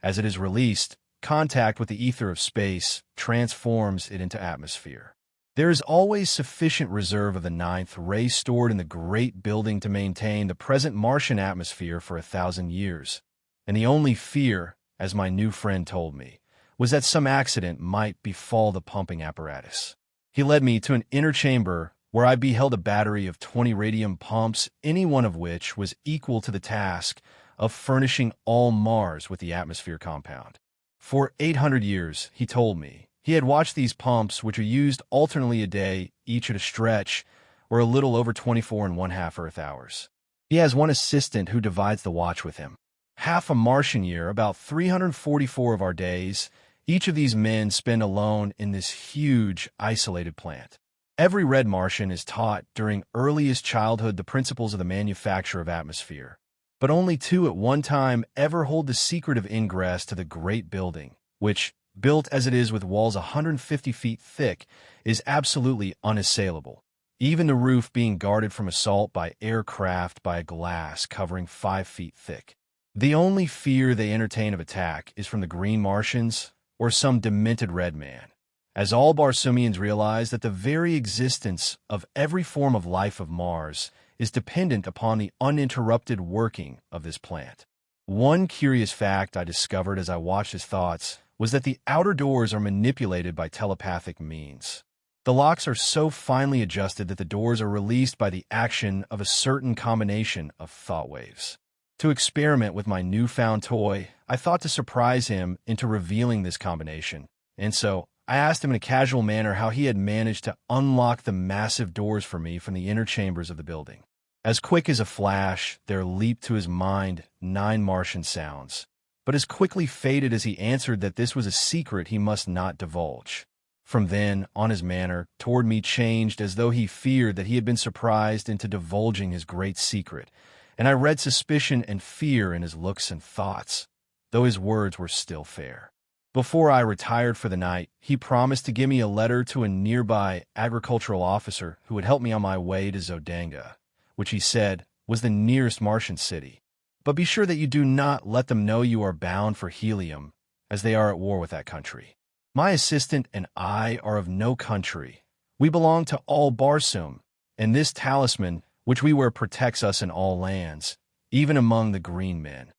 as it is released, contact with the ether of space transforms it into atmosphere. There is always sufficient reserve of the ninth ray stored in the great building to maintain the present Martian atmosphere for 1,000 years, and the only fear, as my new friend told me, was that some accident might befall the pumping apparatus. He led me to an inner chamber where I beheld a battery of 20 radium pumps, any one of which was equal to the task of furnishing all Mars with the atmosphere compound. For 800 years, he told me, he had watched these pumps, which are used alternately a day, each at a stretch, or a little over 24½ Earth hours. He has one assistant who divides the watch with him. Half a Martian year, about 344 of our days, each of these men spend alone in this huge, isolated plant. Every red Martian is taught during earliest childhood the principles of the manufacture of atmosphere, but only 2 at one time ever hold the secret of ingress to the great building, which, built as it is with walls 150 feet thick, is absolutely unassailable, even the roof being guarded from assault by aircraft by a glass covering 5 feet thick. The only fear they entertain of attack is from the Green Martians or some demented red man, as all Barsoomians realize that the very existence of every form of life of Mars is dependent upon the uninterrupted working of this plant. One curious fact I discovered as I watched his thoughts was that the outer doors are manipulated by telepathic means. The locks are so finely adjusted that the doors are released by the action of a certain combination of thought waves. To experiment with my newfound toy, I thought to surprise him into revealing this combination, and so I asked him in a casual manner how he had managed to unlock the massive doors for me from the inner chambers of the building. As quick as a flash, there leaped to his mind 9 Martian sounds, but as quickly faded as he answered that this was a secret he must not divulge. From then on, his manner toward me changed as though he feared that he had been surprised into divulging his great secret, and I read suspicion and fear in his looks and thoughts, though his words were still fair. Before I retired for the night, he promised to give me a letter to a nearby agricultural officer who would help me on my way to Zodanga, which he said was the nearest Martian city. But be sure that you do not let them know you are bound for Helium, as they are at war with that country. My assistant and I are of no country. We belong to all Barsoom, and this talisman which we wear protects us in all lands, even among the green men.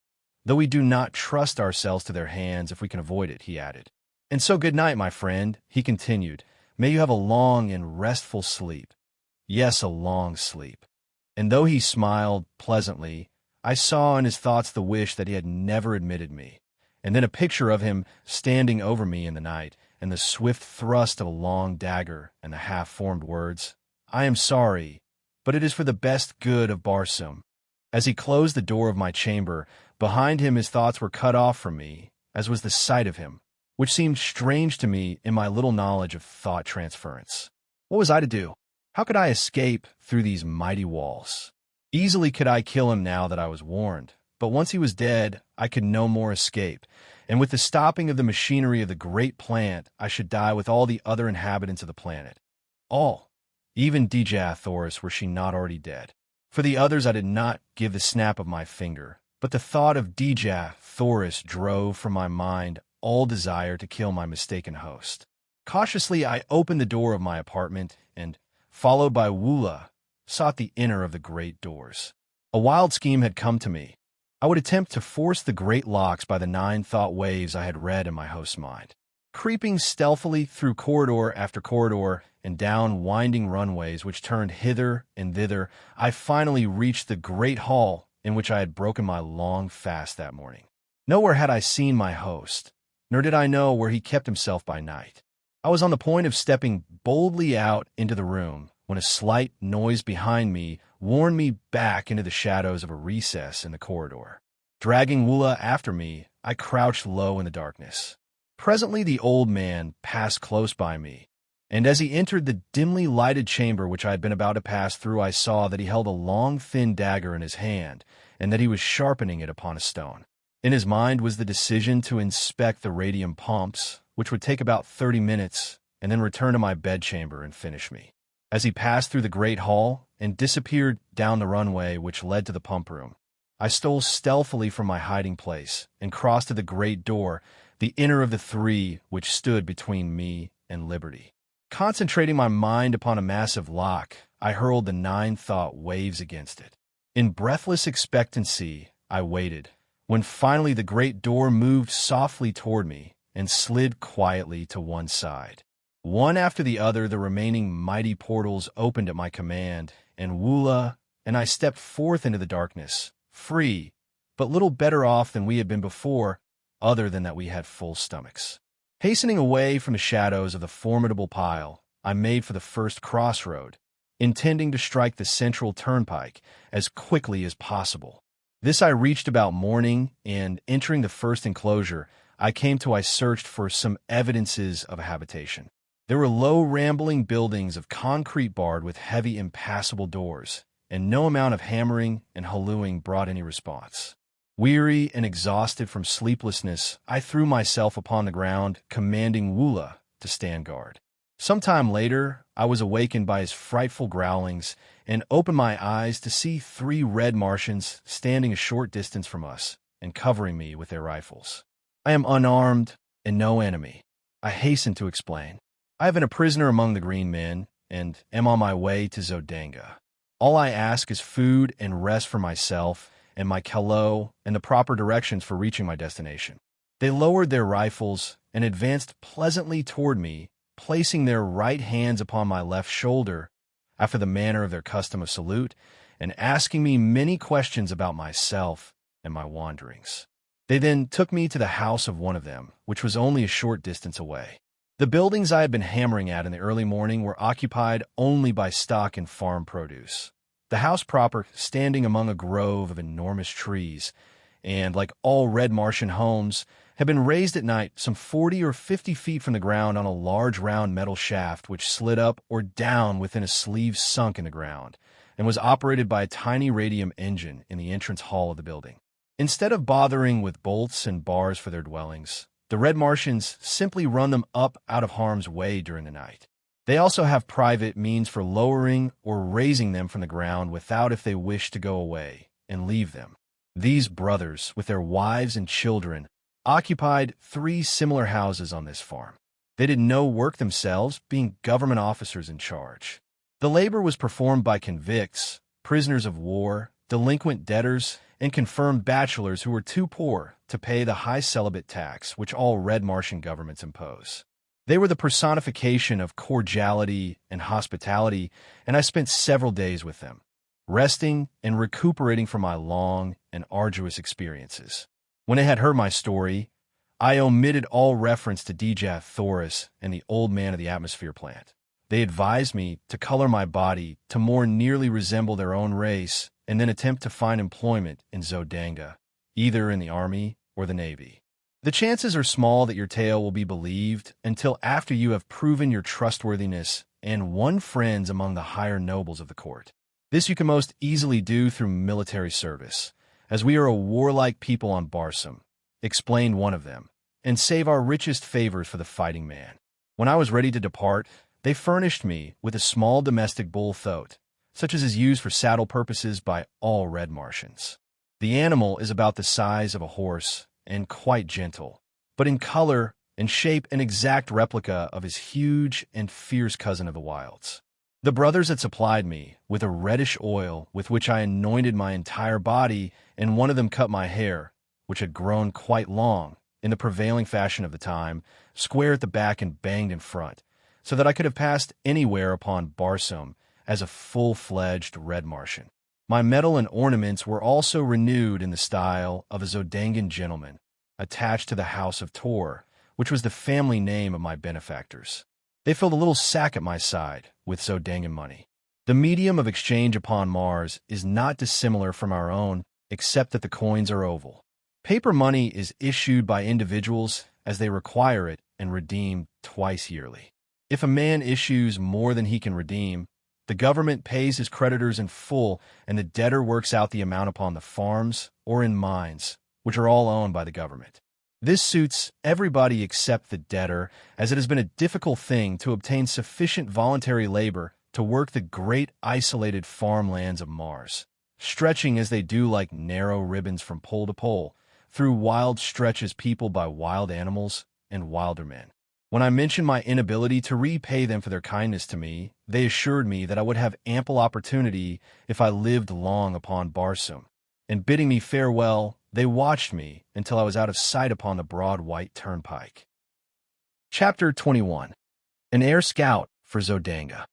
Though we do not trust ourselves to their hands if we can avoid it, he added. And so good night, my friend, he continued. May you have a long and restful sleep. Yes, a long sleep. And though he smiled pleasantly, I saw in his thoughts the wish that he had never admitted me, and then a picture of him standing over me in the night, and the swift thrust of a long dagger, and the half-formed words, I am sorry, but it is for the best good of Barsoom. As he closed the door of my chamber, behind him his thoughts were cut off from me, as was the sight of him, which seemed strange to me in my little knowledge of thought transference. What was I to do? How could I escape through these mighty walls? Easily could I kill him now that I was warned, but once he was dead, I could no more escape, and with the stopping of the machinery of the great plant, I should die with all the other inhabitants of the planet. All, even Dejah Thoris, were she not already dead. For the others I did not give the snap of my finger, but the thought of Dejah Thoris drove from my mind all desire to kill my mistaken host. Cautiously I opened the door of my apartment and, followed by Woola, sought the inner of the great doors. A wild scheme had come to me. I would attempt to force the great locks by the 9 thought waves I had read in my host's mind. Creeping stealthily through corridor after corridor and down winding runways which turned hither and thither, I finally reached the great hall in which I had broken my long fast that morning. Nowhere had I seen my host, nor did I know where he kept himself by night. I was on the point of stepping boldly out into the room when a slight noise behind me warned me back into the shadows of a recess in the corridor. Dragging Wula after me, I crouched low in the darkness. Presently the old man passed close by me, and as he entered the dimly lighted chamber which I had been about to pass through, I saw that he held a long, thin dagger in his hand, and that he was sharpening it upon a stone. In his mind was the decision to inspect the radium pumps, which would take about 30 minutes, and then return to my bedchamber and finish me. As he passed through the great hall and disappeared down the runway which led to the pump room, I stole stealthily from my hiding place and crossed to the great door, the inner of the three which stood between me and liberty. Concentrating my mind upon a massive lock, I hurled the 9 thought waves against it. In breathless expectancy, I waited, when finally the great door moved softly toward me and slid quietly to one side. One after the other, the remaining mighty portals opened at my command, and Wula and I stepped forth into the darkness, free, but little better off than we had been before, other than that we had full stomachs. Hastening away from the shadows of the formidable pile, I made for the first crossroad, intending to strike the central turnpike as quickly as possible. This I reached about morning, and entering the first enclosure, I searched for some evidences of a habitation. There were low, rambling buildings of concrete barred with heavy, impassable doors, and no amount of hammering and hallooing brought any response. Weary and exhausted from sleeplessness, I threw myself upon the ground, commanding Wula to stand guard. Some time later, I was awakened by his frightful growlings and opened my eyes to see 3 red Martians standing a short distance from us and covering me with their rifles. I am unarmed and no enemy, I hastened to explain. I have been a prisoner among the green men and am on my way to Zodanga. All I ask is food and rest for myself and my Kalo and the proper directions for reaching my destination. They lowered their rifles and advanced pleasantly toward me, placing their right hands upon my left shoulder after the manner of their custom of salute, and asking me many questions about myself and my wanderings. They then took me to the house of one of them, which was only a short distance away. The buildings I had been hammering at in the early morning were occupied only by stock and farm produce. The house proper, standing among a grove of enormous trees, and, like all red Martian homes, had been raised at night some 40 or 50 feet from the ground on a large round metal shaft which slid up or down within a sleeve sunk in the ground, and was operated by a tiny radium engine in the entrance hall of the building. Instead of bothering with bolts and bars for their dwellings, the red Martians simply run them up out of harm's way during the night. They also have private means for lowering or raising them from the ground without if they wish to go away and leave them. These brothers, with their wives and children, occupied 3 similar houses on this farm. They did no work themselves, being government officers in charge. The labor was performed by convicts, prisoners of war, delinquent debtors, and confirmed bachelors who were too poor to pay the high celibate tax which all red Martian governments impose. They were the personification of cordiality and hospitality, and I spent several days with them, resting and recuperating from my long and arduous experiences. When they had heard my story, I omitted all reference to Dejah Thoris and the old man of the atmosphere plant. They advised me to color my body to more nearly resemble their own race and then attempt to find employment in Zodanga, either in the army or the navy. The chances are small that your tale will be believed until after you have proven your trustworthiness and won friends among the higher nobles of the court. This you can most easily do through military service, as we are a warlike people on Barsoom, explained one of them, and save our richest favors for the fighting man. When I was ready to depart, they furnished me with a small domestic bull thoat, such as is used for saddle purposes by all red Martians. The animal is about the size of a horse and quite gentle, but in color and shape an exact replica of his huge and fierce cousin of the wilds. The brothers had supplied me with a reddish oil with which I anointed my entire body, and one of them cut my hair, which had grown quite long, in the prevailing fashion of the time, square at the back and banged in front, so that I could have passed anywhere upon Barsoom as a full-fledged red Martian. My medal and ornaments were also renewed in the style of a Zodangan gentleman, attached to the house of Tor, which was the family name of my benefactors. They filled a little sack at my side with Zodanga money. The medium of exchange upon Mars is not dissimilar from our own, except that the coins are oval. Paper money is issued by individuals as they require it and redeemed twice yearly. If a man issues more than he can redeem, the government pays his creditors in full, and the debtor works out the amount upon the farms or in mines, which are all owned by the government. This suits everybody except the debtor, as it has been a difficult thing to obtain sufficient voluntary labor to work the great isolated farmlands of Mars, stretching as they do like narrow ribbons from pole to pole, through wild stretches peopled by wild animals and wilder men. When I mentioned my inability to repay them for their kindness to me, they assured me that I would have ample opportunity if I lived long upon Barsoom. And bidding me farewell, they watched me until I was out of sight upon the broad white turnpike. Chapter 21. An Air Scout for Zodanga.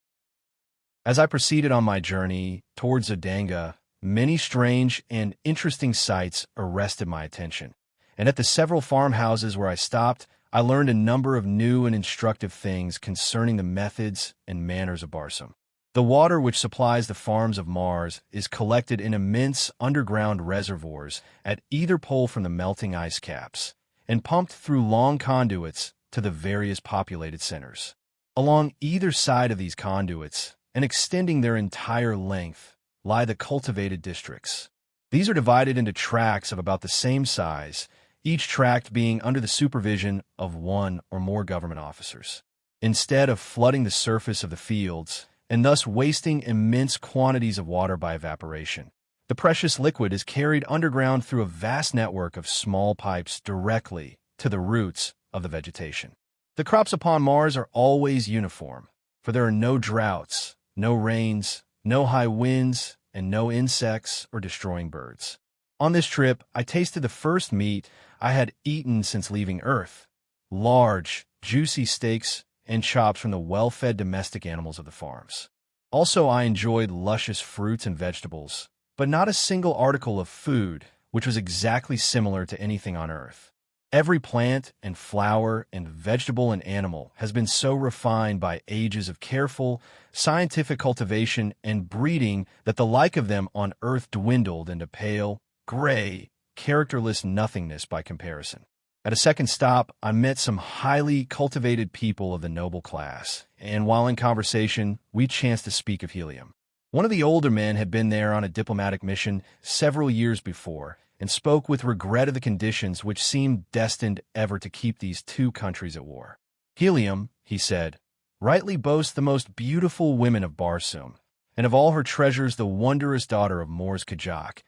As I proceeded on my journey towards Zodanga, many strange and interesting sights arrested my attention, and at the several farmhouses where I stopped, I learned a number of new and instructive things concerning the methods and manners of Barsoom. The water which supplies the farms of Mars is collected in immense underground reservoirs at either pole from the melting ice caps, and pumped through long conduits to the various populated centers. Along either side of these conduits, and extending their entire length, lie the cultivated districts. These are divided into tracts of about the same size, each tract being under the supervision of one or more government officers. Instead of flooding the surface of the fields, and thus wasting immense quantities of water by evaporation, the precious liquid is carried underground through a vast network of small pipes directly to the roots of the vegetation. The crops upon Mars are always uniform, for there are no droughts, no rains, no high winds, and no insects or destroying birds. On this trip, I tasted the first meat I had eaten since leaving Earth, large, juicy steaks and chops from the well-fed domestic animals of the farms. Also, I enjoyed luscious fruits and vegetables, but not a single article of food which was exactly similar to anything on Earth. Every plant and flower and vegetable and animal has been so refined by ages of careful, scientific cultivation and breeding that the like of them on Earth dwindled into pale, gray, characterless nothingness by comparison. At a second stop, I met some highly cultivated people of the noble class, and while in conversation, we chanced to speak of helium. One of the older men had been there on a diplomatic mission several years before, and spoke with regret of the conditions which seemed destined ever to keep these two countries at war. Helium, he said, rightly boasts the most beautiful women of Barsoom, and of all her treasures the wondrous daughter of Mor's Kajak,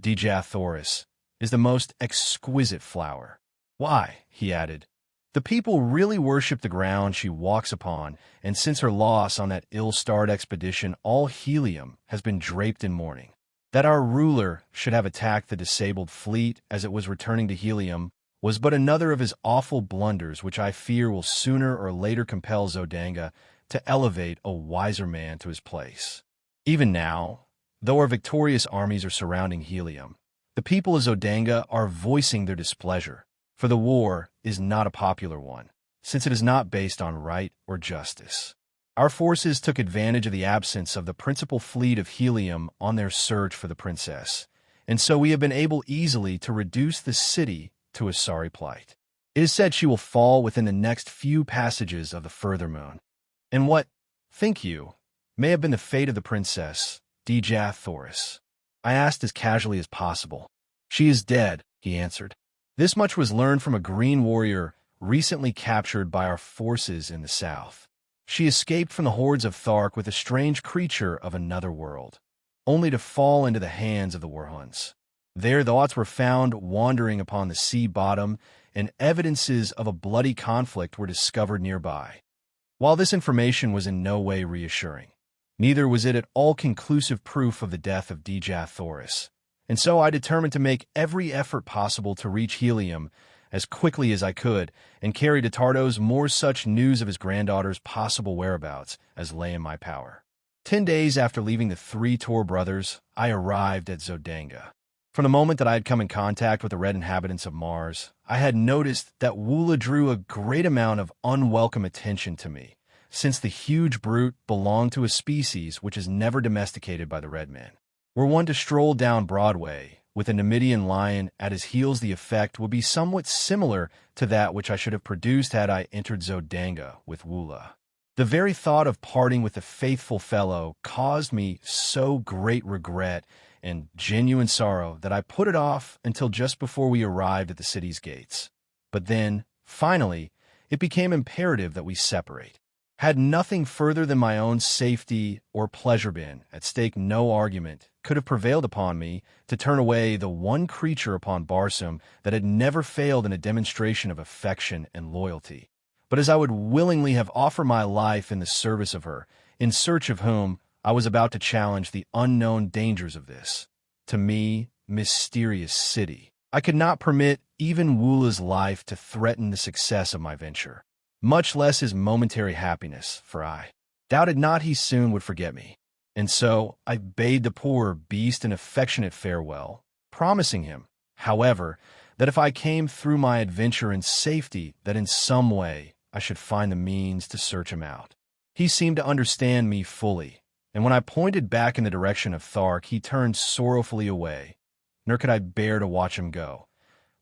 Dejah Thoris, is the most exquisite flower. Why, he added, the people really worship the ground she walks upon, and since her loss on that ill-starred expedition, all Helium has been draped in mourning. That our ruler should have attacked the disabled fleet as it was returning to Helium was but another of his awful blunders which I fear will sooner or later compel Zodanga to elevate a wiser man to his place. Even now, though our victorious armies are surrounding Helium, the people of Zodanga are voicing their displeasure, for the war is not a popular one, since it is not based on right or justice. Our forces took advantage of the absence of the principal fleet of Helium on their search for the princess, and so we have been able easily to reduce the city to a sorry plight. It is said she will fall within the next few passages of the further moon. And what, think you, may have been the fate of the princess, Dejah Thoris? I asked as casually as possible. She is dead, he answered. This much was learned from a green warrior recently captured by our forces in the south. She escaped from the hordes of Tharks with a strange creature of another world, only to fall into the hands of the Warhoons. Their thoughts were found wandering upon the sea bottom, and evidences of a bloody conflict were discovered nearby. While this information was in no way reassuring, neither was it at all conclusive proof of the death of Dejah Thoris, and so I determined to make every effort possible to reach Helium as quickly as I could, and carry to Tardos more such news of his granddaughter's possible whereabouts as lay in my power. 10 days after leaving the three Tor brothers, I arrived at Zodanga. From the moment that I had come in contact with the red inhabitants of Mars, I had noticed that Woola drew a great amount of unwelcome attention to me, since the huge brute belonged to a species which is never domesticated by the red men. Were one to stroll down Broadway, with a Numidian lion at his heels, the effect would be somewhat similar to that which I should have produced had I entered Zodanga with Woola. The very thought of parting with the faithful fellow caused me so great regret and genuine sorrow that I put it off until just before we arrived at the city's gates. But then, finally, it became imperative that we separate. Had nothing further than my own safety or pleasure been at stake, no argument could have prevailed upon me to turn away the one creature upon Barsoom that had never failed in a demonstration of affection and loyalty. But as I would willingly have offered my life in the service of her, in search of whom I was about to challenge the unknown dangers of this, to me, mysterious city, I could not permit even Woola's life to threaten the success of my venture, much less his momentary happiness, for I doubted not he soon would forget me. And so I bade the poor beast an affectionate farewell, promising him, however, that if I came through my adventure in safety, that in some way I should find the means to search him out. He seemed to understand me fully, and when I pointed back in the direction of Thark, he turned sorrowfully away, nor could I bear to watch him go,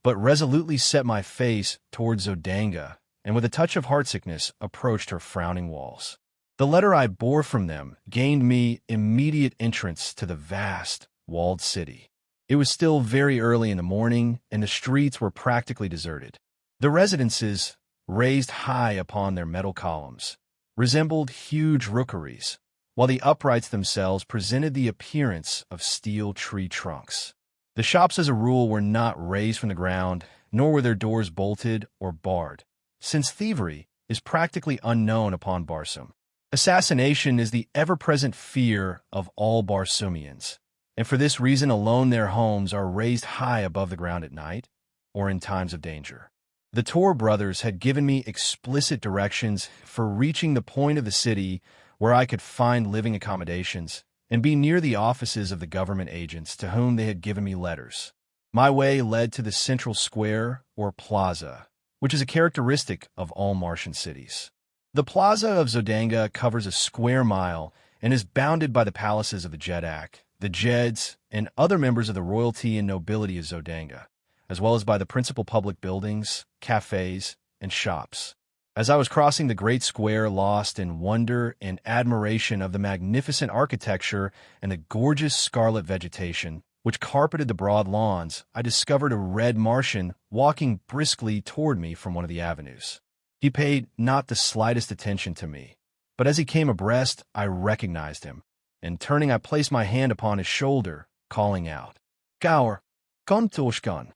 but resolutely set my face towards Zodanga, and with a touch of heartsickness approached her frowning walls. The letter I bore from them gained me immediate entrance to the vast, walled city. It was still very early in the morning, and the streets were practically deserted. The residences, raised high upon their metal columns, resembled huge rookeries, while the uprights themselves presented the appearance of steel tree trunks. The shops, as a rule, were not raised from the ground, nor were their doors bolted or barred, since thievery is practically unknown upon Barsoom. Assassination is the ever-present fear of all Barsoomians, and for this reason alone their homes are raised high above the ground at night or in times of danger. The Tor brothers had given me explicit directions for reaching the point of the city where I could find living accommodations and be near the offices of the government agents to whom they had given me letters. My way led to the central square or plaza, which is a characteristic of all Martian cities. The plaza of Zodanga covers a square mile and is bounded by the palaces of the Jedak, the Jeds, and other members of the royalty and nobility of Zodanga, as well as by the principal public buildings, cafes, and shops. As I was crossing the great square, lost in wonder and admiration of the magnificent architecture and the gorgeous scarlet vegetation which carpeted the broad lawns, I discovered a red Martian walking briskly toward me from one of the avenues. He paid not the slightest attention to me, but as he came abreast, I recognized him, and turning, I placed my hand upon his shoulder, calling out, "Gaur, Kontoshkan."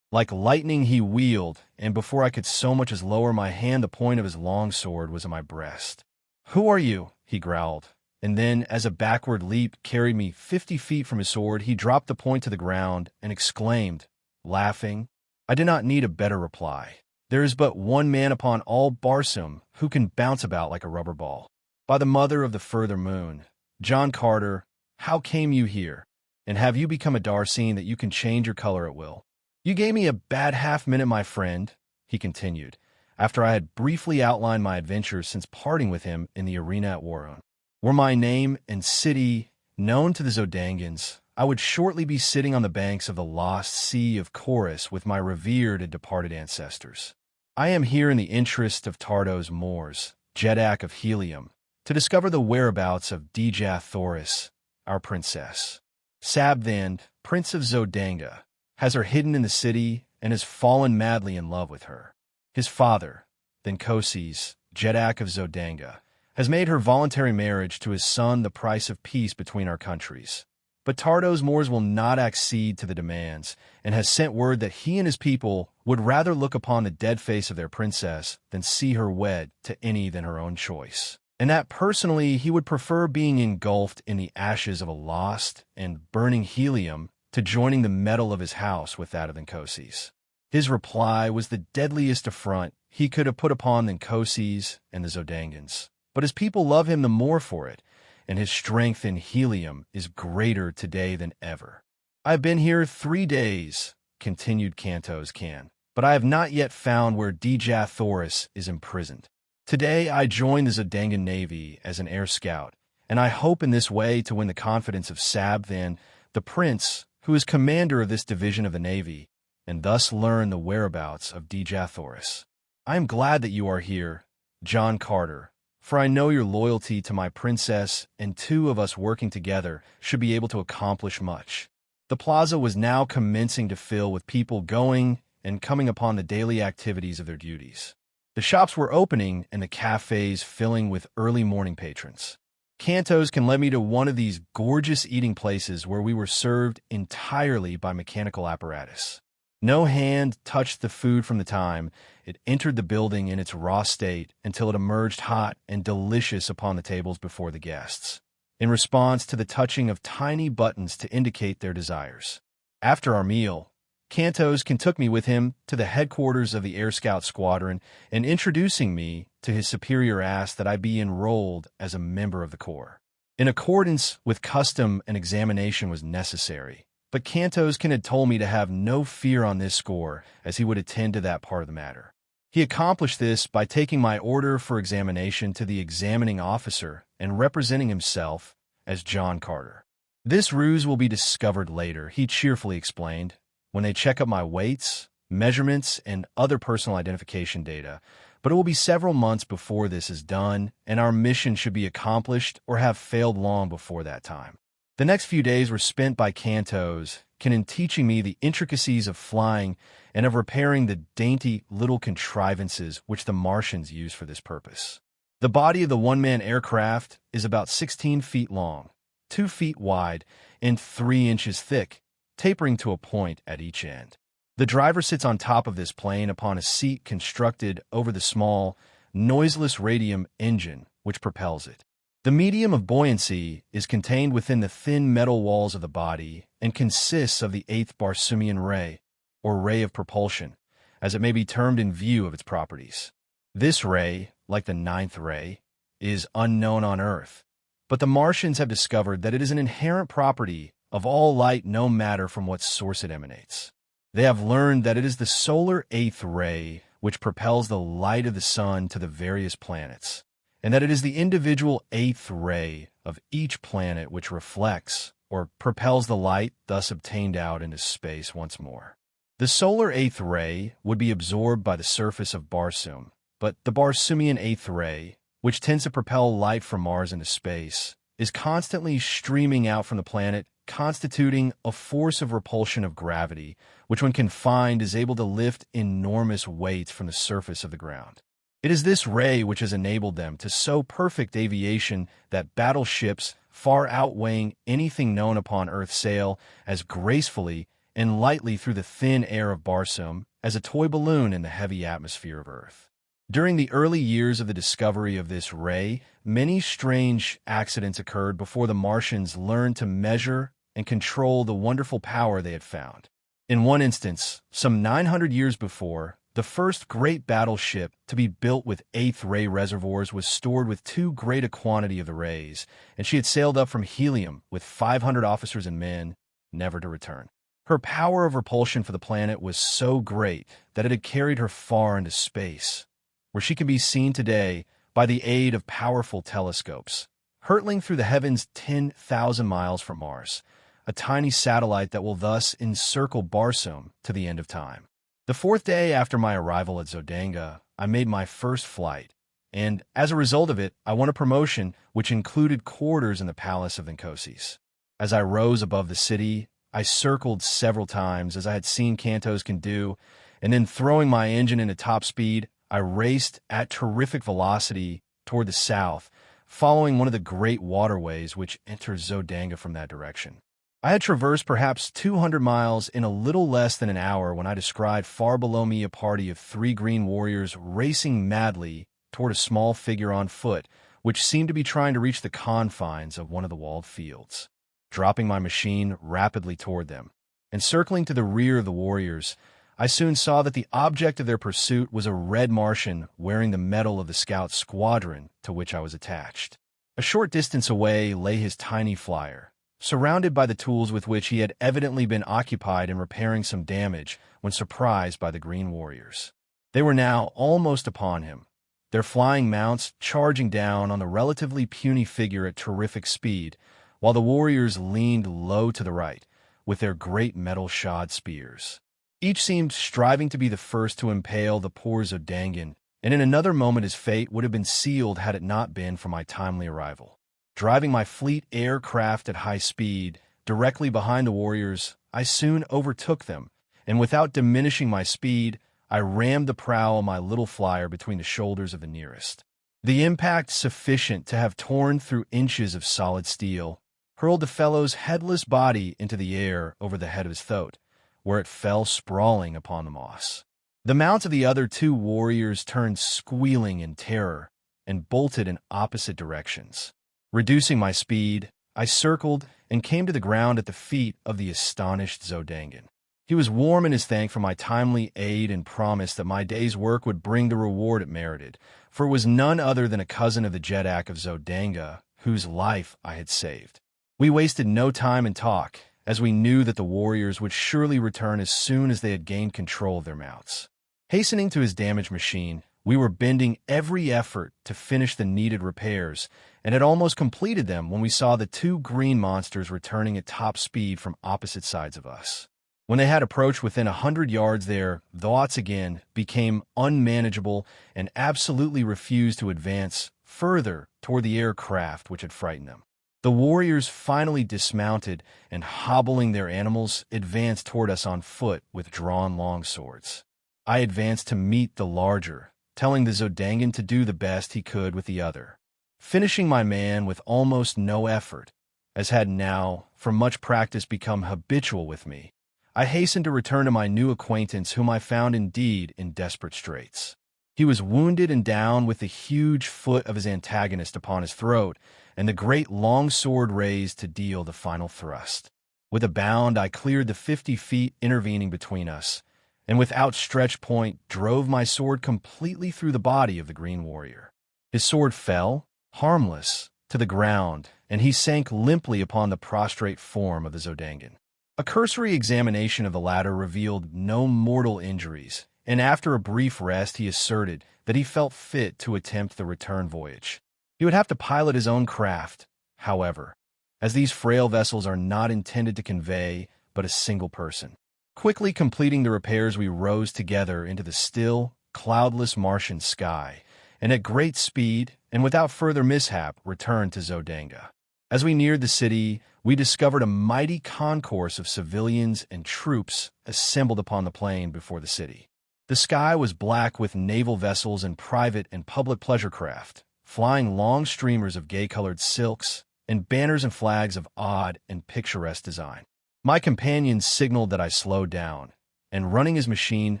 Like lightning he wheeled, and before I could so much as lower my hand, the point of his long sword was in my breast. "Who are you?" he growled, and then, as a backward leap carried me 50 feet from his sword, he dropped the point to the ground and exclaimed, laughing. I did not need a better reply. There is but one man upon all Barsoom who can bounce about like a rubber ball. By the mother of the further moon, John Carter, how came you here? And have you become a Darseen that you can change your color at will? You gave me a bad half-minute, my friend, he continued, after I had briefly outlined my adventures since parting with him in the arena at Warhoon. Were my name and city known to the Zodangans, I would shortly be sitting on the banks of the lost sea of Chorus with my revered and departed ancestors. I am here in the interest of Tardos Moors, Jedak of Helium, to discover the whereabouts of Dejah Thoris, our princess. Sabthand, Prince of Zodanga, has her hidden in the city and has fallen madly in love with her. His father, Tharks, Jedak of Zodanga, has made her voluntary marriage to his son the price of peace between our countries. But Tardos Moors will not accede to the demands, and has sent word that he and his people would rather look upon the dead face of their princess than see her wed to any than her own choice, and that personally he would prefer being engulfed in the ashes of a lost and burning helium to joining the metal of his house with that of Tharks. His reply was the deadliest affront he could have put upon Tharks and the Zodangans, but his people love him the more for it, and his strength in helium is greater today than ever. I have been here 3 days, continued Cantos Can, but I have not yet found where Dejah Thoris is imprisoned. Today, I joined the Zodanga Navy as an air scout, and I hope in this way to win the confidence of Sabthan, the prince, who is commander of this division of the Navy, and thus learn the whereabouts of Dejah Thoris. I am glad that you are here, John Carter, for I know your loyalty to my princess, and two of us working together should be able to accomplish much. The plaza was now commencing to fill with people going and coming upon the daily activities of their duties. The shops were opening and the cafes filling with early morning patrons. Cantos can lead me to one of these gorgeous eating places where we were served entirely by mechanical apparatus. No hand touched the food from the time it entered the building in its raw state until it emerged hot and delicious upon the tables before the guests, in response to the touching of tiny buttons to indicate their desires. After our meal, Cantos took me with him to the headquarters of the Air Scout Squadron and introducing me to his superior asked that I be enrolled as a member of the Corps. In accordance with custom, an examination was necessary, but Cantos had told me to have no fear on this score as he would attend to that part of the matter. He accomplished this by taking my order for examination to the examining officer and representing himself as John Carter. This ruse will be discovered later, he cheerfully explained, when they check up my weights, measurements, and other personal identification data, but it will be several months before this is done, and our mission should be accomplished or have failed long before that time. The next few days were spent by Cantos in teaching me the intricacies of flying and of repairing the dainty little contrivances which the Martians use for this purpose. The body of the one-man aircraft is about 16 feet long, 2 feet wide, and 3 inches thick, tapering to a point at each end. The driver sits on top of this plane upon a seat constructed over the small, noiseless radium engine which propels it. The medium of buoyancy is contained within the thin metal walls of the body and consists of the 8th Barsoomian ray, or ray of propulsion, as it may be termed in view of its properties. This ray, like the 9th ray, is unknown on Earth, but the Martians have discovered that it is an inherent property of all light no matter from what source it emanates. They have learned that it is the solar 8th ray which propels the light of the sun to the various planets, and that it is the individual 8th ray of each planet which reflects or propels the light thus obtained out into space once more. The solar 8th ray would be absorbed by the surface of Barsoom, but the Barsoomian 8th ray, which tends to propel light from Mars into space, is constantly streaming out from the planet, constituting a force of repulsion of gravity, which when confined is able to lift enormous weights from the surface of the ground. It is this ray which has enabled them to so perfect aviation that battleships, far outweighing anything known upon Earth, sail as gracefully and lightly through the thin air of Barsoom as a toy balloon in the heavy atmosphere of Earth. During the early years of the discovery of this ray, many strange accidents occurred before the Martians learned to measure and control the wonderful power they had found. In one instance, some 900 years before, the first great battleship to be built with 8th ray reservoirs was stored with too great a quantity of the rays, and she had sailed up from Helium with 500 officers and men, never to return. Her power of repulsion for the planet was so great that it had carried her far into space, where she can be seen today by the aid of powerful telescopes, hurtling through the heavens 10,000 miles from Mars, a tiny satellite that will thus encircle Barsoom to the end of time. The 4th day after my arrival at Zodanga, I made my first flight, and as a result of it, I won a promotion which included quarters in the palace of Ninkoses. As I rose above the city, I circled several times as I had seen Cantos can do, and then throwing my engine into top speed, I raced at terrific velocity toward the south, following one of the great waterways which enters Zodanga from that direction. I had traversed perhaps 200 miles in a little less than an hour when I descried far below me a party of 3 green warriors racing madly toward a small figure on foot, which seemed to be trying to reach the confines of one of the walled fields. Dropping my machine rapidly toward them, and circling to the rear of the warriors, I soon saw that the object of their pursuit was a red Martian wearing the medal of the scout squadron to which I was attached. A short distance away lay his tiny flyer, surrounded by the tools with which he had evidently been occupied in repairing some damage when surprised by the green warriors. They were now almost upon him, their flying mounts charging down on the relatively puny figure at terrific speed, while the warriors leaned low to the right, with their great metal-shod spears. Each seemed striving to be the first to impale the poor Zodangan, and in another moment his fate would have been sealed had it not been for my timely arrival. Driving my fleet aircraft at high speed, directly behind the warriors, I soon overtook them, and without diminishing my speed, I rammed the prow of my little flyer between the shoulders of the nearest. The impact sufficient to have torn through inches of solid steel, hurled the fellow's headless body into the air over the head of his throat, where it fell sprawling upon the moss. The mounts of the other two warriors turned squealing in terror and bolted in opposite directions. Reducing my speed, I circled and came to the ground at the feet of the astonished Zodangan. He was warm in his thank for my timely aid and promised that my day's work would bring the reward it merited, for it was none other than a cousin of the Jeddak of Zodanga, whose life I had saved. We wasted no time in talk, as we knew that the warriors would surely return as soon as they had gained control of their mounts. Hastening to his damaged machine, we were bending every effort to finish the needed repairs, and had almost completed them when we saw the two green monsters returning at top speed from opposite sides of us. When they had approached within 100 yards, their thoughts again became unmanageable and absolutely refused to advance further toward the aircraft which had frightened them. The warriors finally dismounted and, hobbling their animals, advanced toward us on foot with drawn long swords. I advanced to meet the larger, telling the Zodangan to do the best he could with the other, finishing my man with almost no effort, as had now, from much practice, become habitual with me. I hastened to return to my new acquaintance, whom I found indeed in desperate straits. He was wounded and down, with the huge foot of his antagonist upon his throat, and the great long sword raised to deal the final thrust. With a bound, I cleared the 50 feet intervening between us, and with outstretched point drove my sword completely through the body of the green warrior. His sword fell, harmless, to the ground, and he sank limply upon the prostrate form of the Zodangan. A cursory examination of the latter revealed no mortal injuries, and after a brief rest he asserted that he felt fit to attempt the return voyage. He would have to pilot his own craft, however, as these frail vessels are not intended to convey but a single person. Quickly completing the repairs, we rose together into the still, cloudless Martian sky, and at great speed, and without further mishap, returned to Zodanga. As we neared the city, we discovered a mighty concourse of civilians and troops assembled upon the plain before the city. The sky was black with naval vessels and private and public pleasure craft, flying long streamers of gay-colored silks and banners and flags of odd and picturesque design. My companion signaled that I slow down, and running his machine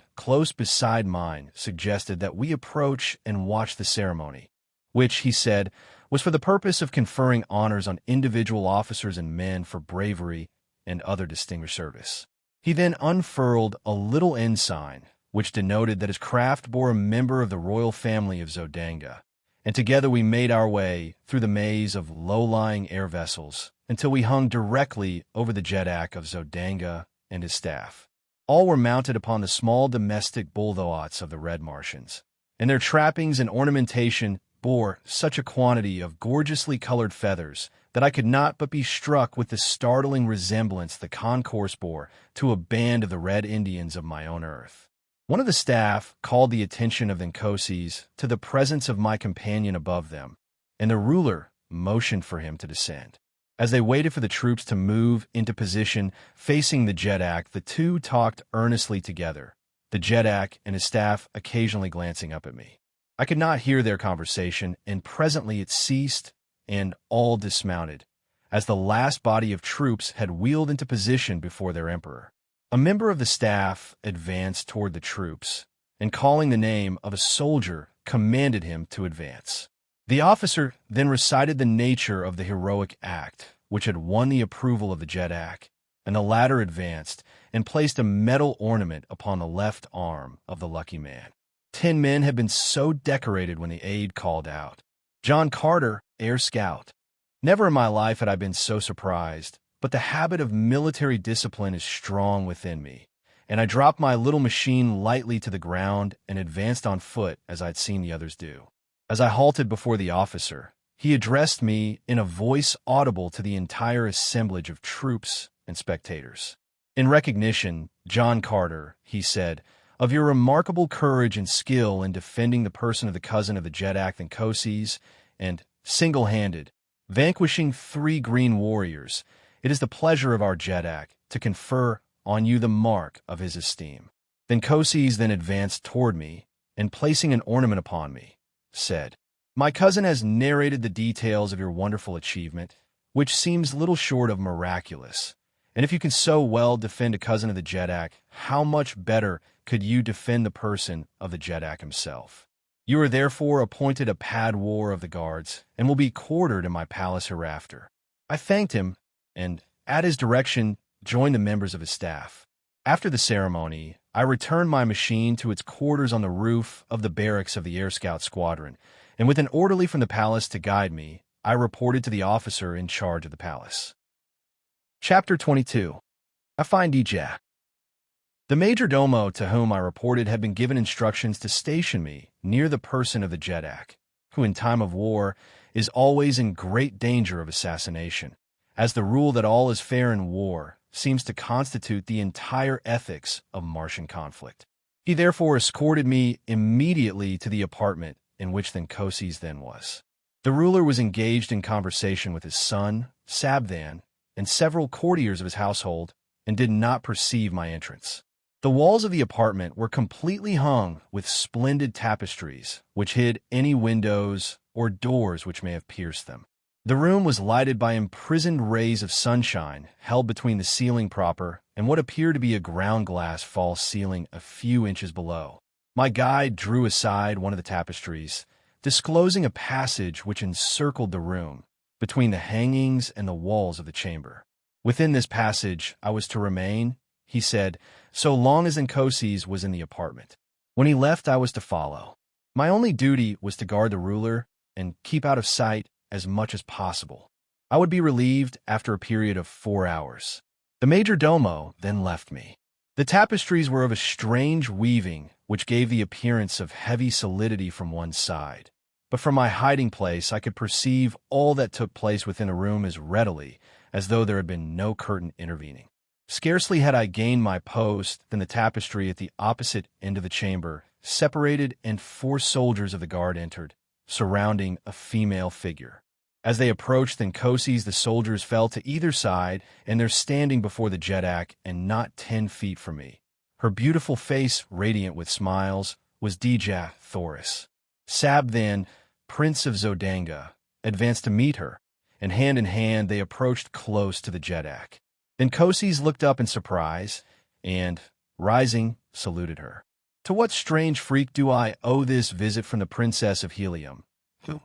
close beside mine suggested that we approach and watch the ceremony, which, he said, was for the purpose of conferring honors on individual officers and men for bravery and other distinguished service. He then unfurled a little ensign, which denoted that his craft bore a member of the royal family of Zodanga, and together we made our way through the maze of low-lying air vessels until we hung directly over the Jeddak of Zodanga and his staff. All were mounted upon the small domestic bulldogs of the Red Martians, and their trappings and ornamentation bore such a quantity of gorgeously colored feathers that I could not but be struck with the startling resemblance the concourse bore to a band of the Red Indians of my own earth. One of the staff called the attention of the Nkoses to the presence of my companion above them, and the ruler motioned for him to descend. As they waited for the troops to move into position facing the Jeddak, the two talked earnestly together, the Jeddak and his staff occasionally glancing up at me. I could not hear their conversation, and presently it ceased, and all dismounted, as the last body of troops had wheeled into position before their emperor. A member of the staff advanced toward the troops, and calling the name of a soldier, commanded him to advance. The officer then recited the nature of the heroic act, which had won the approval of the Jeddak, and the latter advanced and placed a metal ornament upon the left arm of the lucky man. 10 men had been so decorated when the aide called out, "John Carter, Air Scout." Never in my life had I been so surprised, but the habit of military discipline is strong within me, and I dropped my little machine lightly to the ground and advanced on foot as I'd seen the others do. As I halted before the officer, he addressed me in a voice audible to the entire assemblage of troops and spectators. In recognition, John Carter, he said, of your remarkable courage and skill in defending the person of the cousin of the Jeddak Thakoses and, single-handed, vanquishing 3 green warriors, it is the pleasure of our Jeddak to confer on you the mark of his esteem. Thakoses then advanced toward me, and placing an ornament upon me, said, My cousin has narrated the details of your wonderful achievement, which seems little short of miraculous. And if you can so well defend a cousin of the Jeddak, how much better could you defend the person of the Jeddak himself? You are therefore appointed a Padwar of the guards, and will be quartered in my palace hereafter. I thanked him, and, at his direction, joined the members of his staff. After the ceremony, I returned my machine to its quarters on the roof of the barracks of the Air Scout Squadron, and with an orderly from the palace to guide me, I reported to the officer in charge of the palace. Chapter 22. I find Dejah. The major domo to whom I reported had been given instructions to station me near the person of the Jeddak, who in time of war is always in great danger of assassination, as the rule that all is fair in war seems to constitute the entire ethics of Martian conflict. He therefore escorted me immediately to the apartment in which Thakoses then was. The ruler was engaged in conversation with his son, Sabthan, and several courtiers of his household, and did not perceive my entrance. The walls of the apartment were completely hung with splendid tapestries, which hid any windows or doors which may have pierced them. The room was lighted by imprisoned rays of sunshine held between the ceiling proper and what appeared to be a ground glass false ceiling a few inches below. My guide drew aside one of the tapestries, disclosing a passage which encircled the room, between the hangings and the walls of the chamber. Within this passage I was to remain, he said, so long as Thakoses was in the apartment. When he left, I was to follow. My only duty was to guard the ruler and keep out of sight as much as possible. I would be relieved after a period of 4 hours. The major domo then left me. The tapestries were of a strange weaving which gave the appearance of heavy solidity from one side. But from my hiding place I could perceive all that took place within a room as readily as though there had been no curtain intervening. Scarcely had I gained my post than the tapestry at the opposite end of the chamber separated and 4 soldiers of the guard entered, surrounding a female figure. As they approached Thakoses, the soldiers fell to either side, and they're standing before the Jeddak and not 10 feet from me. Her beautiful face, radiant with smiles, was Dejah Thoris. Sabthan, Prince of Zodanga, advanced to meet her, and hand in hand they approached close to the Jeddak. Thakoses looked up in surprise, and, rising, saluted her. To what strange freak do I owe this visit from the Princess of Helium, who,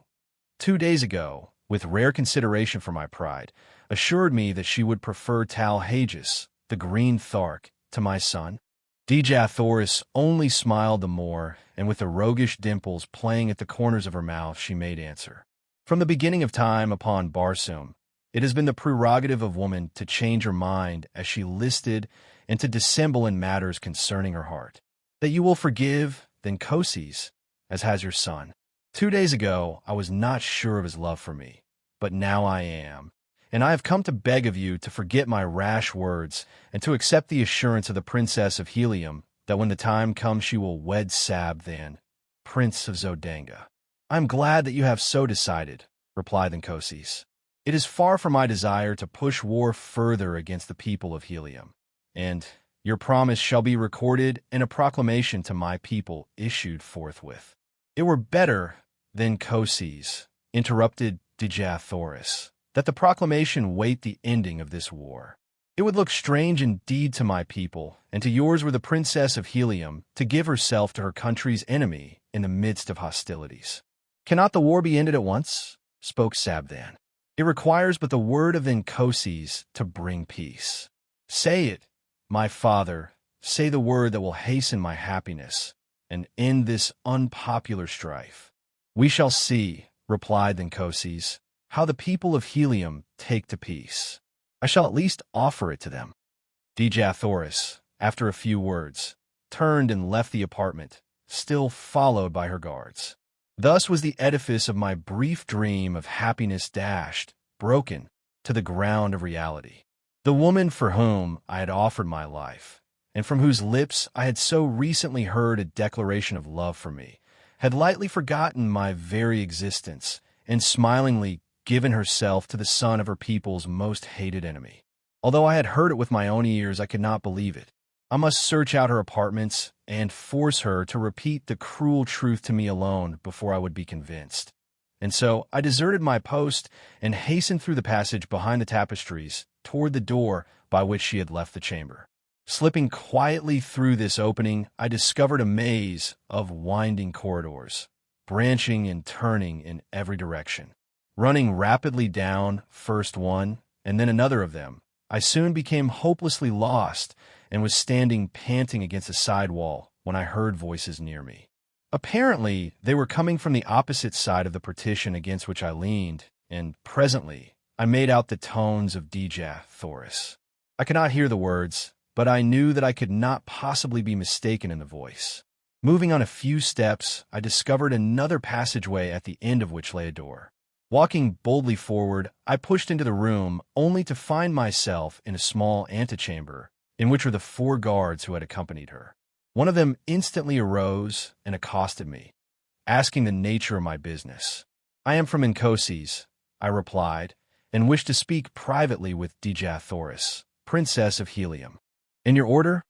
2 days ago, with rare consideration for my pride, assured me that she would prefer Dejah, the green Thark, to my son? Dejah Thoris only smiled the more, and with the roguish dimples playing at the corners of her mouth, she made answer. From the beginning of time upon Barsoom, it has been the prerogative of woman to change her mind as she listed and to dissemble in matters concerning her heart. That you will forgive Thakoses, as has your son. 2 days ago I was not sure of his love for me, but now I am, and I have come to beg of you to forget my rash words and to accept the assurance of the Princess of Helium that when the time comes she will wed Sabthan, Prince of Zodanga. I am glad that you have so decided, replied Thakoses. It is far from my desire to push war further against the people of Helium, and your promise shall be recorded and a proclamation to my people issued forthwith. It were better, Thakoses, interrupted Dejah Thoris, that the proclamation wait the ending of this war. It would look strange indeed to my people, and to yours were the Princess of Helium, to give herself to her country's enemy in the midst of hostilities. Cannot the war be ended at once? Spoke Sabthan. It requires but the word of Thakoses to bring peace. Say it, my father, say the word that will hasten my happiness and end this unpopular strife. We shall see, replied Thakoses, how the people of Helium take to peace. I shall at least offer it to them. Dejah Thoris, after a few words, turned and left the apartment, still followed by her guards. Thus was the edifice of my brief dream of happiness dashed, broken, to the ground of reality. The woman for whom I had offered my life, and from whose lips I had so recently heard a declaration of love for me, had lightly forgotten my very existence and smilingly given herself to the son of her people's most hated enemy. Although I had heard it with my own ears, I could not believe it. I must search out her apartments and force her to repeat the cruel truth to me alone before I would be convinced. And so I deserted my post and hastened through the passage behind the tapestries toward the door by which she had left the chamber. Slipping quietly through this opening, I discovered a maze of winding corridors, branching and turning in every direction. Running rapidly down first one and then another of them, I soon became hopelessly lost and was standing panting against a side wall when I heard voices near me. Apparently, they were coming from the opposite side of the partition against which I leaned, and presently I made out the tones of Dejah Thoris. I could not hear the words, but I knew that I could not possibly be mistaken in the voice. Moving on a few steps, I discovered another passageway at the end of which lay a door. Walking boldly forward, I pushed into the room, only to find myself in a small antechamber, in which were the 4 guards who had accompanied her. One of them instantly arose and accosted me, asking the nature of my business. "I am from Inkoses," I replied, "and wish to speak privately with Dejah Thoris, Princess of Helium." "In your order?"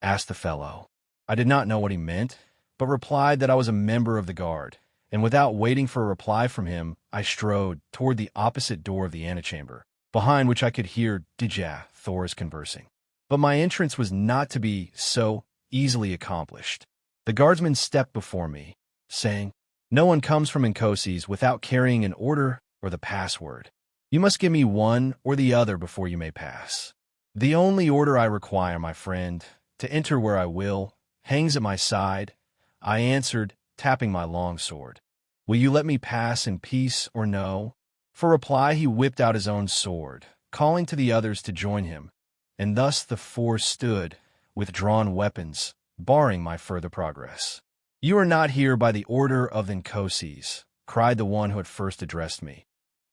asked the fellow. I did not know what he meant, but replied that I was a member of the guard, and without waiting for a reply from him, I strode toward the opposite door of the antechamber, behind which I could hear Dejah Thoris conversing. But my entrance was not to be so easily accomplished. The guardsman stepped before me, saying, "No one comes from Inkoses without carrying an order or the password. You must give me one or the other before you may pass. The only order I require, my friend, to enter where I will, hangs at my side," I answered, tapping my long sword. "Will you let me pass in peace or no?" For reply he whipped out his own sword, calling to the others to join him, and thus the 4 stood, with drawn weapons, barring my further progress. "You are not here by the order of Inkoses," cried the one who had first addressed me.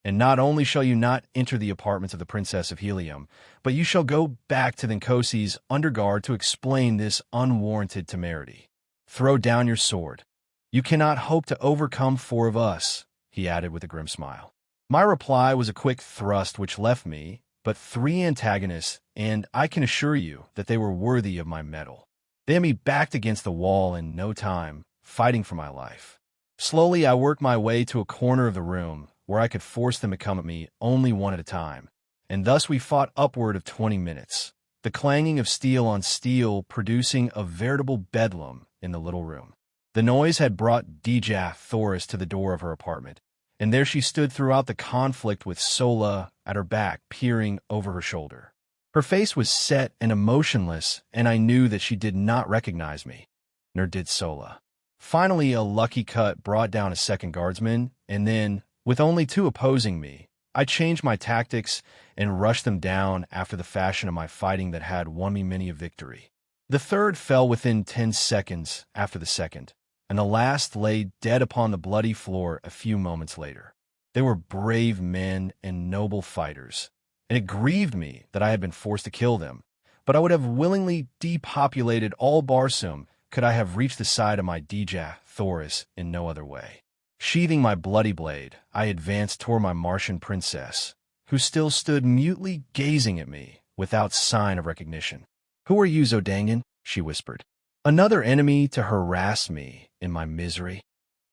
"And not only shall you not enter the apartments of the Princess of Helium, but you shall go back to the Inkoses under guard to explain this unwarranted temerity. Throw down your sword. You cannot hope to overcome 4 of us," he added with a grim smile. My reply was a quick thrust which left me but 3 antagonists, and I can assure you that they were worthy of my mettle. They had me backed against the wall in no time, fighting for my life. Slowly I worked my way to a corner of the room, where I could force them to come at me only one at a time, and thus we fought upward of 20 minutes, the clanging of steel on steel producing a veritable bedlam in the little room. The noise had brought Dejah Thoris to the door of her apartment, and there she stood throughout the conflict with Sola at her back, peering over her shoulder. Her face was set and emotionless, and I knew that she did not recognize me, nor did Sola. Finally, a lucky cut brought down a second guardsman, and then, with only 2 opposing me, I changed my tactics and rushed them down after the fashion of my fighting that had won me many a victory. The third fell within 10 seconds after the second, and the last lay dead upon the bloody floor a few moments later. They were brave men and noble fighters, and it grieved me that I had been forced to kill them, but I would have willingly depopulated all Barsoom could I have reached the side of my Dejah Thoris in no other way. Sheathing my bloody blade, I advanced toward my Martian princess, who still stood mutely gazing at me without sign of recognition. "Who are you, Zodanga?" she whispered. "Another enemy to harass me in my misery?"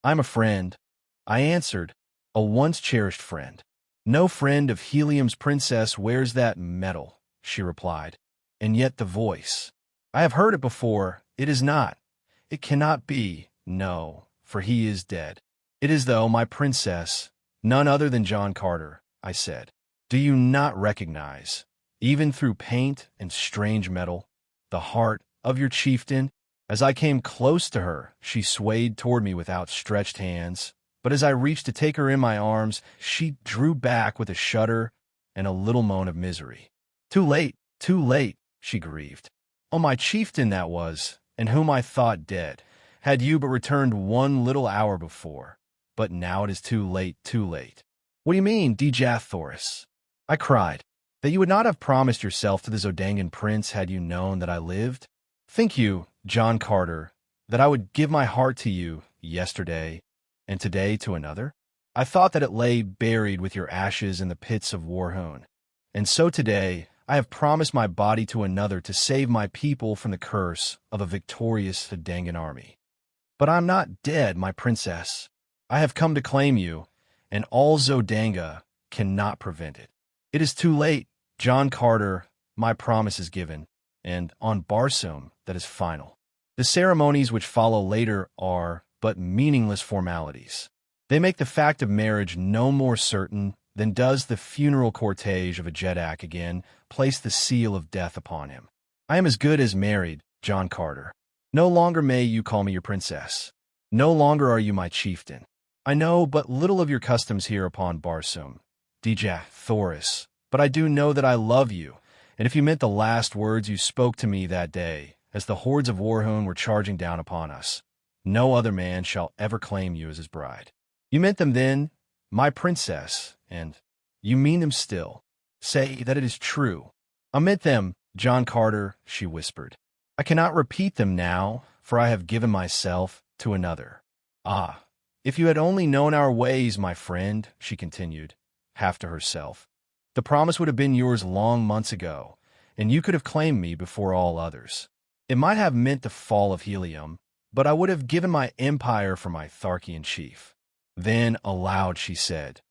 "I'm a friend," I answered, "a once-cherished friend." "No friend of Helium's princess wears that medal," she replied. And yet the voice. "I have heard it before. It is not. It cannot be. No, for he is dead." "It is, though, my princess, none other than John Carter," I said. "Do you not recognize, even through paint and strange metal, the heart of your chieftain?" As I came close to her, she swayed toward me with outstretched hands, but as I reached to take her in my arms, she drew back with a shudder and a little moan of misery. Too late, she grieved. "Oh, my chieftain that was, and whom I thought dead, had you but returned 1 little hour before. but now it is too late, too late. What do you mean, Dejah Thoris? I cried. That you would not have promised yourself to the Zodangan prince had you known that I lived? Think you, John Carter, that I would give my heart to you yesterday and today to another? I thought that it lay buried with your ashes in the pits of Warhoon. And so today I have promised my body to another to save my people from the curse of a victorious Zodangan army. But I am not dead, my princess. I have come to claim you, and all Zodanga cannot prevent it. It is too late, John Carter. My promise is given, and on Barsoom that is final. The ceremonies which follow later are but meaningless formalities. They make the fact of marriage no more certain than does the funeral cortege of a Jedak again place the seal of death upon him. I am as good as married, John Carter. No longer may you call me your princess. No longer are you my chieftain. I know but little of your customs here upon Barsoom, Dejah Thoris, but I do know that I love you, and if you meant the last words you spoke to me that day, as the hordes of Warhoon were charging down upon us, no other man shall ever claim you as his bride. You meant them then, my princess, and you mean them still. Say that it is true. I meant them, John Carter, she whispered. I cannot repeat them now, for I have given myself to another. Ah, if you had only known our ways, my friend, she continued, half to herself. The promise would have been yours long months ago, and you could have claimed me before all others. It might have meant the fall of Helium, but I would have given my empire for my Tharkian chief. Then, aloud, she said,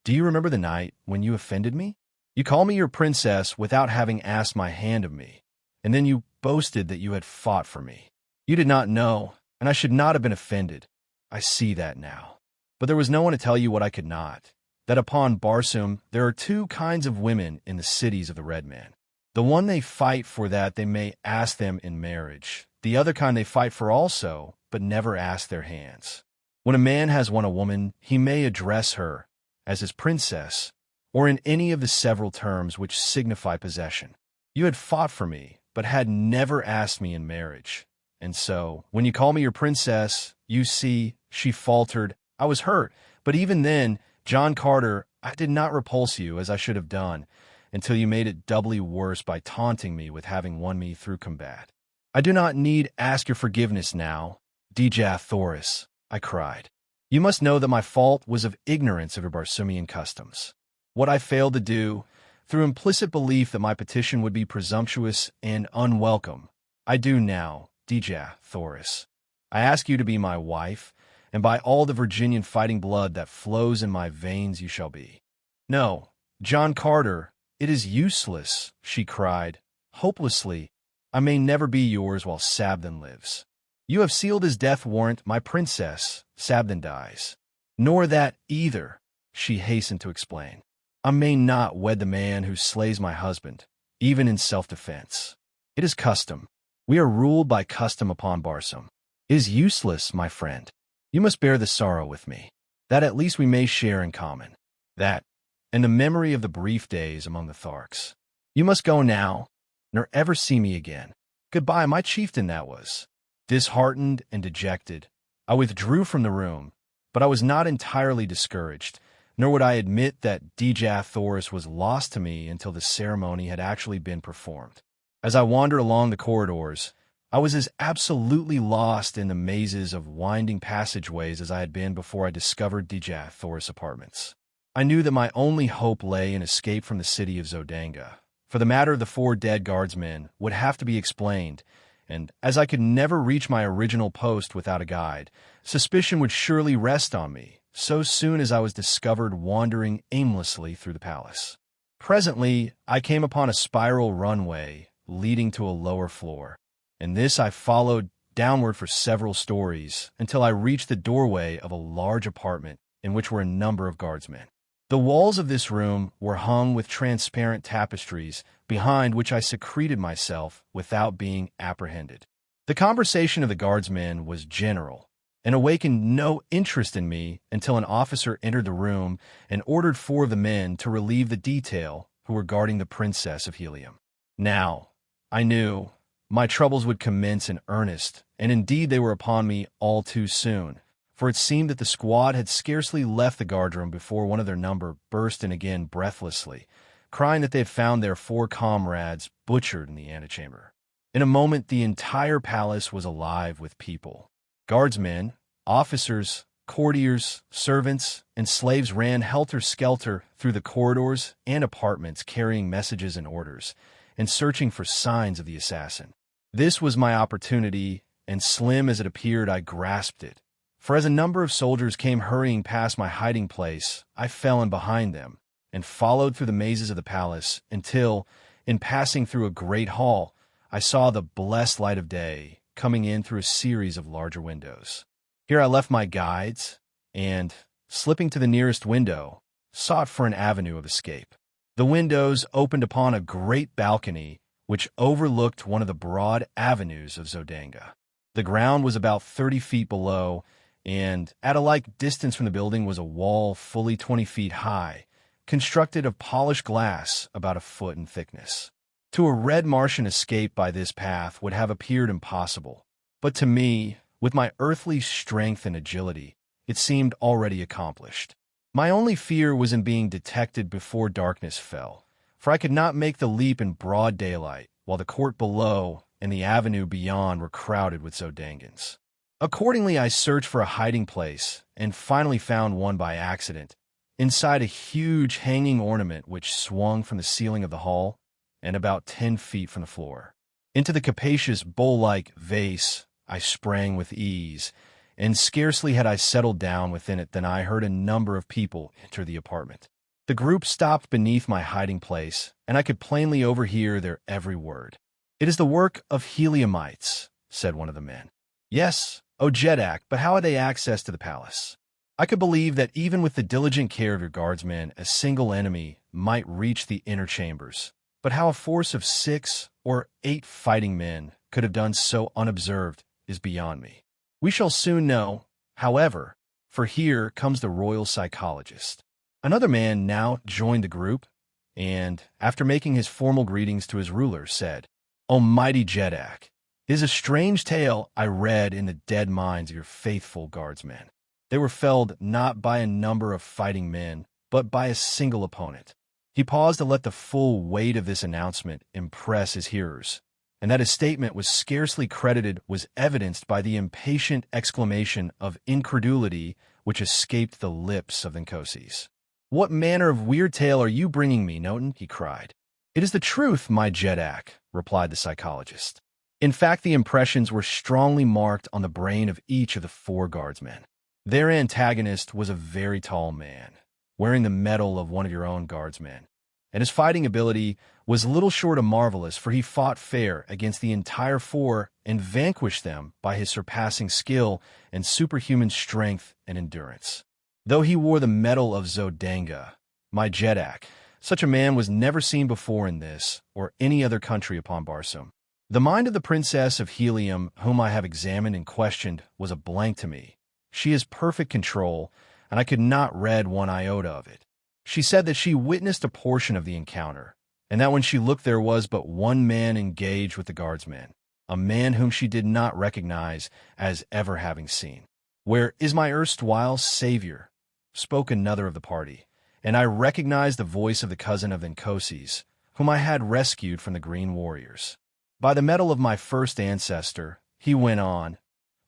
Do you remember the night when you offended me? You called me your princess without having asked my hand of me, and then you boasted that you had fought for me. You did not know, and I should not have been offended. I see that now. But there was no one to tell you what I could not, that upon Barsoom there are two kinds of women in the cities of the Red Men. The one they fight for that they may ask them in marriage, the other kind they fight for also, but never ask their hands. When a man has won a woman, he may address her as his princess, or in any of the several terms which signify possession. You had fought for me, but had never asked me in marriage. And so, when you call me your princess, you see, she faltered, I was hurt, but even then, John Carter, I did not repulse you as I should have done, until you made it doubly worse by taunting me with having won me through combat. I do not need ask your forgiveness now, Dejah Thoris, I cried. You must know that my fault was of ignorance of your Barsoomian customs. What I failed to do, through implicit belief that my petition would be presumptuous and unwelcome, I do now, Dejah Thoris. I ask you to be my wife, and by all the Virginian fighting blood that flows in my veins you shall be. No, John Carter, it is useless, she cried, hopelessly. I may never be yours while Sabden lives. You have sealed his death warrant, my princess, Sabden dies. Nor that either, she hastened to explain. I may not wed the man who slays my husband, even in self-defense. It is custom. We are ruled by custom upon Barsoom. It is useless, my friend. You must bear the sorrow with me. That at least we may share in common. That, and the memory of the brief days among the Tharks. You must go now, nor ever see me again. Goodbye, my chieftain that was. Disheartened and dejected, I withdrew from the room, but I was not entirely discouraged, nor would I admit that Dejah Thoris was lost to me until the ceremony had actually been performed. As I wandered along the corridors, I was as absolutely lost in the mazes of winding passageways as I had been before I discovered Dejah Thoris' apartments. I knew that my only hope lay in escape from the city of Zodanga, for the matter of the 4 dead guardsmen would have to be explained, and as I could never reach my original post without a guide, suspicion would surely rest on me so soon as I was discovered wandering aimlessly through the palace. Presently, I came upon a spiral runway leading to a lower floor, and this I followed downward for several stories until I reached the doorway of a large apartment in which were a number of guardsmen. The walls of this room were hung with transparent tapestries, behind which I secreted myself without being apprehended. The conversation of the guardsmen was general, and awakened no interest in me until an officer entered the room and ordered 4 of the men to relieve the detail who were guarding the Princess of Helium. Now, I knew my troubles would commence in earnest, and indeed they were upon me all too soon, for it seemed that the squad had scarcely left the guardroom before one of their number burst in again breathlessly, crying that they had found their 4 comrades butchered in the antechamber. In a moment, the entire palace was alive with people. Guardsmen, officers, courtiers, servants, and slaves ran helter-skelter through the corridors and apartments carrying messages and orders, and searching for signs of the assassin. This was my opportunity, and slim as it appeared, I grasped it. For as a number of soldiers came hurrying past my hiding place, I fell in behind them, and followed through the mazes of the palace until, in passing through a great hall, I saw the blessed light of day coming in through a series of larger windows. Here I left my guides, and, slipping to the nearest window, sought for an avenue of escape. The windows opened upon a great balcony which overlooked one of the broad avenues of Zodanga. The ground was about 30 feet below, and at a like distance from the building was a wall fully 20 feet high, constructed of polished glass about a foot in thickness. To a red Martian, escape by this path would have appeared impossible, but to me, with my earthly strength and agility, it seemed already accomplished. My only fear was in being detected before darkness fell, for I could not make the leap in broad daylight, while the court below and the avenue beyond were crowded with Zodangans. Accordingly, I searched for a hiding place, and finally found one by accident, inside a huge hanging ornament which swung from the ceiling of the hall, and about 10 feet from the floor. Into the capacious bowl-like vase I sprang with ease, and scarcely had I settled down within it than I heard a number of people enter the apartment. The group stopped beneath my hiding place, and I could plainly overhear their every word. "It is the work of Heliumites," said one of the men. "Yes, O Jedak, but how had they access to the palace?" "I could believe that even with the diligent care of your guardsmen, a single enemy might reach the inner chambers. But how a force of 6 or 8 fighting men could have done so unobserved is beyond me. We shall soon know, however, for here comes the royal psychologist." Another man now joined the group, and, after making his formal greetings to his ruler, said, "O mighty Jedak, it is a strange tale I read in the dead minds of your faithful guardsmen. They were felled not by a number of fighting men, but by a single opponent." He paused to let the full weight of this announcement impress his hearers, and that his statement was scarcely credited was evidenced by the impatient exclamation of incredulity which escaped the lips of Nkoses. "What manner of weird tale are you bringing me, Noten?" he cried. "It is the truth, my Jedak," replied the psychologist. In fact, the impressions were strongly marked on the brain of each of the 4 guardsmen. Their antagonist was a very tall man, wearing the medal of one of your own guardsmen, and his fighting ability was little short of marvelous, for he fought fair against the entire 4 and vanquished them by his surpassing skill and superhuman strength and endurance. Though he wore the medal of Zodanga, my Jedak, such a man was never seen before in this or any other country upon Barsoom. The mind of the Princess of Helium, whom I have examined and questioned, was a blank to me. She has perfect control, and I could not read one iota of it. She said that she witnessed a portion of the encounter, and that when she looked there was but one man engaged with the guardsmen, a man whom she did not recognize as ever having seen. "Where is my erstwhile savior?" spoke another of the party, and I recognized the voice of the cousin of Nkoses, whom I had rescued from the Green Warriors. "By the medal of my first ancestor," he went on,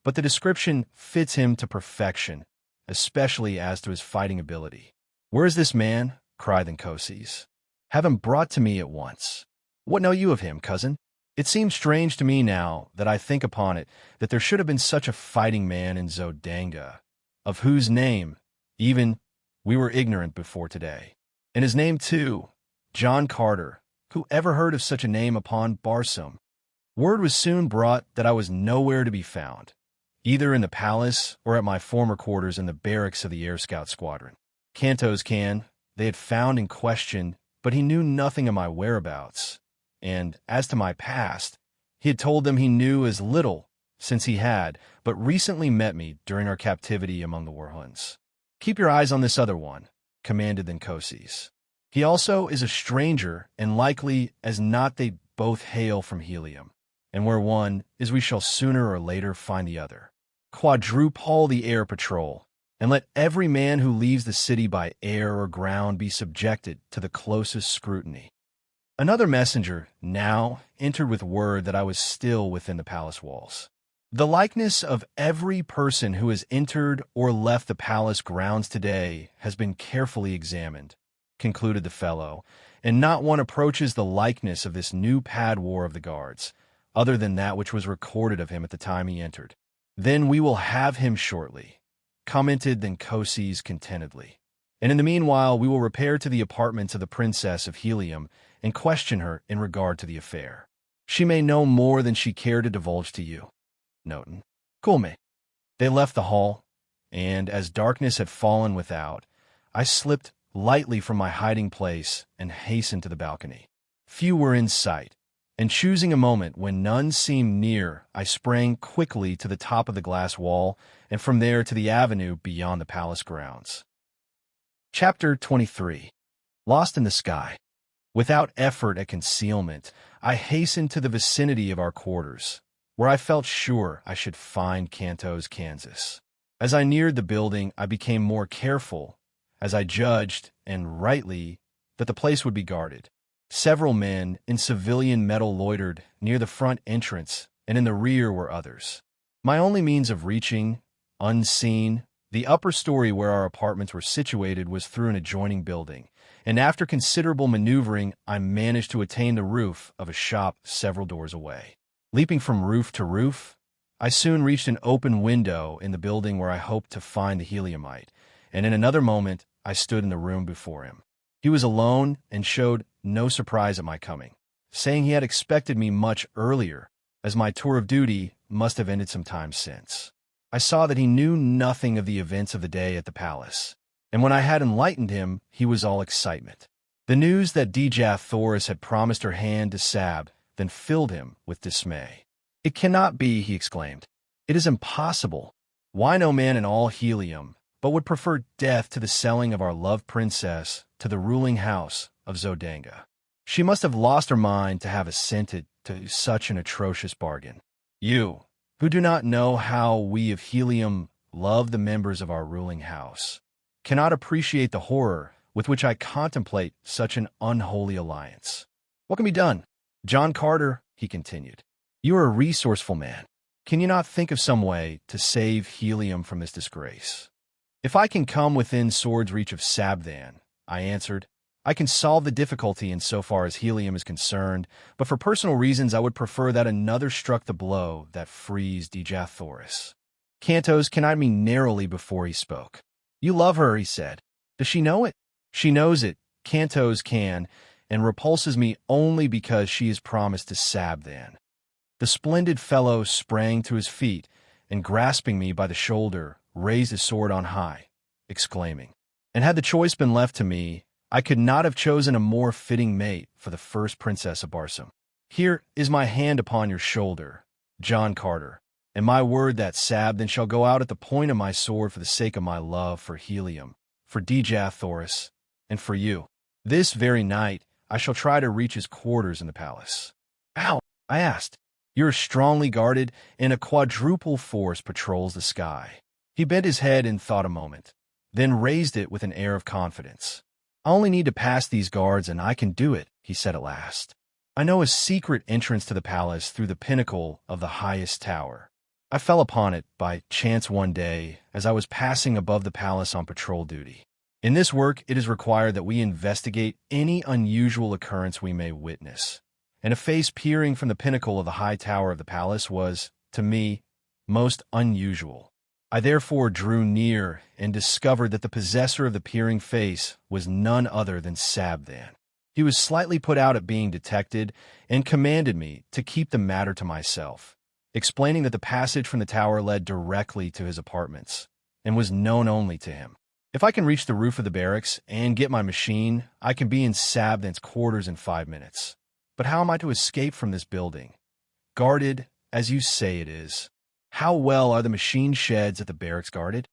"but the description fits him to perfection, especially as to his fighting ability." "Where is this man?" cried Nkoses. "Have him brought to me at once." "What know you of him, cousin?" It seems strange to me now that I think upon it that there should have been such a fighting man in Zodanga, of whose name, even, we were ignorant before today. And his name, too, John Carter. Who ever heard of such a name upon Barsoom? Word was soon brought that I was nowhere to be found, either in the palace or at my former quarters in the barracks of the Air Scout Squadron. Cantos they had found and questioned, but he knew nothing of my whereabouts, and as to my past, he had told them he knew as little, since he had but recently met me during our captivity among the Warhoons. "Keep your eyes on this other one," commanded Nkoses. "He also is a stranger, and likely as not they both hail from Helium, and where one is we shall sooner or later find the other." quadruple the air patrol, and let every man who leaves the city by air or ground be subjected to the closest scrutiny. Another messenger now entered with word that I was still within the palace walls. The likeness of every person who has entered or left the palace grounds today has been carefully examined, concluded the fellow, and not one approaches the likeness of this new pad war of the guards, other than that which was recorded of him at the time he entered. Then we will have him shortly, commented Then contentedly. And in the meanwhile we will repair to the apartments of the Princess of Helium and question her in regard to the affair. She may know more than she cared to divulge to you. Noten. Cool, mate. They left the hall, and as darkness had fallen without, I slipped lightly from my hiding place and hastened to the balcony. Few were in sight, and choosing a moment when none seemed near, I sprang quickly to the top of the glass wall, and from there to the avenue beyond the palace grounds. Chapter 23. Lost in the Sky. Without effort at concealment, I hastened to the vicinity of our quarters, where I felt sure I should find Cantos, Kansas. As I neared the building, I became more careful, as I judged, and rightly, that the place would be guarded. Several men in civilian metal loitered near the front entrance, and in the rear were others. My only means of reaching, unseen, the upper story where our apartments were situated was through an adjoining building, and after considerable maneuvering, I managed to attain the roof of a shop several doors away. Leaping from roof to roof, I soon reached an open window in the building where I hoped to find the Heliumite, and in another moment I stood in the room before him. He was alone and showed no surprise at my coming, saying he had expected me much earlier, as my tour of duty must have ended some time since. I saw that he knew nothing of the events of the day at the palace, and when I had enlightened him, he was all excitement. The news that Dejah Thoris had promised her hand to Sab then filled him with dismay. "It cannot be," he exclaimed. "It is impossible. Why no man in all Helium but would prefer death to the selling of our loved princess to the ruling house of Zodanga? She must have lost her mind to have assented to such an atrocious bargain. You, who do not know how we of Helium love the members of our ruling house, cannot appreciate the horror with which I contemplate such an unholy alliance. What can be done? John Carter," he continued, "you are a resourceful man. Can you not think of some way to save Helium from this disgrace?" "If I can come within sword's reach of Sabthan," I answered, "I can solve the difficulty in so far as Helium is concerned, but for personal reasons I would prefer that another struck the blow that frees Dejah Thoris." Cantos eyed me narrowly before he spoke. "You love her," he said. "Does she know it?" "She knows it," Cantos can, "and repulses me only because she is promised to Sabthan." The splendid fellow sprang to his feet, and grasping me by the shoulder, raised his sword on high, exclaiming, "And had the choice been left to me, I could not have chosen a more fitting mate for the first princess of Barsoom. Here is my hand upon your shoulder, John Carter, and my word that Sabthan shall go out at the point of my sword for the sake of my love for Helium, for Dejah Thoris, and for you. This very night I shall try to reach his quarters in the palace." "How?" I asked. "You are strongly guarded, and a quadruple force patrols the sky." He bent his head and thought a moment, then raised it with an air of confidence. "I only need to pass these guards and I can do it," he said at last. "I know a secret entrance to the palace through the pinnacle of the highest tower. I fell upon it by chance one day as I was passing above the palace on patrol duty. In this work, it is required that we investigate any unusual occurrence we may witness, and a face peering from the pinnacle of the high tower of the palace was, to me, most unusual. I therefore drew near and discovered that the possessor of the peering face was none other than Sabthan. He was slightly put out at being detected and commanded me to keep the matter to myself, explaining that the passage from the tower led directly to his apartments and was known only to him. If I can reach the roof of the barracks and get my machine, I can be in Sabthan's quarters in 5 minutes. But how am I to escape from this building? Guarded, as you say it is. How well are the machine sheds at the barracks guarded?"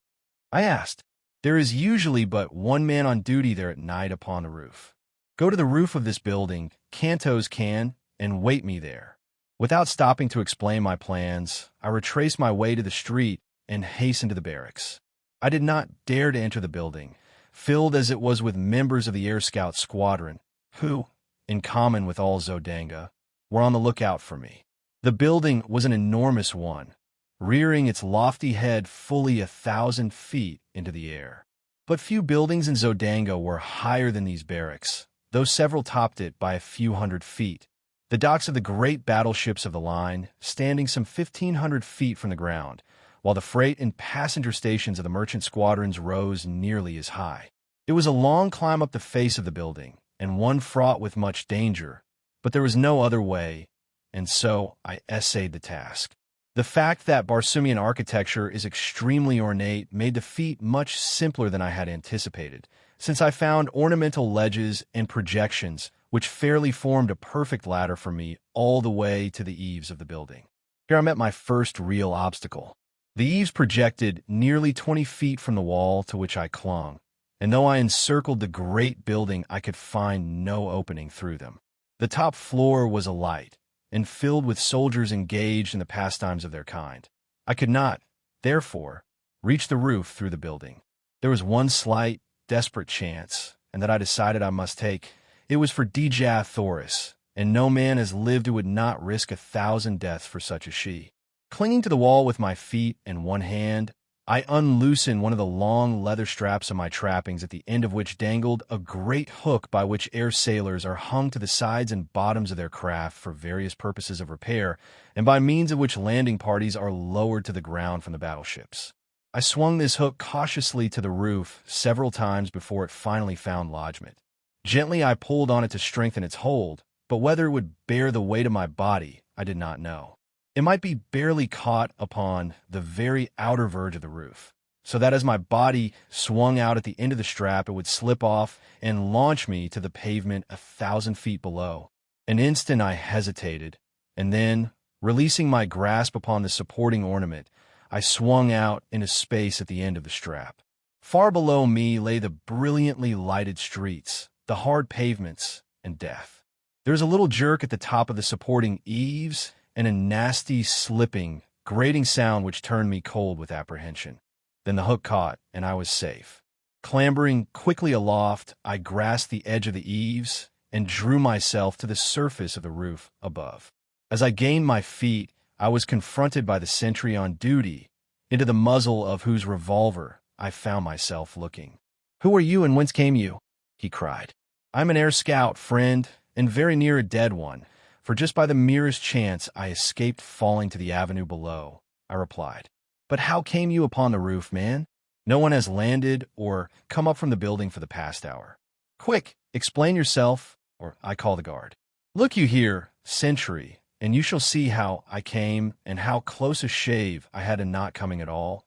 I asked. "There is usually but one man on duty there at night upon the roof. Go to the roof of this building, Cantos can, and wait me there." Without stopping to explain my plans, I retraced my way to the street and hastened to the barracks. I did not dare to enter the building, filled as it was with members of the Air Scout Squadron, who, in common with all Zodanga, were on the lookout for me. The building was an enormous one, rearing its lofty head fully 1,000 feet into the air. But few buildings in Zodanga were higher than these barracks, though several topped it by a few hundred feet. The docks of the great battleships of the line, standing some 1,500 feet from the ground, while the freight and passenger stations of the merchant squadrons rose nearly as high. It was a long climb up the face of the building, and one fraught with much danger, but there was no other way, and so I essayed the task. The fact that Barsoomian architecture is extremely ornate made the feat much simpler than I had anticipated, since I found ornamental ledges and projections which fairly formed a perfect ladder for me all the way to the eaves of the building. Here I met my first real obstacle. The eaves projected nearly 20 feet from the wall to which I clung, and though I encircled the great building, I could find no opening through them. The top floor was alight and filled with soldiers engaged in the pastimes of their kind. I could not, therefore, reach the roof through the building. There was one slight, desperate chance, and that I decided I must take. It was for Dejah Thoris, and no man has lived who would not risk 1,000 deaths for such as she. Clinging to the wall with my feet and one hand, I unloosened one of the long leather straps of my trappings, at the end of which dangled a great hook by which air sailors are hung to the sides and bottoms of their craft for various purposes of repair, and by means of which landing parties are lowered to the ground from the battleships. I swung this hook cautiously to the roof several times before it finally found lodgment. Gently I pulled on it to strengthen its hold, but whether it would bear the weight of my body, I did not know. It might be barely caught upon the very outer verge of the roof, so that as my body swung out at the end of the strap, it would slip off and launch me to the pavement 1,000 feet below. An instant I hesitated, and then, releasing my grasp upon the supporting ornament, I swung out into space at the end of the strap. Far below me lay the brilliantly lighted streets, the hard pavements, and death. There was a little jerk at the top of the supporting eaves, and a nasty, slipping, grating sound which turned me cold with apprehension. Then the hook caught, and I was safe. Clambering quickly aloft, I grasped the edge of the eaves and drew myself to the surface of the roof above. As I gained my feet, I was confronted by the sentry on duty, into the muzzle of whose revolver I found myself looking. "Who are you and whence came you?" he cried. "I'm an air scout, friend, and very near a dead one, for just by the merest chance I escaped falling to the avenue below," I replied. "But how came you upon the roof, man? No one has landed or come up from the building for the past hour. Quick, explain yourself, or I call the guard. Look you here, sentry, and you shall see how I came and how close a shave I had in not coming at all,"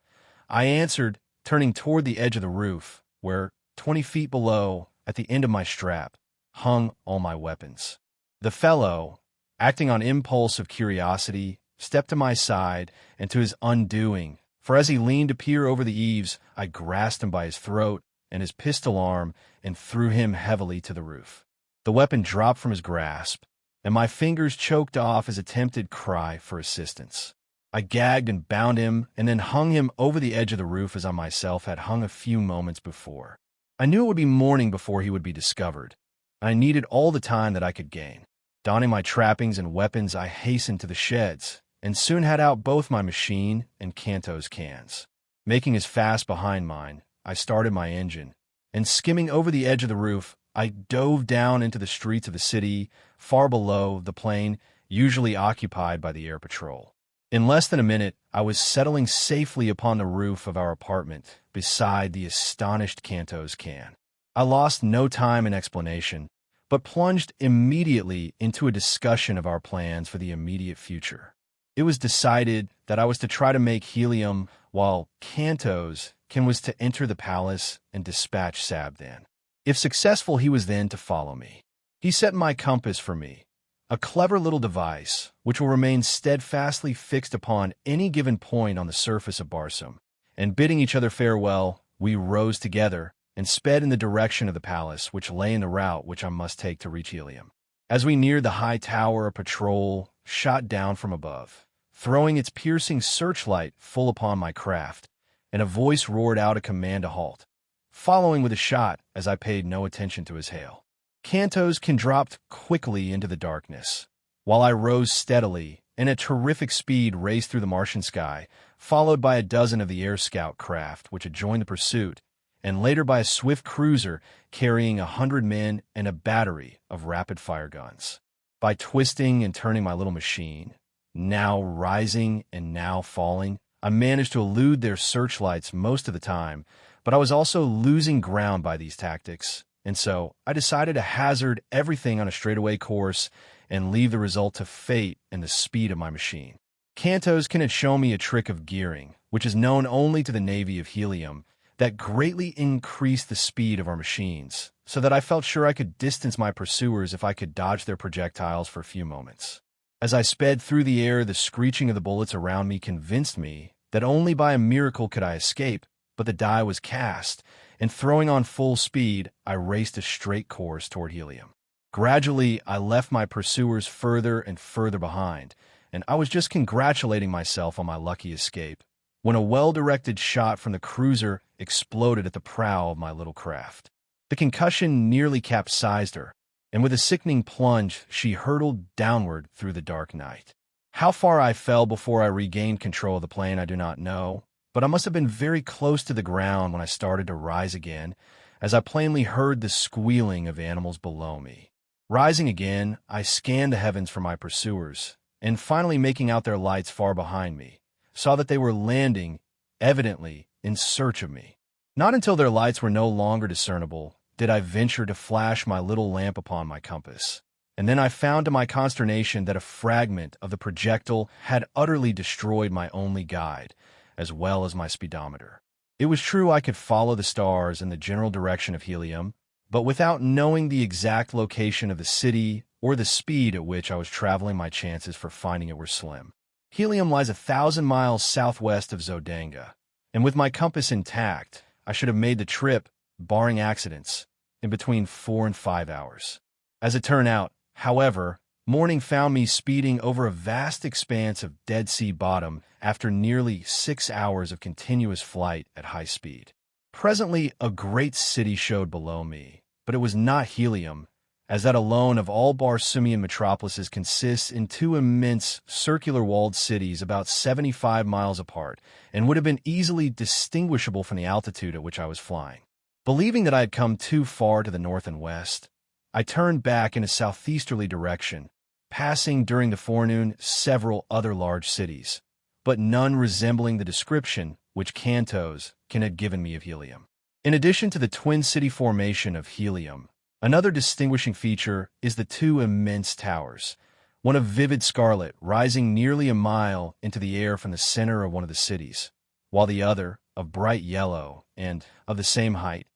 I answered, turning toward the edge of the roof, where, 20 feet below, at the end of my strap, hung all my weapons. The fellow, acting on impulse of curiosity, stepped to my side and to his undoing, for as he leaned to peer over the eaves, I grasped him by his throat and his pistol arm and threw him heavily to the roof. The weapon dropped from his grasp, and my fingers choked off his attempted cry for assistance. I gagged and bound him and then hung him over the edge of the roof as I myself had hung a few moments before. I knew it would be morning before he would be discovered. I needed all the time that I could gain. Donning my trappings and weapons, I hastened to the sheds, and soon had out both my machine and Canto's cans. Making as fast behind mine, I started my engine, and skimming over the edge of the roof, I dove down into the streets of the city, far below the plain usually occupied by the air patrol. In less than a minute, I was settling safely upon the roof of our apartment, beside the astonished Canto's can. I lost no time in explanation, but plunged immediately into a discussion of our plans for the immediate future. It was decided that I was to try to make helium, while Canto's was to enter the palace and dispatch Sabdan. If successful, he was then to follow me. He set my compass for me, a clever little device which will remain steadfastly fixed upon any given point on the surface of Barsoom, and bidding each other farewell, we rose together and sped in the direction of the palace, which lay in the route which I must take to reach Helium. As we neared the high tower, a patrol shot down from above, throwing its piercing searchlight full upon my craft, and a voice roared out a command to halt, following with a shot as I paid no attention to his hail. Cantos can dropped quickly into the darkness, while I rose steadily and at terrific speed raced through the Martian sky, followed by a dozen of the air scout craft which had joined the pursuit, and later by a swift cruiser carrying 100 men and a battery of rapid-fire guns. By twisting and turning my little machine, now rising and now falling, I managed to elude their searchlights most of the time, but I was also losing ground by these tactics, and so I decided to hazard everything on a straightaway course and leave the result to fate and the speed of my machine. Cantos can have shown me a trick of gearing, which is known only to the Navy of Helium, that greatly increased the speed of our machines, so that I felt sure I could distance my pursuers if I could dodge their projectiles for a few moments. As I sped through the air, the screeching of the bullets around me convinced me that only by a miracle could I escape, but the die was cast, and throwing on full speed, I raced a straight course toward Helium. Gradually, I left my pursuers further and further behind, and I was just congratulating myself on my lucky escape, when a well-directed shot from the cruiser exploded at the prow of my little craft. The concussion nearly capsized her, and with a sickening plunge, she hurtled downward through the dark night. How far I fell before I regained control of the plane I do not know, but I must have been very close to the ground when I started to rise again, as I plainly heard the squealing of animals below me. Rising again, I scanned the heavens for my pursuers, and finally making out their lights far behind me, saw that they were landing, evidently, in search of me. Not until their lights were no longer discernible did I venture to flash my little lamp upon my compass, and then I found to my consternation that a fragment of the projectile had utterly destroyed my only guide, as well as my speedometer. It was true I could follow the stars in the general direction of Helium, but without knowing the exact location of the city or the speed at which I was traveling, my chances for finding it were slim. Helium lies 1,000 miles southwest of Zodanga, and with my compass intact, I should have made the trip, barring accidents, in between 4 and 5 hours. As it turned out, however, morning found me speeding over a vast expanse of Dead Sea bottom after nearly 6 hours of continuous flight at high speed. Presently, a great city showed below me, but it was not Helium, as that alone of all Barsoomian metropolises consists in 2 immense circular walled cities about 75 miles apart, and would have been easily distinguishable from the altitude at which I was flying. Believing that I had come too far to the north and west, I turned back in a southeasterly direction, passing during the forenoon several other large cities, but none resembling the description which Cantos can have given me of Helium. In addition to the twin city formation of Helium, another distinguishing feature is the 2 immense towers, one of vivid scarlet rising nearly a mile into the air from the center of one of the cities, while the other, of bright yellow and of the same height,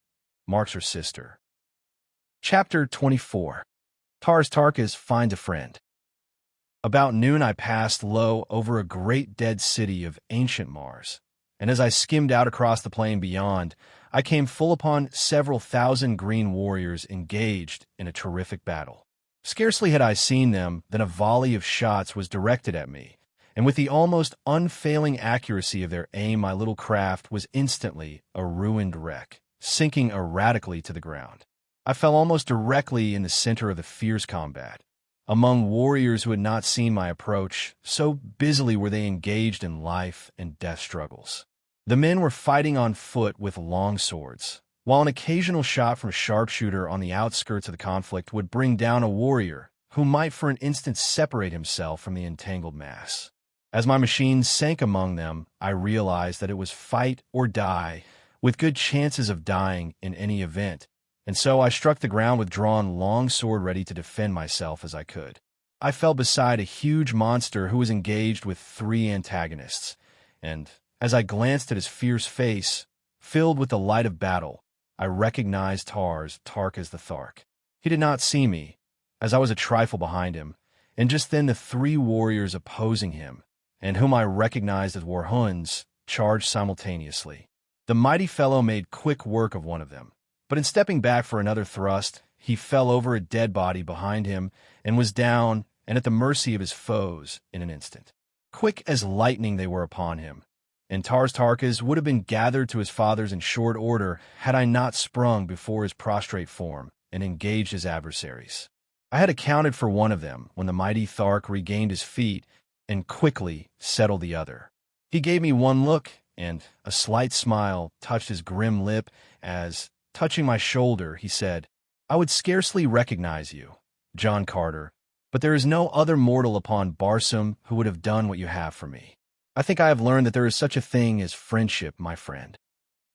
marks her sister. Chapter 24. Tarkas finds a friend. About noon I passed low over a great dead city of ancient Mars, and as I skimmed out across the plain beyond, I came full upon several thousand green warriors engaged in a terrific battle. Scarcely had I seen them than a volley of shots was directed at me, and with the almost unfailing accuracy of their aim, my little craft was instantly a ruined wreck, sinking erratically to the ground. I fell almost directly in the center of the fierce combat, among warriors who had not seen my approach, so busily were they engaged in life and death struggles. The men were fighting on foot with long swords, while an occasional shot from a sharpshooter on the outskirts of the conflict would bring down a warrior who might for an instant separate himself from the entangled mass. As my machine sank among them, I realized that it was fight or die, with good chances of dying in any event, and so I struck the ground with drawn long sword ready to defend myself as I could. I fell beside a huge monster who was engaged with 3 antagonists, and as I glanced at his fierce face, filled with the light of battle, I recognized Tarkas the Thark. He did not see me, as I was a trifle behind him, and just then the 3 warriors opposing him, and whom I recognized as Warhoons, charged simultaneously. The mighty fellow made quick work of one of them, but in stepping back for another thrust, he fell over a dead body behind him and was down and at the mercy of his foes in an instant. Quick as lightning they were upon him, and Tarkas would have been gathered to his fathers in short order had I not sprung before his prostrate form and engaged his adversaries. I had accounted for one of them when the mighty Thark regained his feet and quickly settled the other. He gave me one look, and a slight smile touched his grim lip as, touching my shoulder, he said, "I would scarcely recognize you, John Carter, but there is no other mortal upon Barsoom who would have done what you have for me. I think I have learned that there is such a thing as friendship, my friend."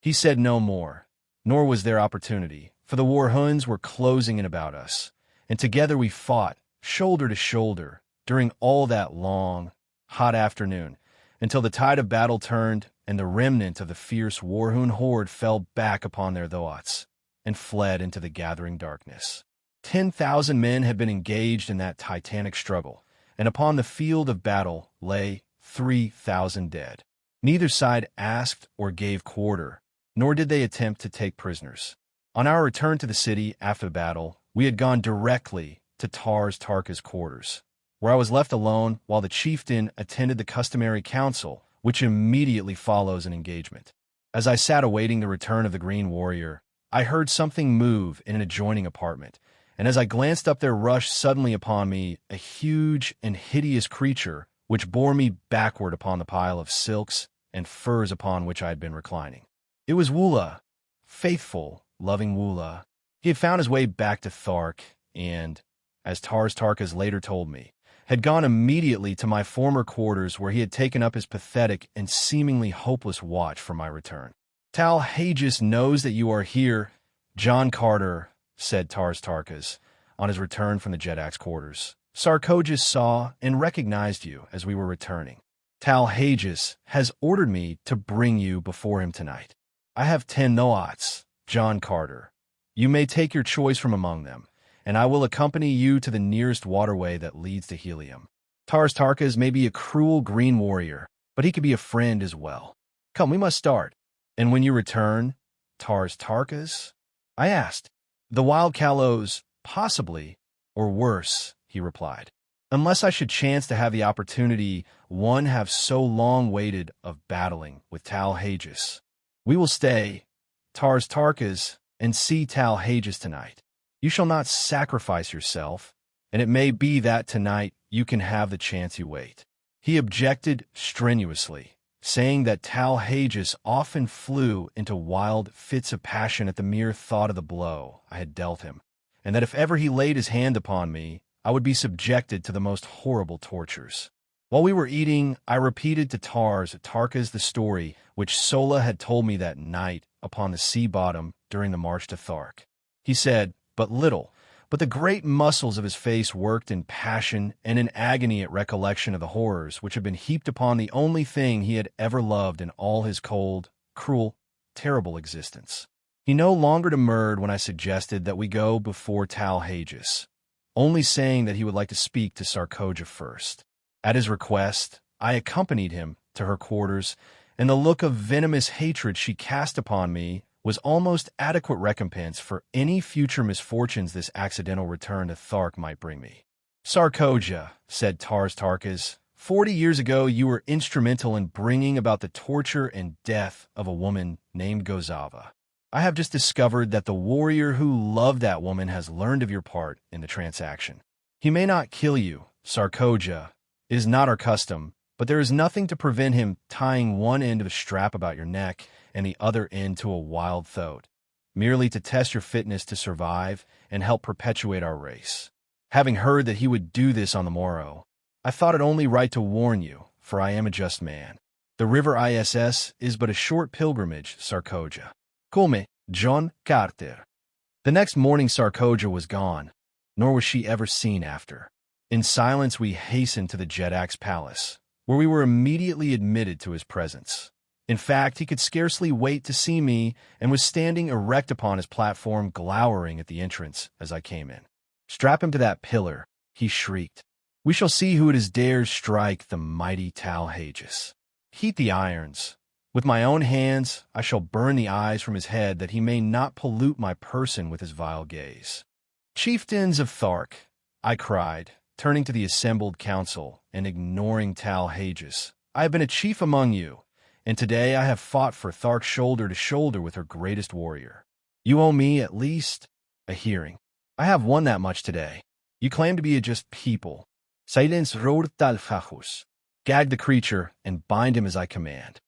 He said no more, nor was there opportunity, for the Warhoons were closing in about us, and together we fought, shoulder to shoulder, during all that long, hot afternoon, until the tide of battle turned and the remnant of the fierce Warhoon horde fell back upon their thoughts and fled into the gathering darkness. 10,000 men had been engaged in that titanic struggle, and upon the field of battle lay 3,000 dead. Neither side asked or gave quarter, nor did they attempt to take prisoners. On our return to the city after the battle, we had gone directly to Tarkas' quarters, where I was left alone while the chieftain attended the customary council, which immediately follows an engagement. As I sat awaiting the return of the Green Warrior, I heard something move in an adjoining apartment, and as I glanced up there rushed suddenly upon me a huge and hideous creature which bore me backward upon the pile of silks and furs upon which I had been reclining. It was Woola, faithful, loving Woola. He had found his way back to Thark and, as Tarkas later told me, had gone immediately to my former quarters where he had taken up his pathetic and seemingly hopeless watch for my return. "Dejah knows that you are here, John Carter," said Tarkas on his return from the Jedak's quarters. "Sarkojas saw and recognized you as we were returning. Dejah has ordered me to bring you before him tonight. I have 10 noats, John Carter. You may take your choice from among them, and I will accompany you to the nearest waterway that leads to Helium. Tarkas may be a cruel green warrior, but he could be a friend as well. Come, we must start." "And when you return, Tarkas?" I asked. "The wild Kalos, possibly, or worse," he replied. "Unless I should chance to have the opportunity one have so long waited of battling with Dejah. We will stay, Tarkas, and see Dejah tonight. You shall not sacrifice yourself, and it may be that tonight you can have the chance you wait." He objected strenuously, saying that Dejah often flew into wild fits of passion at the mere thought of the blow I had dealt him, and that if ever he laid his hand upon me, I would be subjected to the most horrible tortures. While we were eating, I repeated to Tarkas the story which Sola had told me that night upon the sea bottom during the march to Thark. He said but little, but the great muscles of his face worked in passion and in agony at recollection of the horrors which had been heaped upon the only thing he had ever loved in all his cold, cruel, terrible existence. He no longer demurred when I suggested that we go before Dejah, only saying that he would like to speak to Sarkoja first. At his request, I accompanied him to her quarters, and the look of venomous hatred she cast upon me was almost adequate recompense for any future misfortunes this accidental return to Thark might bring me. "Sarkoja," said Tarkas, 40 years ago you were instrumental in bringing about the torture and death of a woman named Gozava. I have just discovered that the warrior who loved that woman has learned of your part in the transaction. He may not kill you, Sarkoja. It is not our custom, but there is nothing to prevent him tying one end of a strap about your neck and the other end to a wild throat, merely to test your fitness to survive and help perpetuate our race. Having heard that he would do this on the morrow, I thought it only right to warn you, for I am a just man. The river ISS is but a short pilgrimage, Sarkoja. Come, John Carter." The next morning Sarkoja was gone, nor was she ever seen after. In silence we hastened to the Jedak's palace, where we were immediately admitted to his presence. In fact, he could scarcely wait to see me and was standing erect upon his platform glowering at the entrance as I came in. "Strap him to that pillar," he shrieked. "We shall see who it is dares strike the mighty Dejah. Heat the irons. With my own hands I shall burn the eyes from his head that he may not pollute my person with his vile gaze." "Chieftains of Thark," I cried, turning to the assembled council and ignoring Dejah. "I have been a chief among you, and today I have fought for Tharks shoulder to shoulder with her greatest warrior. You owe me, at least, a hearing. I have won that much today. You claim to be a just people. Silence rod talfajus. Gag the creature and bind him as I command."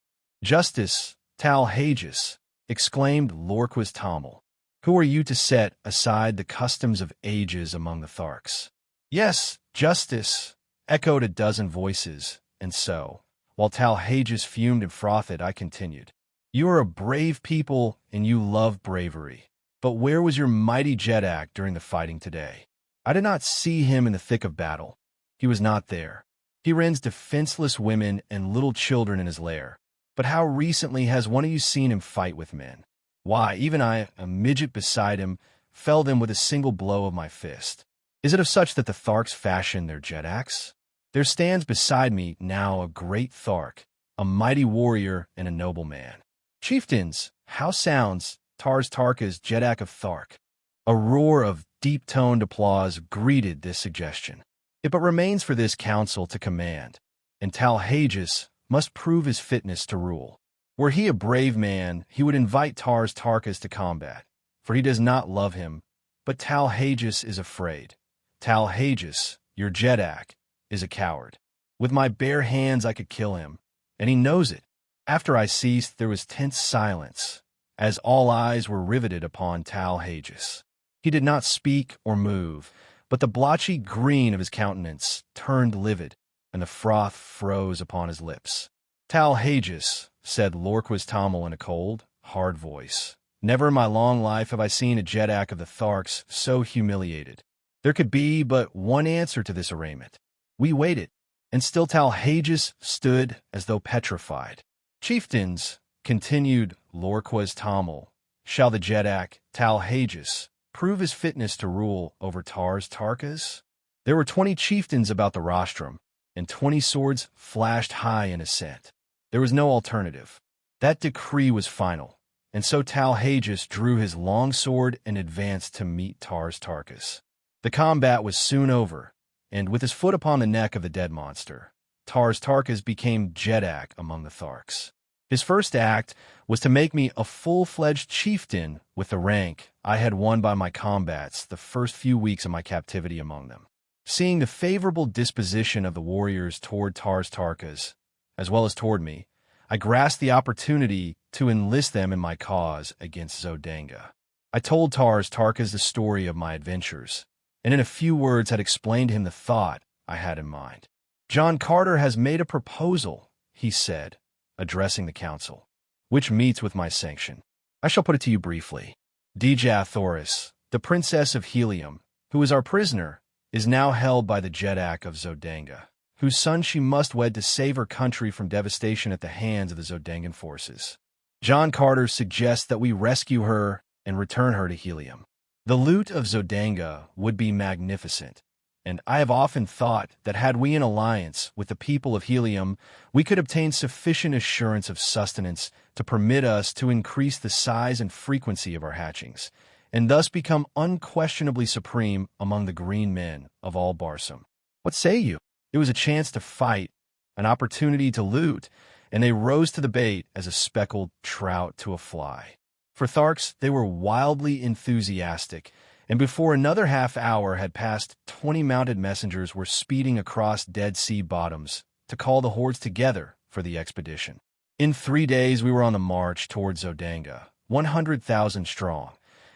"Justice, Dejah," exclaimed Lorquas Tommel. "Who are you to set aside the customs of ages among the Tharks?" "Yes, justice," echoed a dozen voices, and so, while Dejah fumed and frothed, I continued. "You are a brave people, and you love bravery. But where was your mighty Zodanga during the fighting today? I did not see him in the thick of battle. He was not there. He rends defenseless women and little children in his lair. But how recently has one of you seen him fight with men? Why, even I, a midget beside him, felled him with a single blow of my fist. Is it of such that the Tharks fashion their Zodangas? There stands beside me now a great Thark, a mighty warrior and a noble man. Chieftains, how sounds Tarkas Zodanga of Thark?" A roar of deep-toned applause greeted this suggestion. It but remains for this council to command, and Dejah must prove his fitness to rule. Were he a brave man, he would invite Tarkas to combat, for he does not love him, but Dejah is afraid. Dejah, your Zodanga, is a coward. With my bare hands I could kill him, and he knows it. After I ceased, there was tense silence, as all eyes were riveted upon Dejah. He did not speak or move, but the blotchy green of his countenance turned livid, and the froth froze upon his lips. "Dejah," said Lorquas Tommel in a cold, hard voice, "never in my long life have I seen a Zodanga of the Tharks so humiliated. There could be but one answer to this arraignment." We waited, and still Dejah stood as though petrified. "Chieftains," continued Lorquas Tommel, "shall the Zodanga, Dejah, prove his fitness to rule over Tarkas?" There were 20 chieftains about the rostrum, and 20 swords flashed high in assent. There was no alternative. That decree was final, and so Dejah drew his long sword and advanced to meet Tarkas. The combat was soon over, and with his foot upon the neck of the dead monster, Tarkas became Zodanga among the Tharks. His first act was to make me a full-fledged chieftain with the rank I had won by my combats the first few weeks of my captivity among them. Seeing the favorable disposition of the warriors toward Tarkas, as well as toward me, I grasped the opportunity to enlist them in my cause against Zodanga. I told Tarkas the story of my adventures, and in a few words had explained to him the thought I had in mind. "John Carter has made a proposal," he said, addressing the council, "which meets with my sanction. I shall put it to you briefly. Dejah Thoris, the Princess of Helium, who is our prisoner, is now held by the Zodanga of Zodanga, whose son she must wed to save her country from devastation at the hands of the Zodangan forces. John Carter suggests that we rescue her and return her to Helium. The loot of Zodanga would be magnificent, and I have often thought that had we an alliance with the people of Helium, we could obtain sufficient assurance of sustenance to permit us to increase the size and frequency of our hatchings, and thus become unquestionably supreme among the green men of all Barsoom. What say you?" It was a chance to fight, an opportunity to loot, and they rose to the bait as a speckled trout to a fly. For Tharks, they were wildly enthusiastic, and before another half hour had passed, 20 mounted messengers were speeding across Dead Sea bottoms to call the hordes together for the expedition. In 3 days, we were on the march towards Zodanga, 100,000 strong,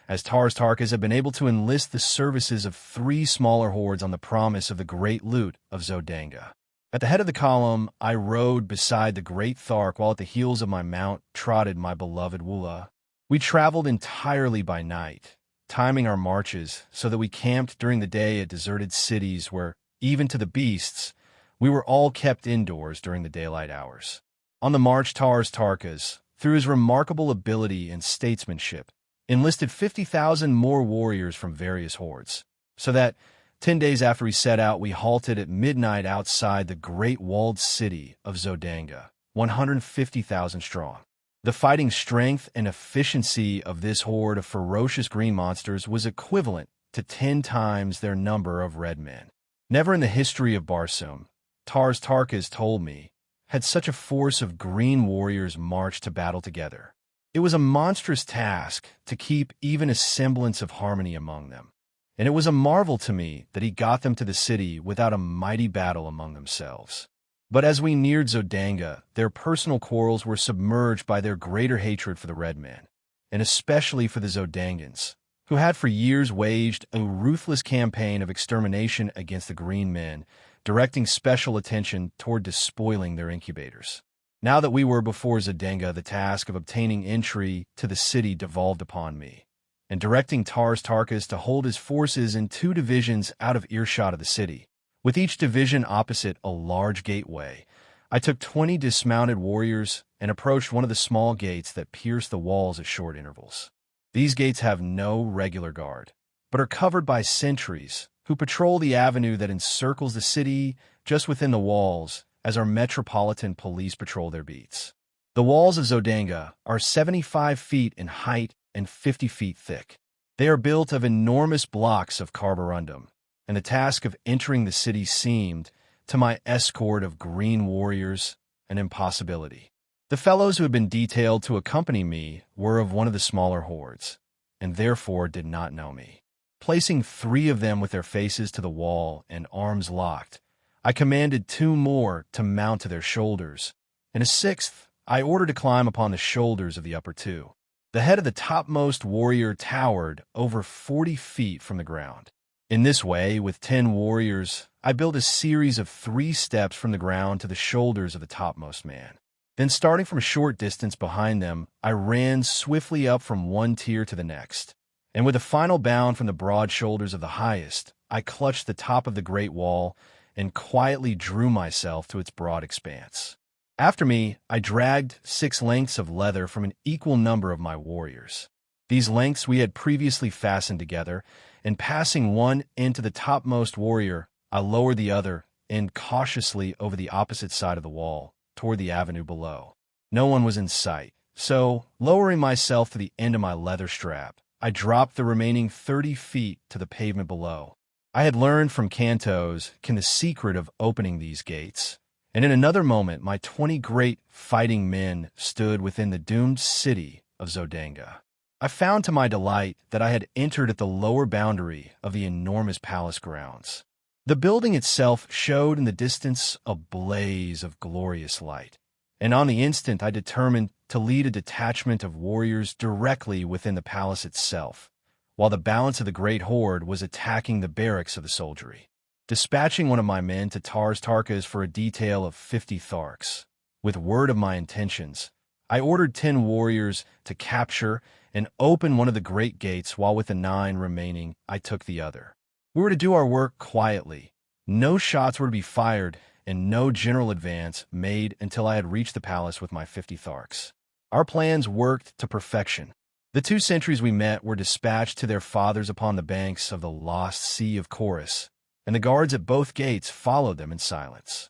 as Tarkas had been able to enlist the services of 3 smaller hordes on the promise of the great loot of Zodanga. At the head of the column, I rode beside the great Thark, while at the heels of my mount trotted my beloved Wula. We traveled entirely by night, timing our marches so that we camped during the day at deserted cities where, even to the beasts, we were all kept indoors during the daylight hours. On the march, Tarkas, through his remarkable ability and statesmanship, enlisted 50,000 more warriors from various hordes, so that 10 days after we set out, we halted at midnight outside the great walled city of Zodanga, 150,000 strong. The fighting strength and efficiency of this horde of ferocious green monsters was equivalent to 10 times their number of red men. Never in the history of Barsoom, Tarkas told me, had such a force of green warriors march to battle together. It was a monstrous task to keep even a semblance of harmony among them, and it was a marvel to me that he got them to the city without a mighty battle among themselves. But as we neared Zodanga, their personal quarrels were submerged by their greater hatred for the Red Men, and especially for the Zodangans, who had for years waged a ruthless campaign of extermination against the Green Men, directing special attention toward despoiling their incubators. Now that we were before Zodanga, the task of obtaining entry to the city devolved upon me, and directing Tarkas to hold his forces in 2 divisions out of earshot of the city, with each division opposite a large gateway. I took 20 dismounted warriors and approached one of the small gates that pierced the walls at short intervals. These gates have no regular guard, but are covered by sentries who patrol the avenue that encircles the city just within the walls, as our metropolitan police patrol their beats. The walls of Zodanga are 75 feet in height and 50 feet thick. They are built of enormous blocks of carborundum, and the task of entering the city seemed, to my escort of green warriors, an impossibility. The fellows who had been detailed to accompany me were of one of the smaller hordes, and therefore did not know me. Placing 3 of them with their faces to the wall and arms locked, I commanded 2 more to mount to their shoulders, and a 6th I ordered to climb upon the shoulders of the upper 2. The head of the topmost warrior towered over 40 feet from the ground. In this way, with 10 warriors, I built a series of 3 steps from the ground to the shoulders of the topmost man. Then, starting from a short distance behind them, I ran swiftly up from one tier to the next, and with a final bound from the broad shoulders of the highest, I clutched the top of the great wall and quietly drew myself to its broad expanse. After me, I dragged 6 lengths of leather from an equal number of my warriors. These lengths we had previously fastened together, and passing one end to the topmost warrior, I lowered the other end cautiously over the opposite side of the wall, toward the avenue below. No one was in sight, so, lowering myself to the end of my leather strap, I dropped the remaining 30 feet to the pavement below. I had learned from Cantos the secret of opening these gates, and in another moment my 20 great fighting men stood within the doomed city of Zodanga. I found to my delight that I had entered at the lower boundary of the enormous palace grounds. The building itself showed in the distance a blaze of glorious light, and on the instant I determined to lead a detachment of warriors directly within the palace itself, while the balance of the great horde was attacking the barracks of the soldiery. Dispatching one of my men to Tarkas for a detail of 50 Tharks, with word of my intentions, I ordered 10 warriors to capture and open one of the great gates, while with the 9 remaining I took the other. We were to do our work quietly. No shots were to be fired, and no general advance made until I had reached the palace with my 50 Tharks. Our plans worked to perfection. The 2 sentries we met were dispatched to their fathers upon the banks of the lost Sea of Chorus, and the guards at both gates followed them in silence.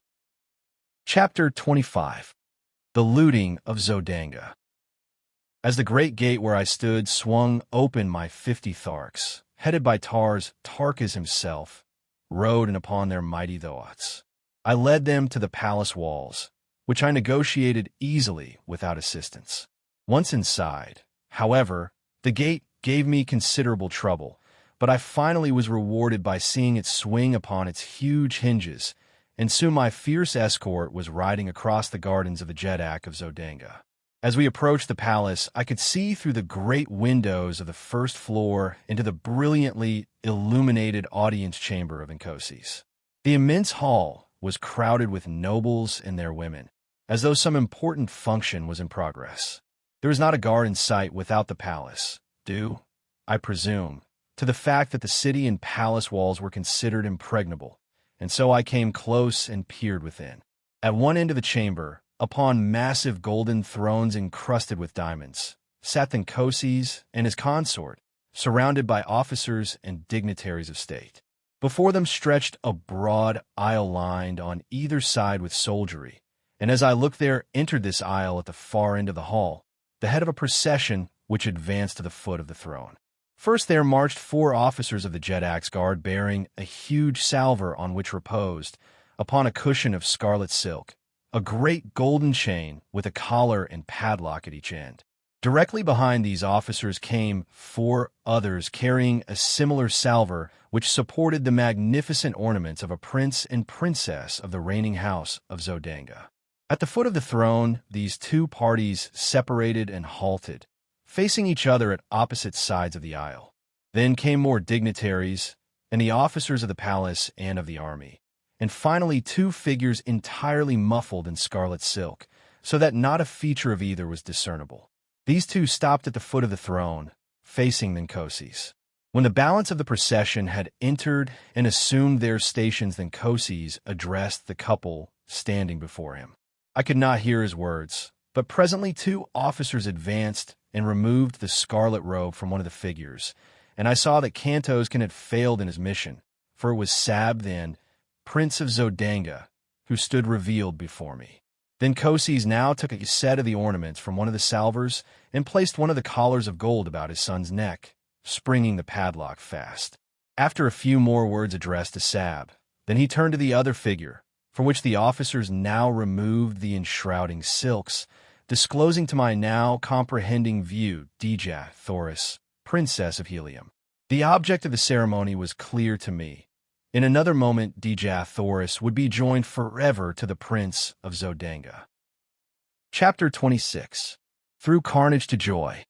Chapter 25. The Looting of Zodanga. As the great gate where I stood swung open, my 50 Tharks, headed by Tarkas himself, rode in upon their mighty thoughts. I led them to the palace walls, which I negotiated easily without assistance. Once inside, however, the gate gave me considerable trouble, but I finally was rewarded by seeing it swing upon its huge hinges, and soon my fierce escort was riding across the gardens of the Jeddak of Zodanga. As we approached the palace, I could see through the great windows of the first floor into the brilliantly illuminated audience chamber of Inkosis. The immense hall was crowded with nobles and their women, as though some important function was in progress. There was not a guard in sight without the palace, due, I presume, to the fact that the city and palace walls were considered impregnable, and so I came close and peered within. At one end of the chamber, upon massive golden thrones encrusted with diamonds, sat Inkosis and his consort, surrounded by officers and dignitaries of state. Before them stretched a broad aisle lined on either side with soldiery, and as I looked there entered this aisle at the far end of the hall, the head of a procession which advanced to the foot of the throne. First there marched 4 officers of the Jedak's Guard bearing a huge salver on which reposed, upon a cushion of scarlet silk, a great golden chain with a collar and padlock at each end. Directly behind these officers came 4 others carrying a similar salver which supported the magnificent ornaments of a prince and princess of the reigning house of Zodanga. At the foot of the throne, these 2 parties separated and halted, facing each other at opposite sides of the aisle. Then came more dignitaries, and the officers of the palace and of the army, and finally 2 figures entirely muffled in scarlet silk, so that not a feature of either was discernible. These 2 stopped at the foot of the throne, facing Ninkoses. When the balance of the procession had entered and assumed their stations, Ninkoses addressed the couple standing before him. I could not hear his words, but presently 2 officers advanced and removed the scarlet robe from one of the figures, and I saw that Cantoskin had failed in his mission, for it was Sab then, Prince of Zodanga, who stood revealed before me. Then Ninkoses now took a set of the ornaments from one of the salvers and placed one of the collars of gold about his son's neck, springing the padlock fast. After a few more words addressed to Sab, then he turned to the other figure, from which the officers now removed the enshrouding silks, disclosing to my now comprehending view Dejah Thoris, Princess of Helium. The object of the ceremony was clear to me. In another moment, Dejah Thoris would be joined forever to the Prince of Zodanga. Chapter 26. Through Carnage to Joy.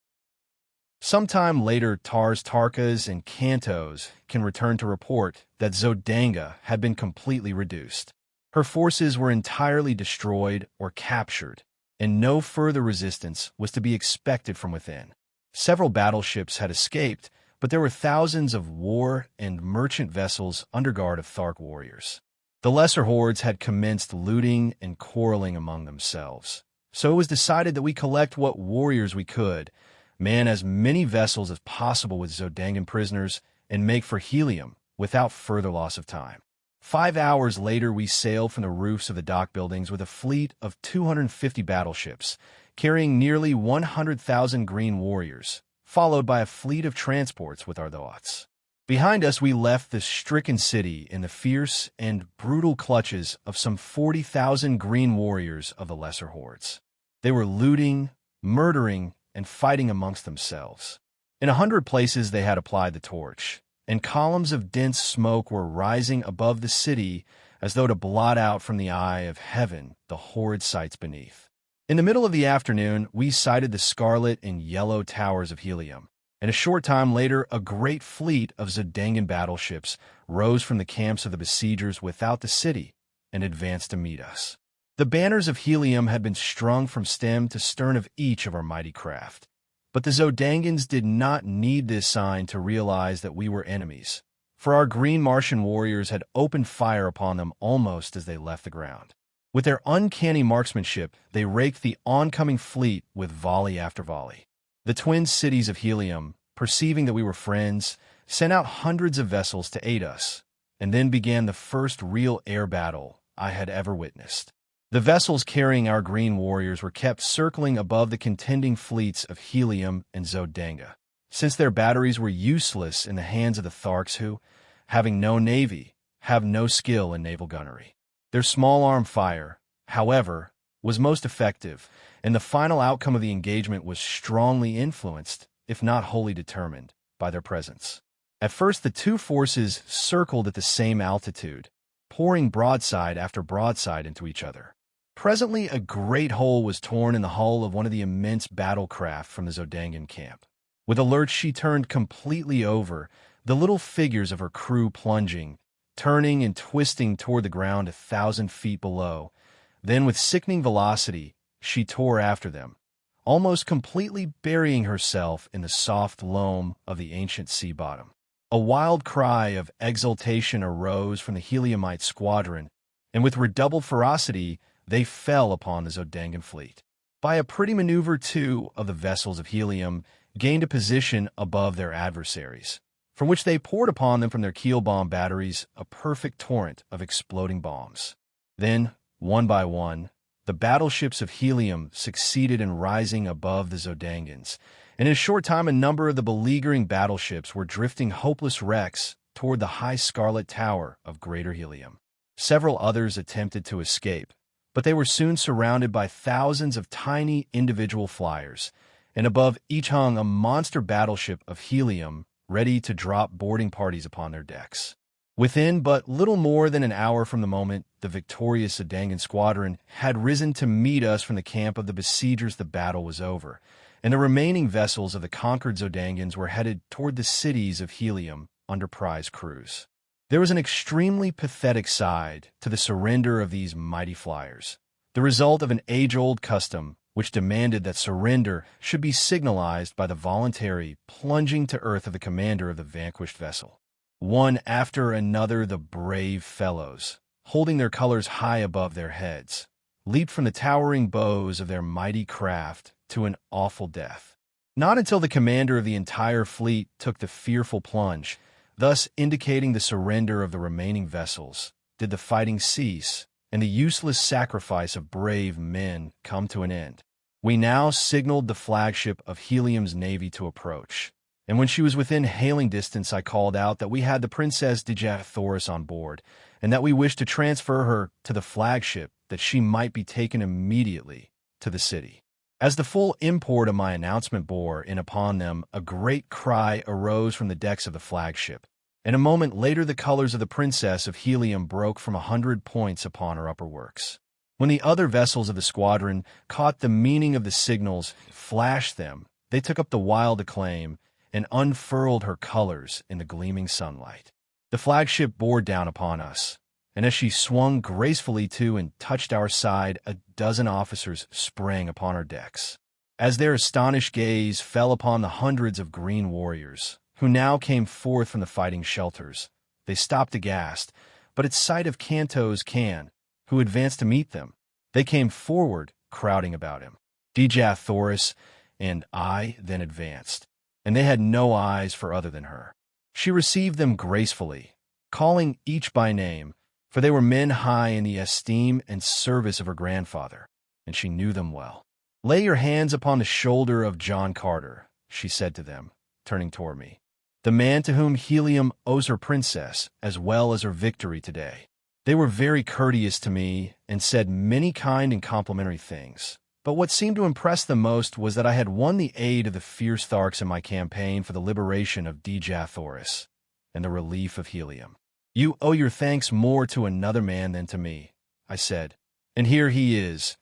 Sometime later, Tarkas and Cantos can return to report that Zodanga had been completely reduced. Her forces were entirely destroyed or captured, and no further resistance was to be expected from within. Several battleships had escaped, but there were thousands of war and merchant vessels under guard of Thark warriors. The lesser hordes had commenced looting and quarreling among themselves, so it was decided that we collect what warriors we could, man as many vessels as possible with Zodangan prisoners, and make for Helium without further loss of time. 5 hours later, we sailed from the roofs of the dock buildings with a fleet of 250 battleships, carrying nearly 100,000 green warriors, followed by a fleet of transports with our thoughts. Behind us, we left the stricken city in the fierce and brutal clutches of some 40,000 green warriors of the lesser hordes. They were looting, murdering, and fighting amongst themselves. In 100 places they had applied the torch, and columns of dense smoke were rising above the city as though to blot out from the eye of heaven the horrid sights beneath. In the middle of the afternoon, we sighted the scarlet and yellow towers of Helium, and a short time later a great fleet of Zodangan battleships rose from the camps of the besiegers without the city and advanced to meet us. The banners of Helium had been strung from stem to stern of each of our mighty craft, but the Zodangans did not need this sign to realize that we were enemies, for our Green Martian warriors had opened fire upon them almost as they left the ground. With their uncanny marksmanship, they raked the oncoming fleet with volley after volley. The twin cities of Helium, perceiving that we were friends, sent out hundreds of vessels to aid us, and then began the first real air battle I had ever witnessed. The vessels carrying our green warriors were kept circling above the contending fleets of Helium and Zodanga, since their batteries were useless in the hands of the Tharks who, having no navy, have no skill in naval gunnery. Their small-arm fire, however, was most effective, and the final outcome of the engagement was strongly influenced, if not wholly determined, by their presence. At first, the 2 forces circled at the same altitude, pouring broadside after broadside into each other. Presently, a great hole was torn in the hull of one of the immense battle craft from the Zodangan camp. With a lurch, she turned completely over, the little figures of her crew plunging, turning and twisting toward the ground 1,000 feet below. Then, with sickening velocity, she tore after them, almost completely burying herself in the soft loam of the ancient sea bottom. A wild cry of exultation arose from the Heliumite squadron, and with redoubled ferocity, they fell upon the Zodangan fleet. By a pretty maneuver, 2 of the vessels of Helium gained a position above their adversaries, from which they poured upon them from their keel bomb batteries a perfect torrent of exploding bombs. Then, one by one, the battleships of Helium succeeded in rising above the Zodangans, and in a short time a number of the beleaguering battleships were drifting hopeless wrecks toward the high scarlet tower of Greater Helium. Several others attempted to escape, but they were soon surrounded by thousands of tiny individual flyers, and above each hung a monster battleship of helium ready to drop boarding parties upon their decks. Within but little more than an hour from the moment the victorious Zodangan squadron had risen to meet us from the camp of the besiegers, the battle was over, and the remaining vessels of the conquered Zodangans were headed toward the cities of Helium under prize crews. There was an extremely pathetic side to the surrender of these mighty flyers, the result of an age-old custom which demanded that surrender should be signalized by the voluntary plunging to earth of the commander of the vanquished vessel. One after another, the brave fellows, holding their colors high above their heads, leaped from the towering bows of their mighty craft to an awful death. Not until the commander of the entire fleet took the fearful plunge, thus indicating the surrender of the remaining vessels, did the fighting cease and the useless sacrifice of brave men come to an end. We now signaled the flagship of Helium's navy to approach, and when she was within hailing distance I called out that we had the Princess Dejah Thoris on board, and that we wished to transfer her to the flagship that she might be taken immediately to the city. As the full import of my announcement bore in upon them, a great cry arose from the decks of the flagship, and a moment later the colors of the Princess of Helium broke from 100 points upon her upper works. When the other vessels of the squadron caught the meaning of the signals, flashed them, they took up the wild acclaim, and unfurled her colors in the gleaming sunlight. The flagship bore down upon us, and as she swung gracefully to and touched our side, a dozen officers sprang upon her decks. As their astonished gaze fell upon the hundreds of green warriors, who now came forth from the fighting shelters, they stopped aghast, but at sight of Kanto's Khan, who advanced to meet them, they came forward, crowding about him. Dejah Thoris and I then advanced, and they had no eyes for other than her. She received them gracefully, calling each by name, for they were men high in the esteem and service of her grandfather, and she knew them well. "Lay your hands upon the shoulder of John Carter," she said to them, turning toward me, "the man to whom Helium owes her princess as well as her victory today." They were very courteous to me and said many kind and complimentary things. But what seemed to impress them most was that I had won the aid of the fierce Tharks in my campaign for the liberation of Dejah Thoris and the relief of Helium. "You owe your thanks more to another man than to me," I said, "and here he is.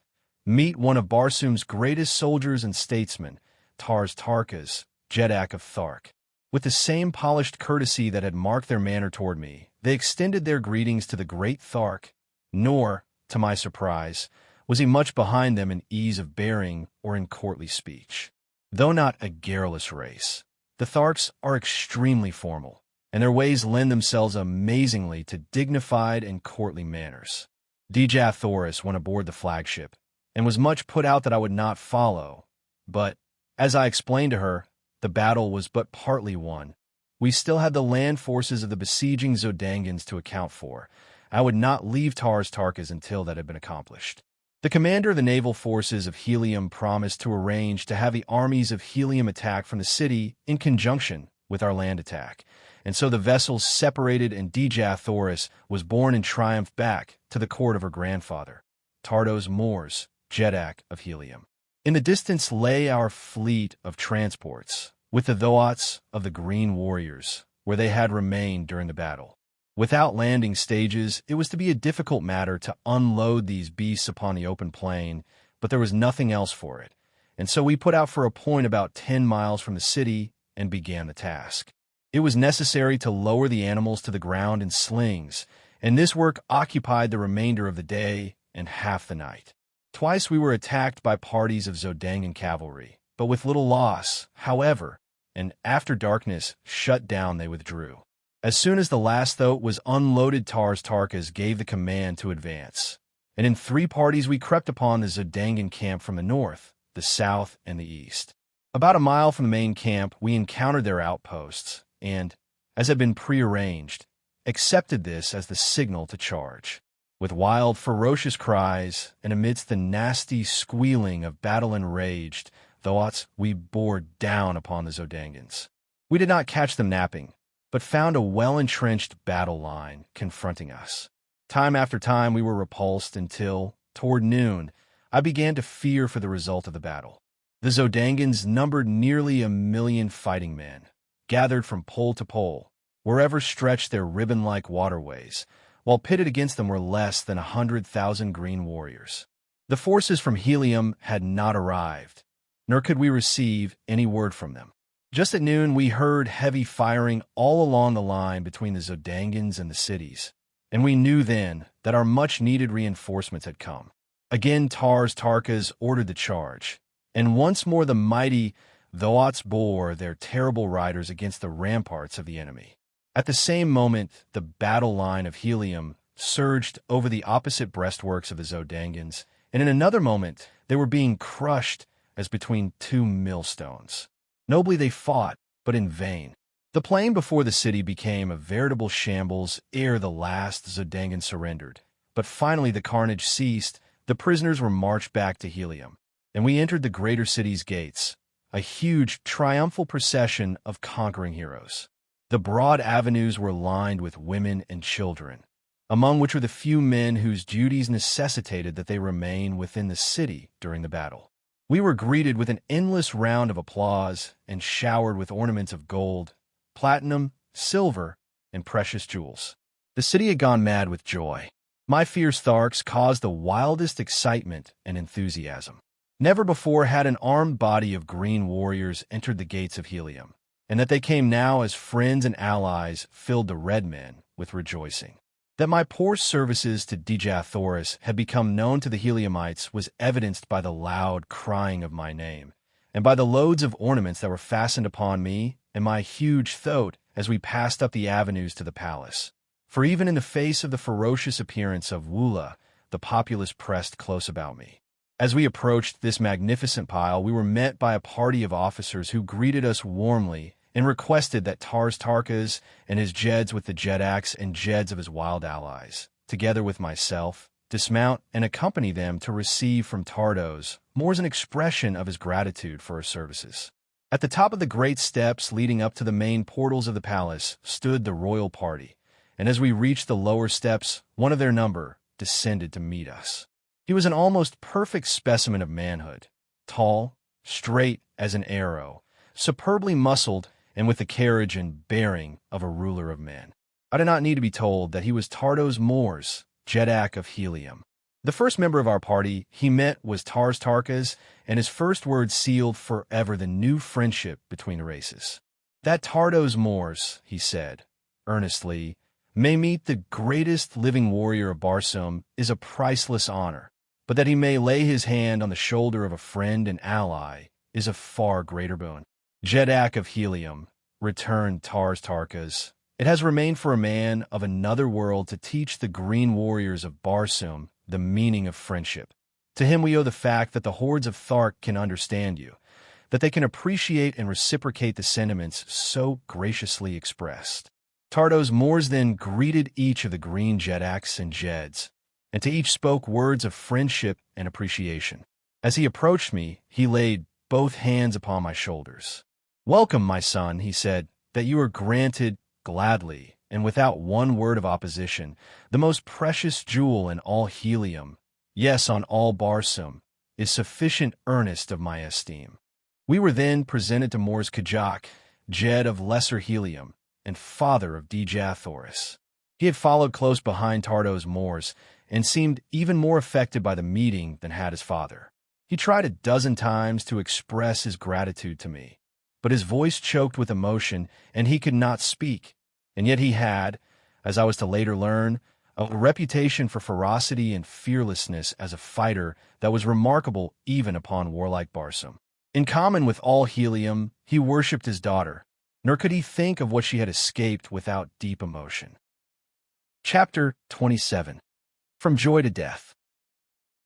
Meet one of Barsoom's greatest soldiers and statesmen, Tarkas, Jeddak of Thark." With the same polished courtesy that had marked their manner toward me, they extended their greetings to the great Thark, nor, to my surprise, was he much behind them in ease of bearing or in courtly speech. Though not a garrulous race, the Tharks are extremely formal, and their ways lend themselves amazingly to dignified and courtly manners. Dejah Thoris went aboard the flagship, and was much put out that I would not follow, but, as I explained to her, the battle was but partly won. We still had the land forces of the besieging Zodangans to account for. I would not leave Tarkas until that had been accomplished. The commander of the naval forces of Helium promised to arrange to have the armies of Helium attack from the city in conjunction with our land attack, and so the vessels separated and Dejah Thoris was borne in triumph back to the court of her grandfather, Tardos Mors, Jeddak of Helium. In the distance lay our fleet of transports, with the Thoats of the Green Warriors, where they had remained during the battle. Without landing stages, it was to be a difficult matter to unload these beasts upon the open plain, but there was nothing else for it, and so we put out for a point about 10 miles from the city and began the task. It was necessary to lower the animals to the ground in slings, and this work occupied the remainder of the day and half the night. Twice we were attacked by parties of Zodangan cavalry, but with little loss, however, and after darkness shut down they withdrew. As soon as the last thoat was unloaded, Tarkas gave the command to advance, and in 3 parties we crept upon the Zodangan camp from the north, the south, and the east. About a mile from the main camp we encountered their outposts, and, as had been prearranged, accepted this as the signal to charge. With wild, ferocious cries, and amidst the nasty squealing of battle enraged, thoughts, we bore down upon the Zodangans. We did not catch them napping, but found a well-entrenched battle line confronting us. Time after time we were repulsed until, toward noon, I began to fear for the result of the battle. The Zodangans numbered nearly 1,000,000 fighting men, gathered from pole to pole, wherever stretched their ribbon-like waterways, while pitted against them were less than 100,000 green warriors. The forces from Helium had not arrived, nor could we receive any word from them. Just at noon, we heard heavy firing all along the line between the Zodangans and the cities, and we knew then that our much-needed reinforcements had come. Again Tarkas ordered the charge, and once more the mighty Thoats bore their terrible riders against the ramparts of the enemy. At the same moment, the battle line of Helium surged over the opposite breastworks of the Zodangans, and in another moment they were being crushed as between two millstones. Nobly they fought, but in vain. The plain before the city became a veritable shambles ere the last Zodangan surrendered. But finally the carnage ceased, the prisoners were marched back to Helium, and we entered the greater city's gates, a huge, triumphal procession of conquering heroes. The broad avenues were lined with women and children, among which were the few men whose duties necessitated that they remain within the city during the battle. We were greeted with an endless round of applause and showered with ornaments of gold, platinum, silver, and precious jewels. The city had gone mad with joy. My fierce Tharks caused the wildest excitement and enthusiasm. Never before had an armed body of green warriors entered the gates of Helium, and that they came now as friends and allies filled the red men with rejoicing. That my poor services to Dejah Thoris had become known to the Heliumites was evidenced by the loud crying of my name, and by the loads of ornaments that were fastened upon me and my huge thoat as we passed up the avenues to the palace. For even in the face of the ferocious appearance of Wola, the populace pressed close about me. As we approached this magnificent pile, we were met by a party of officers who greeted us warmly and requested that Tarkas and his Jeds with the Jedaks and Jeds of his wild allies, together with myself, dismount and accompany them to receive from Tardos more as an expression of his gratitude for his services. At the top of the great steps leading up to the main portals of the palace stood the royal party, and as we reached the lower steps, one of their number descended to meet us. He was an almost perfect specimen of manhood, tall, straight as an arrow, superbly muscled, and with the carriage and bearing of a ruler of men. I did not need to be told that he was Tardos Mors, Jedak of Helium. The first member of our party he met was Tarkas, and his first words sealed forever the new friendship between the races. That Tardos Mors, he said, earnestly, may meet the greatest living warrior of Barsoom is a priceless honor, but that he may lay his hand on the shoulder of a friend and ally is a far greater boon. Jedak of Helium, returned Tarkas, it has remained for a man of another world to teach the green warriors of Barsoom the meaning of friendship. To him we owe the fact that the hordes of Thark can understand you, that they can appreciate and reciprocate the sentiments so graciously expressed. Tardos Mors then greeted each of the green Jedaks and Jeds, and to each spoke words of friendship and appreciation. As he approached me, he laid both hands upon my shoulders. "Welcome, my son," he said, "that you are granted gladly, and without one word of opposition, the most precious jewel in all Helium, yes, on all Barsoom, is sufficient earnest of my esteem." We were then presented to Mors Kajak, Jed of Lesser Helium, and father of Dejah Thoris. He had followed close behind Tardos Mors, and seemed even more affected by the meeting than had his father. He tried a dozen times to express his gratitude to me, but his voice choked with emotion, and he could not speak. And yet he had, as I was to later learn, a reputation for ferocity and fearlessness as a fighter that was remarkable even upon warlike Barsoom. In common with all Helium, he worshipped his daughter, nor could he think of what she had escaped without deep emotion. Chapter 27. From Joy to Death.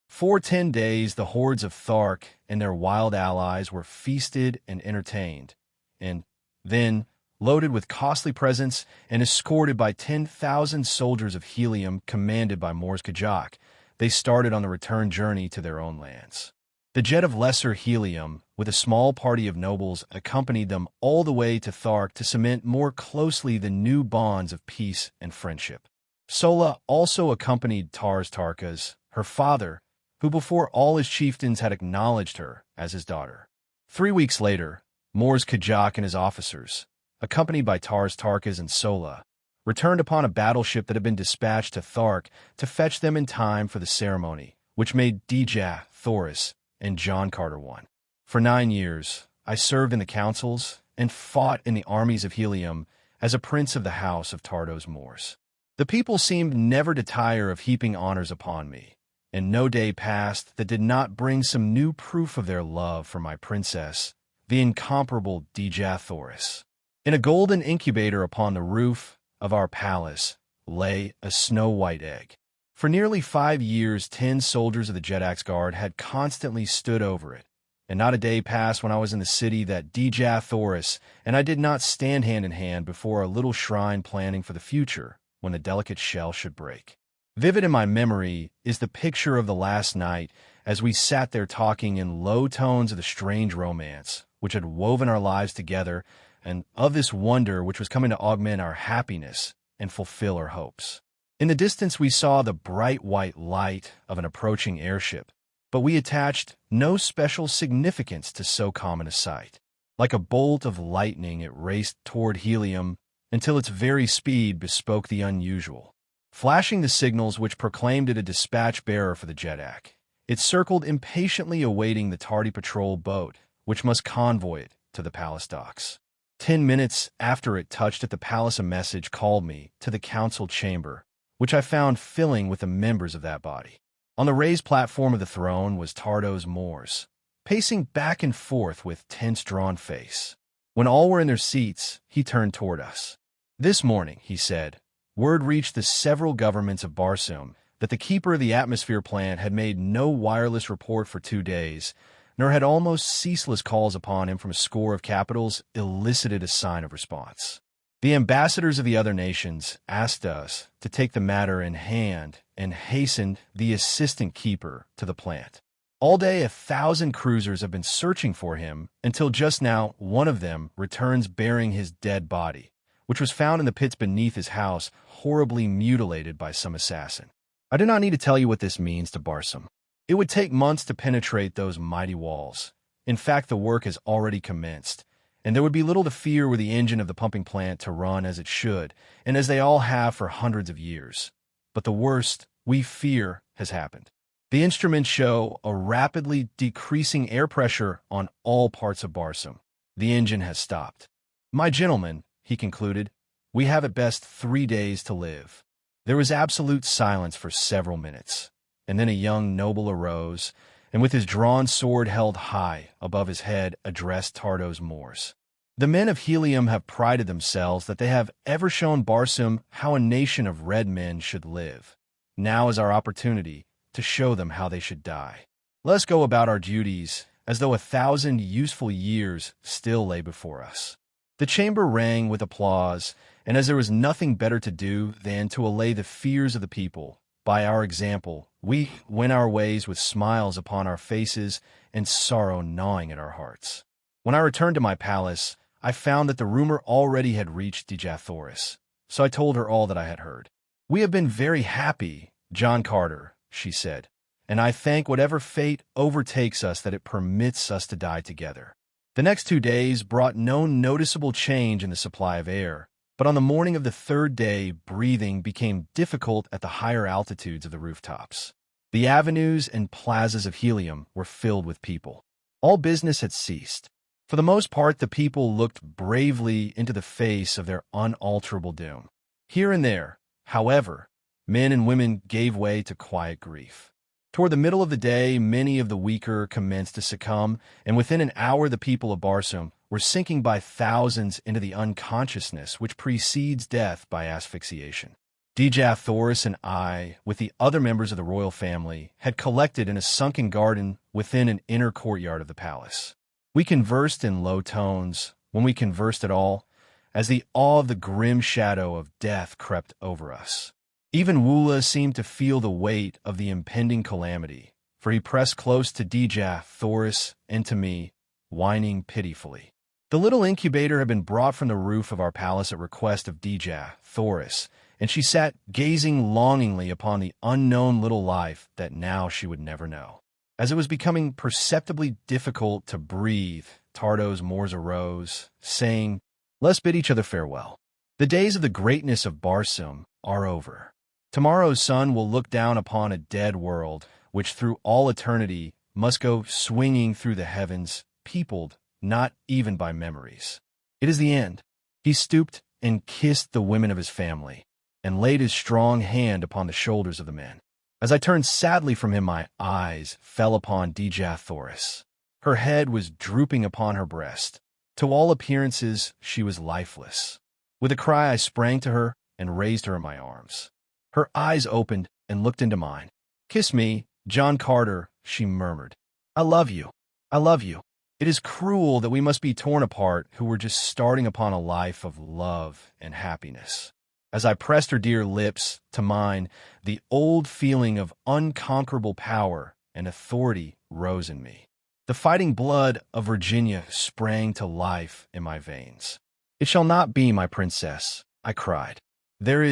For 10 days the hordes of Thark and their wild allies were feasted and entertained, and then, loaded with costly presents and escorted by 10,000 soldiers of Helium commanded by Mors Kajak, they started on the return journey to their own lands. Dejah of Lesser Helium, with a small party of nobles, accompanied them all the way to Tharks to cement more closely the new bonds of peace and friendship. Sola also accompanied Tarkas, her father, who before all his chieftains had acknowledged her as his daughter. 3 weeks later, Mors Kajak and his officers, accompanied by Tarkas and Sola, returned upon a battleship that had been dispatched to Tharks to fetch them in time for the ceremony, which made Dejah Thoris and John Carter one. For 9 years, I served in the councils and fought in the armies of Helium as a prince of the house of Tardos Mors. The people seemed never to tire of heaping honors upon me, and no day passed that did not bring some new proof of their love for my princess, the incomparable Dejah Thoris. In a golden incubator upon the roof of our palace lay a snow-white egg. For nearly 5 years, 10 soldiers of the Jedak's Guard had constantly stood over it, and not a day passed when I was in the city that Dejah Thoris and I did not stand hand in hand before a little shrine planning for the future when the delicate shell should break. Vivid in my memory is the picture of the last night as we sat there talking in low tones of the strange romance which had woven our lives together and of this wonder which was coming to augment our happiness and fulfill our hopes. In the distance we saw the bright white light of an approaching airship, but we attached no special significance to so common a sight. Like a bolt of lightning it raced toward Helium until its very speed bespoke the unusual. Flashing the signals which proclaimed it a dispatch bearer for the Jedak, it circled impatiently awaiting the tardy patrol boat which must convoy it to the palace docks. 10 minutes after it touched at the palace, a message called me to the council chamber, which I found filling with the members of that body. On the raised platform of the throne was Tardos Mors, pacing back and forth with tense, drawn face. When all were in their seats, he turned toward us. "This morning," he said, "word reached the several governments of Barsoom that the keeper of the atmosphere plant had made no wireless report for 2 days, nor had almost ceaseless calls upon him from a score of capitals elicited a sign of response. The ambassadors of the other nations asked us to take the matter in hand and hastened the assistant keeper to the plant. All day 1,000 cruisers have been searching for him until just now one of them returns bearing his dead body, which was found in the pits beneath his house, horribly mutilated by some assassin. I do not need to tell you what this means to Barsoom. It would take months to penetrate those mighty walls. In fact, the work has already commenced, and there would be little to fear were the engine of the pumping plant to run as it should, and as they all have for hundreds of years. But the worst, we fear, has happened. The instruments show a rapidly decreasing air pressure on all parts of Barsoom. The engine has stopped. My gentlemen," he concluded, "we have at best 3 days to live." There was absolute silence for several minutes, and then a young noble arose, and with his drawn sword held high above his head addressed Tardos Mors. "The men of Helium have prided themselves that they have ever shown Barsoom how a nation of red men should live. Now is our opportunity to show them how they should die. Let us go about our duties as though 1,000 useful years still lay before us." The chamber rang with applause, and as there was nothing better to do than to allay the fears of the people, by our example, we went our ways with smiles upon our faces and sorrow gnawing at our hearts. When I returned to my palace, I found that the rumor already had reached Dejah Thoris, so I told her all that I had heard. "We have been very happy, John Carter," she said, "and I thank whatever fate overtakes us that it permits us to die together." The next 2 days brought no noticeable change in the supply of air, but on the morning of the 3rd day, breathing became difficult at the higher altitudes of the rooftops. The avenues and plazas of Helium were filled with people. All business had ceased. For the most part, the people looked bravely into the face of their unalterable doom. Here and there, however, men and women gave way to quiet grief. Toward the middle of the day, many of the weaker commenced to succumb, and within an hour the people of Barsoom were sinking by thousands into the unconsciousness which precedes death by asphyxiation. Dejah Thoris and I, with the other members of the royal family, had collected in a sunken garden within an inner courtyard of the palace. We conversed in low tones, when we conversed at all, as the awe of the grim shadow of death crept over us. Even Wula seemed to feel the weight of the impending calamity, for he pressed close to Dejah Thoris and to me, whining pitifully. The little incubator had been brought from the roof of our palace at request of Dejah Thoris, and she sat gazing longingly upon the unknown little life that now she would never know. As it was becoming perceptibly difficult to breathe, Tardos Mors arose, saying, "Let's bid each other farewell. The days of the greatness of Barsoom are over. Tomorrow's sun will look down upon a dead world, which through all eternity must go swinging through the heavens, peopled not even by memories. It is the end." He stooped and kissed the women of his family, and laid his strong hand upon the shoulders of the men. As I turned sadly from him, my eyes fell upon Dejah Thoris. Her head was drooping upon her breast. To all appearances, she was lifeless. With a cry, I sprang to her and raised her in my arms. Her eyes opened and looked into mine. "Kiss me, John Carter," she murmured. "I love you. I love you. It is cruel that we must be torn apart who were just starting upon a life of love and happiness." As I pressed her dear lips to mine, the old feeling of unconquerable power and authority rose in me. The fighting blood of Virginia sprang to life in my veins. "It shall not be, my princess," I cried. There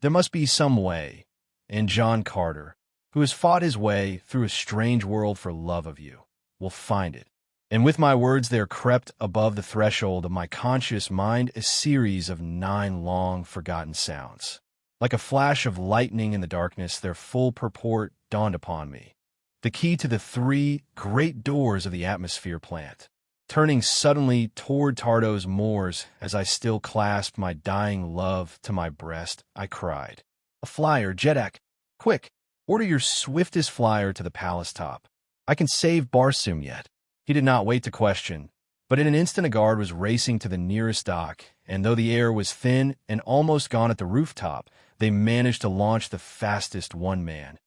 must be some way, and John Carter, who has fought his way through a strange world for love of you, will find it." And with my words there crept above the threshold of my conscious mind a series of 9 long forgotten sounds. Like a flash of lightning in the darkness, their full purport dawned upon me. The key to the 3 great doors of the atmosphere plant. Turning suddenly toward Tardos Mors, as I still clasped my dying love to my breast, I cried, "A flyer, Jeddak! Quick, order your swiftest flyer to the palace top. I can save Barsoom yet." He did not wait to question, but in an instant a guard was racing to the nearest dock, and though the air was thin and almost gone at the rooftop, they managed to launch the fastest one-man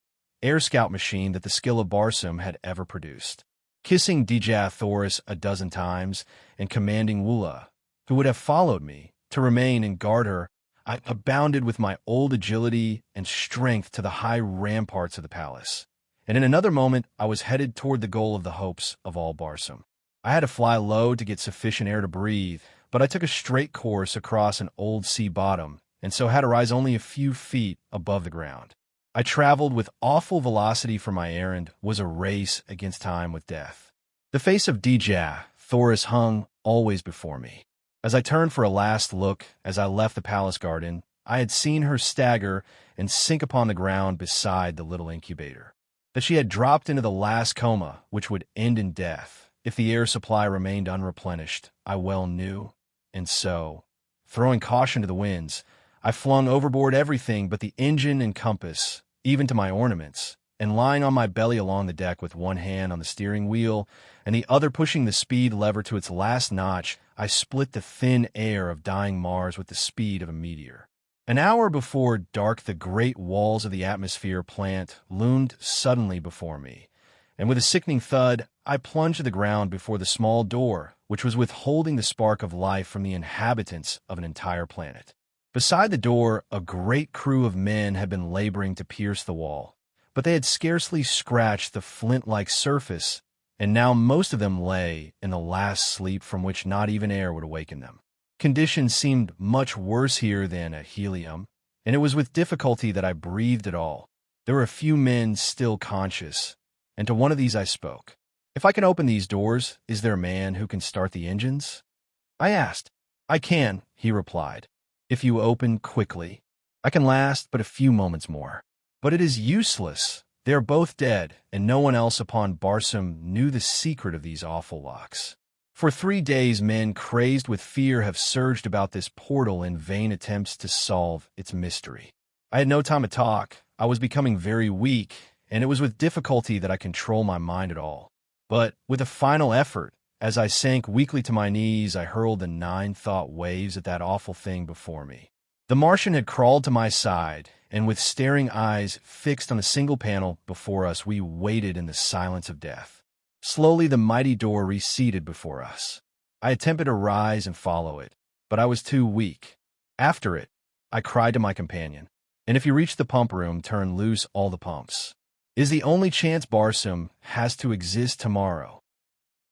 air scout machine that the skill of Barsoom had ever produced. Kissing Dejah Thoris a dozen times and commanding Wula, who would have followed me, to remain and guard her, I abounded with my old agility and strength to the high ramparts of the palace. And in another moment, I was headed toward the goal of the hopes of all Barsoom. I had to fly low to get sufficient air to breathe, but I took a straight course across an old sea bottom, and so had to rise only a few feet above the ground. I traveled with awful velocity, for my errand was a race against time with death. The face of Dejah Thoris hung always before me. As I turned for a last look as I left the palace garden, I had seen her stagger and sink upon the ground beside the little incubator. That she had dropped into the last coma, which would end in death if the air supply remained unreplenished, I well knew. And so, throwing caution to the winds, I flung overboard everything but the engine and compass, even to my ornaments, and lying on my belly along the deck with one hand on the steering wheel and the other pushing the speed lever to its last notch, I split the thin air of dying Mars with the speed of a meteor. An hour before dark, the great walls of the atmosphere plant loomed suddenly before me, and with a sickening thud, I plunged to the ground before the small door, which was withholding the spark of life from the inhabitants of an entire planet. Beside the door, a great crew of men had been laboring to pierce the wall, but they had scarcely scratched the flint-like surface, and now most of them lay in the last sleep from which not even air would awaken them. Conditions seemed much worse here than at Helium, and it was with difficulty that I breathed at all. There were a few men still conscious, and to one of these I spoke. "If I can open these doors, is there a man who can start the engines?" I asked. "I can," he replied, "if you open quickly. I can last but a few moments more." "But it is useless. They are both dead, and no one else upon Barsoom knew the secret of these awful locks. For 3 days, men crazed with fear have surged about this portal in vain attempts to solve its mystery." I had no time to talk. I was becoming very weak, and it was with difficulty that I controlled my mind at all. But with a final effort, as I sank weakly to my knees, I hurled the 9 thought waves at that awful thing before me. The Martian had crawled to my side, and with staring eyes fixed on a single panel before us, we waited in the silence of death. Slowly the mighty door receded before us. I attempted to rise and follow it, but I was too weak. After it, I cried to my companion, "And if you reach the pump room, turn loose all the pumps." is the only chance Barsoom has to exist tomorrow.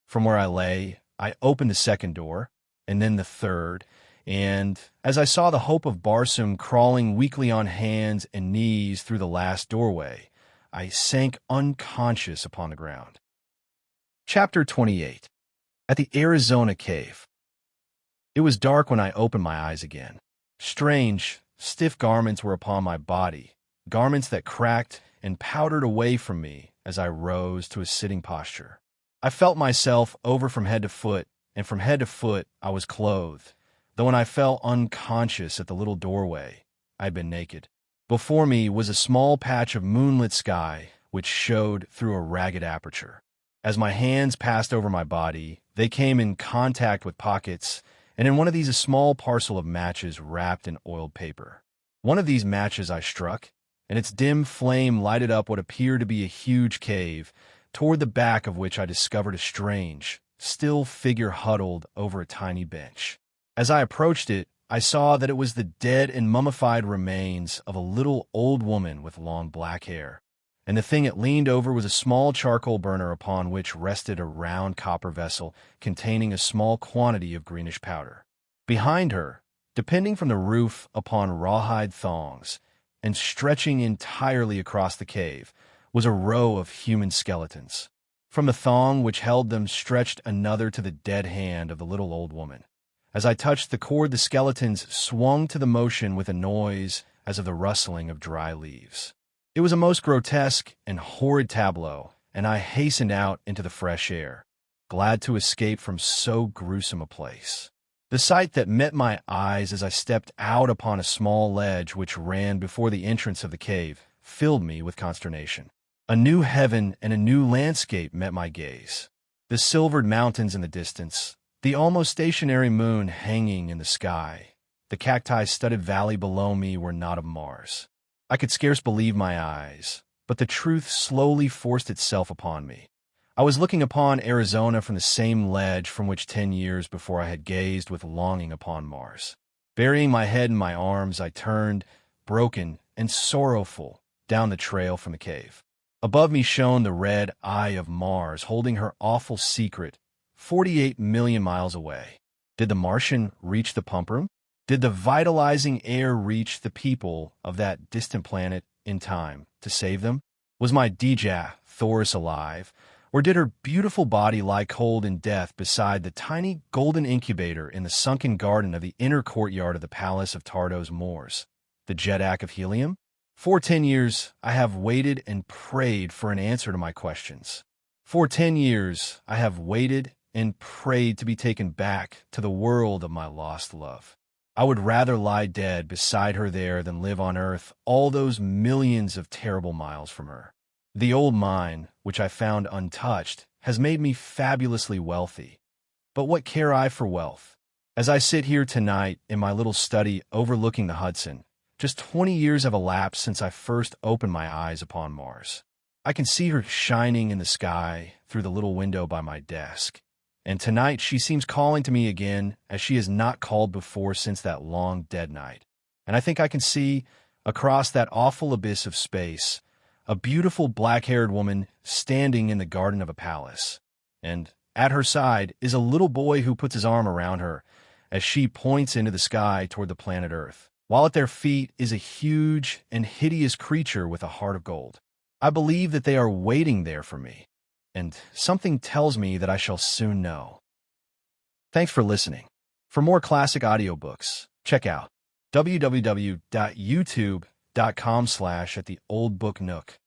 From where I lay, I opened the second door, and then the third, and as I saw the hope of Barsoom crawling weakly on hands and knees through the last doorway, I sank unconscious upon the ground. Chapter 28. At the Arizona Cave. It was dark when I opened my eyes again. Strange, stiff garments were upon my body, garments that cracked and powdered away from me as I rose to a sitting posture. I felt myself over from head to foot, and from head to foot I was clothed, though when I fell unconscious at the little doorway, I had been naked. Before me was a small patch of moonlit sky which showed through a ragged aperture. As my hands passed over my body, they came in contact with pockets, and in one of these a small parcel of matches wrapped in oiled paper. One of these matches I struck, and its dim flame lighted up what appeared to be a huge cave, toward the back of which I discovered a strange, still figure huddled over a tiny bench. As I approached it, I saw that it was the dead and mummified remains of a little old woman with long black hair, and the thing it leaned over was a small charcoal burner upon which rested a round copper vessel containing a small quantity of greenish powder. Behind her, depending from the roof upon rawhide thongs, and stretching entirely across the cave, was a row of human skeletons. From the thong which held them stretched another to the dead hand of the little old woman. As I touched the cord, the skeletons swung to the motion with a noise as of the rustling of dry leaves. It was a most grotesque and horrid tableau, and I hastened out into the fresh air, glad to escape from so gruesome a place. The sight that met my eyes as I stepped out upon a small ledge which ran before the entrance of the cave filled me with consternation. A new heaven and a new landscape met my gaze. The silvered mountains in the distance, the almost stationary moon hanging in the sky, the cacti-studded valley below me were not of Mars. I could scarce believe my eyes, but the truth slowly forced itself upon me. I was looking upon Arizona from the same ledge from which 10 years before I had gazed with longing upon Mars. Burying my head in my arms, I turned, broken and sorrowful, down the trail from the cave. Above me shone the red eye of Mars, holding her awful secret 48 million miles away. Did the Martian reach the pump room? Did the vitalizing air reach the people of that distant planet in time to save them? Was my Dejah Thoris alive, or did her beautiful body lie cold in death beside the tiny golden incubator in the sunken garden of the inner courtyard of the palace of Tardos Moors, the Dejah of Helium? For 10 years, I have waited and prayed for an answer to my questions. For 10 years, I have waited and prayed to be taken back to the world of my lost love. I would rather lie dead beside her there than live on earth all those millions of terrible miles from her. The old mine, which I found untouched, has made me fabulously wealthy. But what care I for wealth? As I sit here tonight in my little study overlooking the Hudson, just 20 years have elapsed since I first opened my eyes upon Mars. I can see her shining in the sky through the little window by my desk. And tonight she seems calling to me again as she has not called before since that long dead night. And I think I can see, across that awful abyss of space, a beautiful black-haired woman standing in the garden of a palace. And at her side is a little boy who puts his arm around her as she points into the sky toward the planet Earth, while at their feet is a huge and hideous creature with a heart of gold. I believe that they are waiting there for me, and something tells me that I shall soon know. Thanks for listening. For more classic audiobooks, check out www.youtube.com/@theoldbooknook.